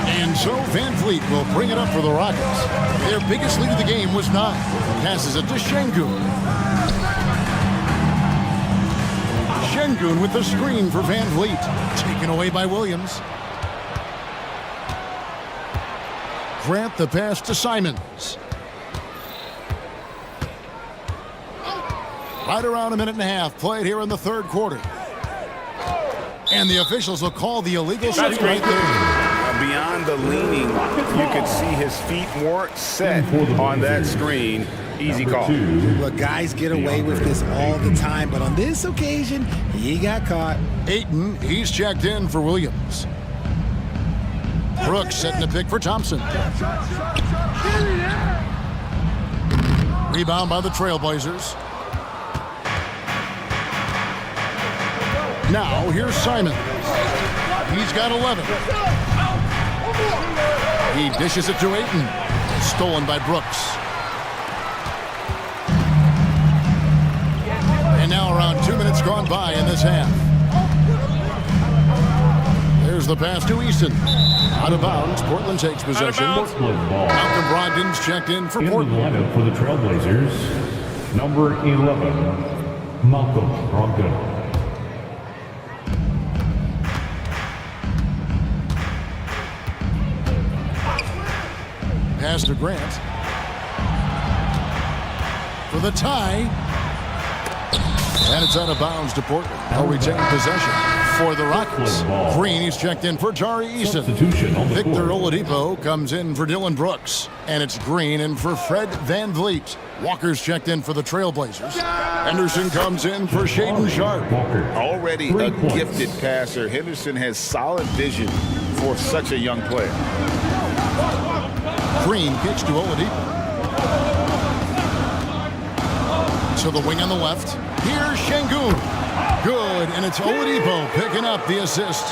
And so Van Vliet will bring it up for the Rockets. Their biggest lead of the game was 9. Passes it to Şengün. Şengün with the screen for Van Vliet. Taken away by Williams. Grant the pass to Simons. Right around a minute and a half played here in the third quarter. And the officials will call the illegal shot right there. Beyond the leaning, you could see his feet more set on that screen. Easy call. Look, guys get away with this all the time, but on this occasion, he got caught. Ayton, he's checked in for Williams. Brooks setting a pick for Thompson. Rebound by the Trailblazers. Now, here's Simons. He's got 11. He dishes it to Ayton. Stolen by Brooks. And now around 2 minutes gone by in this half. There's the pass to Easton. Out of bounds. Portland takes possession. Malcolm Brogdon's checked in for Portland. In the lineup for the Trailblazers, number 11, Malcolm Brogdon. Pass to Grant. For the tie. And it's out of bounds to Portland. They'll retain possession for the Rockets. Green, he's checked in for Jari Eason. Victor Oladipo comes in for Dylan Brooks. And it's Green in for Fred Van Vliet. Walker's checked in for the Trailblazers. Henderson comes in for Shaedon Sharpe. Already a gifted passer, Henderson has solid vision for such a young player. Green kicks to Oladipo. To the wing on the left. Here's Şengün. Good, and it's Oladipo picking up the assist.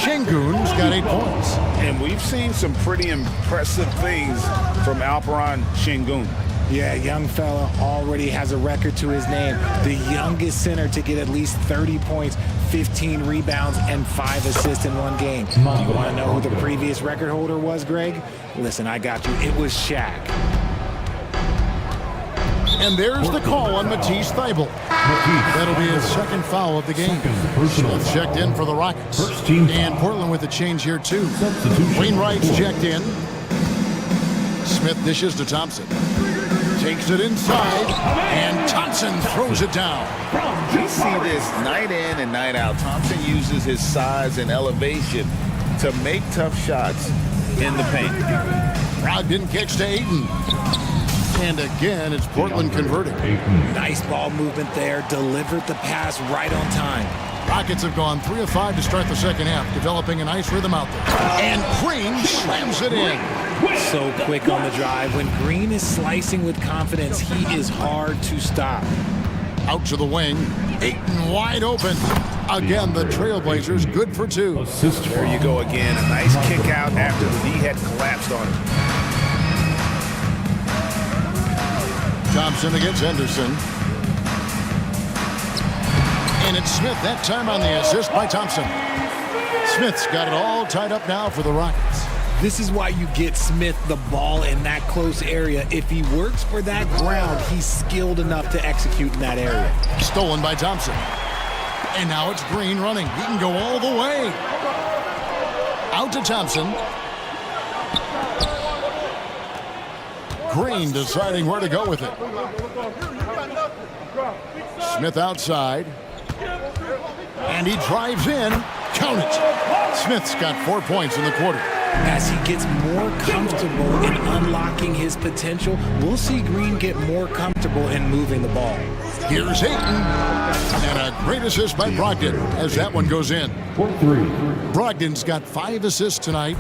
Şengün's got 8 points. And we've seen some pretty impressive things from Alperen Şengün. Yeah, young fella already has a record to his name. The youngest center to get at least 30 points, 15 rebounds, and 5 assists in one game. Do you want to know who the previous record holder was, Greg? Listen, I got you. It was Shaq. And there's the call on Matisse Thybulle. That'll be his second foul of the game. Smith checked in for the Rockets. And Portland with a change here, too. Wainwright's checked in. Smith dishes to Thompson. Takes it inside, and Thompson throws it down. We see this night in and night out. Thompson uses his size and elevation to make tough shots in the paint. Brogdon kicks to Ayton. And again, it's Portland converting. Nice ball movement there. Delivered the pass right on time. Rockets have gone 3 of 5 to start the second half, developing a nice rhythm out there. And Green slams it in. So quick on the drive. When Green is slicing with confidence, he is hard to stop. Out to the wing. Ayton wide open. Again, the Trailblazers good for 2. There you go again. A nice kick out after the knee had collapsed on him. Thompson against Henderson. And it's Smith that time on the assist by Thompson. Smith's got it all tied up now for the Rockets. This is why you get Smith the ball in that close area. If he works for that ground, he's skilled enough to execute in that area. Stolen by Thompson. And now it's Green running. He can go all the way. Out to Thompson. Green deciding where to go with it. Smith outside. And he drives in. Count it. Smith's got 4 points in the quarter. As he gets more comfortable in unlocking his potential, we'll see Green get more comfortable in moving the ball. Here's Hayton, and a great assist by Brogdon as that one goes in. Brogdon's got 5 assists tonight.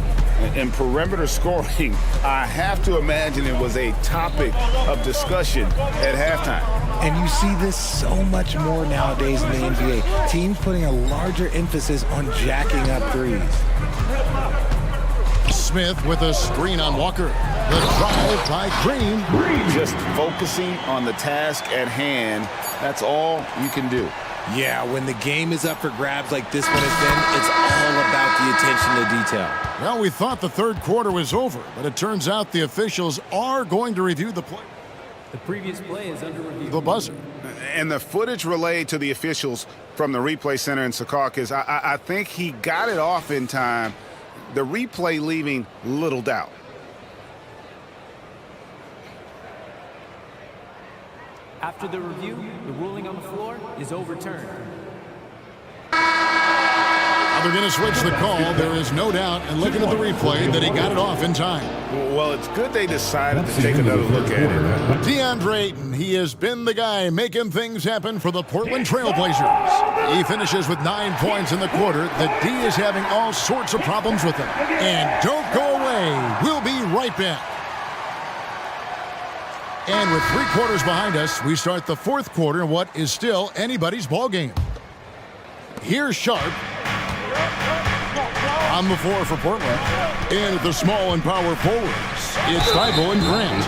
And perimeter scoring, I have to imagine it was a topic of discussion at halftime. And you see this so much more nowadays in the NBA. Teams putting a larger emphasis on jacking up threes. Smith with a screen on Walker. The drive by Green. Just focusing on the task at hand, that's all you can do. Yeah, when the game is up for grabs like this one has been, it's all about the attention to detail. Well, we thought the third quarter was over, but it turns out the officials are going to review the play. The previous play is under review. The buzzer. And the footage relayed to the officials from the replay center in Secaucus, I think he got it off in time. The replay leaving little doubt. After the review, the ruling on the floor is overturned. Now they're going to switch the call. There is no doubt, and looking at the replay, that he got it off in time. Well, it's good they decided to take another look at it. DeAndre Ayton, he has been the guy making things happen for the Portland Trailblazers. He finishes with 9 points in the quarter. The D is having all sorts of problems with him. And don't go away. We'll be right back. And with 3 quarters behind us, we start the fourth quarter in what is still anybody's ball game. Here's Sharp on the floor for Portland. And at the small and power forwards, it's Thibault and Grant.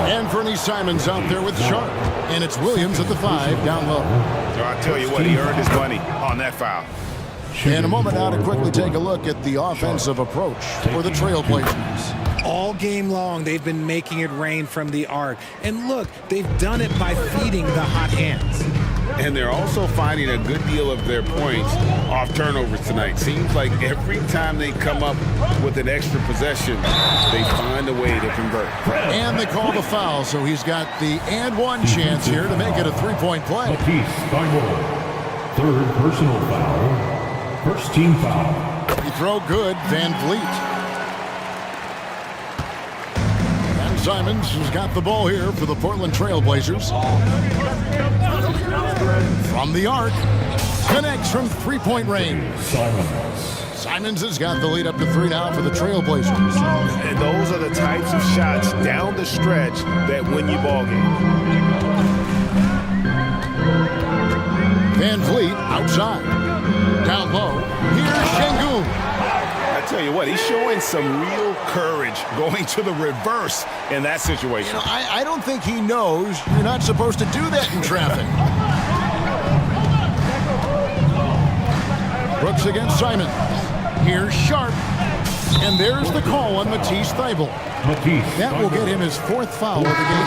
And Fernie Simons out there with Sharp. And it's Williams at the 5 down low. I tell you what, he earned his money on that foul. In a moment now to quickly take a look at the offensive approach for the Trailblazers. All game long, they've been making it rain from the arc. And look, they've done it by feeding the hot hands. And they're also finding a good deal of their points off turnovers tonight. Seems like every time they come up with an extra possession, they find a way to convert. And they call the foul, so he's got the and one chance here to make it a 3-point play. Third personal foul. First team foul. He throw good, Van Vliet. Simons has got the ball here for the Portland Trailblazers. From the arc, connects from 3-point range. Simons has got the lead up to 3 now for the Trailblazers. And those are the types of shots down the stretch that win you ball games. Van Vliet outside. Down low. Here's Şengün. I tell you what, he's showing some real courage going to the reverse in that situation. You know, I don't think he knows you're not supposed to do that in traffic. Brooks against Simons. Here's Sharp. And there's the call on Matisse Thybulle. That will get him his 4th foul of the game.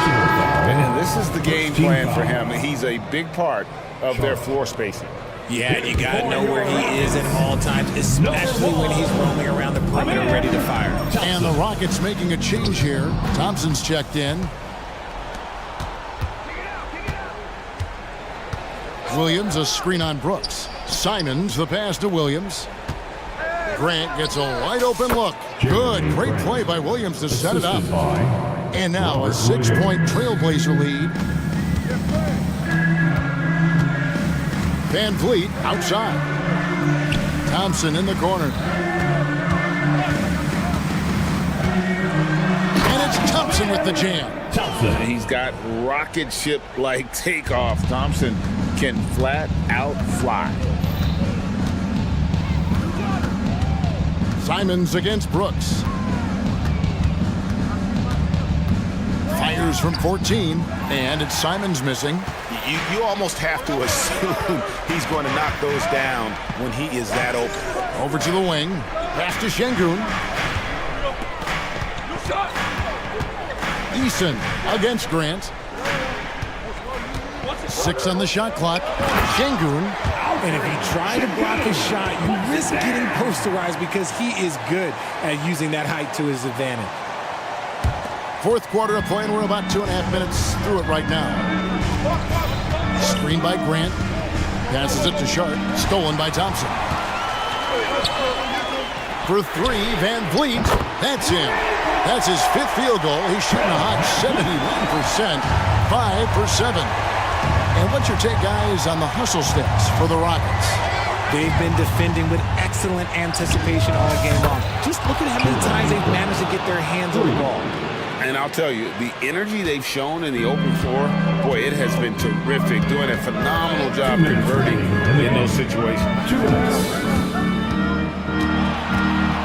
And this is the game plan for him. He's a big part of their floor spacing. Yeah, and you got to know where he is at all times, especially when he's roaming around the perimeter ready to fire. And the Rockets making a change here. Thompson's checked in. Williams, a screen on Brooks. Simons, the pass to Williams. Grant gets a wide open look. Good, great play by Williams to set it up. And now a 6-point Trailblazer lead. Van Vliet outside. Thompson in the corner. And it's Thompson with the jam. He's got rocket ship-like takeoff. Thompson can flat out fly. Simons against Brooks. Fires from 14, and it's Simons missing. You almost have to assume he's going to knock those down when he is that open. Over to the wing. Pass to Şengün. Eason against Grant. 6 on the shot clock. Şengün. And if you try to block his shot, you risk getting posterized because he is good at using that height to his advantage. 4th quarter of play, and we're about 2.5 minutes through it right now. Screen by Grant. Passes it to Sharp. Stolen by Thompson. for three, Van Vliet. That's in. That's his fifth field goal. He's shooting a hot 71%, 5 for 7. And what's your take, guys, on the hustle stats for the Rockets? They've been defending with excellent anticipation all game long. Just look at how many times they've managed to get their hands on the ball. And I'll tell you, the energy they've shown in the open floor, boy, it has been terrific. Doing a phenomenal job converting in those situations.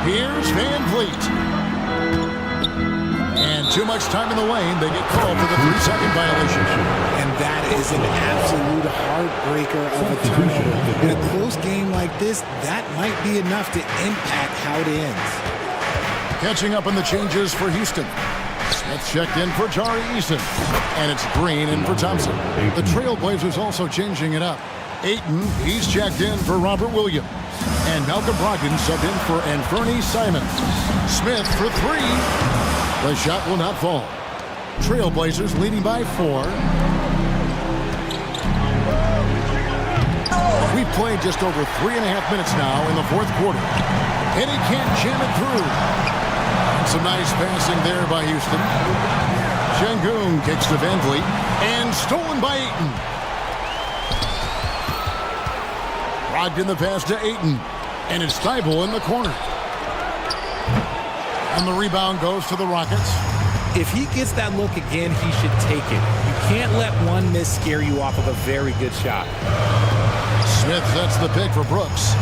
Here's Van Vliet. And too much time in the lane. They get called for the 3-second violation. And that is an absolute heartbreaker of a turnover. In a close game like this, that might be enough to impact how it ends. Catching up on the changes for Houston. Smith checked in for Tari Eason. And it's Green in for Thompson. The Trailblazers also changing it up. Ayton, he's checked in for Robert Williams. And Malcolm Brogdon subbed in for Anthony Simons. Smith for three. The shot will not fall. Trailblazers leading by 4. We've played just over 3.5 minutes now in the fourth quarter. And he can't jam it through. And some nice passing there by Houston. Şengün kicks to Van Vliet. And stolen by Ayton. Brogdon the pass to Ayton. And it's Thibault in the corner. And the rebound goes to the Rockets. If he gets that look again, he should take it. You can't let one miss scare you off of a very good shot. Smith sets the pick for Brooks.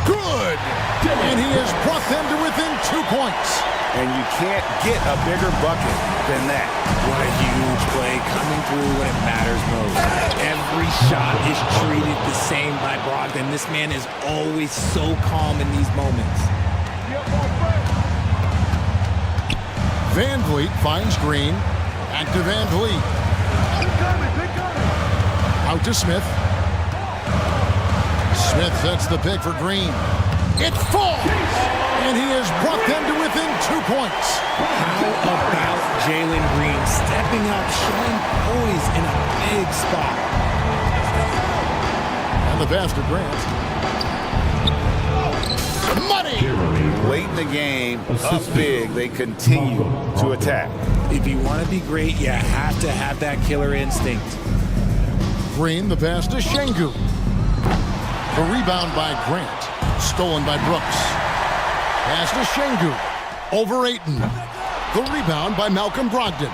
Good! And he has brought them to within 2 points. And you can't get a bigger bucket than that. What a huge play coming through when it matters most. Every shot is treated the same by Brogdon. This man is always so calm in these moments. Van Vliet finds Green. Back to Van Vliet. Out to Smith. Smith sets the pick for Green. It falls! And he has brought them to within 2 points. How about Jalen Green stepping up, showing poise in a big spot? And the pass to Grant. Money! Late in the game, up big, they continue to attack. If you want to be great, you have to have that killer instinct. Green, the pass to Şengün. The rebound by Grant. Stolen by Brooks. Pass to Şengün. Over Ayton. The rebound by Malcolm Brogdon.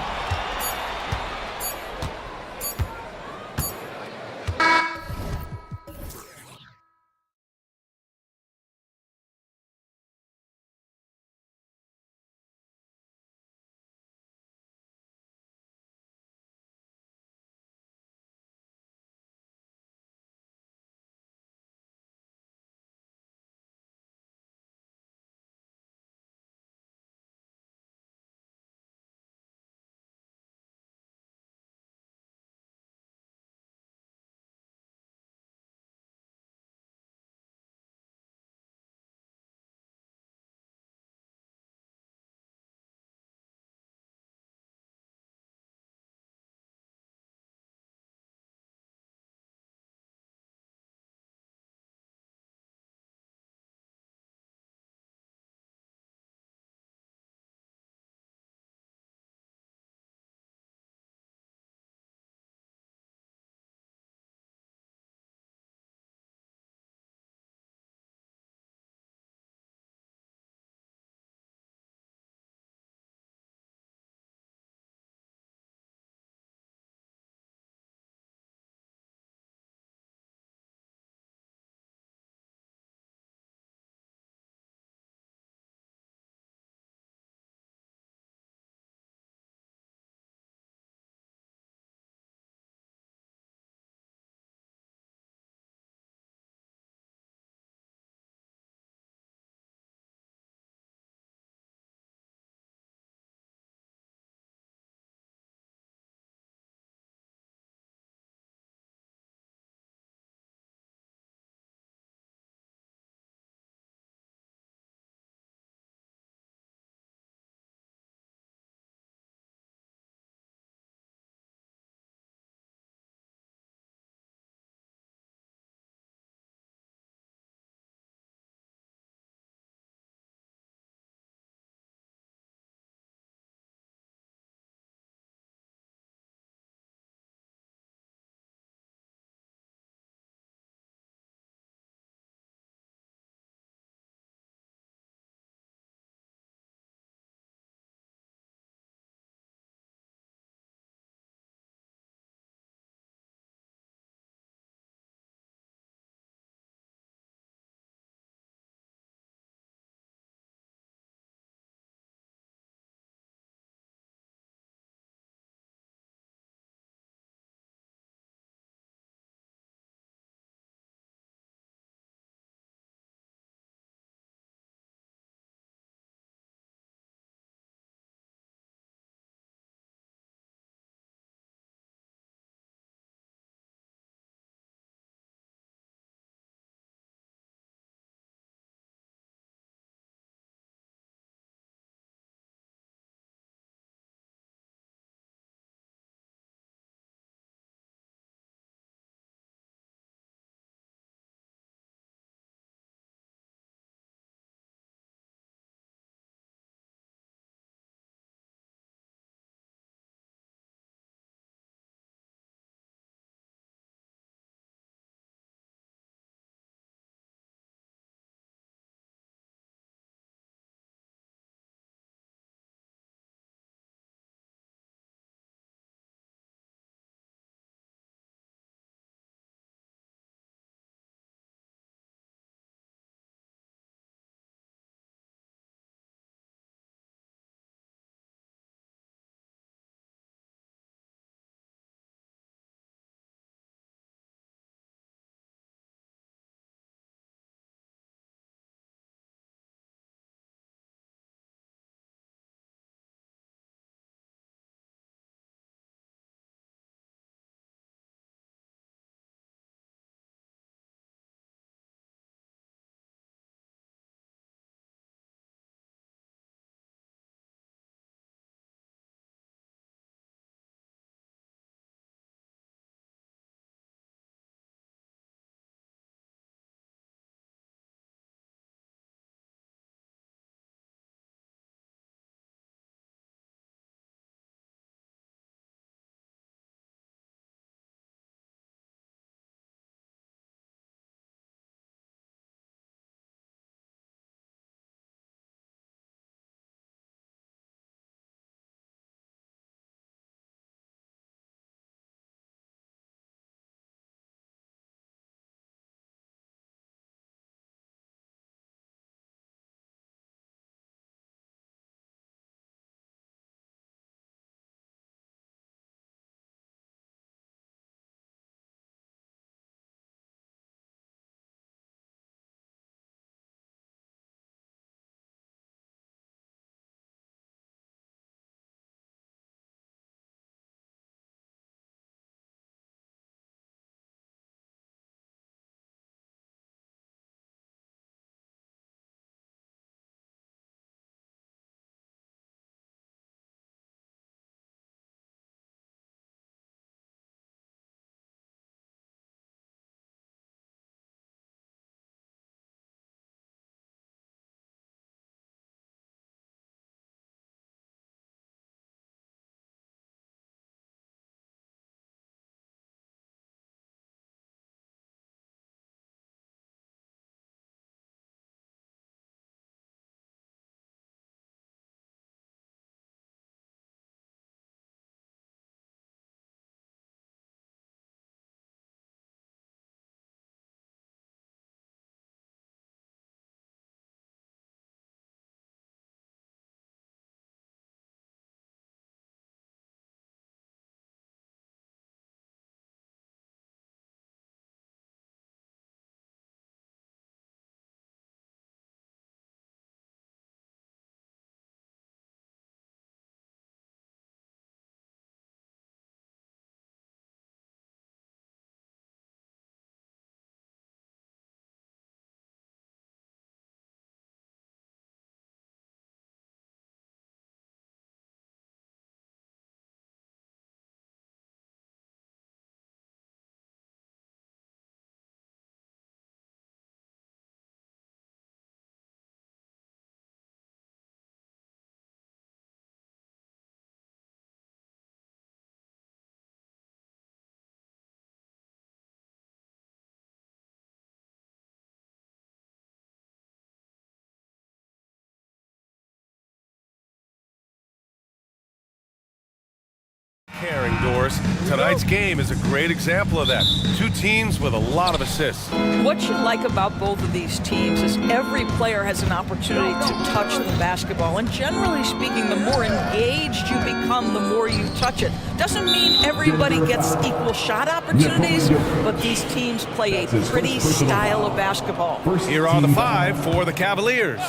caring, Doris. Tonight's game is a great example of that. Two teams with a lot of assists. What you like about both of these teams is every player has an opportunity to touch the basketball. And generally speaking, the more engaged you become, the more you touch it. Doesn't mean everybody gets equal shot opportunities, but these teams play a pretty style of basketball. Here are the five for the Cavaliers.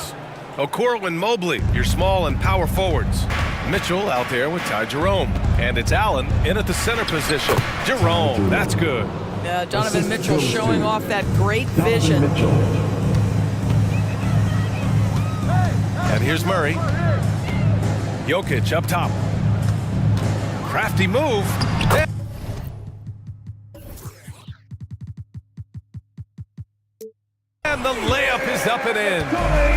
Okoro and Mobley, your small and power forwards. Mitchell out there with Ty Jerome. And it's Allen in at the center position. Jerome, that's good. Donovan Mitchell showing off that great vision. And here's Murray. Jokic up top. Crafty move. And the layup is up and in.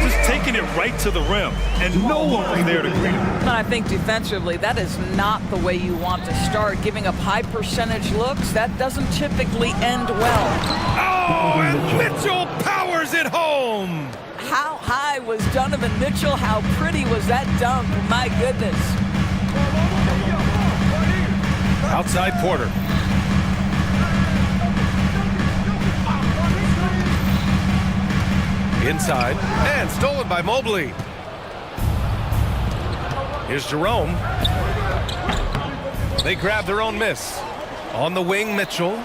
Just taking it right to the rim, and no one was there to greet him. And I think defensively, that is not the way you want to start. Giving up high percentage looks, that doesn't typically end well. Oh, and Mitchell powers it home. How high was Donovan Mitchell? How pretty was that dunk? My goodness. Outside Porter. Inside, and stolen by Mobley. Here's Jerome. They grab their own miss. On the wing, Mitchell.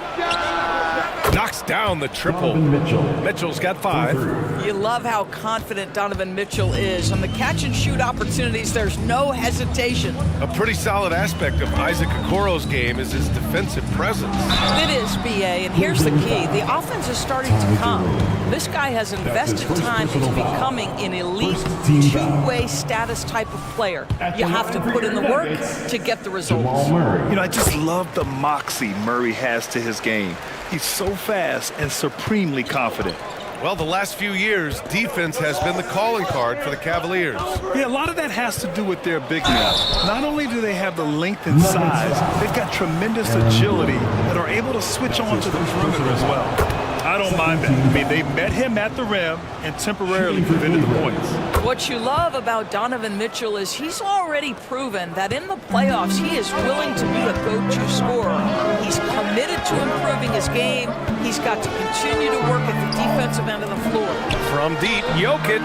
Knocks down the triple. Mitchell's got 5. You love how confident Donovan Mitchell is. On the catch and shoot opportunities, there's no hesitation. A pretty solid aspect of Isaac Okoro's game is his defensive presence. It is, BA, and here's the key. The offense is starting to come. This guy has invested time into becoming an elite two-way status type of player. You have to put in the work to get the results. You know, I just love the moxie Murray has to his game. He's so fast and supremely confident. Well, the last few years, defense has been the calling card for the Cavaliers. Yeah, a lot of that has to do with their big men. Not only do they have the length and size, they've got tremendous agility that are able to switch on to the perimeter as well. I don't mind that. I mean, they met him at the rim and temporarily prevented the points. What you love about Donovan Mitchell is he's already proven that in the playoffs he is willing to be a go-to scorer. He's committed to improving his game. He's got to continue to work at the defensive end of the floor. From deep, Jokic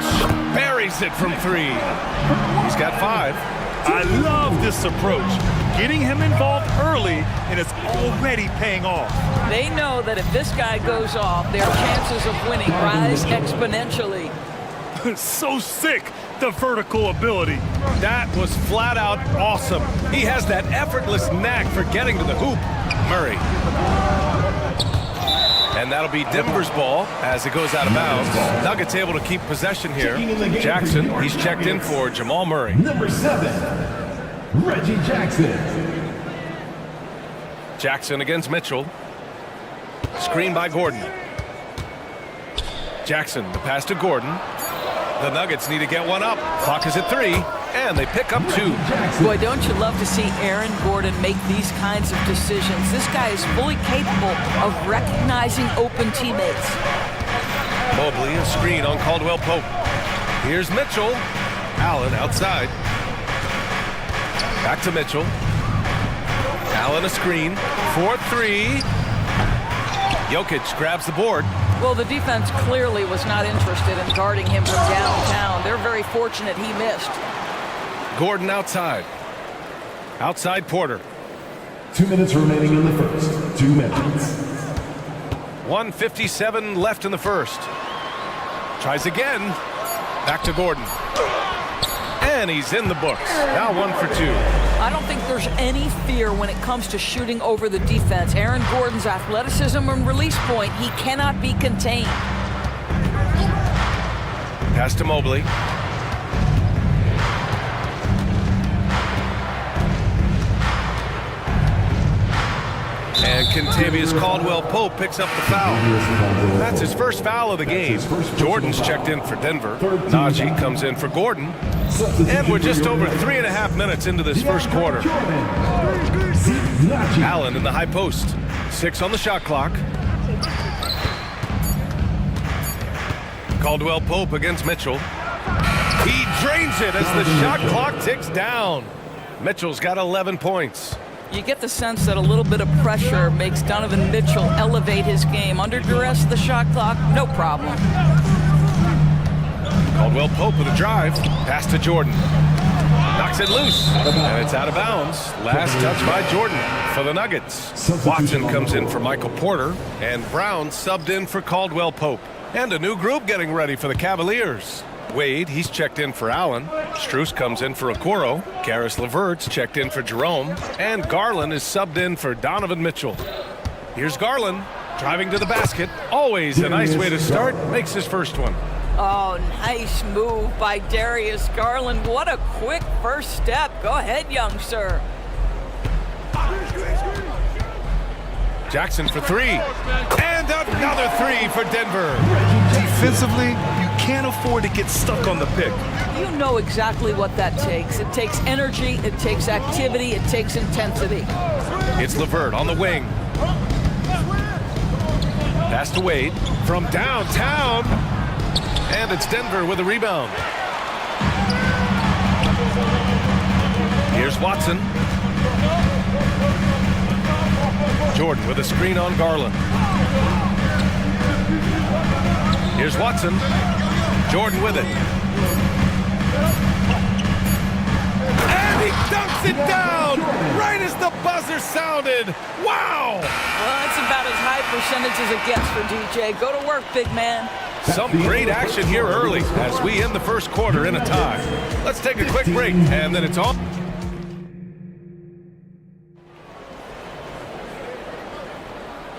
buries it from 3. He's got 5. I love this approach. Getting him involved early, and it's already paying off. They know that if this guy goes off, their chances of winning rise exponentially. So sick, the vertical ability. That was flat out awesome. He has that effortless knack for getting to the hoop. Murray. And that'll be Denver's ball as it goes out of bounds. Nuggets able to keep possession here. Jackson, he's checked in for Jamal Murray. Number 7. Reggie Jackson. Jackson against Mitchell. Screen by Gordon. Jackson, the pass to Gordon. The Nuggets need to get one up. Clock is at 3, and they pick up 2. Boy, don't you love to see Aaron Gordon make these kinds of decisions? This guy is fully capable of recognizing open teammates. Mobley, a screen on Caldwell Pope. Here's Mitchell. Allen outside. Back to Mitchell. Allen a screen. 4-3. Jokic grabs the board. Well, the defense clearly was not interested in guarding him from downtown. They're very fortunate he missed. Gordon outside. Outside Porter. 2 minutes remaining in the first. 2 minutes. 1:57 left in the first. Tries again. Back to Gordon. And he's in the books. Now 1 for 2. I don't think there's any fear when it comes to shooting over the defense. Aaron Gordon's athleticism and release point, he cannot be contained. Pass to Mobley. And Kentavious Caldwell-Pope picks up the foul. That's his first foul of the game. Jordan's checked in for Denver. Najee comes in for Gordon. And we're just over 3.5 minutes into this first quarter. Allen in the high post. 6 on the shot clock. Caldwell-Pope against Mitchell. He drains it as the shot clock ticks down. Mitchell's got 11 points. You get the sense that a little bit of pressure makes Donovan Mitchell elevate his game. Under duress of the shot clock, no problem. Caldwell Pope with a drive. Pass to Jordan. Knocks it loose. And it's out of bounds. Last touch by Jordan for the Nuggets. Watson comes in for Michael Porter. And Brown subbed in for Caldwell Pope. And a new group getting ready for the Cavaliers. Wade, he's checked in for Allen. Strus comes in for Okoro. Karis LeVert's checked in for Jerome. And Garland is subbed in for Donovan Mitchell. Here's Garland driving to the basket. Always a nice way to start. Makes his first one. Oh, nice move by Darius Garland. What a quick first step. Go ahead, young sir. Jackson for three. And another three for Denver. Defensively, you can't afford to get stuck on the pick. You know exactly what that takes. It takes energy, it takes activity, it takes intensity. It's LeVert on the wing. Pass to Wade from downtown. And it's Denver with a rebound. Here's Watson. Jordan with a screen on Garland. Here's Watson. Jordan with it. And he dunks it down right as the buzzer sounded. Wow! Well, that's about as high percentage as it gets for DJ. Go to work, big man. Some great action here early as we end the first quarter in a tie. Let's take a quick break, and then it's on.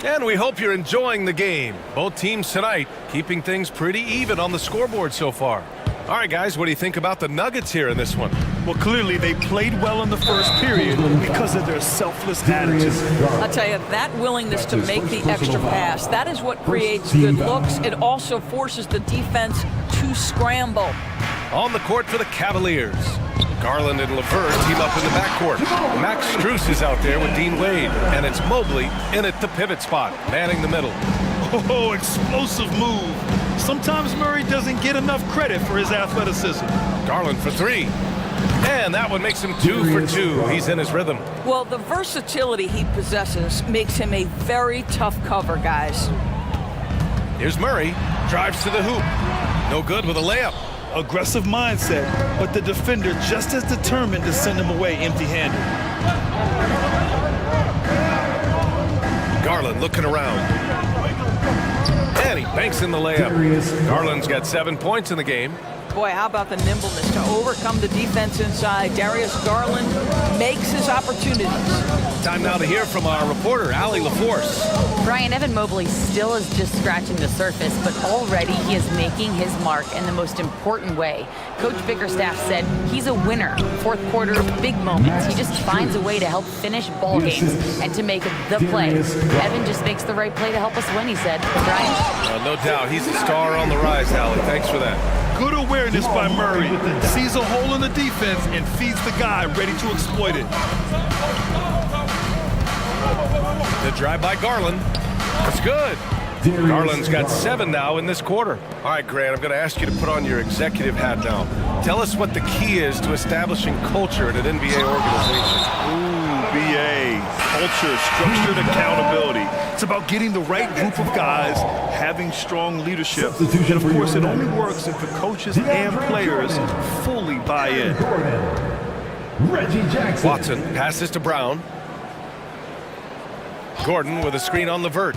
And we hope you're enjoying the game. Both teams tonight keeping things pretty even on the scoreboard so far. All right, guys, what do you think about the Nuggets here in this one? Well, clearly they played well in the first period because of their selfless attitude. I'll tell you, that willingness to make the extra pass, that is what creates good looks. It also forces the defense to scramble. On the court for the Cavaliers. Garland and LeVert team up in the backcourt. Max Strus is out there with Dean Wade. And it's Mobley in at the pivot spot, manning the middle. Oh, explosive move. Sometimes Murray doesn't get enough credit for his athleticism. Garland for three. And that one makes him 2 for 2. He's in his rhythm. Well, the versatility he possesses makes him a very tough cover, guys. Here's Murray. Drives to the hoop. No good with a layup. Aggressive mindset, but the defender just as determined to send him away empty-handed. Garland looking around. And he banks in the layup. Garland's got 7 points in the game. Boy, how about the nimbleness to overcome the defense inside. Darius Garland makes his opportunities. Time now to hear from our reporter, Allie LaForce. Brian, Evan Mobley still is just scratching the surface, but already he is making his mark in the most important way. Coach Bickerstaff said he's a winner. Fourth quarter, big moments. He just finds a way to help finish ball games and to make the play. Evan just makes the right play to help us win, he said. Brian? No doubt. He's a star on the rise, Allie. Thanks for that. Good awareness by Murray. Sees a hole in the defense and feeds the guy ready to exploit it. The drive by Garland. That's good. Garland's got 7 now in this quarter. All right, Grant, I'm going to ask you to put on your executive hat now. Tell us what the key is to establishing culture at an NBA organization. Ooh, BA. Culture, structured accountability. It's about getting the right group of guys, having strong leadership. And of course, it only works if the coaches and players fully buy in. Watson passes to Brown. Gordon with a screen on LeVert.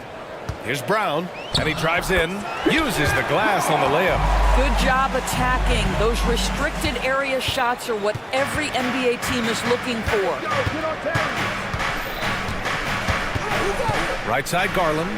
Here's Brown, and he drives in, uses the glass on the layup. Good job attacking. Those restricted area shots are what every NBA team is looking for. Right side, Garland.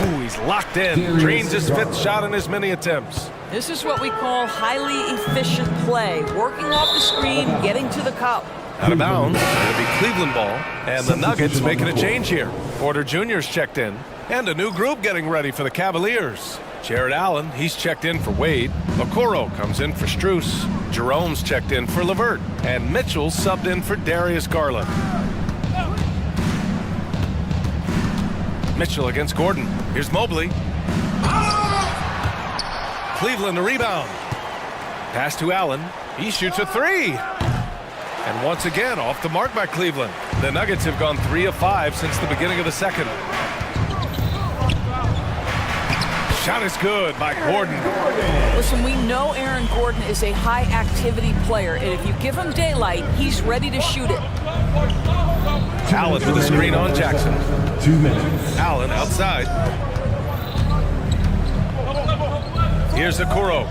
Ooh, he's locked in. Drains his 5th shot in as many attempts. This is what we call highly efficient play. Working off the screen, getting to the cup. Out of bounds. It'll be Cleveland ball. And the Nuggets making a change here. Porter Jr.'s checked in. And a new group getting ready for the Cavaliers. Jared Allen, he's checked in for Wade. Okoro comes in for Strus. Jerome's checked in for LeVert. And Mitchell's subbed in for Darius Garland. Mitchell against Gordon. Here's Mobley. Cleveland a rebound. Pass to Allen. He shoots a three. And once again, off the mark by Cleveland. The Nuggets have gone 3 of 5 since the beginning of the second. Shot is good by Gordon. Listen, we know Aaron Gordon is a high-activity player, and if you give him daylight, he's ready to shoot it. Allen with a screen on Jackson. 2 minutes. Allen outside. Here's Okoro.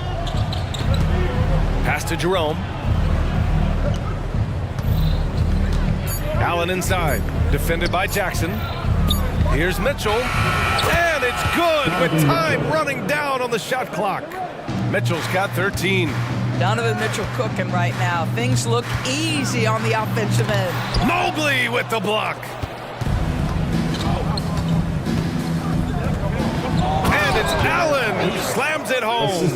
Pass to Jerome. Allen inside. Defended by Jackson. Here's Mitchell. And it's good with time running down on the shot clock. Mitchell's got 13. Donovan Mitchell cooking right now. Things look easy on the offensive end. Mobley with the block. And it's Allen who slams it home.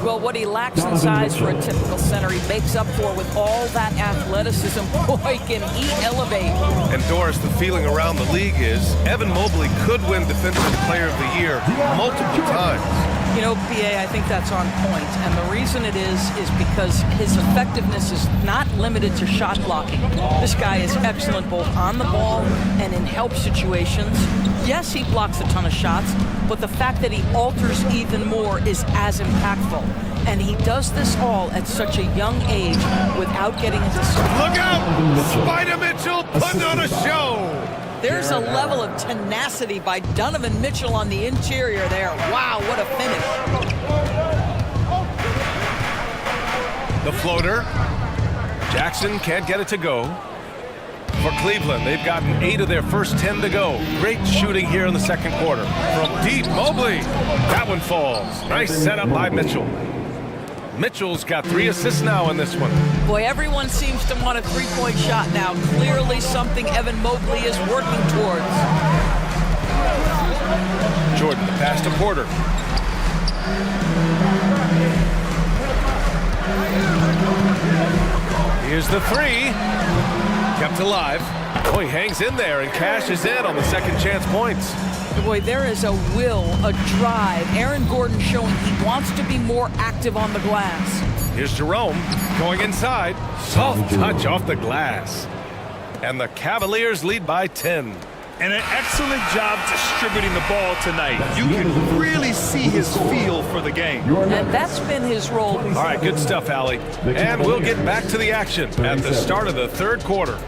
Well, what he lacks in size for a typical center, he makes up for with all that athleticism. Boy, can he elevate. And Doris, the feeling around the league is Evan Mobley could win Defensive Player of the Year multiple times. You know, BA, I think that's on point. And the reason it is because his effectiveness is not limited to shot blocking. This guy is excellent both on the ball and in help situations. Yes, he blocks a ton of shots, but the fact that he alters even more is as impactful. And he does this all at such a young age without getting into... Look out! Spider Mitchell putting on a show! There's a level of tenacity by Donovan Mitchell on the interior there. Wow, what a finish. The floater. Jackson can't get it to go. For Cleveland, they've gotten 8 of their first 10 to go. Great shooting here in the second quarter. From deep, Mobley. That one falls. Nice setup by Mitchell. Mitchell's got 3 assists now in this one. Boy, everyone seems to want a three-point shot now. Clearly something Evan Mobley is working towards. Jordan, the pass to Porter. Here's the 3. Kept alive. Oh, he hangs in there and cashes in on the second chance points. Boy, there is a will, a drive. Aaron Gordon showing he wants to be more active on the glass. Here's Jerome going inside. Soft touch off the glass. And the Cavaliers lead by 10. And an excellent job distributing the ball tonight. You can really see his feel for the game. And that's been his role. All right, good stuff, Allie. And we'll get back to the action at the start of the third quarter.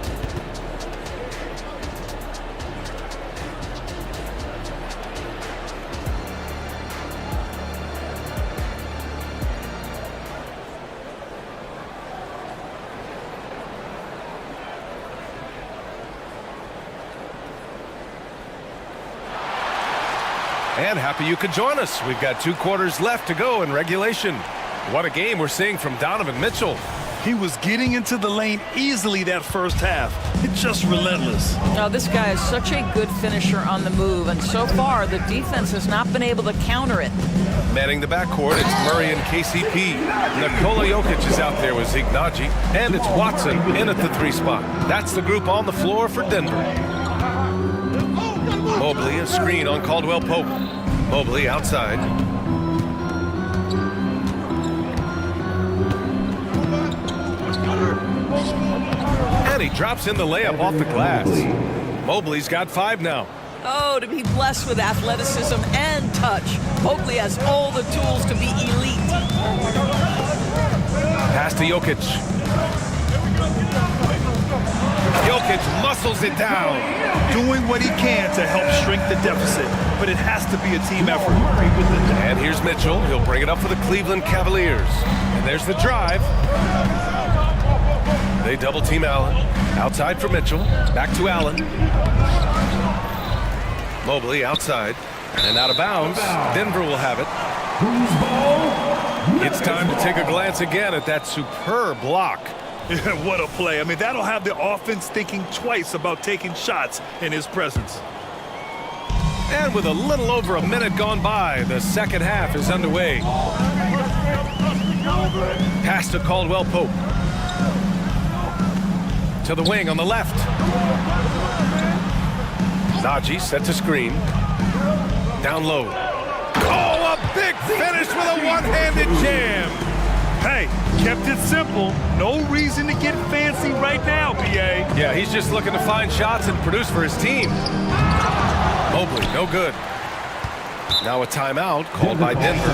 And happy you could join us. We've got 2 quarters left to go in regulation. What a game we're seeing from Donovan Mitchell. He was getting into the lane easily that first half. It's just relentless. Now, this guy is such a good finisher on the move, and so far the defense has not been able to counter it. Manning the backcourt, it's Murray and KCP. Nikola Jokic is out there with Zignaji, and it's Watson in at the 3 spot. That's the group on the floor for Denver. Mobley, a screen on Caldwell Pope. Mobley outside. And he drops in the layup off the glass. Mobley's got 5 now. Oh, to be blessed with athleticism and touch. Mobley has all the tools to be elite. Pass to Jokic. Jokic muscles it down. Doing what he can to help shrink the deficit, but it has to be a team effort. And here's Mitchell. He'll bring it up for the Cleveland Cavaliers. And there's the drive. They double team Allen. Outside for Mitchell. Back to Allen. Mobley outside. And out of bounds. Denver will have it. It's time to take a glance again at that superb block. What a play. I mean, that'll have the offense thinking twice about taking shots in his presence. And with a little over a minute gone by, the second half is underway. Pass to Caldwell Pope. To the wing on the left. Naji set to screen. Down low. Oh, a big Finished with a one-handed jam. Hey, kept it simple. No reason to get fancy right now, BA. Yeah, he's just looking to find shots and produce for his team. Mobley, no good. Now a timeout called by Denver.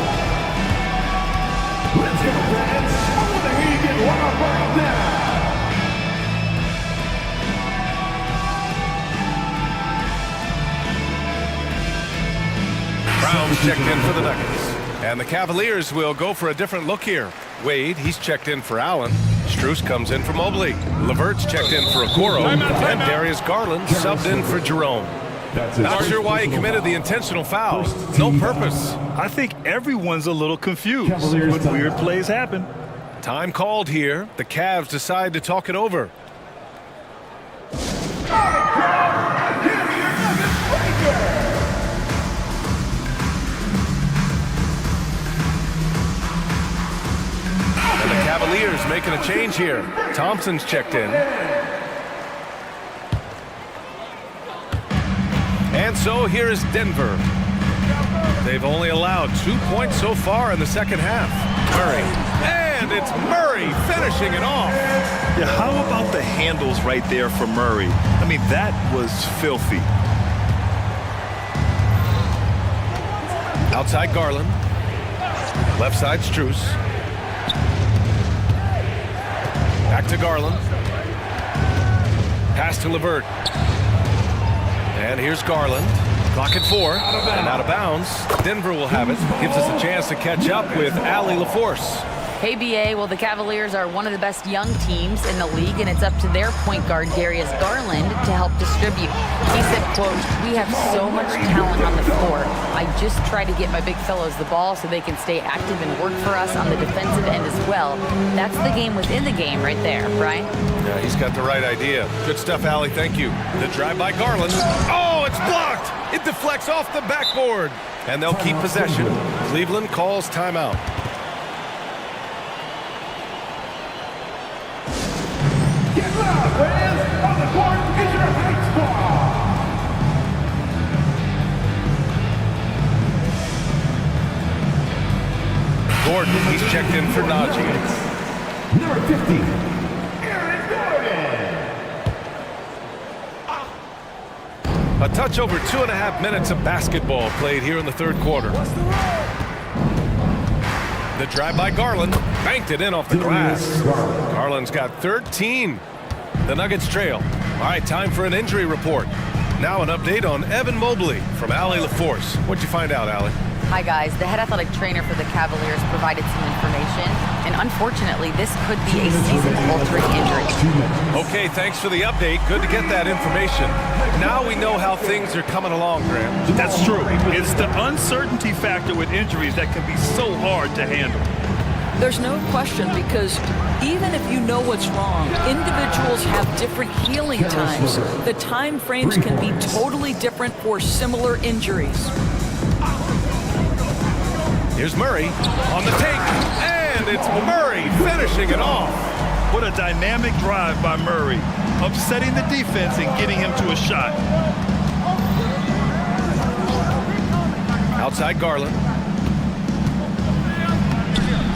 Let's go, fans. I want to hear you get wild right now. Brown's checked in for the Nuggets. And the Cavaliers will go for a different look here. Wade, he's checked in for Allen. Strus comes in for Mobley. Levert's checked in for Okoro. And Darius Garland subbed in for Jerome. Not sure why he committed the intentional foul. No purpose. I think everyone's a little confused, but weird plays happen. Time called here. The Cavs decide to talk it over. And the Cavaliers making a change here. Thompson's checked in. And so here is Denver. They've only allowed 2 points so far in the second half. Murray. And it's Murray finishing it off. Yeah, how about the handles right there for Murray? I mean, that was filthy. Outside Garland. Left side Strus. Back to Garland. Pass to Levert. And here's Garland. Clock at 4. And out of bounds. Denver will have it. Gives us a chance to catch up with Allie LaForce. Hey, BA, well, the Cavaliers are one of the best young teams in the league, and it's up to their point guard, Darius Garland, to help distribute. He said, quote, "We have so much talent on the floor. I just try to get my big fellows the ball so they can stay active and work for us on the defensive end as well." That's the game within the game right there, Brian. Yeah, he's got the right idea. Good stuff, Allie. Thank you. The drive by Garland. Oh, it's blocked. It deflects off the backboard. And they'll keep possession. Cleveland calls timeout. Get loud, fans! On the court is your high squad! Gordon, he's checked in for Najee. Number 50, Aaron Gordon. A touch over 2.5 minutes of basketball played here in the third quarter. The drive by Garland, banked it in off the glass. Garland's got 13. The Nuggets trail. All right, time for an injury report. Now an update on Evan Mobley from Allie LaForce. What'd you find out, Allie? Hi, guys. The head athletic trainer for the Cavaliers provided some information, and unfortunately, this could be a season-altering injury. Okay, thanks for the update. Good to get that information. Now we know how things are coming along, Graham. That's true. It's the uncertainty factor with injuries that can be so hard to handle. There's no question, because even if you know what's wrong, individuals have different healing times. The time frames can be totally different for similar injuries. Here's Murray on the take, and it's Murray finishing it off. What a dynamic drive by Murray, upsetting the defense and getting him to a shot. Outside Garland.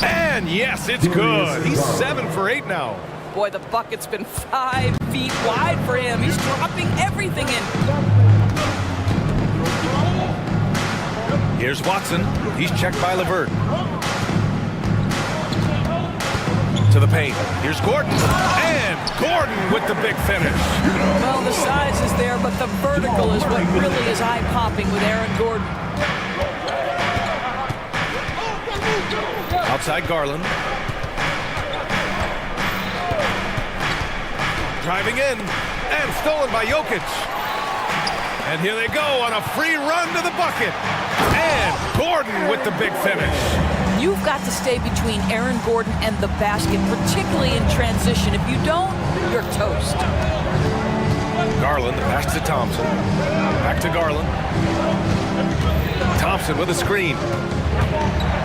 And yes, it's good. He's 7 for 8 now. Boy, the bucket's been 5 feet wide for him. He's dropping everything in. Here's Watson. He's checked by Levert. To the paint. Here's Gordon. And Gordon with the big finish. Well, the size is there, but the vertical is what really is eye-popping with Aaron Gordon. Outside Garland. Driving in. And stolen by Jokic. And here they go on a free run to the bucket. And Gordon with the big finish. You've got to stay between Aaron Gordon and the basket, particularly in transition. If you don't, you're toast. Garland, the pass to Thompson. Back to Garland. Thompson with a screen.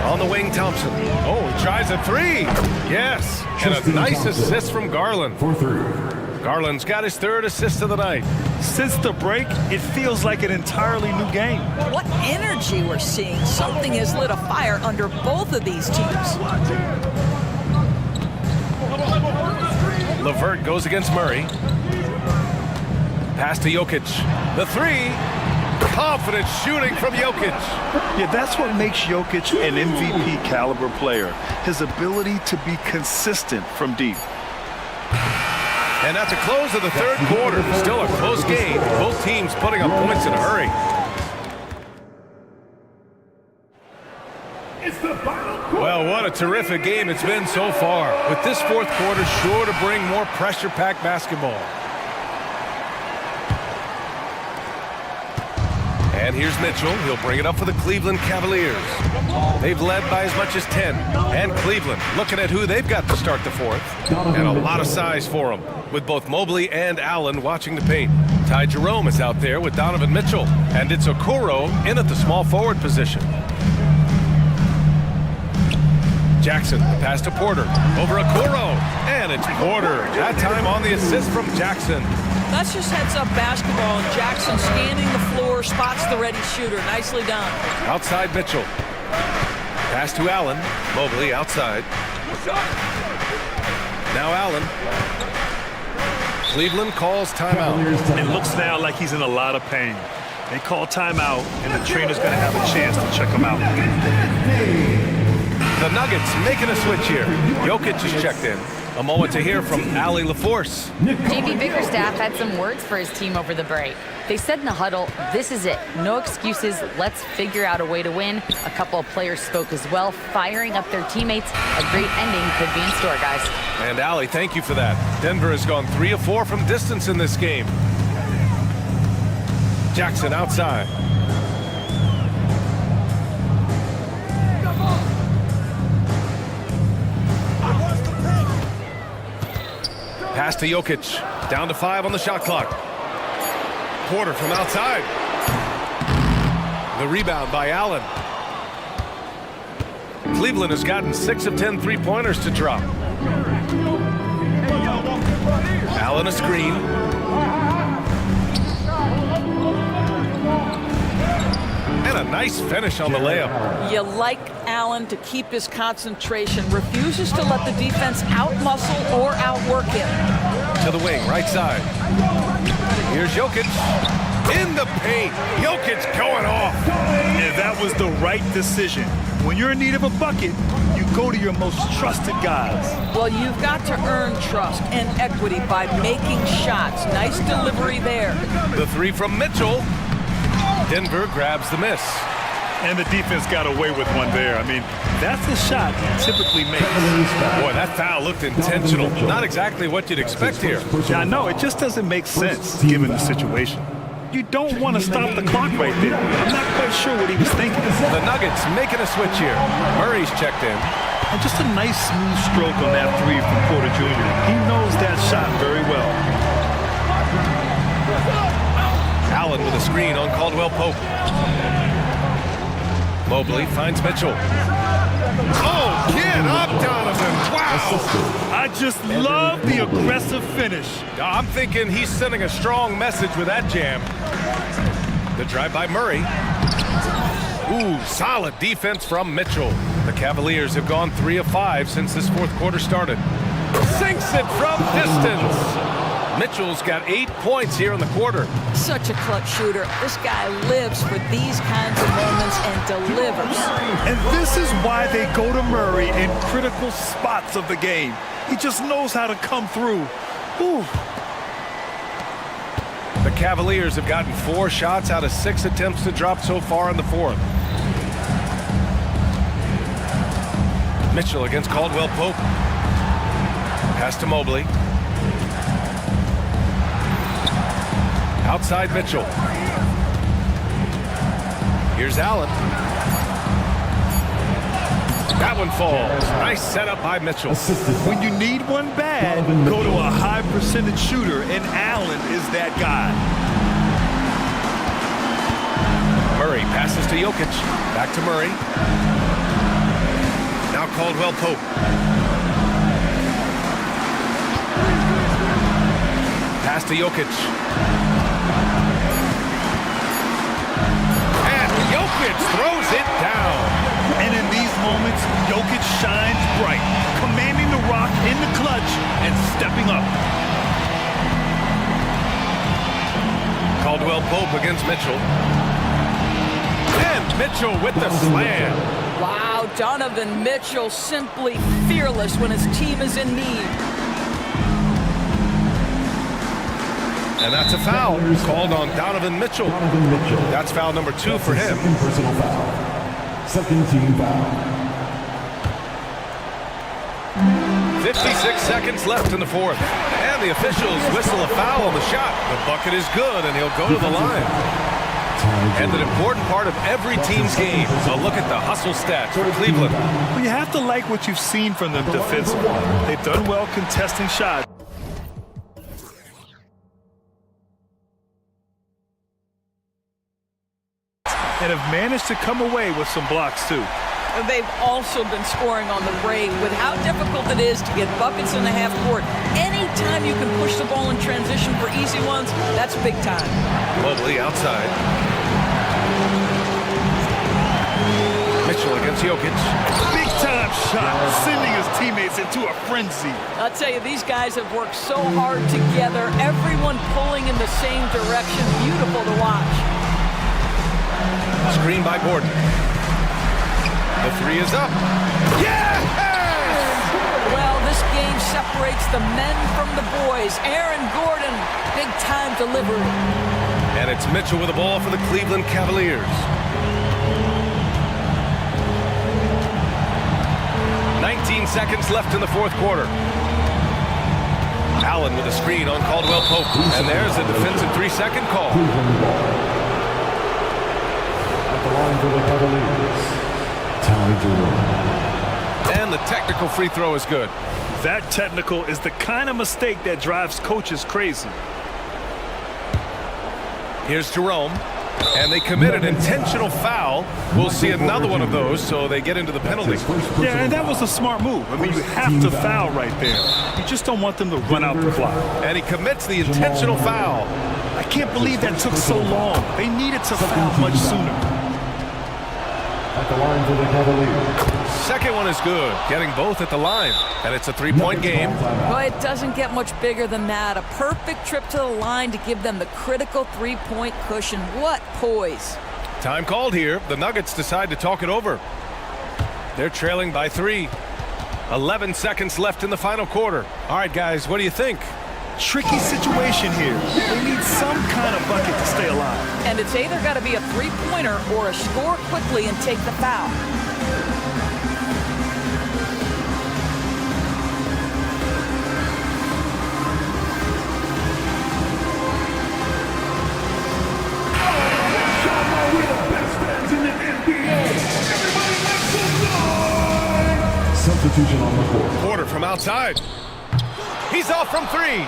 On the wing, Thompson. Oh, he tries a 3. Yes. And a nice assist from Garland. Garland's got his third assist of the night. Since the break, it feels like an entirely new game. What energy we're seeing. Something has lit a fire under both of these teams. LeVert goes against Murray. Pass to Jokic. The three. Confident shooting from Jokic. Yeah, that's what makes Jokic an MVP caliber player. His ability to be consistent from deep. And at the close of the third quarter, still a close game. Both teams putting up points in a hurry. Well, what a terrific game it's been so far. With this fourth quarter sure to bring more pressure-packed basketball. And here's Mitchell. He'll bring it up for the Cleveland Cavaliers. They've led by as much as 10. And Cleveland looking at who they've got to start the fourth. And a lot of size for them, with both Mobley and Allen watching the paint. Ty Jerome is out there with Donovan Mitchell. And it's Okoro in at the small forward position. Jackson, the pass to Porter. Over Okoro. And it's Porter. That time on the assist from Jackson. That's just heads-up basketball, and Jackson scanning the floor, spots the ready shooter. Nicely done. Outside Mitchell. Pass to Allen. Mobley outside. Now Allen. Cleveland calls timeout. It looks now like he's in a lot of pain. They call timeout, and the trainer's going to have a chance to check him out. The Nuggets making a switch here. Jokic is checked in. A moment to hear from Allie LaForce. JV Bickerstaff had some words for his team over the break. They said in the huddle, this is it. No excuses. Let's figure out a way to win. A couple of players spoke as well, firing up their teammates. A great ending could be in store, guys. And Allie, thank you for that. Denver has gone 3 of 4 from distance in this game. Jackson outside. Pass to Jokic. Down to 5 on the shot clock. Porter from outside. The rebound by Allen. Cleveland has gotten 6 of 10 three-pointers to drop. Allen a screen. And a nice finish on the layup. You like Allen to keep his concentration, refuses to let the defense outmuscle or outwork him. To the wing, right side. Here's Jokic. In the paint. Jokic going off. And that was the right decision. When you're in need of a bucket, you go to your most trusted guys. Well, you've got to earn trust and equity by making shots. Nice delivery there. The three from Mitchell. Denver grabs the miss. And the defense got away with one there. I mean, that's a shot he typically makes. Boy, that foul looked intentional. Not exactly what you'd expect here. Yeah, I know. It just doesn't make sense given the situation. You don't want to stop the clock right there. I'm not quite sure what he was thinking. The Nuggets making a switch here. Murray's checked in. And just a nice smooth stroke on that three from Porter Jr. He knows that shot very well. Allen with a screen on Caldwell Pope. Mobley finds Mitchell. Oh, get up, Donovan. Wow. I just love the aggressive finish. I'm thinking he's sending a strong message with that jam. The drive by Murray. Ooh, solid defense from Mitchell. The Cavaliers have gone 3 of 5 since this fourth quarter started. Sinks it from distance. Mitchell's got 8 points here in the quarter. Such a clutch shooter. This guy lives for these kinds of moments and delivers. And this is why they go to Murray in critical spots of the game. He just knows how to come through. Ooh. The Cavaliers have gotten 4 shots out of 6 attempts to drop so far in the fourth. Mitchell against Caldwell Pope. Pass to Mobley. Outside Mitchell. Here's Allen. That one falls. Nice setup by Mitchell. When you need one bad, go to a high percentage shooter, and Allen is that guy. Murray passes to Jokic. Back to Murray. Now Caldwell Pope. Pass to Jokic. And Jokic throws it down. And in these moments, Jokic shines bright, commanding the rock in the clutch and stepping up. Caldwell Pope against Mitchell. And Mitchell with the slam. Wow, Donovan Mitchell simply fearless when his team is in need. And that's a foul called on Donovan Mitchell. That's foul number 2 for him. Second personal foul. Second team foul. 56 seconds left in the fourth. And the officials whistle a foul on the shot. The bucket is good, and he'll go to the line. And an important part of every team's game. A look at the hustle stats for Cleveland. Well, you have to like what you've seen from them defensively. They've done well contesting shots. And have managed to come away with some blocks, too. They've also been scoring on the break. With how difficult it is to get buckets in the half court, anytime you can push the ball in transition for easy ones, that's big time. Mobley outside. Mitchell against Jokic. Big time shot, sending his teammates into a frenzy. I'll tell you, these guys have worked so hard together, everyone pulling in the same direction. Beautiful to watch. Screen by Gordon. The three is up. Yes! Well, this game separates the men from the boys. Aaron Gordon, big time delivery. And it's Mitchell with the ball for the Cleveland Cavaliers. 19 seconds left in the fourth quarter. Allen with a screen on Caldwell Pope. And there's a defensive 3-second call. At the line for the Cavaliers. And the technical free throw is good. That technical is the kind of mistake that drives coaches crazy. Here's Jerome. And they commit an intentional foul. We'll see another one of those, so they get into the penalty. Yeah, and that was a smart move. I mean, you have to foul right there. You just don't want them to run out the clock. And he commits the intentional foul. I can't believe that took so long. They needed to foul much sooner. At the line for the Cavaliers. Second one is good, getting both at the line. And it's a three-point game. Well, it doesn't get much bigger than that. A perfect trip to the line to give them the critical three-point cushion. What poise. Time called here. The Nuggets decide to talk it over. They're trailing by 3. 11 seconds left in the final quarter. All right, guys, what do you think? Tricky situation here. They need some kind of bucket to stay alive. And it's either got to be a three-pointer or a score quickly and take the foul. Substitution on the court. Porter from outside. He's off from 3.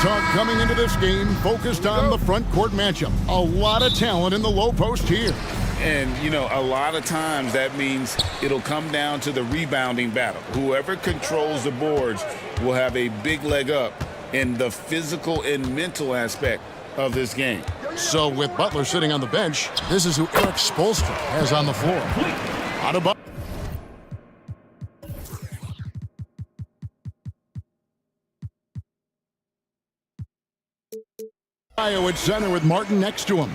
talk coming into this game focused on the front court matchup. A lot of talent in the low post here. And, you know, a lot of times that means it'll come down to the rebounding battle. Whoever controls the boards will have a big leg up in the physical and mental aspect of this game. So with Butler sitting on the bench, this is who Eric Spoelstra has on the floor. Adebayo at center with Martin next to him.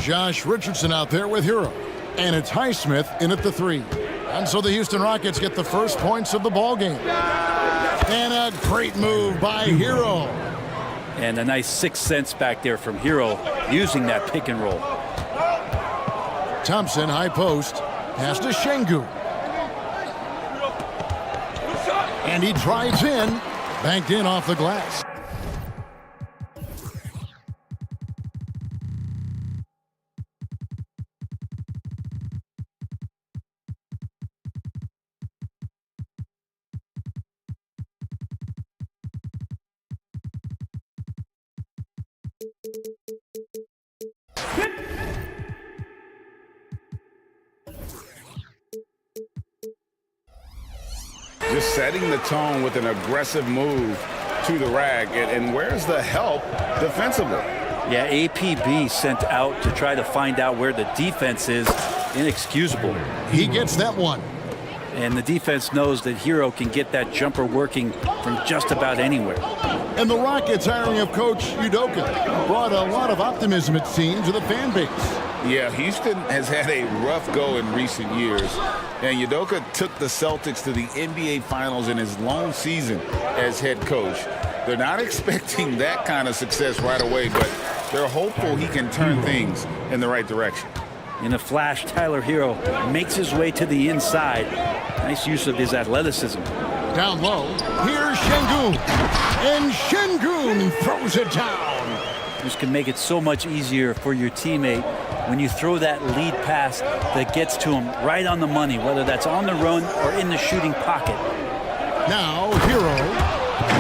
Josh Richardson out there with Hero. And it's Highsmith in at the 3. And so the Houston Rockets get the first points of the ball game. And a great move by Hero. And a nice 6 cents back there from Hero using that pick and roll. Thompson, high post. Pass to Şengün. And he drives in. Banked in off the glass. Just setting the tone with an aggressive move to the rag. And where's the help defensively? Yeah, APB sent out to try to find out where the defense is. Inexcusable. He gets that one. And the defense knows that Hero can get that jumper working from just about anywhere. And the Rockets hiring of Coach Udoka brought a lot of optimism, it seems, to the fan base. Yeah, Houston has had a rough go in recent years. And Udoka took the Celtics to the NBA Finals in his lone season as head coach. They're not expecting that kind of success right away, but they're hopeful he can turn things in the right direction. In a flash, Tyler Hero makes his way to the inside. Nice use of his athleticism. Down low, here's Şengün. And Şengün throws it down. This can make it so much easier for your teammate when you throw that lead pass that gets to him right on the money, whether that's on the run or in the shooting pocket. Now, Hero,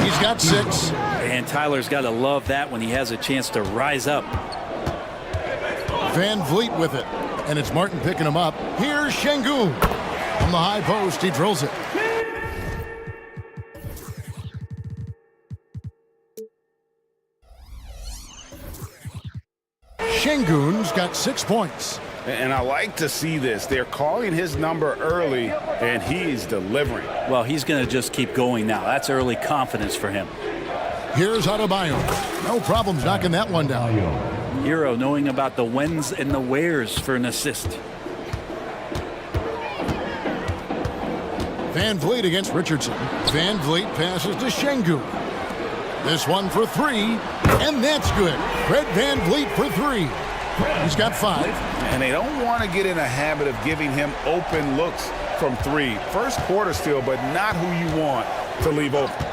he's got 6. And Tyler's got to love that when he has a chance to rise up. Van Vliet with it, and it's Martin picking him up. Here's Şengün. From the high post, he drills it. Şengün's got 6 points. And I like to see this. They're calling his number early, and he's delivering. Well, he's going to just keep going now. That's early confidence for him. Here's Adebayo. No problems knocking that one down. Hero knowing about the whens and the wheres for an assist. Van Vliet against Richardson. Van Vliet passes to Şengün. This one for 3, and that's good. Fred Van Vliet for 3. He's got 5. And they don't want to get in a habit of giving him open looks from 3. First quarter still, but not who you want to leave open.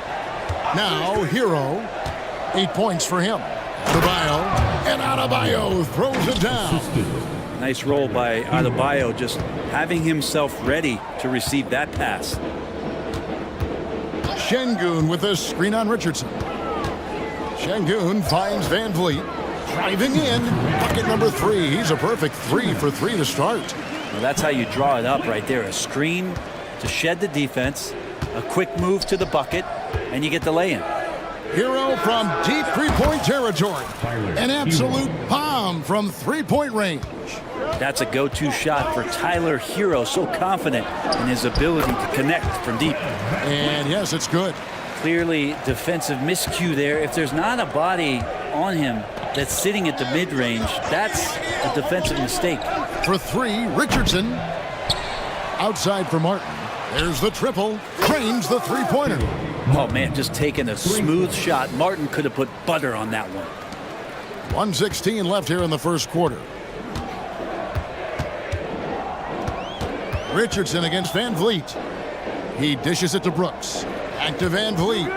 Now, Hero, 8 points for him. Adebayo, and Adebayo throws it down. Nice roll by Adebayo, just having himself ready to receive that pass. Şengün with a screen on Richardson. Şengün finds Van Vliet. Driving in. Bucket number 3. He's a perfect 3 for 3 to start. Well, that's how you draw it up right there. A screen to shed the defense, a quick move to the bucket, and you get the lay-in. Hero from deep three-point territory. An absolute bomb from three-point range. That's a go-to shot for Tyler Hero. So confident in his ability to connect from deep. And yes, it's good. Clearly defensive miscue there. If there's not a body on him that's sitting at the mid-range, that's a defensive mistake. For 3, Richardson. Outside for Martin. There's the triple. Drains the three-pointer. Oh, man, just taking a smooth shot. Martin could have put butter on that one. 1:16 left here in the first quarter. Richardson against Van Vliet. He dishes it to Brooks. Back to Van Vliet.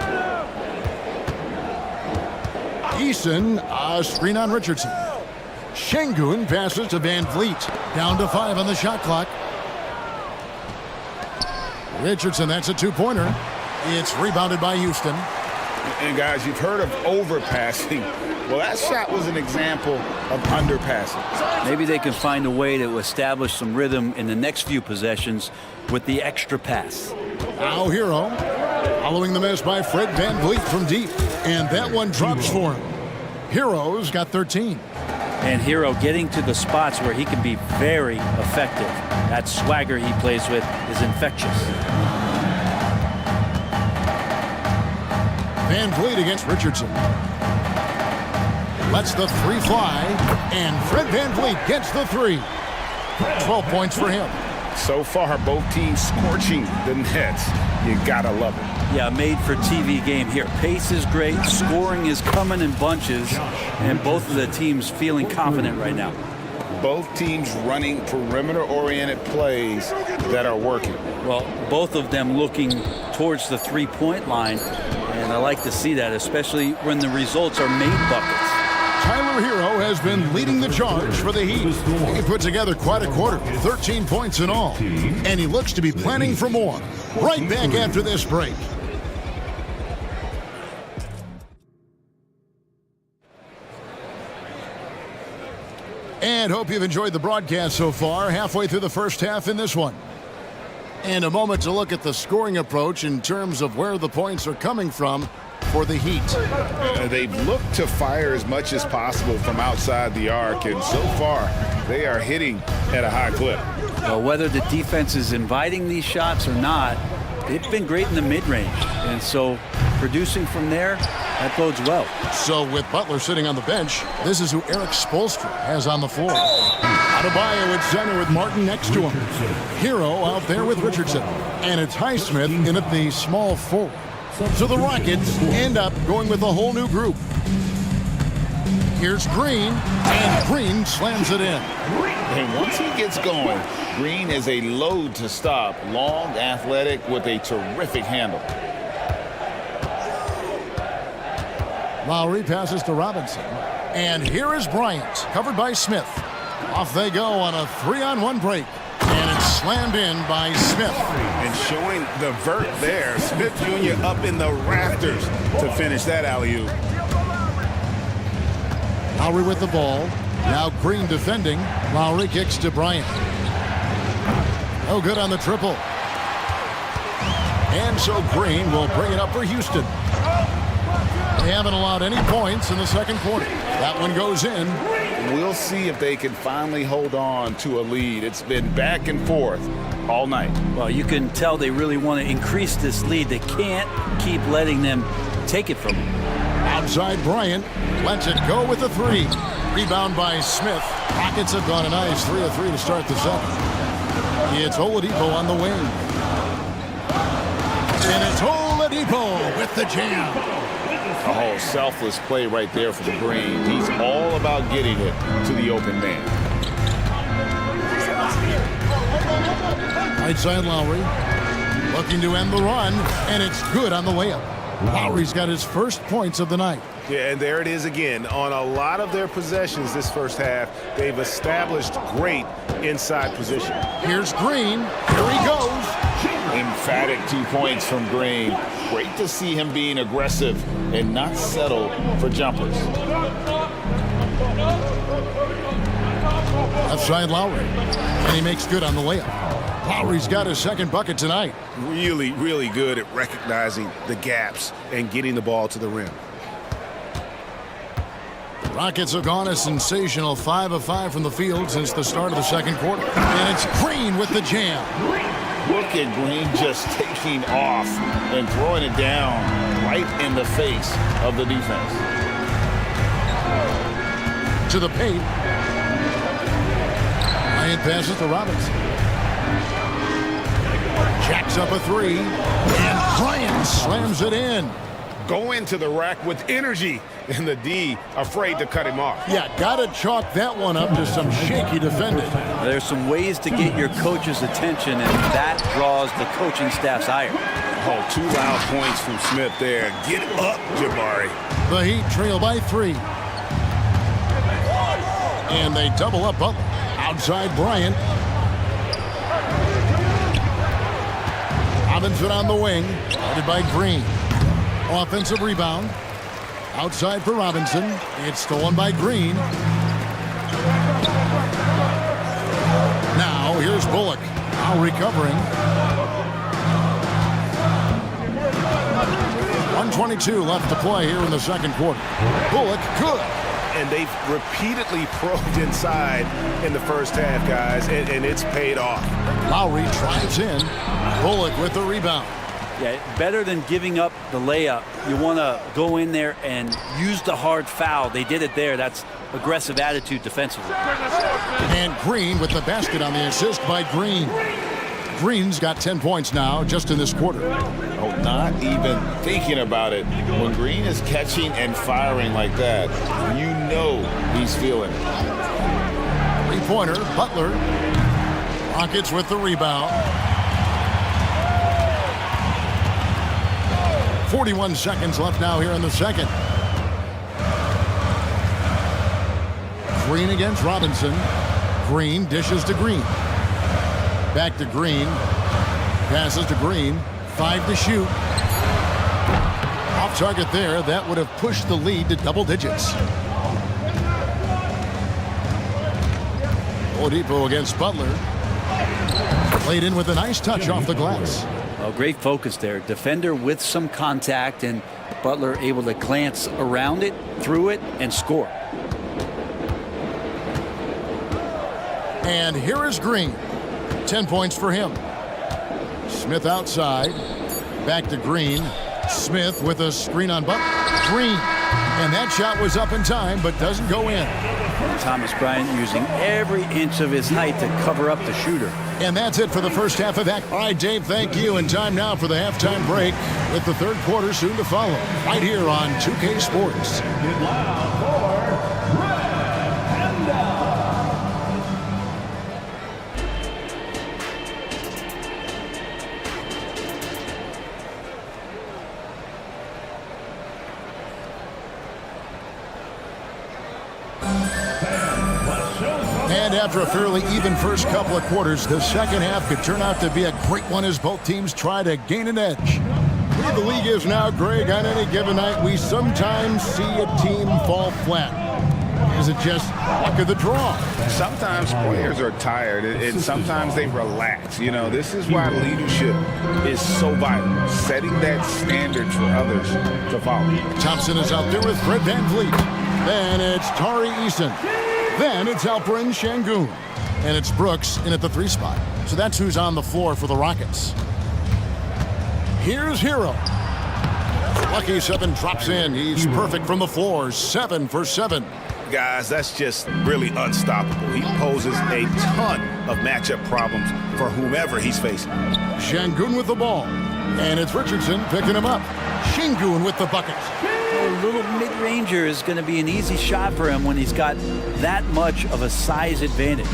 Eason, a screen on Richardson. Şengün passes to Van Vliet. Down to 5 on the shot clock. Richardson, that's a two-pointer. It's rebounded by Houston. And guys, you've heard of overpassing. Well, that shot was an example of underpassing. Maybe they can find a way to establish some rhythm in the next few possessions with the extra pass. Now Hero, following the miss by Fred VanVleet from deep. And that one drops for him. Hero's got 13. And Hero getting to the spots where he can be very effective. That swagger he plays with is infectious. VanVleet against Richardson. Lets the three fly, and Fred VanVleet gets the three. 12 points for him. So far, both teams scorching the nets. You gotta love it. Yeah, made for TV game here. Pace is great, scoring is coming in bunches, and both of the teams feeling confident right now. Both teams running perimeter-oriented plays that are working. Well, both of them looking towards the three-point line, and I like to see that, especially when the results are made buckets. Tyler Hero has been leading the charge for the Heat. He put together quite a quarter, 13 points in all, and he looks to be planning for more. Right back after this break. And hope you've enjoyed the broadcast so far, halfway through the first half in this one. And a moment to look at the scoring approach in terms of where the points are coming from for the Heat. They've looked to fire as much as possible from outside the arc, and so far they are hitting at a high clip. Well, whether the defense is inviting these shots or not, they've been great in the mid-range, and so producing from there, that bodes well. So with Butler sitting on the bench, this is who Eric Spoelstra has on the floor. Adebayo at center with Martin next to him. Hero out there with Richardson. And it's Highsmith in at the small forward. So the Rockets end up going with a whole new group. Here's Green, and Green slams it in. And once he gets going, Green is a load to stop. Long, athletic, with a terrific handle. Lowry passes to Robinson. And here is Bryant, covered by Smith. Off they go on a 3-on-1 break. And it's slammed in by Smith. And showing the vert there. Smith Jr. up in the rafters to finish that alley-oop. Lowry with the ball. Now Green defending. Lowry kicks to Bryant. No good on the triple. And so Green will bring it up for Houston. They haven't allowed any points in the second quarter. That one goes in. We'll see if they can finally hold on to a lead. It's been back and forth all night. Well, you can tell they really want to increase this lead. They can't keep letting them take it from them. Outside Bryant lets it go with the three. Rebound by Smith. Rockets have gone a nice 3 of 3 to start the second. It's Oladipo on the wing. And it's Oladipo with the jam. Oh, selfless play right there from Green. He's all about getting it to the open man. Right side Lowry. Looking to end the run, and it's good on the layup. Lowry's got his first points of the night. Yeah, and there it is again. On a lot of their possessions this first half, they've established great inside position. Here's Green. Here he goes. Emphatic 2 points from Green. Great to see him being aggressive and not settle for jumpers. Left side Lowry. And he makes good on the layup. Lowry's got his second bucket tonight. Really, really good at recognizing the gaps and getting the ball to the rim. The Rockets have gone a sensational 5 of 5 from the field since the start of the second quarter. And it's Green with the jam. Look at Green just taking off and throwing it down right in the face of the defense. To the paint. Bryant passes to Robinson. Jacks up a three. And Bryant slams it in. Go into the rack with energy, and the D afraid to cut him off. Yeah, gotta chalk that one up to some shaky defending. There's some ways to get your coach's attention, and that draws the coaching staff's ire. Oh, 2 loud points from Smith there. Get up, Jabari. The Heat trail by 3. And they double up Butler. Outside Bryant. Robinson on the wing, guarded by Green. Offensive rebound. Outside for Robinson. It's stolen by Green. Now here's Bullock. Now recovering. 1:22 left to play here in the second quarter. Bullock good. And they've repeatedly probed inside in the first half, guys, and it's paid off. Lowry drives in. Bullock with the rebound. Yeah, better than giving up the layup. You want to go in there and use the hard foul. They did it there. That's aggressive attitude defensively. And Green with the basket on the assist by Green. Green's got 10 points now just in this quarter. Oh, not even thinking about it. When Green is catching and firing like that, you know he's feeling it. Three-pointer, Butler. Rockets with the rebound. 41 seconds left now here in the second. Green against Robinson. Green dishes to Green. Back to Green. Passes to Green. 5 to shoot. Off target there. That would have pushed the lead to double digits. Oladipo against Butler. Played in with a nice touch off the glass. Oh, great focus there. Defender with some contact, and Butler able to glance around it, through it, and score. And here is Green. 10 points for him. Smith outside. Back to Green. Smith with a screen on Butler. Green. And that shot was up in time, but doesn't go in. Thomas Bryant using every inch of his height to cover up the shooter. And that's it for the first half of that. All right, Dave, thank you. And time now for the halftime break with the third quarter soon to follow. Right here on 2K Sports. And after a fairly even first couple of quarters, the second half could turn out to be a great one as both teams try to gain an edge. The way the league is now, Greg, on any given night, we sometimes see a team fall flat. Is it just luck of the draw? Sometimes players are tired, and sometimes they relax. You know, this is why leadership is so vital, setting that standard for others to follow. Thompson is out there with Fred VanVleet. Then it's Tari Eason. Then it's Alperen Şengün. And it's Brooks in at the 3 spot. So that's who's on the floor for the Rockets. Here's Hero. Lucky 7 drops in. He's perfect from the floor. 7 for 7. Guys, that's just really unstoppable. He poses a ton of matchup problems for whomever he's facing. Şengün with the ball. And it's Richardson picking him up. Şengün with the bucket. A little mid-ranger is going to be an easy shot for him when he's got that much of a size advantage.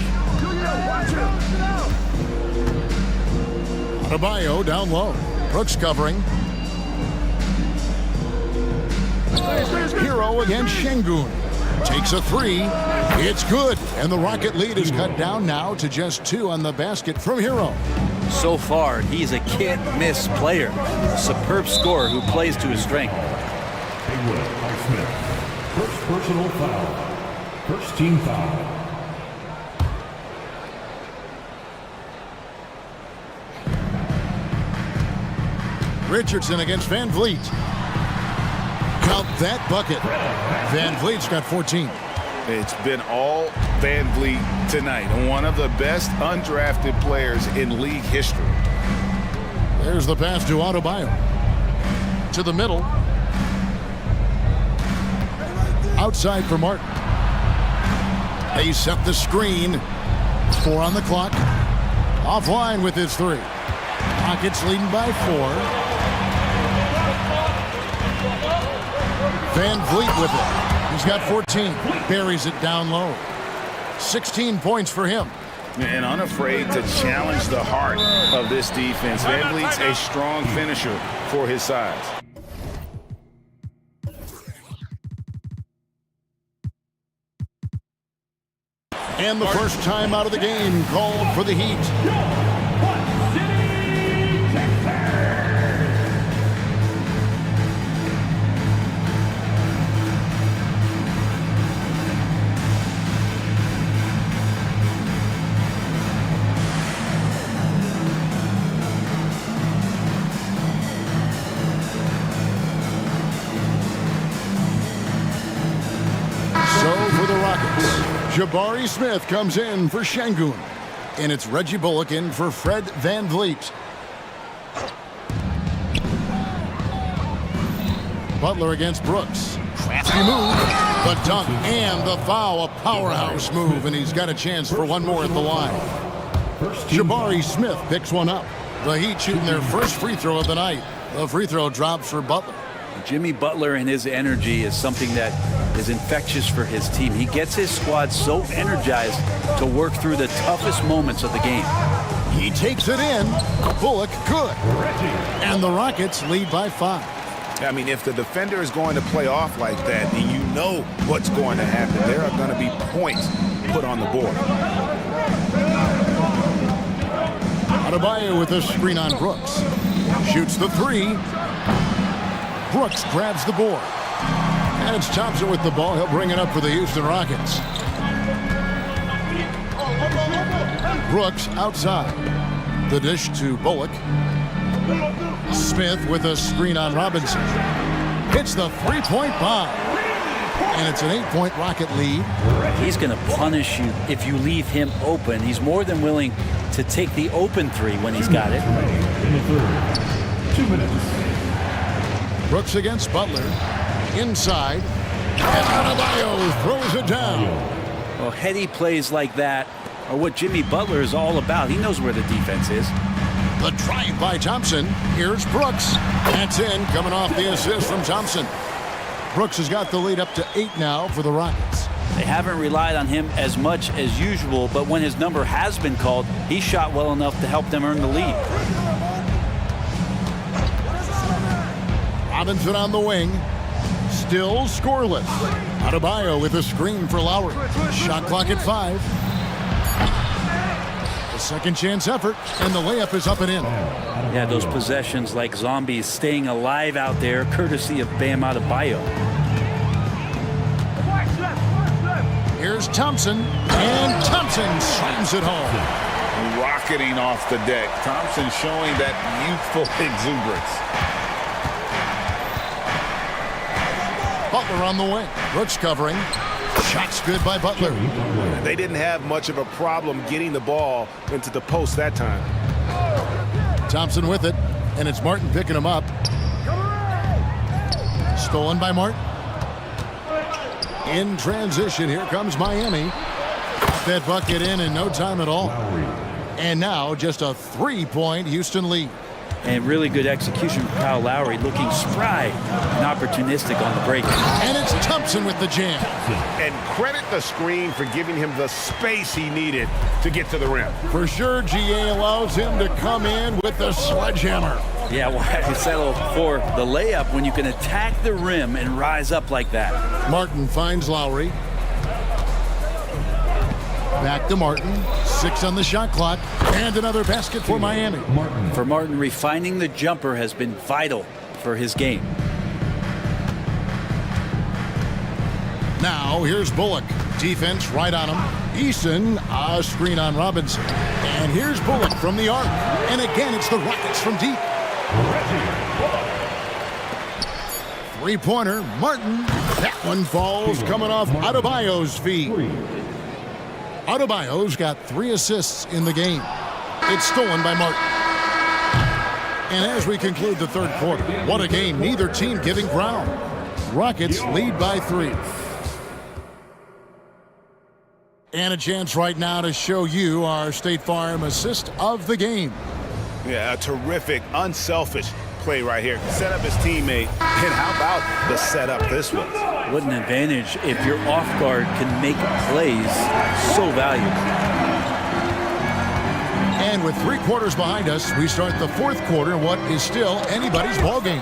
Adebayo down low. Brooks covering. Hero against Şengün. Takes a 3. It's good. And the Rocket lead is cut down now to just 2 on the basket from Hero. So far, he's a can't-miss player. A superb scorer who plays to his strength. First personal foul. First team foul. Richardson against VanVleet. Count that bucket. VanVleet's got 14. It's been all VanVleet tonight. One of the best undrafted players in league history. There's the pass to Adebayo. To the middle. Outside for Martin. They set the screen. 4 on the clock. Offline with his 3. Rockets leading by 4. VanVleet with it. He's got 14. Buries it down low. 16 points for him. And unafraid to challenge the heart of this defense. VanVleet's a strong finisher for his size. And the first time out of the game called for the Heat. Jabari Smith comes in for Şengün. And it's Reggie Bullock in for Fred Van Vliet. Butler against Brooks. Crafty move. The dunk and the foul. A powerhouse move, and he's got a chance for one more at the line. Jabari Smith picks one up. The Heat shooting their first free throw of the night. The free throw drops for Butler. Jimmy Butler and his energy is something that is infectious for his team. He gets his squad so energized to work through the toughest moments of the game. He takes it in. Bullock good. And the Rockets lead by 5. I mean, if the defender is going to play off like that, and you know what's going to happen, there are going to be points put on the board. Adebayo with a screen on Brooks. Shoots the three. Brooks grabs the board. And it's Thompson with the ball. He'll bring it up for the Houston Rockets. Brooks outside. The dish to Bullock. Smith with a screen on Robinson. Hits the three-point bomb. And it's an 8-point Rocket lead. He's going to punish you if you leave him open. He's more than willing to take the open three when he's got it. 2 minutes. Brooks against Butler. Inside. And Adebayo throws it down. Well, heady plays like that are what Jimmy Butler is all about. He knows where the defense is. The drive by Thompson. Here's Brooks. That's in, coming off the assist from Thompson. Brooks has got the lead up to 8 now for the Rockets. They haven't relied on him as much as usual, but when his number has been called, he shot well enough to help them earn the lead. Robinson on the wing. Still scoreless. Adebayo with a screen for Lowry. Shot clock at 5. The second chance effort, and the layup is up and in. Yeah, those possessions like zombies staying alive out there, courtesy of Bam Adebayo. Here's Thompson, and Thompson slams it home. Rocketing off the deck. Thompson showing that youthful exuberance. Butler on the wing. Brooks covering. Shots good by Butler. They didn't have much of a problem getting the ball into the post that time. Thompson with it, and it's Martin picking him up. Stolen by Martin. In transition, here comes Miami. Got that bucket in no time at all. And now just a 3-point Houston lead. And really good execution from Kyle Lowry, looking spry and opportunistic on the break. And it's Thompson with the jam. And credit the screen for giving him the space he needed to get to the rim. For sure, GA allows him to come in with the sledgehammer. Yeah, why settle for the layup when you can attack the rim and rise up like that? Martin finds Lowry. Back to Martin. 6 on the shot clock. And another basket for Miami. For Martin, refining the jumper has been vital for his game. Now, here's Bullock. Defense right on him. Eason, a screen on Robinson. And here's Bullock from the arc. And again, it's the Rockets from deep. Three-pointer, Martin. That one falls coming off Adebayo's feet. Adebayo's got 3 assists in the game. It's stolen by Martin. And as we conclude the third quarter, what a game, neither team giving ground. Rockets lead by 3. And a chance right now to show you our State Farm assist of the game. Yeah, a terrific, unselfish play right here. Set up his teammate. And how about the setup this was? What an advantage if your off guard can make plays so valuable. And with 3 quarters behind us, we start the fourth quarter in what is still anybody's ball game.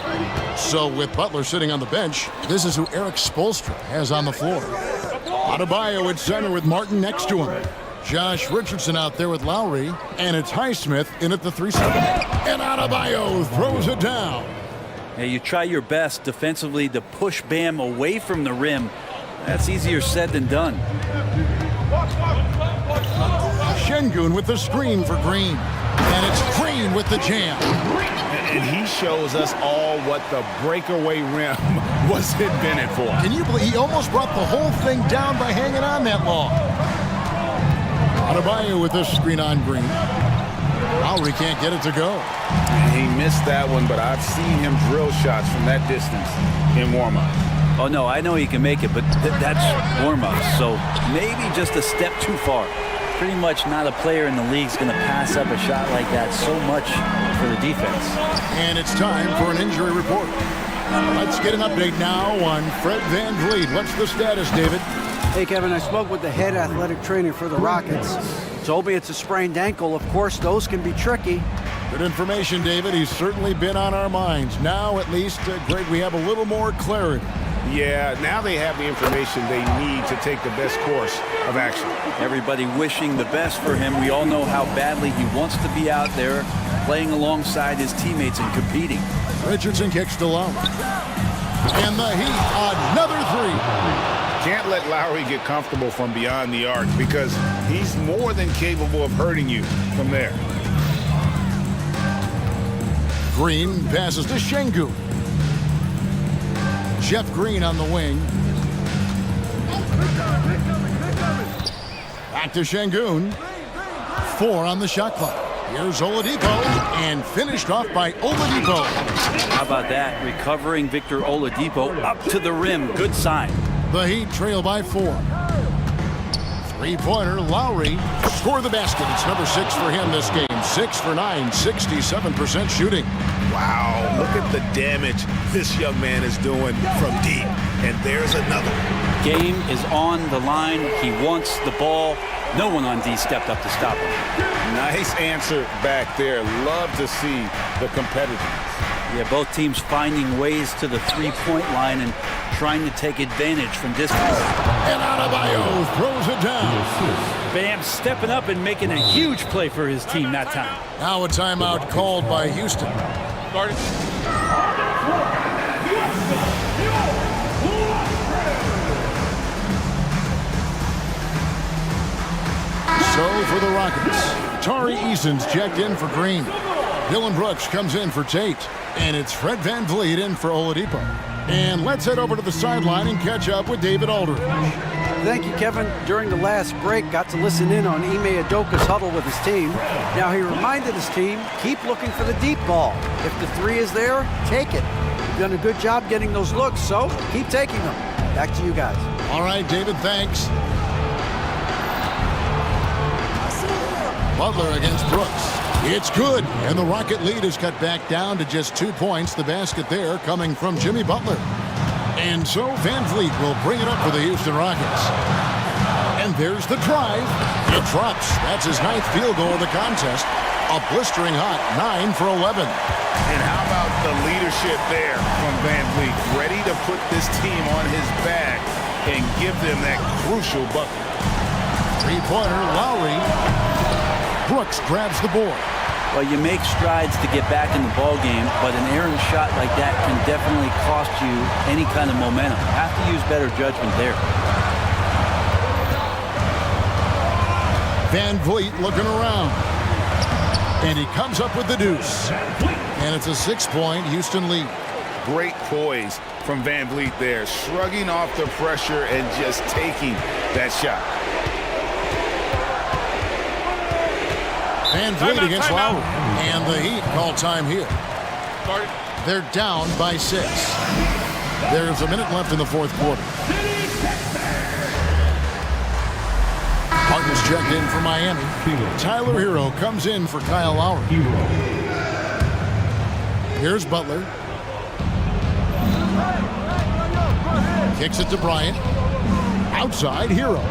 So with Butler sitting on the bench, this is who Erik Spoelstra has on the floor. Adebayo at center with Martin next to him. Josh Richardson out there with Lowry. And it's Highsmith in at the 3-7. And Adebayo throws it down. Hey, you try your best defensively to push Bam away from the rim. That's easier said than done. Şengün with the screen for Green. And it's Green with the jam. And he shows us all what the breakaway rim was invented for. Can you believe he almost brought the whole thing down by hanging on that long? Adebayo with this screen on Green. Lowry can't get it to go. He missed that one, but I've seen him drill shots from that distance in warm-up. Oh, no, I know he can make it, but that's warm-up, so maybe just a step too far. Pretty much not a player in the league is going to pass up a shot like that so much for the defense. And it's time for an injury report. Let's get an update now on Fred VanVleet. What's the status, David? Hey, Kevin, I spoke with the head athletic trainer for the Rockets. Told me it's a sprained ankle. Of course, those can be tricky. Good information, David. He's certainly been on our minds. Now, at least, Greg, we have a little more clarity. Yeah, now they have the information they need to take the best course of action. Everybody wishing the best for him. We all know how badly he wants to be out there playing alongside his teammates and competing. Richardson kicks to Lowry. And the Heat, another three. Can't let Lowry get comfortable from beyond the arc because he's more than capable of hurting you from there. Green passes to Şengün. Jeff Green on the wing. Back to Şengün. 4 on the shot clock. Here's Oladipo, and finished off by Oladipo. How about that? Recovering Victor Oladipo up to the rim. Good sign. The Heat trail by 4. Three-pointer, Lowry. Score the basket. It's number 6 for him this game. 6 for 9, 67% shooting. Wow, look at the damage this young man is doing from deep. And there's another. Game is on the line. He wants the ball. No one on D stepped up to stop him. Nice answer back there. Love to see the competitiveness. Yeah, both teams finding ways to the three-point line and trying to take advantage from distance. And Adebayo throws it down. Bam stepping up and making a huge play for his team that time. Now a timeout called by Houston. So for the Rockets, Tari Eason's checked in for Green. Dylan Brooks comes in for Tate. And it's Fred VanVleet in for Oladipo. And let's head over to the sideline and catch up with David Aldridge. Thank you, Kevin. During the last break, got to listen in on Ime Udoka's huddle with his team. Now he reminded his team, keep looking for the deep ball. If the three is there, take it. You've done a good job getting those looks, so keep taking them. Back to you guys. All right, David, thanks. Butler against Brooks. It's good, and the Rocket lead is cut back down to just 2 points. The basket there coming from Jimmy Butler. And so VanVleet will bring it up for the Houston Rockets. And there's the drive. It drops. That's his 9th field goal of the contest. A blistering hot 9 for 11. And how about the leadership there from VanVleet? Ready to put this team on his back and give them that crucial bucket. Three-pointer, Lowry. Brooks grabs the board. Well, you make strides to get back in the ball game, but an errant shot like that can definitely cost you any kind of momentum. You have to use better judgment there. VanVleet looking around. And he comes up with the deuce. And it's a 6-point Houston lead. Great poise from VanVleet there, shrugging off the pressure and just taking that shot. VanVleet against Lowry. And the Heat call time here. They're down by 6. There's a minute left in the fourth quarter. Harden's checked in for Miami. Tyler Hero comes in for Kyle Lowry. Here's Butler. Kicks it to Bryant. Outside, Hero.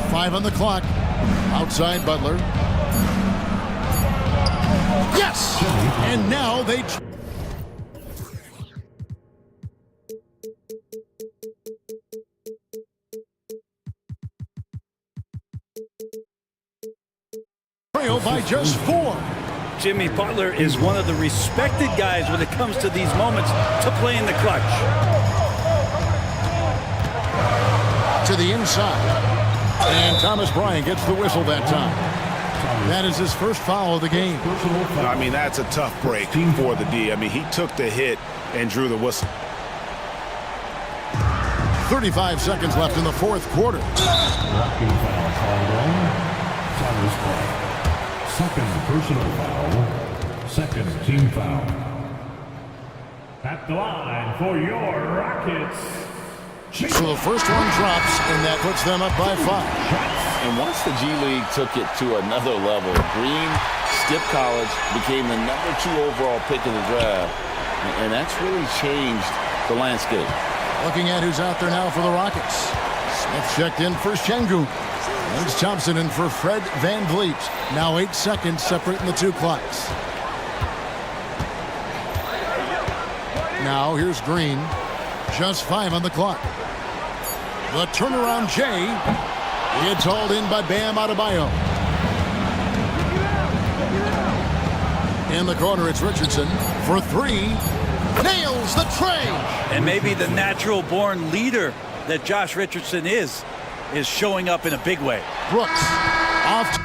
5 on the clock. Outside Butler. Yes! And now they... trail by just 4. Jimmy Butler is one of the respected guys when it comes to these moments to play in the clutch. To the inside. And Thomas Bryant gets the whistle that time. That is his first foul of the game. I mean, that's a tough break for the D. I mean, he took the hit and drew the whistle. 35 seconds left in the fourth quarter. Blocking foul called on Cyrus Clark. Second personal foul. Second team foul. At the line for your Rockets. So the first one drops, and that puts them up by 5. And once the G League took it to another level, Green skipped college, became the #2 overall pick in the draft, and that's really changed the landscape. Looking at who's out there now for the Rockets. Smith checked in for Şengün. Lance Thompson in for Fred VanVleet. Now 8 seconds separating the two clocks. Now here's Green. Just 5 on the clock. The turnaround J. It's hauled in by Bam Adebayo. In the corner, it's Richardson for 3. Nails the tray. And maybe the natural-born leader that Josh Richardson is showing up in a big way. Brooks off.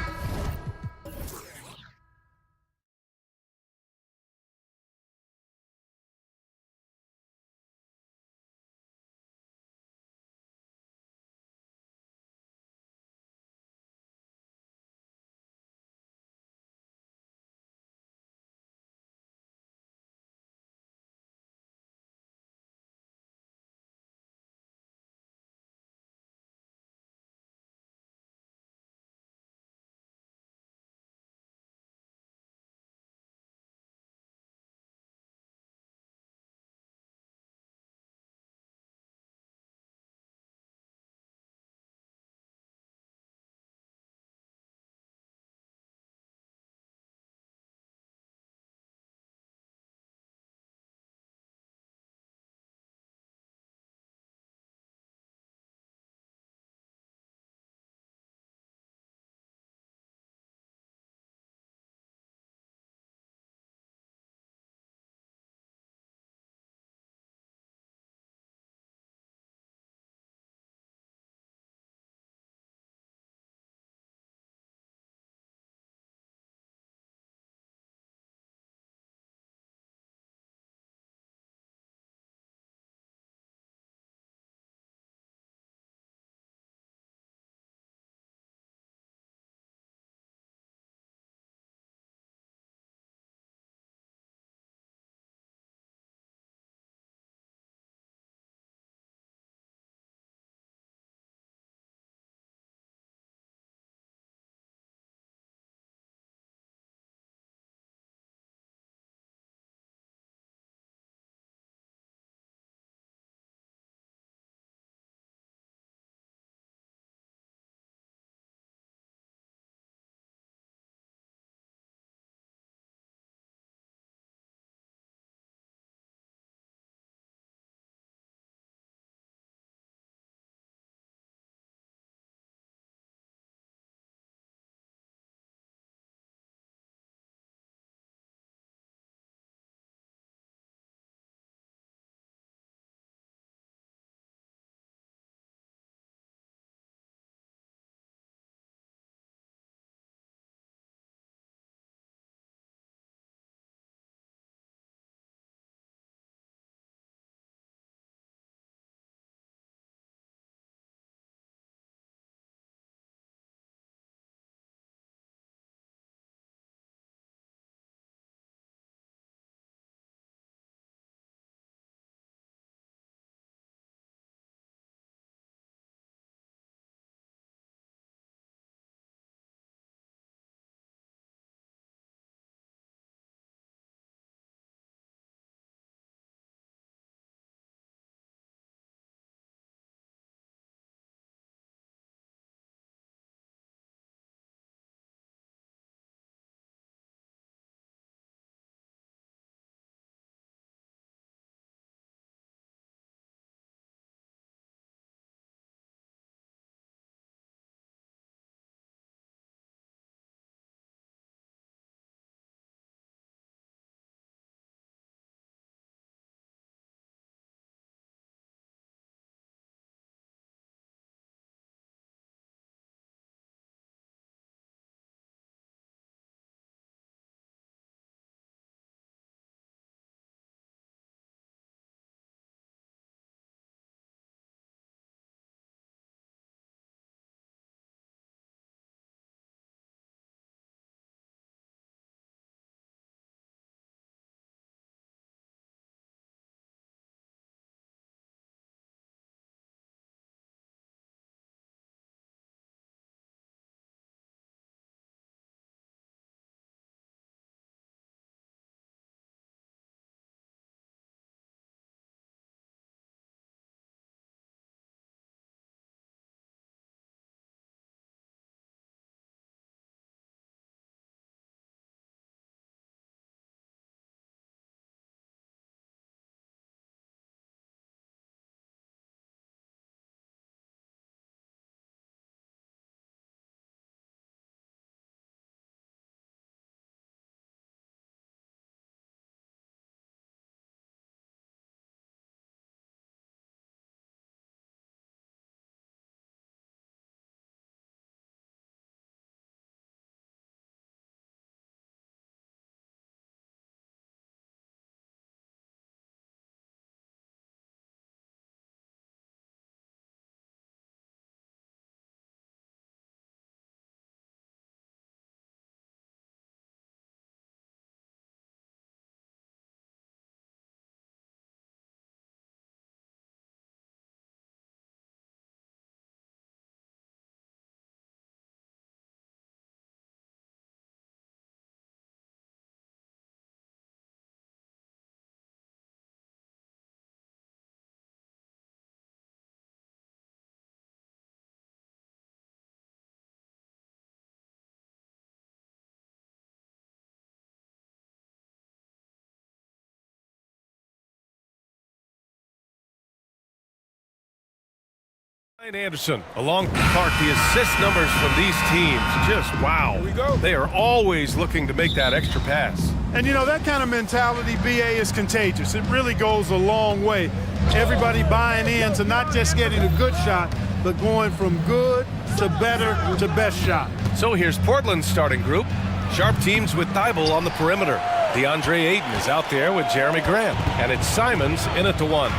Anderson, along the park, the assist numbers from these teams, just wow. They are always looking to make that extra pass. And you know, that kind of mentality, BA, is contagious. It really goes a long way. Everybody buying in to not just getting a good shot, but going from good to better to best shot. So here's Portland's starting group. Sharp teams with Thibault on the perimeter. DeAndre Ayton is out there with Jeremy Grant. And it's Simons in at the 1.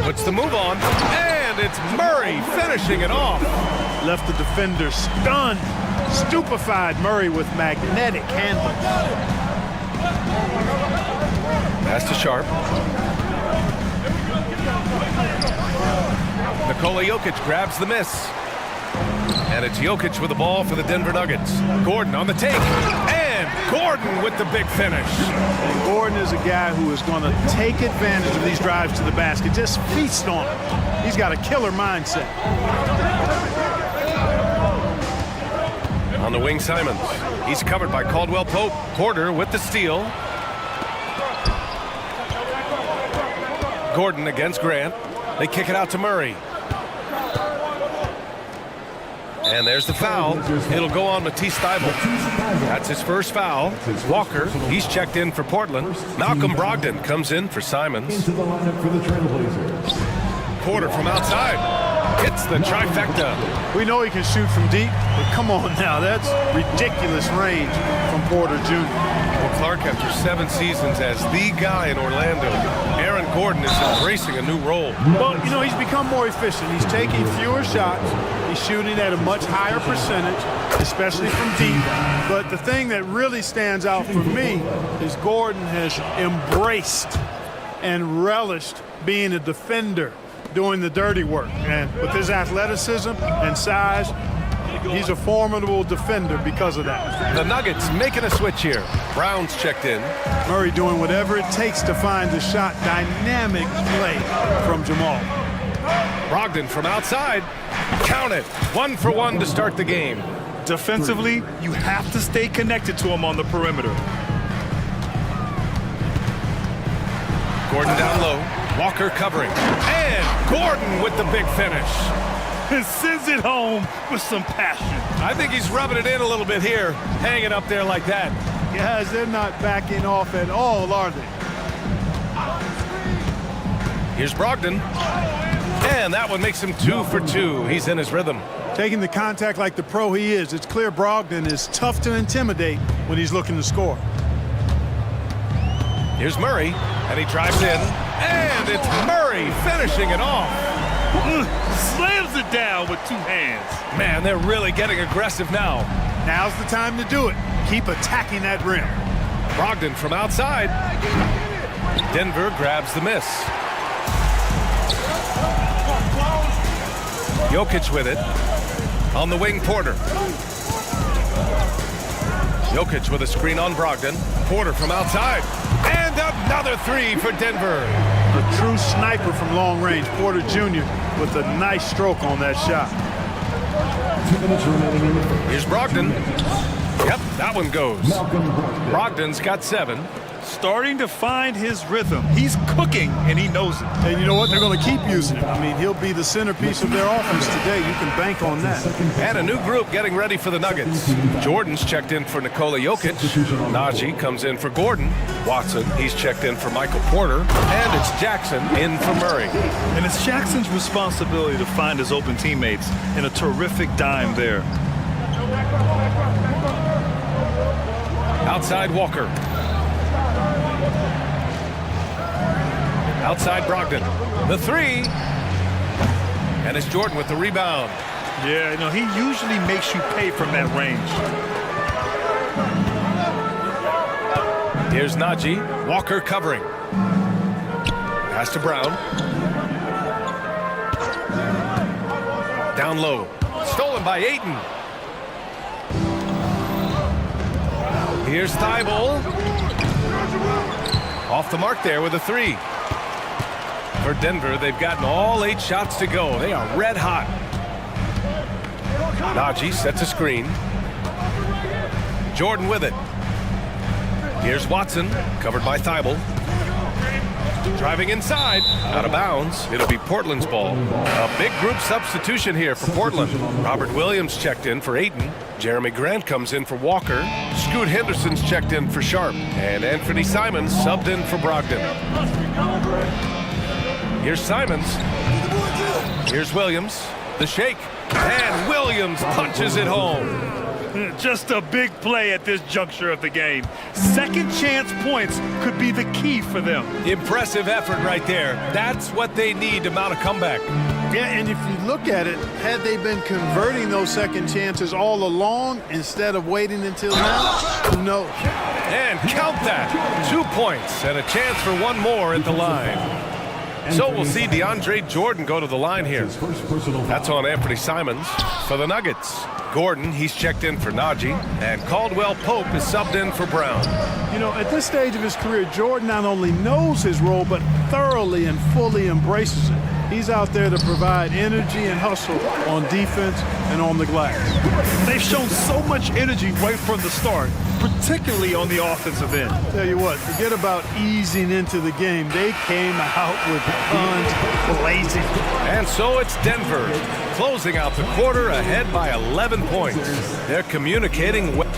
Puts the move on, and it's Murray finishing it off. Left the defender stunned, stupefied. Murray with magnetic handling. Pass to Sharp. Nikola Jokic grabs the miss. And it's Jokic with the ball for the Denver Nuggets. Gordon on the take, and Gordon with the big finish. And Gordon is a guy who is going to take advantage of these drives to the basket. Just feast on it. He's got a killer mindset. On the wing, Simons. He's covered by Caldwell Pope. Porter with the steal. Gordon against Grant. They kick it out to Murray. And there's the foul. It'll go on Matisse Thybulle. That's his first foul. Walker, he's checked in for Portland. Malcolm Brogdon comes in for Simons. Into the lineup for the Trailblazers. Porter from outside. Hits the trifecta. We know he can shoot from deep, but come on now, that's ridiculous range from Porter Jr. Well, Clark, after 7 seasons as the guy in Orlando, Aaron Gordon is embracing a new role. Well, you know, he's become more efficient. He's taking fewer shots. He's shooting at a much higher percentage, especially from deep. But the thing that really stands out for me is Gordon has embraced and relished being a defender, doing the dirty work. And with his athleticism and size, he's a formidable defender because of that. The Nuggets making a switch here. Brown's checked in. Murray doing whatever it takes to find the shot. Dynamic play from Jamal. Brogdon from outside. Count it. 1 for 1 to start the game. Defensively, you have to stay connected to him on the perimeter. Gordon down low. Walker covering. And Gordon with the big finish. And sends it home with some passion. I think he's rubbing it in a little bit here, hanging up there like that. Guys, they're not backing off at all, are they? Here's Brogdon. And that one makes him 2 for 2. He's in his rhythm. Taking the contact like the pro he is, it's clear Brogdon is tough to intimidate when he's looking to score. Here's Murray, and he drives in. And it's Murray finishing it off. Slams it down with 2 hands. Man, they're really getting aggressive now. Now's the time to do it. Keep attacking that rim. Brogdon from outside. Denver grabs the miss. Jokic with it. On the wing, Porter. Jokic with a screen on Brogdon. Porter from outside. And another 3 for Denver. A true sniper from long range. Porter Jr. with a nice stroke on that shot. 2 minutes remaining in the first. Here's Brogdon. Yep, that one goes. Brogdon's got 7. Starting to find his rhythm. He's cooking, and he knows it. And you know what? They're going to keep using him. I mean, he'll be the centerpiece of their offense today. You can bank on that. And a new group getting ready for the Nuggets. Jordan's checked in for Nikola Jokic. Najee comes in for Gordon. Watson, he's checked in for Michael Porter. And it's Jackson in for Murray. And it's Jackson's responsibility to find his open teammates, and a terrific dime there. Outside Walker. Outside Brogdon. The 3. And it's Jordan with the rebound. Yeah, you know, he usually makes you pay from that range. Here's Najee. Walker covering. Pass to Brown. Down low. Stolen by Ayton. Here's Thybulle. Off the mark there with a 3. For Denver, they've gotten all 8 shots to go. They are red hot. Najee sets a screen. Jordan with it. Here's Watson, covered by Thybulle. Driving inside, out of bounds. It'll be Portland's ball. A big group substitution here for Portland. Robert Williams checked in for Ayton. Jeremy Grant comes in for Walker. Scoot Henderson's checked in for Sharp. And Anthony Simons subbed in for Brogdon. Here's Simons. Here's Williams. The shake. And Williams punches it home. Just a big play at this juncture of the game. Second chance points could be the key for them. Impressive effort right there. That's what they need to mount a comeback. Yeah, and if you look at it, had they been converting those second chances all along instead of waiting until now, who knows? And count that. 2 points and a chance for one more at the line. So we'll see DeAndre Jordan go to the line here. That's on Anthony Simons for the Nuggets. Gordon, he's checked in for Najee, and Caldwell Pope is subbed in for Brown. You know, at this stage of his career, Jordan not only knows his role, but thoroughly and fully embraces it. He's out there to provide energy and hustle on defense and on the glass. They've shown so much energy right from the start, particularly on the offensive end. Tell you what, forget about easing into the game. They came out with guns blazing. And so it's Denver, closing out the quarter ahead by 11 points. They're communicating well.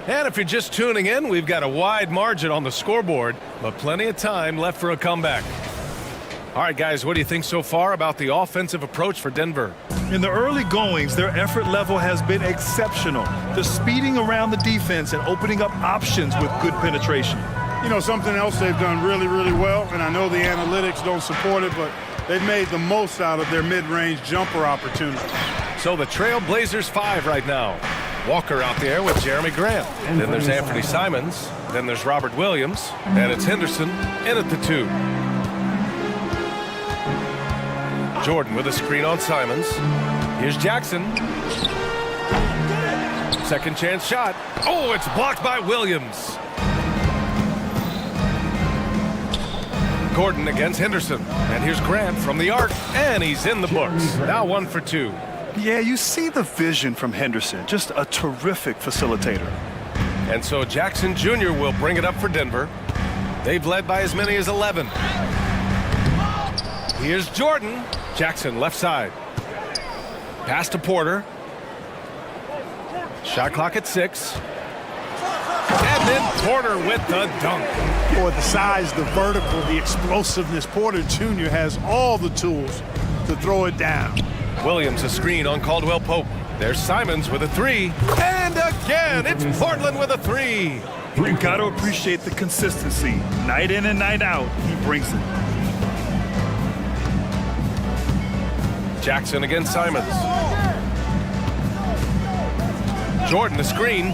And if you're just tuning in, we've got a wide margin on the scoreboard, but plenty of time left for a comeback. All right, guys, what do you think so far about the offensive approach for Denver? In the early goings, their effort level has been exceptional. They're speeding around the defense and opening up options with good penetration. You know, something else they've done really, really well, and I know the analytics don't support it, but they've made the most out of their mid-range jumper opportunities. So the Trailblazers 5 right now. Walker out there with Jeremy Grant. Then there's Anthony Simons. Then there's Robert Williams. And it's Henderson in at the 2. Jordan with a screen on Simons. Here's Jackson. Second chance shot. Oh, it's blocked by Williams. Gordon against Henderson. And here's Grant from the arc. And he's in the books. Now 1 for 2. Yeah, you see the vision from Henderson. Just a terrific facilitator. And so Jackson Jr. will bring it up for Denver. They've led by as many as 11. Here's Jordan. Jackson left side. Pass to Porter. Shot clock at 6. And then Porter with the dunk. Boy, the size, the vertical, the explosiveness. Porter Jr. has all the tools to throw it down. Williams a screen on Caldwell Pope. There's Simons with a 3. And again, it's Portland with a 3. You got to appreciate the consistency. Night in and night out, he brings it. Jackson against Simons. Jordan the screen.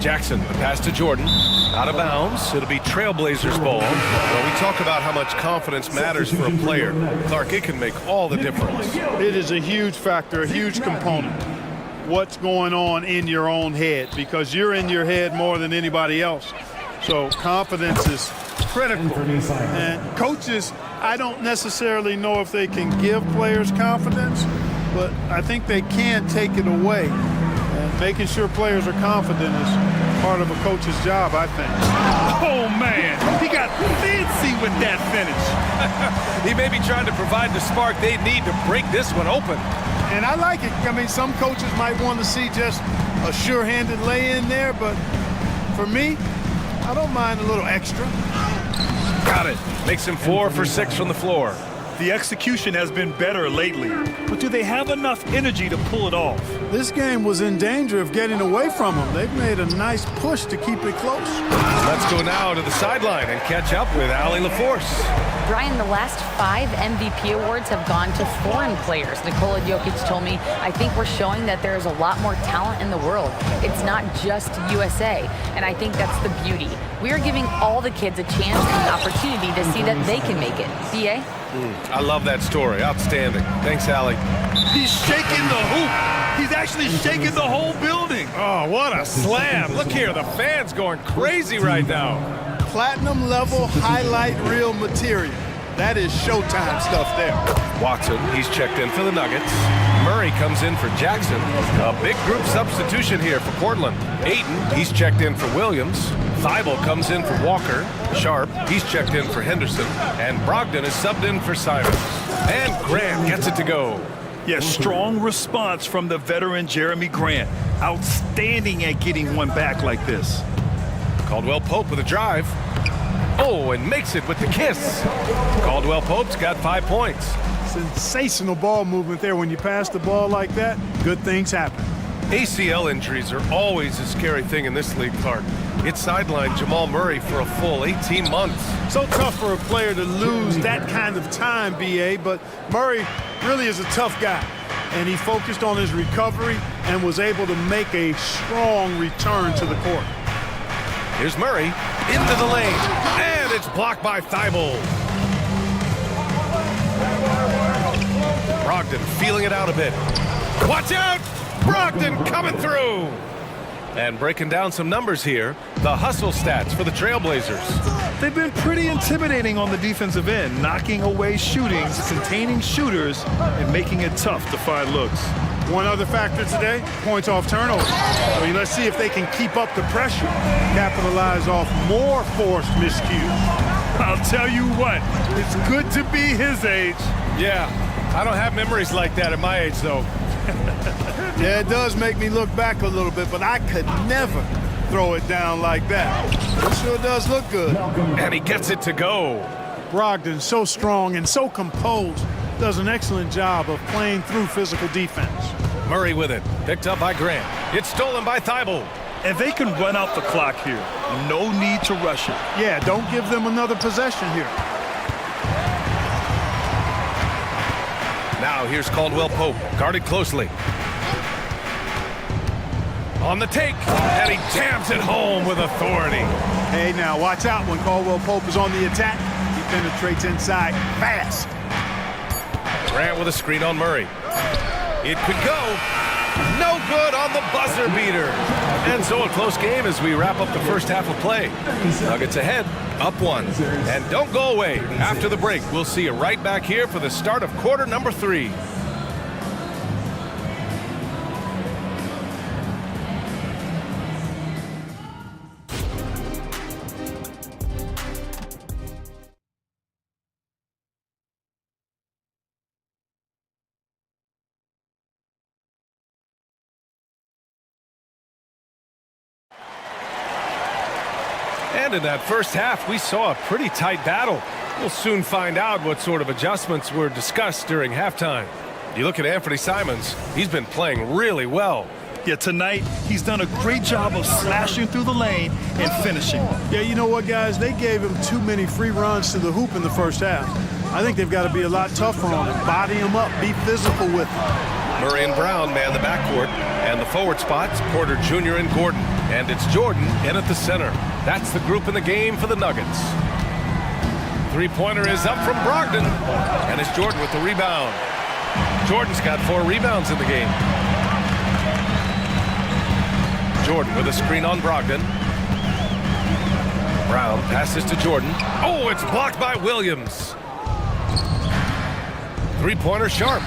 Jackson, the pass to Jordan. Out of bounds. It'll be Trailblazers ball. When we talk about how much confidence matters for a player, Clark, it can make all the difference. It is a huge factor, a huge component. What's going on in your own head, because you're in your head more than anybody else. So confidence is critical. And coaches, I don't necessarily know if they can give players confidence, but I think they can take it away. And making sure players are confident is part of a coach's job, I think. Oh, man, he got fancy with that finish. He may be trying to provide the spark they need to break this one open. And I like it. I mean, some coaches might want to see just a sure-handed lay-in there, but for me, I don't mind a little extra. Got it. Makes him 4 for 6 from the floor. The execution has been better lately, but do they have enough energy to pull it off? This game was in danger of getting away from them. They've made a nice push to keep it close. Let's go now to the sideline and catch up with Allie LaForce. Brian, the last 5 MVP awards have gone to foreign players. Nikola Jokic told me, I think we're showing that there is a lot more talent in the world. It's not just USA, and I think that's the beauty. We are giving all the kids a chance and an opportunity to see that they can make it. BA? I love that story. Outstanding. Thanks, Allie. He's shaking the hoop. He's actually shaking the whole building. Oh, what a slam. Look here, the fans going crazy right now. Platinum level highlight reel material. That is Showtime stuff there. Watson, he's checked in for the Nuggets. Murray Murray comes in for Jackson. A big group substitution here for Portland. Aiden, he's checked in for Williams. Thibault comes in for Walker. Sharp, he's checked in for Henderson. And Brogdon is subbed in for Simons. And Grant gets it to go. Yes, strong response from the veteran Jeremy Grant. Outstanding at getting one back like this. Caldwell Pope with a drive. Oh, and makes it with the kiss. Caldwell Pope's got 5 points. Sensational ball movement there. When you pass the ball like that, good things happen. ACL injuries are always a scary thing in this league, Clark. It sidelined Jamal Murray for a full 18 months. So tough for a player to lose that kind of time, B.A., but Murray really is a tough guy. And he focused on his recovery and was able to make a strong return to the court. Here's Murray into the lane, and it's blocked by Thibault. Brogdon feeling it out a bit. Watch out! Brogdon coming through! And breaking down some numbers here, the hustle stats for the Trailblazers. They've been pretty intimidating on the defensive end, knocking away shootings, containing shooters, and making it tough to find looks. One other factor today, points off turnover. I mean, let's see if they can keep up the pressure, capitalize off more forced miscues. I'll tell you what, it's good to be his age. Yeah, I don't have memories like that at my age, though. Yeah, it does make me look back a little bit, but I could never throw it down like that. It sure does look good. And he gets it to go. Brogdon, so strong and so composed, does an excellent job of playing through physical defense. Murray with it, picked up by Grant. It's stolen by Thibault. And they can run out the clock here. No need to rush it. Yeah, don't give them another possession here. Now here's Caldwell Pope, guarded closely. On the take, and he jams it home with authority. Hey, now watch out when Caldwell Pope is on the attack. He penetrates inside fast. Grant with a screen on Murray. It could go. No good on the buzzer beater. And so a close game as we wrap up the first half of play. Nuggets ahead, up 1. And don't go away. After the break, we'll see you right back here for the start of quarter number 3. And in that first half, we saw a pretty tight battle. We'll soon find out what sort of adjustments were discussed during halftime. You look at Anthony Simons, he's been playing really well. Yeah, tonight, he's done a great job of slashing through the lane and finishing. Yeah, you know what, guys? They gave him too many free runs to the hoop in the first half. I think they've got to be a lot tougher on him. Body him up, be physical with him. Murray and Brown man the backcourt, and the forward spots, Porter Jr. and Gordon. And it's Jordan in at the center. That's the group in the game for the Nuggets. Three-pointer is up from Brogdon, and it's Jordan with the rebound. Jordan's got 4 rebounds in the game. Jordan with a screen on Brogdon. Brown passes to Jordan. Oh, it's blocked by Williams. Three-pointer Sharp.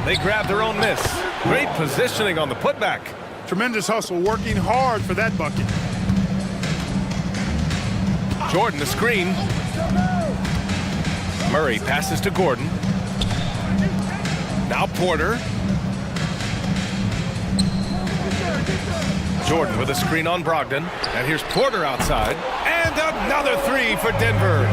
They grab their own miss. Great positioning on the putback. Tremendous hustle, working hard for that bucket. Jordan the screen. Murray passes to Gordon. Now Porter. Jordan with a screen on Brogdon. And here's Porter outside. And another 3 for Denver.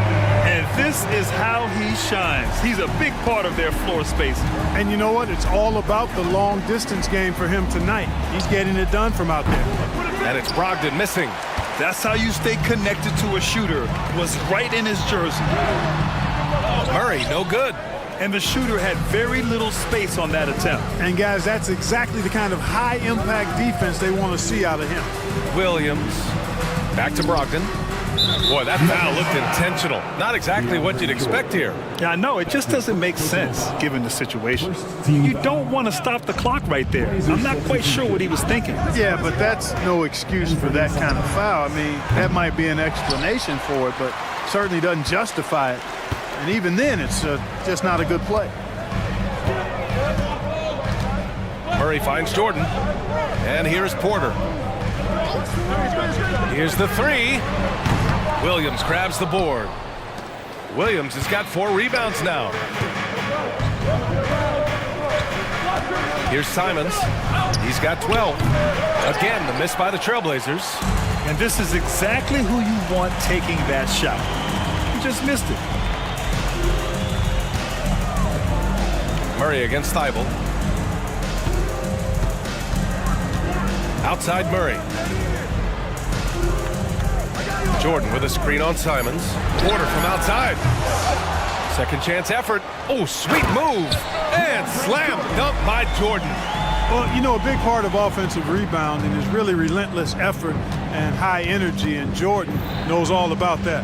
And this is how he shines. He's a big part of their floor space. And you know what? It's all about the long distance game for him tonight. He's getting it done from out there. And it's Brogdon missing. That's how you stay connected to a shooter. Was right in his jersey. Murray, no good. And the shooter had very little space on that attempt. And guys, that's exactly the kind of high-impact defense they want to see out of him. Williams. Back to Brogdon. Boy, that foul looked intentional. Not exactly what you'd expect here. Yeah, I know. It just doesn't make sense, given the situation. You don't want to stop the clock right there. I'm not quite sure what he was thinking. Yeah, but that's no excuse for that kind of foul. I mean, that might be an explanation for it, but certainly doesn't justify it. And even then, it's just not a good play. Murray finds Jordan. And here's Porter. Here's the three. Williams grabs the board. Williams has got 4 rebounds now. Here's Simons. He's got 12. Again, the miss by the Trailblazers. And this is exactly who you want taking that shot. He just missed it. Murray against Thibault. Outside Murray. Jordan with a screen on Simons. Porter from outside. Second chance effort. Oh, sweet move. And slam dunk by Jordan. Well, you know, a big part of offensive rebounding is really relentless effort and high energy, and Jordan knows all about that.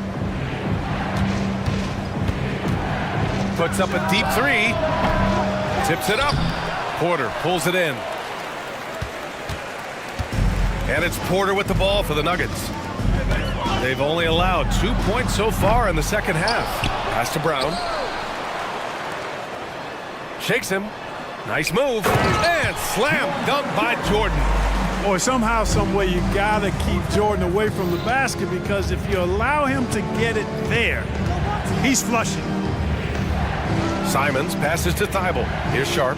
Puts up a deep three. Tips it up. Porter pulls it in. And it's Porter with the ball for the Nuggets. They've only allowed 2 points so far in the second half. Pass to Brown. Shakes him. Nice move. And slam dunk by Jordan. Boy, somehow, some way, you gotta keep Jordan away from the basket, because if you allow him to get it there, he's flushing. Simons passes to Thibault. Here's Sharp.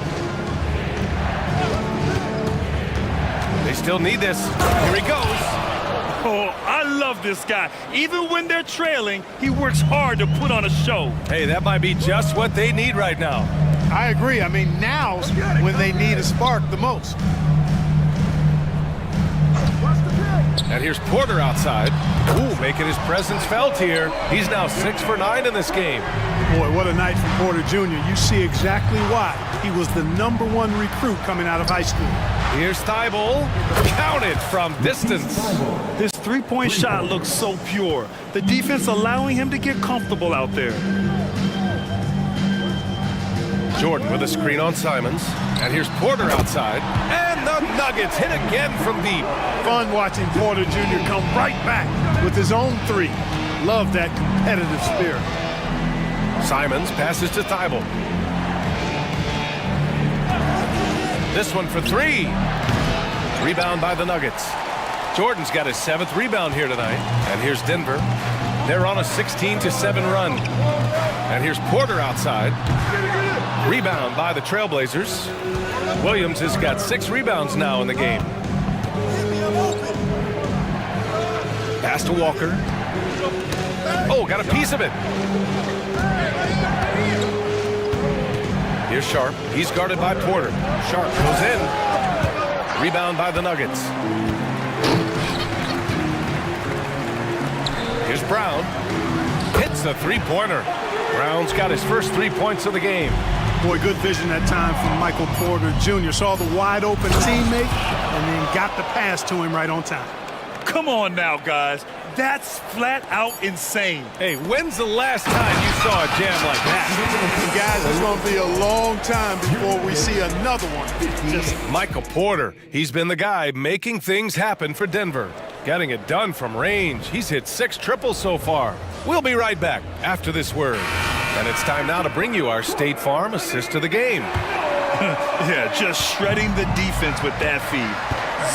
They still need this. Here he goes. Oh, I love this guy. Even when they're trailing, he works hard to put on a show. Hey, that might be just what they need right now. I agree. I mean, now's when they need a spark the most. And here's Porter outside. Ooh, making his presence felt here. He's now 6 for 9 in this game. Boy, what a night for Porter Jr. You see exactly why. He was the #1 recruit coming out of high school. Here's Thibault. Counted from distance. His three-point shot looks so pure. The defense allowing him to get comfortable out there. Jordan with a screen on Simons. And here's Porter outside. And the Nuggets hit again from deep. Fun watching Porter Jr. come right back with his own three. Love that competitive spirit. Simons passes to Thibault. This one for 3. Rebound by the Nuggets. Jordan's got his 7th rebound here tonight. And here's Denver. They're on a 16-7 run. And here's Porter outside. Rebound by the Trailblazers. Williams has got 6 rebounds now in the game. Pass to Walker. Oh, got a piece of it. Here's Sharp. He's guarded by Porter. Sharp goes in. Rebound by the Nuggets. Here's Brown. Hits the three-pointer. Brown's got his first 3 points of the game. Boy, good vision that time from Michael Porter Jr. Saw the wide-open teammate and then got the pass to him right on time. Come on now, guys. That's flat out insane. Hey, when's the last time you saw a jam like that? Guys, it's going to be a long time before we see another one. Just Michael Porter, he's been the guy making things happen for Denver. Getting it done from range. He's hit 6 triples so far. We'll be right back after this word. And it's time now to bring you our State Farm assist of the game. Yeah, just shredding the defense with that feed.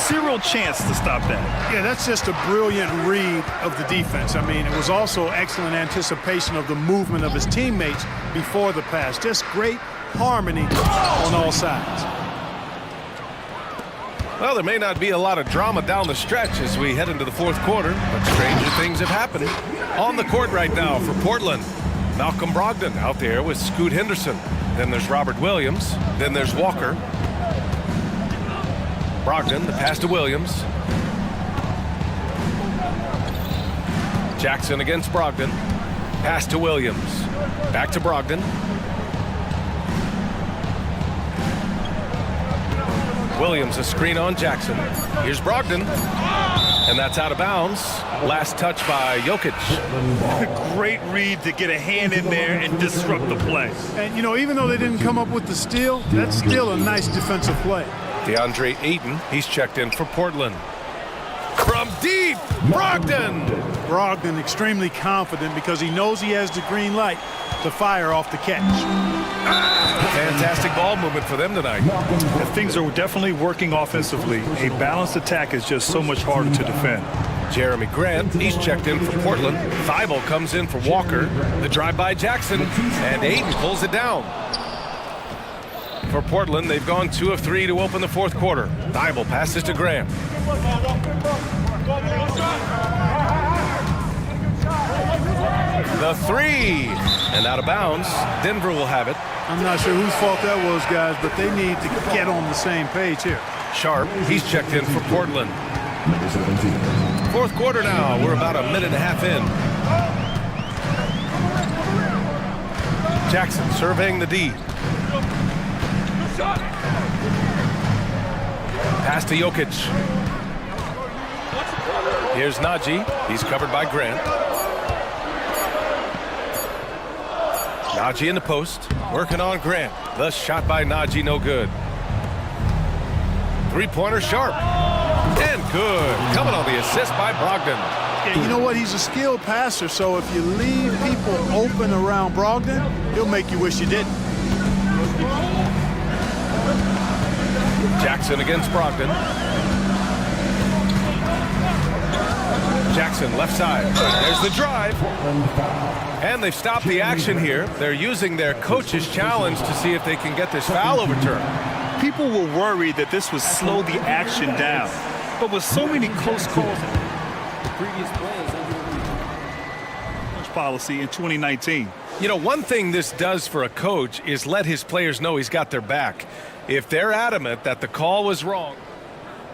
0 chance to stop that. Yeah, that's just a brilliant read of the defense. I mean, it was also excellent anticipation of the movement of his teammates before the pass. Just great harmony on all sides. Well, there may not be a lot of drama down the stretch as we head into the 4th quarter, but stranger things have happened. On the court right now for Portland, Malcolm Brogdon out there with Scoot Henderson. Then there's Robert Williams. Then there's Walker. Brogdon, the pass to Williams. Jackson against Brogdon. Pass to Williams. Back to Brogdon. Williams, a screen on Jackson. Here's Brogdon. And that's out of bounds. Last touch by Jokic. Great read to get a hand in there and disrupt the play. And, you know, even though they didn't come up with the steal, that's still a nice defensive play. DeAndre Ayton, he's checked in for Portland. From deep, Brogdon! Brogdon extremely confident because he knows he has the green light to fire off the catch. Fantastic ball movement for them tonight. And things are definitely working offensively. A balanced attack is just so much harder to defend. Jeremy Grant, he's checked in for Portland. Thibault comes in for Walker. The drive by Jackson, and Aiden pulls it down. For Portland, they've gone 2 of 3 to open the fourth quarter. Thibault passes to Grant. The three, and out of bounds. Denver will have it. I'm not sure whose fault that was, guys, but they need to get on the same page here. Sharp, he's checked in for Portland. Fourth quarter now. We're about a minute and a half in. Jackson surveying the D. Pass to Jokic. Here's Najee. He's covered by Grant. Najee in the post. Working on Grant. The shot by Najee, no good. Three-pointer Sharp. And good. Coming on the assist by Brogdon. Yeah, you know what? He's a skilled passer, so if you leave people open around Brogdon, he'll make you wish you didn't. Jackson against Brogdon. Jackson left side. There's the drive. And they've stopped the action here. They're using their coach's challenge to see if they can get this foul overturned. People were worried that this would slow the action down. But with so many close calls, The previous play is under coach policy in 2019. You know, one thing this does for a coach is let his players know he's got their back. If they're adamant that the call was wrong.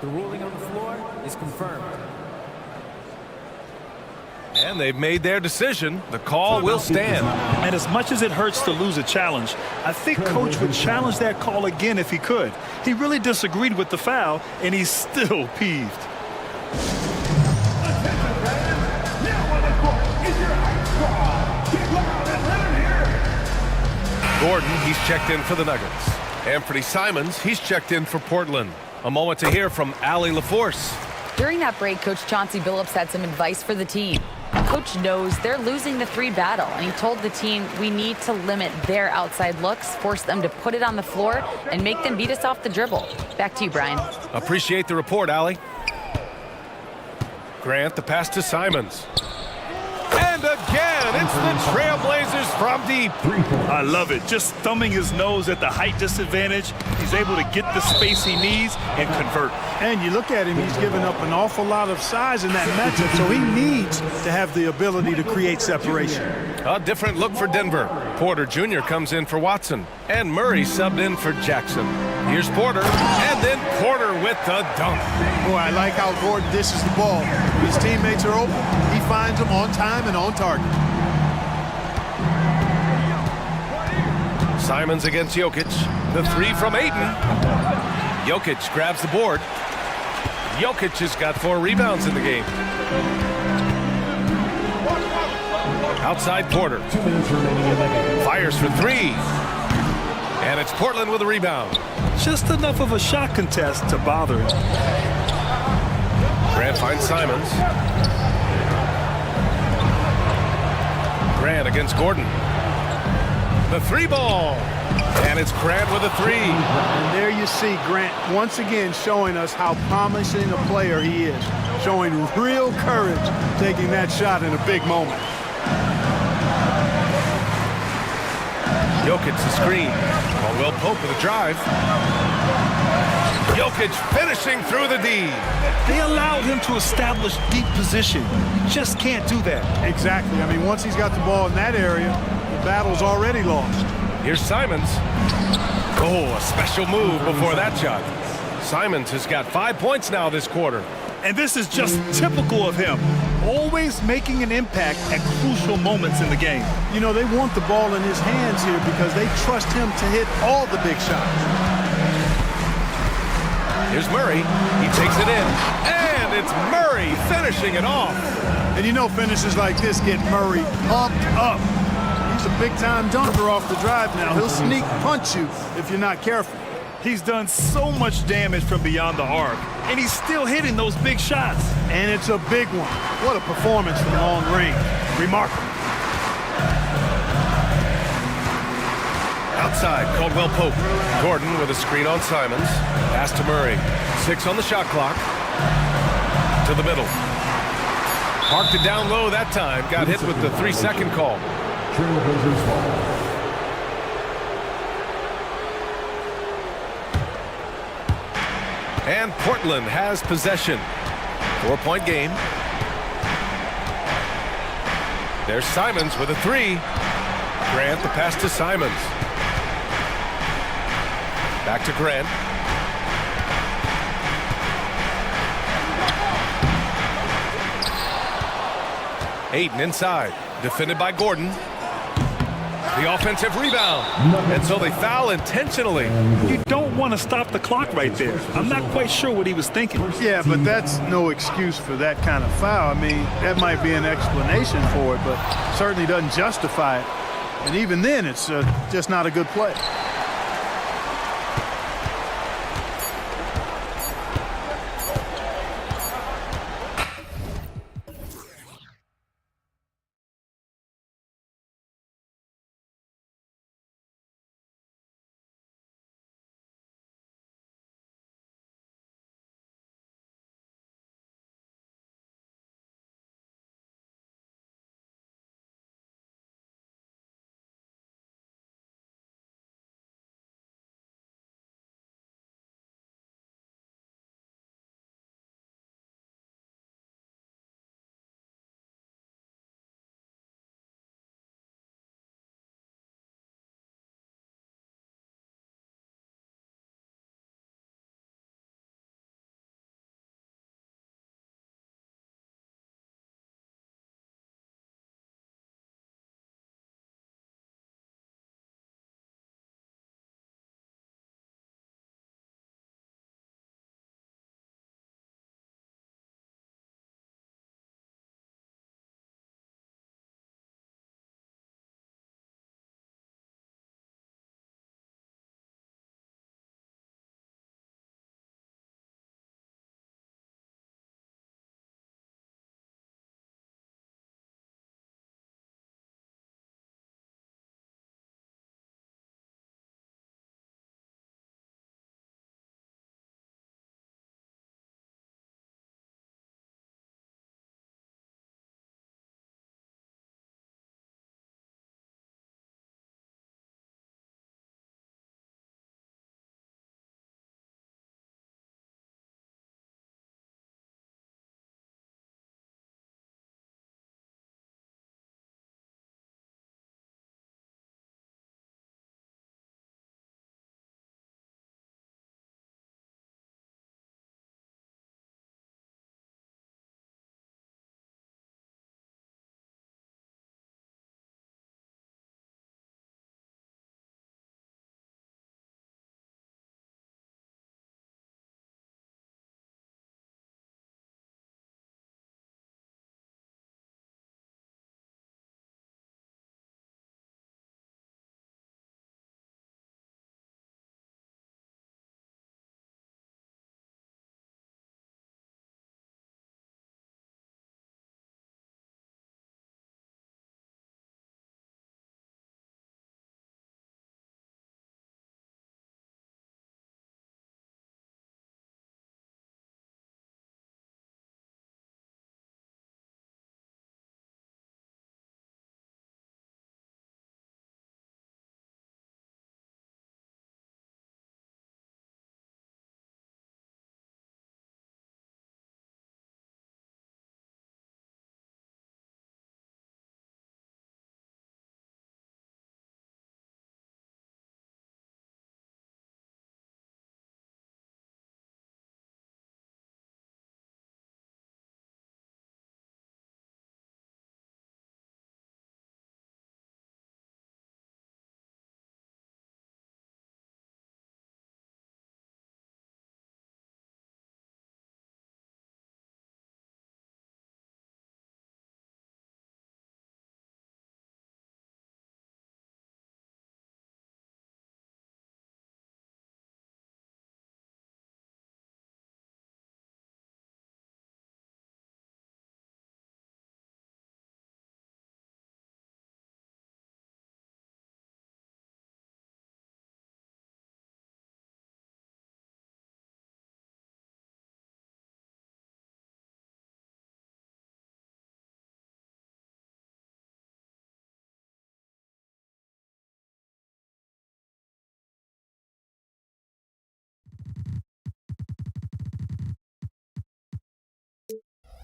The ruling on the floor is confirmed. And they've made their decision. The call will stand. And as much as it hurts to lose a challenge, I think Coach would challenge that call again if he could. He really disagreed with the foul, and he's still peeved. Gordon, he's checked in for the Nuggets. Anthony Simons, he's checked in for Portland. A moment to hear from Allie LaForce. During that break, Coach Chauncey Billups had some advice for the team. Coach knows they're losing the 3 battle, and he told the team we need to limit their outside looks, force them to put it on the floor, and make them beat us off the dribble. Back to you, Brian. Appreciate the report, Allie. Grant, the pass to Simons. And again, it's the Trailblazers from deep. I love it. Just thumbing his nose at the height disadvantage. He's able to get the space he needs and convert. And you look at him, he's given up an awful lot of size in that matchup, so he needs to have the ability to create separation. A different look for Denver. Porter Jr. comes in for Watson. And Murray subbed in for Jackson. Here's Porter. And then Porter with the dunk. Boy, I like how Gordon dishes the ball. His teammates are open. He finds them on time and on target. Simons against Jokic. The 3 from Ayton. Jokic grabs the board. Jokic has got 4 rebounds in the game. Outside Porter. Fires for 3. And it's Portland with a rebound. Just enough of a shot contest to bother him. Grant finds Simons. Grant against Gordon. The 3 ball. And it's Grant with a 3. And there you see Grant once again showing us how promising a player he is. Showing real courage taking that shot in a big moment. Jokic the screen. Caldwell Pope with a drive. Jokic finishing through the D. They allowed him to establish deep position. You just can't do that. Exactly. I mean, once he's got the ball in that area, the battle's already lost. Here's Simons. Oh, a special move before that shot. Simons has got 5 points now this quarter. And this is just typical of him. Always making an impact at crucial moments in the game. You know, they want the ball in his hands here because they trust him to hit all the big shots. Here's Murray. He takes it in. And it's Murray finishing it off. And you know finishes like this get Murray pumped up. He's a big-time dunker off the drive now. He'll sneak punch you if you're not careful. He's done so much damage from beyond the arc, and he's still hitting those big shots. And it's a big one. What a performance from long range. Remarkable. outside. Caldwell Pope. Gordon with a screen on Simons. Pass to Murray. 6 on the shot clock. To the middle. Parked it down low that time. Got hit with the 3-second call. Trailblazers ball. And Portland has possession. 4-point game. There's Simons with a 3. Grant the pass to Simons. Back to Grant. Aiden inside. Defended by Gordon. The offensive rebound. And so they foul intentionally. You don't want to stop the clock right there. I'm not quite sure what he was thinking. Yeah, but that's no excuse for that kind of foul. I mean, that might be an explanation for it, but certainly doesn't justify it. And even then, it's just not a good play.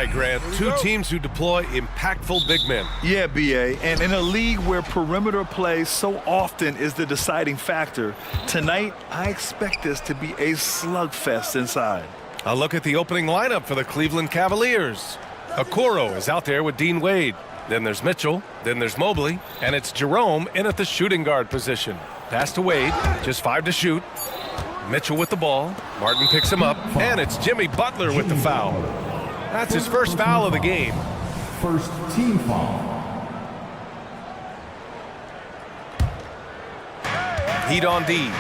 Grant, two teams who deploy impactful big men. Yeah, BA, and in a league where perimeter play so often is the deciding factor, tonight I expect this to be a slugfest inside. A look at the opening lineup for the Cleveland Cavaliers. Okoro is out there with Dean Wade. Then there's Mitchell, then there's Mobley, and it's Jerome in at the shooting guard position. Pass to Wade, just 5 to shoot. Mitchell with the ball, Martin picks him up, and it's Jimmy Butler with the foul. That's his first foul of the game. First team foul. Heat on D.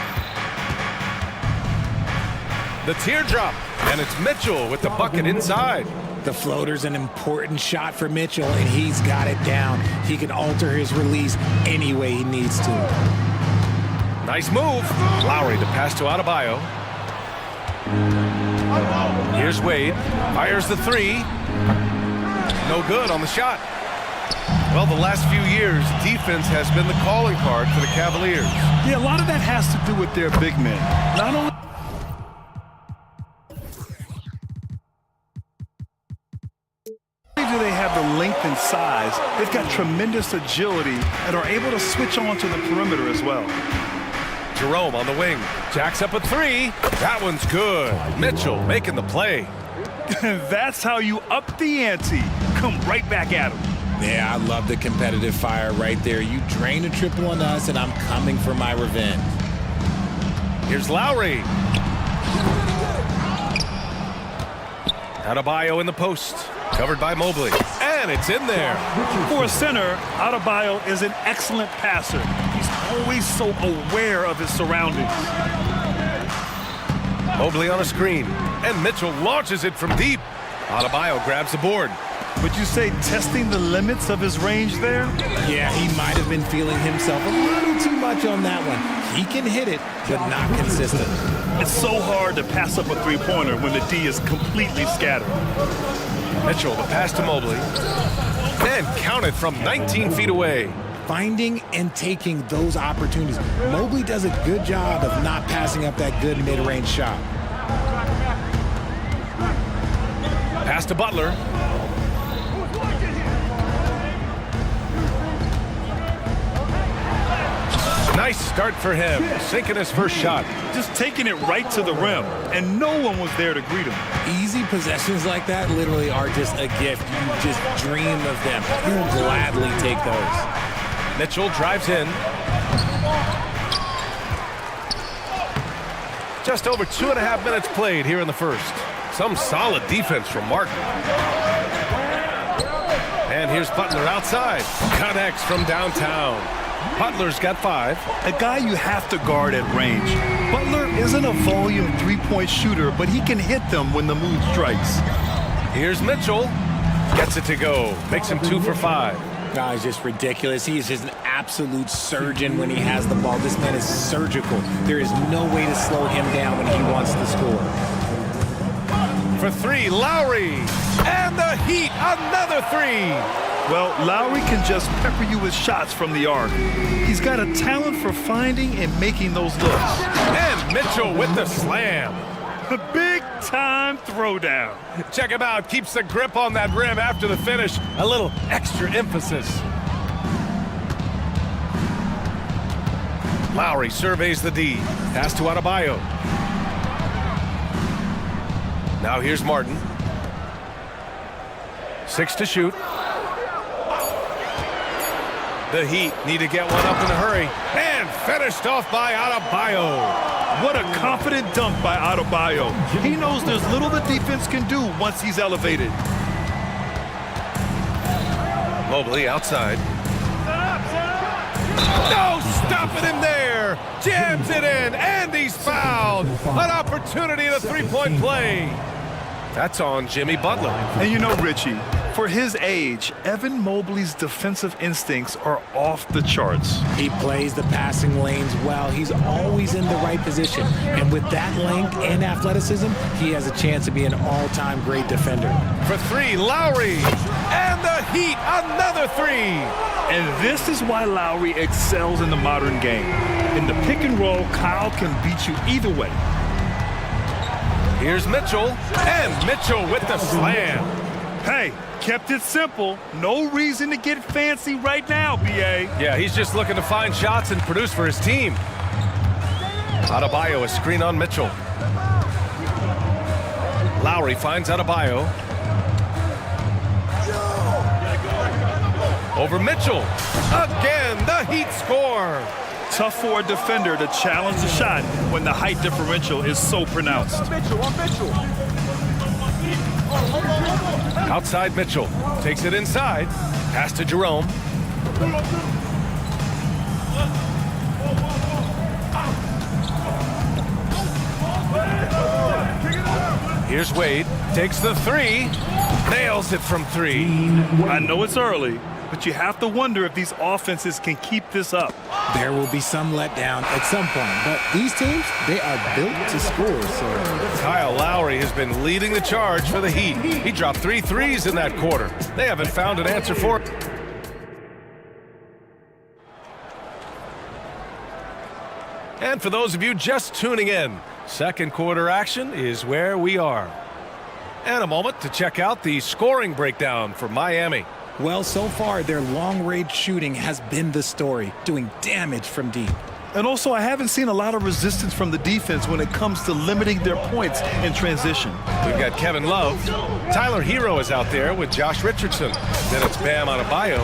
The teardrop, and it's Mitchell with the bucket inside. The floater's an important shot for Mitchell, and he's got it down. He can alter his release any way he needs to. Nice move. Lowry to pass to Adebayo. Here's Wade. Fires the three. No good on the shot. Well, the last few years, defense has been the calling card for the Cavaliers. Yeah, a lot of that has to do with their big men. Not only do they have the length and size, they've got tremendous agility and are able to switch on to the perimeter as well. Jerome on the wing. Jacks up a three. That one's good. Mitchell making the play. That's how you up the ante. Come right back at him. Yeah, I love the competitive fire right there. You drain a triple on us, and I'm coming for my revenge. Here's Lowry. Adebayo in the post. Covered by Mobley. And it's in there. For a center, Adebayo is an excellent passer. He's always so aware of his surroundings. Mobley on a screen. And Mitchell launches it from deep. Adebayo grabs the board. Would you say testing the limits of his range there? Yeah, he might have been feeling himself a little too much on that one. He can hit it, but not consistent. It's so hard to pass up a three-pointer when the D is completely scattered. Mitchell, the pass to Mobley. And counted from 19 feet away. Finding and taking those opportunities. Mobley does a good job of not passing up that good mid-range shot. Pass to Butler. Nice start for him, sinking his first shot. Just taking it right to the rim, and no one was there to greet him. Easy possessions like that literally are just a gift. You just dream of them. You'll gladly take those. Mitchell drives in. Just over 2.5 minutes played here in the first. Some solid defense from Martin. And here's Butler outside. Connects from downtown. Butler's got 5. A guy you have to guard at range. Butler isn't a volume three-point shooter, but he can hit them when the mood strikes. Here's Mitchell. Gets it to go. Makes him 2 for 5. No, he's just ridiculous. He is just an absolute surgeon when he has the ball. This man is surgical. There is no way to slow him down when he wants to score. For 3, Lowry. And the Heat, another 3. Well, Lowry can just pepper you with shots from the arc. He's got a talent for finding and making those looks. And Mitchell with the slam. The big-time throwdown. Check him out. Keeps the grip on that rim after the finish. A little extra emphasis. Lowry surveys the D. Pass to Adebayo. Now here's Martin. 6 to shoot. The Heat need to get one up in a hurry. And finished off by Adebayo. What a confident dunk by Adebayo. He knows there's little the defense can do once he's elevated. Mobley outside. No stopping him there. Jams it in, and he's fouled. An opportunity at a three-point play. That's on Jimmy Butler. And you know, Richie, for his age, Evan Mobley's defensive instincts are off the charts. He plays the passing lanes well. He's always in the right position. And with that length and athleticism, he has a chance to be an all-time great defender. For 3, Lowry. And the Heat, another 3. And this is why Lowry excels in the modern game. In the pick and roll, Kyle can beat you either way. Here's Mitchell, and Mitchell with the slam. Hey, kept it simple. No reason to get fancy right now, B.A. Yeah, he's just looking to find shots and produce for his team. Adebayo, a screen on Mitchell. Lowry finds Adebayo. Over Mitchell. Again, the Heat score. Tough for a defender to challenge the shot when the height differential is so pronounced. Outside Mitchell. Takes it inside. Pass to Jerome. Here's Wade. Takes the three. Nails it from three. I know it's early, but you have to wonder if these offenses can keep this up. There will be some letdown at some point, but these teams, they are built to score. So Kyle Lowry has been leading the charge for the Heat. He dropped 3 threes in that quarter. They haven't found an answer for it. And for those of you just tuning in, second quarter action is where we are. And a moment to check out the scoring breakdown for Miami. Well, so far, their long-range shooting has been the story, doing damage from deep. And also, I haven't seen a lot of resistance from the defense when it comes to limiting their points in transition. We've got Kevin Love. Tyler Hero is out there with Josh Richardson. Then it's Bam Adebayo,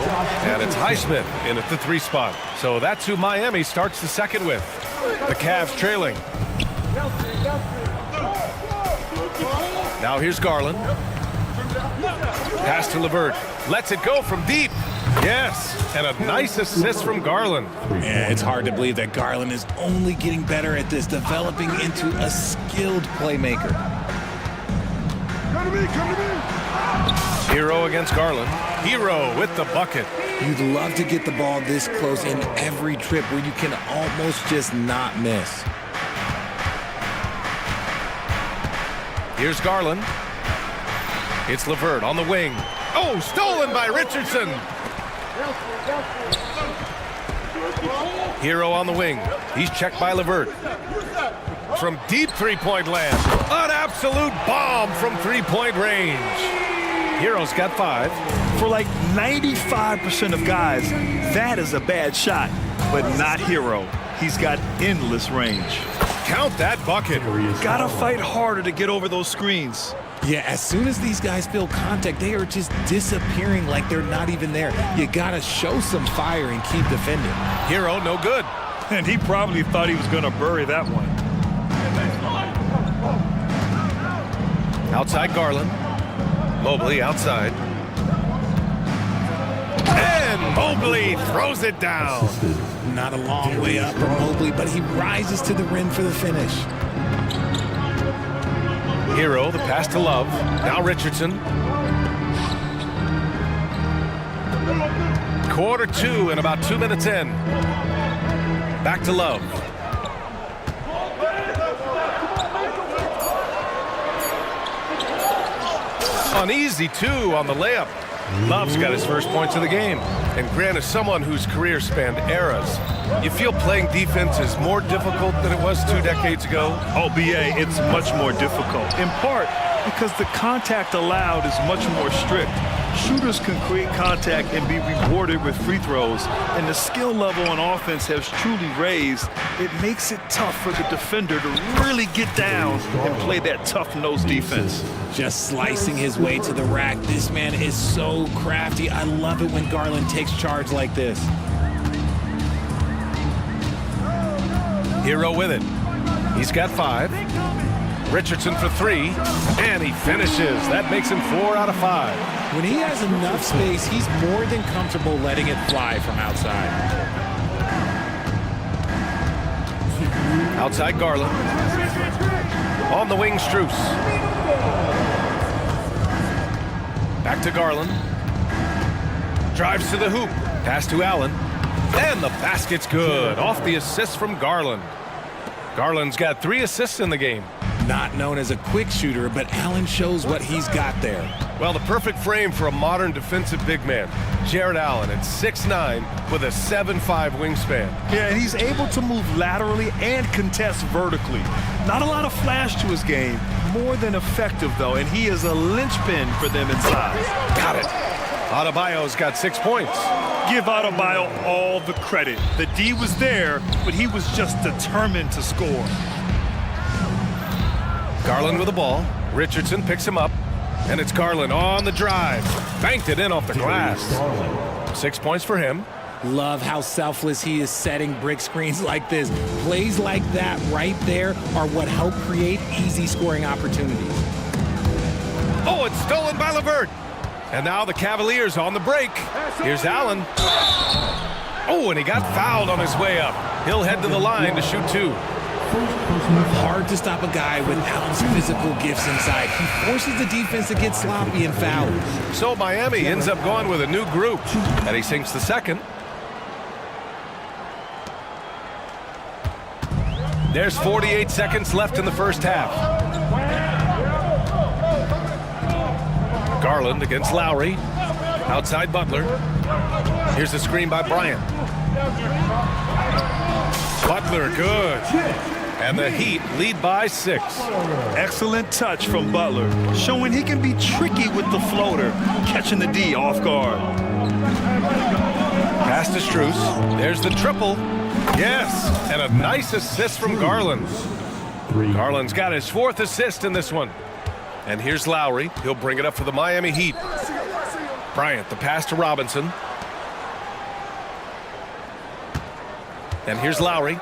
and it's Highsmith in at the 3 spot. So that's who Miami starts the second with. The Cavs trailing. Now here's Garland. Pass to LeVert. Lets it go from deep. Yes, and a nice assist from Garland. Yeah, it's hard to believe that Garland is only getting better at this, developing into a skilled playmaker. Hero against Garland. Hero with the bucket. You'd love to get the ball this close in every trip where you can almost just not miss. Here's Garland. It's LeVert on the wing. Oh, stolen by Richardson. Hero on the wing. He's checked by LeVert. From deep three-point land. An absolute bomb from three-point range. Hero's got 5. For like 95% of guys, that is a bad shot, but not Hero. He's got endless range. Count that bucket. Gotta fight harder to get over those screens. Yeah, as soon as these guys feel contact, they are just disappearing like they're not even there. You gotta show some fire and keep defending. Hero, no good. And he probably thought he was gonna bury that one. Outside Garland. Mobley outside. And Mobley throws it down. Not a long way up for Mobley, but he rises to the rim for the finish. Hero, the pass to Love. Now Richardson. Quarter 2 and about 2 minutes in. Back to Love. An easy 2 on the layup. Love's got his first points of the game. And Grant is someone whose career spanned eras. You feel playing defense is more difficult than it was 2 decades ago? Oh, BA, it's much more difficult. In part because the contact allowed is much more strict. Shooters can create contact and be rewarded with free throws, and the skill level on offense has truly raised. It makes it tough for the defender to really get down and play that tough-nosed defense. Just slicing his way to the rack. This man is so crafty. I love it when Garland takes charge like this. Hero with it. He's got 5. Richardson for 3, and he finishes. That makes him 4 out of 5. When he has enough space, he's more than comfortable letting it fly from outside. Outside Garland. On the wing, Strus. Back to Garland. Drives to the hoop. Pass to Allen. And the basket's good. Off the assist from Garland. Garland's got 3 assists in the game. Not known as a quick shooter, but Allen shows what he's got there. Well, the perfect frame for a modern defensive big man. Jared Allen at 6'9" with a 7'5" wingspan. Yeah, and he's able to move laterally and contest vertically. Not a lot of flash to his game, more than effective though, and he is a linchpin for them inside. Got it. Adebayo's got 6 points. Give Adebayo all the credit. The D was there, but he was just determined to score. Garland with the ball. Richardson picks him up. And it's Garland on the drive. Banked it in off the glass. 6 points for him. Love how selfless he is setting brick screens like this. Plays like that right there are what help create easy scoring opportunities. Oh, it's stolen by LeVert. And now the Cavaliers on the break. Here's Allen. Oh, and he got fouled on his way up. He'll head to the line to shoot 2. Hard to stop a guy with Allen's physical gifts inside. He forces the defense to get sloppy and foul. So Miami ends up going with a new group. And he sinks the second. There's 48 seconds left in the first half. Garland against Lowry. Outside Butler. Here's the screen by Bryant. Butler, good. And the Heat lead by 6. Excellent touch from Butler, showing he can be tricky with the floater, catching the D off guard. Pass to Strus. There's the triple. Yes, and a nice assist from Garland. Garland's got his 4th assist in this one. And here's Lowry. He'll bring it up for the Miami Heat. Bryant, the pass to Robinson. And here's Lowry.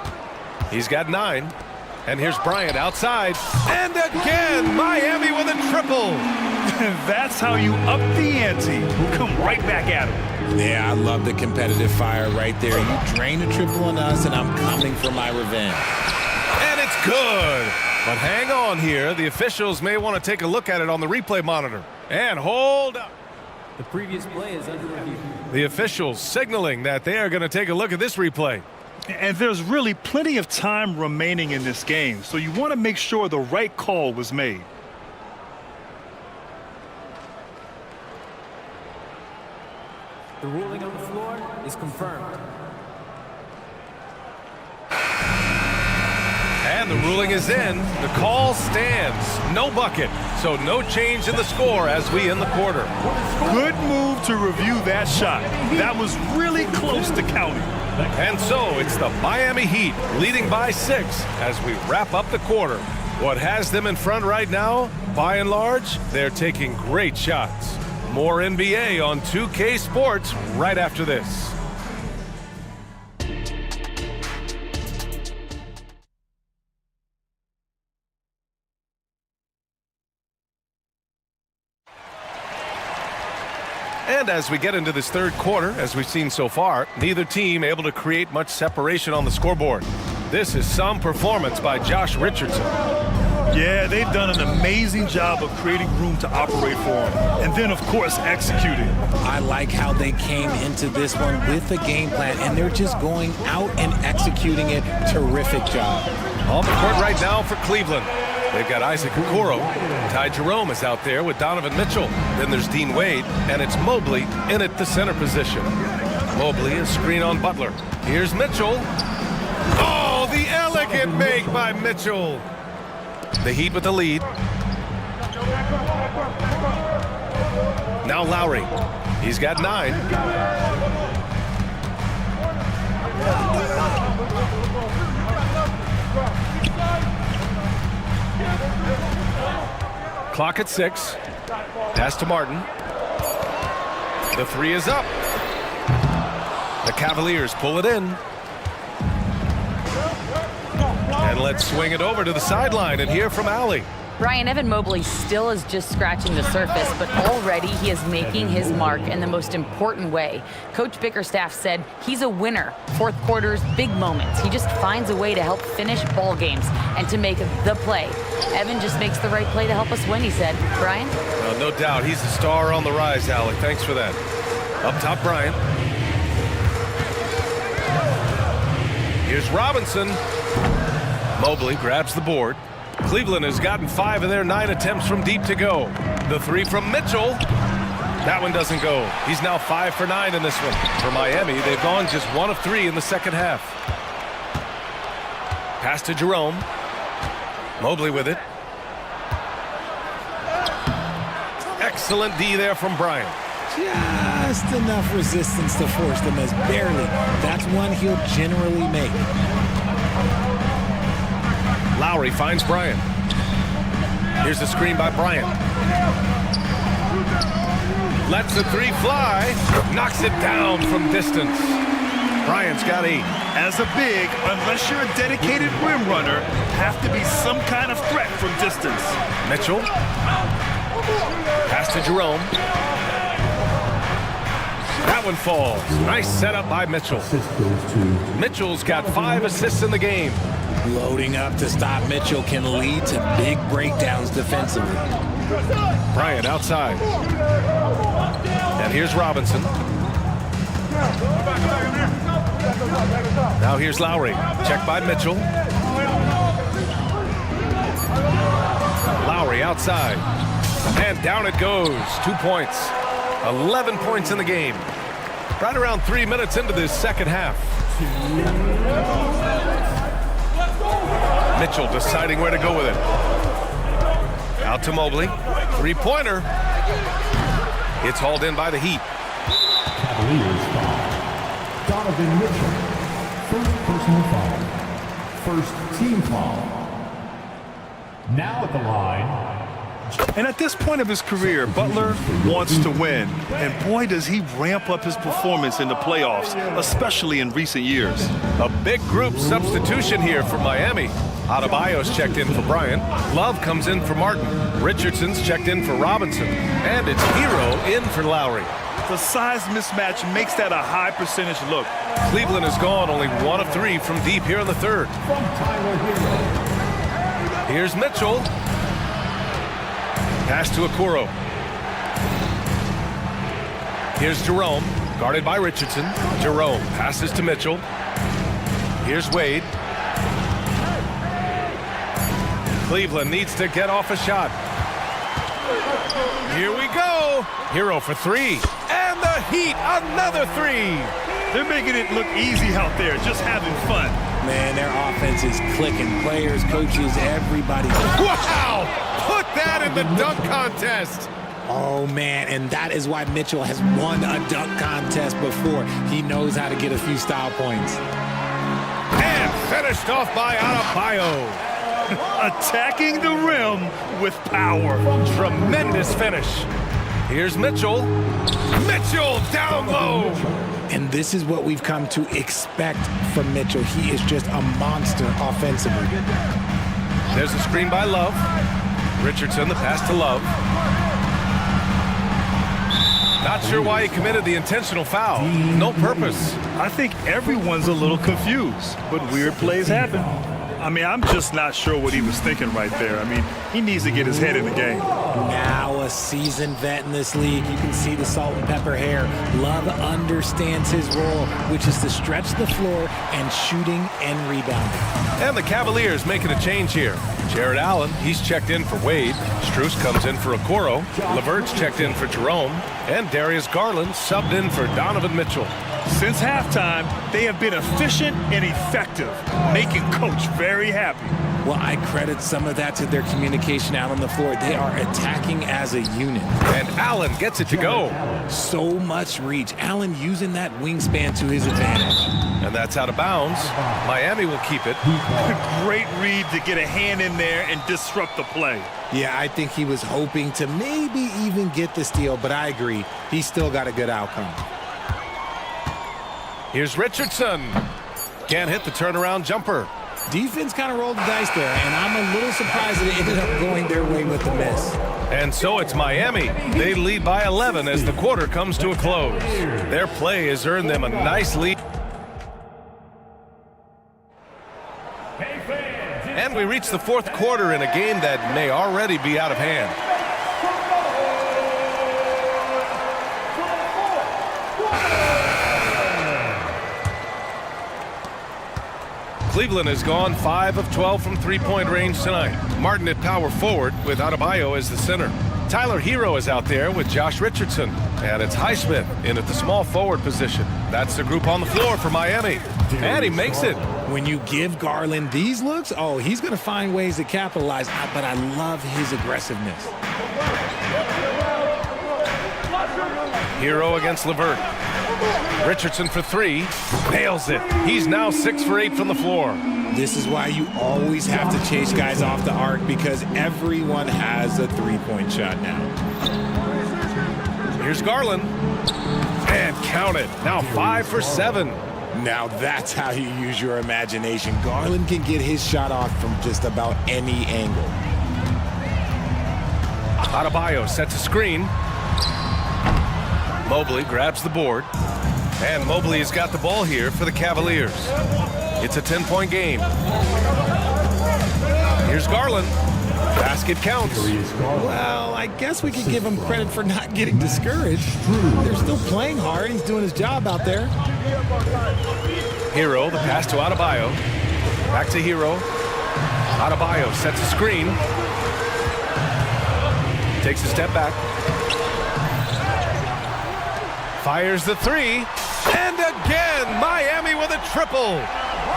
He's got 9. And here's Bryant outside. And again, Miami with a triple. That's how you up the ante. Come right back at him. Yeah, I love the competitive fire right there. You drain a triple on us, and I'm coming for my revenge. And it's good. But hang on here. The officials may want to take a look at it on the replay monitor. And hold up. The previous play is under review. The officials signaling that they are going to take a look at this replay. And there's really plenty of time remaining in this game, so you want to make sure the right call was made. The ruling on the floor is confirmed. And the ruling is in. The call stands. No bucket. So no change in the score as we end the quarter. Good move to review that shot. That was really close to counting. And so it's the Miami Heat leading by 6 as we wrap up the quarter. What has them in front right now? By and large, they're taking great shots. More NBA on 2K Sports right after this. And as we get into this third quarter, as we've seen so far, neither team able to create much separation on the scoreboard. This is some performance by Josh Richardson. Yeah, they've done an amazing job of creating room to operate for him. And then, of course, executing. I like how they came into this one with a game plan, and they're just going out and executing it. Terrific job. On the court right now for Cleveland. They've got Isaac Okoro. Ty Jerome is out there with Donovan Mitchell. Then there's Dean Wade, and it's Mobley in at the center position. Mobley, a screen on Butler. Here's Mitchell. Oh, the elegant make by Mitchell. The Heat with the lead. Now Lowry. He's got 9. Clock at 6. Pass to Martin. The 3 is up. The Cavaliers pull it in. And let's swing it over to the sideline and hear from Allie. Brian, Evan Mobley still is just scratching the surface, but already he is making his mark in the most important way. Coach Bickerstaff said he's a winner. Fourth quarter's big moments. He just finds a way to help finish ball games and to make the play. Evan just makes the right play to help us win, he said. Brian? No doubt. He's a star on the rise, Allie. Thanks for that. Up top, Brian. Here's Robinson. Mobley grabs the board. Cleveland has gotten 5 of their 9 attempts from deep to go. The 3 from Mitchell. That one doesn't go. He's now 5 for 9 in this one. For Miami, they've gone just 1 of 3 in the second half. Pass to Jerome. Mobley with it. Excellent D there from Bryant. Just enough resistance to force them as barely. That's one he'll generally make. Lowry finds Bryant. Here's the screen by Bryant. Lets the 3 fly. Knocks it down from distance. Bryant's got 8. As a big, unless you're a dedicated rim runner, have to be some kind of threat from distance. Mitchell. Pass to Jerome. That one falls. Nice setup by Mitchell. Mitchell's got 5 assists in the game. Loading up to stop Mitchell can lead to big breakdowns defensively. Bryant outside. And here's Robinson. Now here's Lowry. Checked by Mitchell. Lowry outside. And down it goes. 2 points. 11 points in the game. Right around 3 minutes into this second half. Mitchell deciding where to go with it. Out to Mobley. 3-pointer. It's hauled in by the Heat. Cavaliers foul. Donovan Mitchell. First personal foul. First team foul. Now at the line. And at this point of his career, Butler wants to win. And boy, does he ramp up his performance in the playoffs, especially in recent years. A big group substitution here for Miami. Adebayo's checked in for Bryant. Love comes in for Martin. Richardson's checked in for Robinson. And it's Hero in for Lowry. The size mismatch makes that a high percentage look. Cleveland has gone only 1 of 3 from deep here in the third. Here's Mitchell. Pass to Okoro. Here's Jerome, guarded by Richardson. Jerome passes to Mitchell. Here's Wade. Cleveland needs to get off a shot. Here we go. Hero for 3. And the Heat, another 3. They're making it look easy out there, just having fun. Man, their offense is clicking. Players, coaches, everybody. Wow! Put that in the dunk contest. Oh, man, and that is why Mitchell has won a dunk contest before. He knows how to get a few style points. And finished off by Adebayo. Attacking the rim with power. Tremendous finish. Here's Mitchell. Mitchell down low. And this is what we've come to expect from Mitchell. He is just a monster offensively. There's a screen by Love. Richardson, the pass to Love. Not sure why he committed the intentional foul. No purpose. I think everyone's a little confused, but weird plays happen. I mean, I'm just not sure what he was thinking right there. I mean, he needs to get his head in the game. Now a seasoned vet in this league. You can see the salt and pepper hair. Love understands his role, which is to stretch the floor and shooting and rebounding. And the Cavaliers making a change here. Jared Allen, he's checked in for Wade. Strus comes in for Okoro. LeVert's checked in for Jerome. And Darius Garland subbed in for Donovan Mitchell. Since halftime, they have been efficient and effective, making Coach very happy. Well, I credit some of that to their communication out on the floor. They are attacking as a unit. And Allen gets it to go. So much reach. Allen using that wingspan to his advantage. And that's out of bounds. Miami will keep it. Great read to get a hand in there and disrupt the play. Yeah, I think he was hoping to maybe even get the steal, but I agree. He still got a good outcome. Here's Richardson. Can't hit the turnaround jumper. Defense kind of rolled the dice there, and I'm a little surprised that it ended up going their way with the miss. And so it's Miami. They lead by 11 as the quarter comes to a close. Their play has earned them a nice lead. And we reach the fourth quarter in a game that may already be out of hand. Cleveland has gone 5 of 12 from three-point range tonight. Martin at power forward with Adebayo as the center. Tyler Hero is out there with Josh Richardson. And it's Highsmith in at the small forward position. That's the group on the floor for Miami. And he makes it. When you give Garland these looks, oh, he's going to find ways to capitalize. But I love his aggressiveness. Hero against LeVert. Richardson for three. Nails it. He's now 6 for 8 from the floor. This is why you always have to chase guys off the arc, because everyone has a three-point shot now. Here's Garland. And count it. Now 5 for 7. Now that's how you use your imagination. Garland can get his shot off from just about any angle. Adebayo sets a screen. Mobley grabs the board. And Mobley has got the ball here for the Cavaliers. It's a 10-point game. Here's Garland. Basket counts. Well, I guess we could give him credit for not getting discouraged. They're still playing hard. He's doing his job out there. Hero, the pass to Adebayo. Back to Hero. Adebayo sets a screen. Takes a step back. Fires the three. And again, Miami with a triple.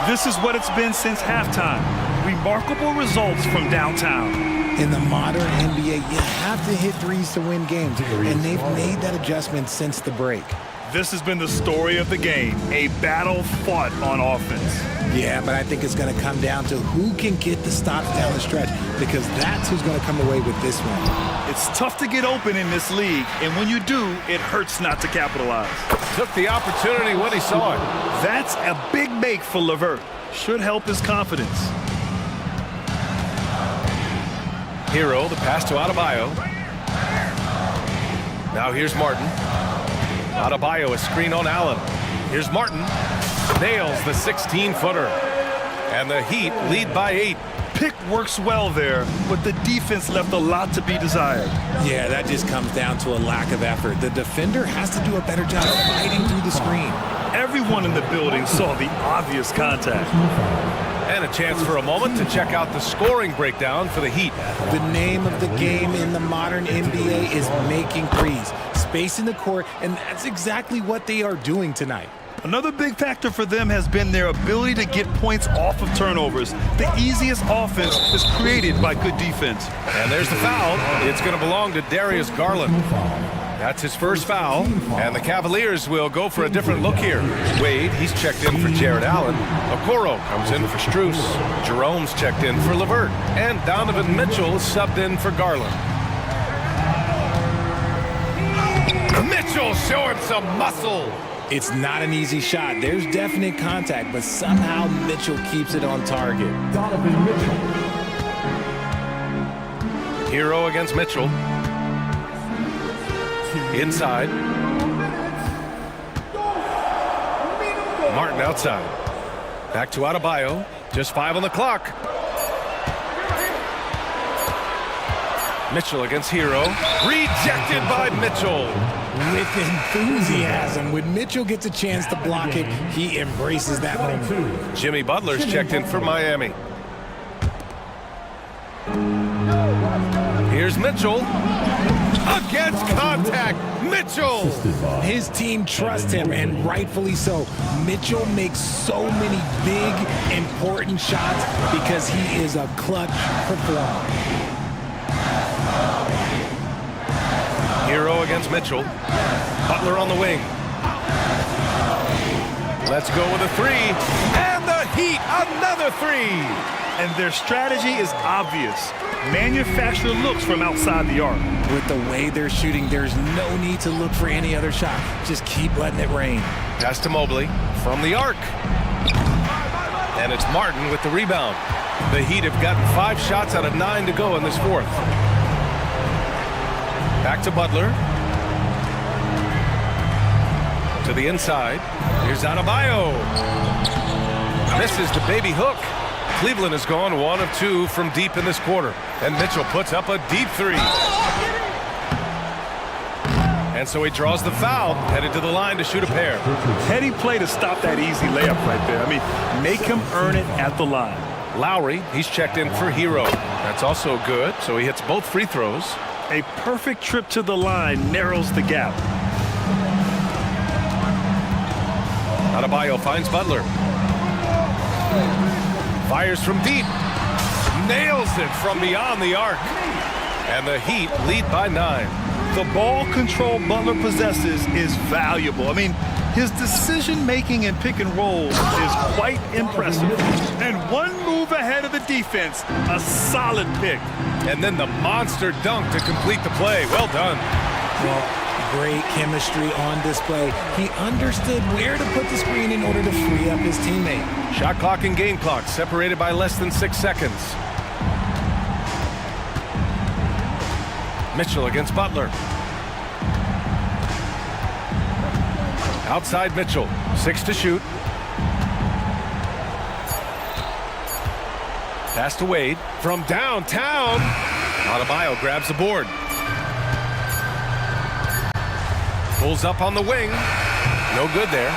This is what it's been since halftime. Remarkable results from downtown. In the modern NBA, you have to hit threes to win games, and they've made that adjustment since the break. This has been the story of the game, a battle fought on offense. Yeah, but I think it's going to come down to who can get the stops down the stretch, because that's who's going to come away with this one. It's tough to get open in this league, and when you do, it hurts not to capitalize. Took the opportunity when he saw it. That's a big make for LeVert. Should help his confidence. Hero, the pass to Adebayo. Now here's Martin. Adebayo, a screen on Allen. Here's Martin. Nails the 16-footer. And the Heat lead by 8. Pick works well there, but the defense left a lot to be desired. Yeah, that just comes down to a lack of effort. The defender has to do a better job fighting through the screen. Everyone in the building saw the obvious contact. And a chance for a moment to check out the scoring breakdown for the Heat. The name of the game in the modern NBA is making threes. Space in the court, and that's exactly what they are doing tonight. Another big factor for them has been their ability to get points off of turnovers. The easiest offense is created by good defense. And there's the foul. It's going to belong to Darius Garland. That's his first foul, and the Cavaliers will go for a different look here. Wade, he's checked in for Jared Allen. Okoro comes in for Strus. Jerome's checked in for LeVert. And Donovan Mitchell is subbed in for Garland. Mitchell showing some muscle. It's not an easy shot. There's definite contact, but somehow Mitchell keeps it on target. Donovan Mitchell. Hero against Mitchell. Inside. Martin outside. Back to Adebayo. Just 5 on the clock. Mitchell against Hero. Rejected by Mitchell. With enthusiasm. When Mitchell gets a chance to block it, he embraces that moment. Jimmy Butler's checked in for Miami. Here's Mitchell. Against contact, Mitchell! His team trusts him, and rightfully so. Mitchell makes so many big, important shots because he is a clutch performer. Hero against Mitchell. Butler on the wing. Let's go with a three. And the Heat, another three! And their strategy is obvious. Manufacture looks from outside the arc. With the way they're shooting, there's no need to look for any other shot. Just keep letting it rain. Pass to Mobley from the arc. And it's Martin with the rebound. The Heat have gotten 5 shots out of 9 to go in this fourth. Back to Butler. To the inside. Here's Adebayo. Misses the baby hook. Cleveland has gone 1 of 2 from deep in this quarter. And Mitchell puts up a deep three. And so he draws the foul, headed to the line to shoot a pair. Heady play to stop that easy layup right there. I mean, make him earn it at the line. Lowry, he's checked in for Hero. That's also good, so he hits both free throws. A perfect trip to the line narrows the gap. Adebayo finds Butler. Fires from deep. Nails it from beyond the arc. And the Heat lead by 9. The ball control Butler possesses is valuable. I mean, his decision-making in pick and roll is quite impressive. And one move ahead of the defense, a solid pick. And then the monster dunk to complete the play. Well done. Well, great chemistry on display. He understood where to put the screen in order to free up his teammate. Shot clock and game clock separated by less than 6 seconds. Mitchell against Butler. Outside Mitchell, 6 to shoot. Pass to Wade from downtown. Adebayo grabs the board. Pulls up on the wing. No good there.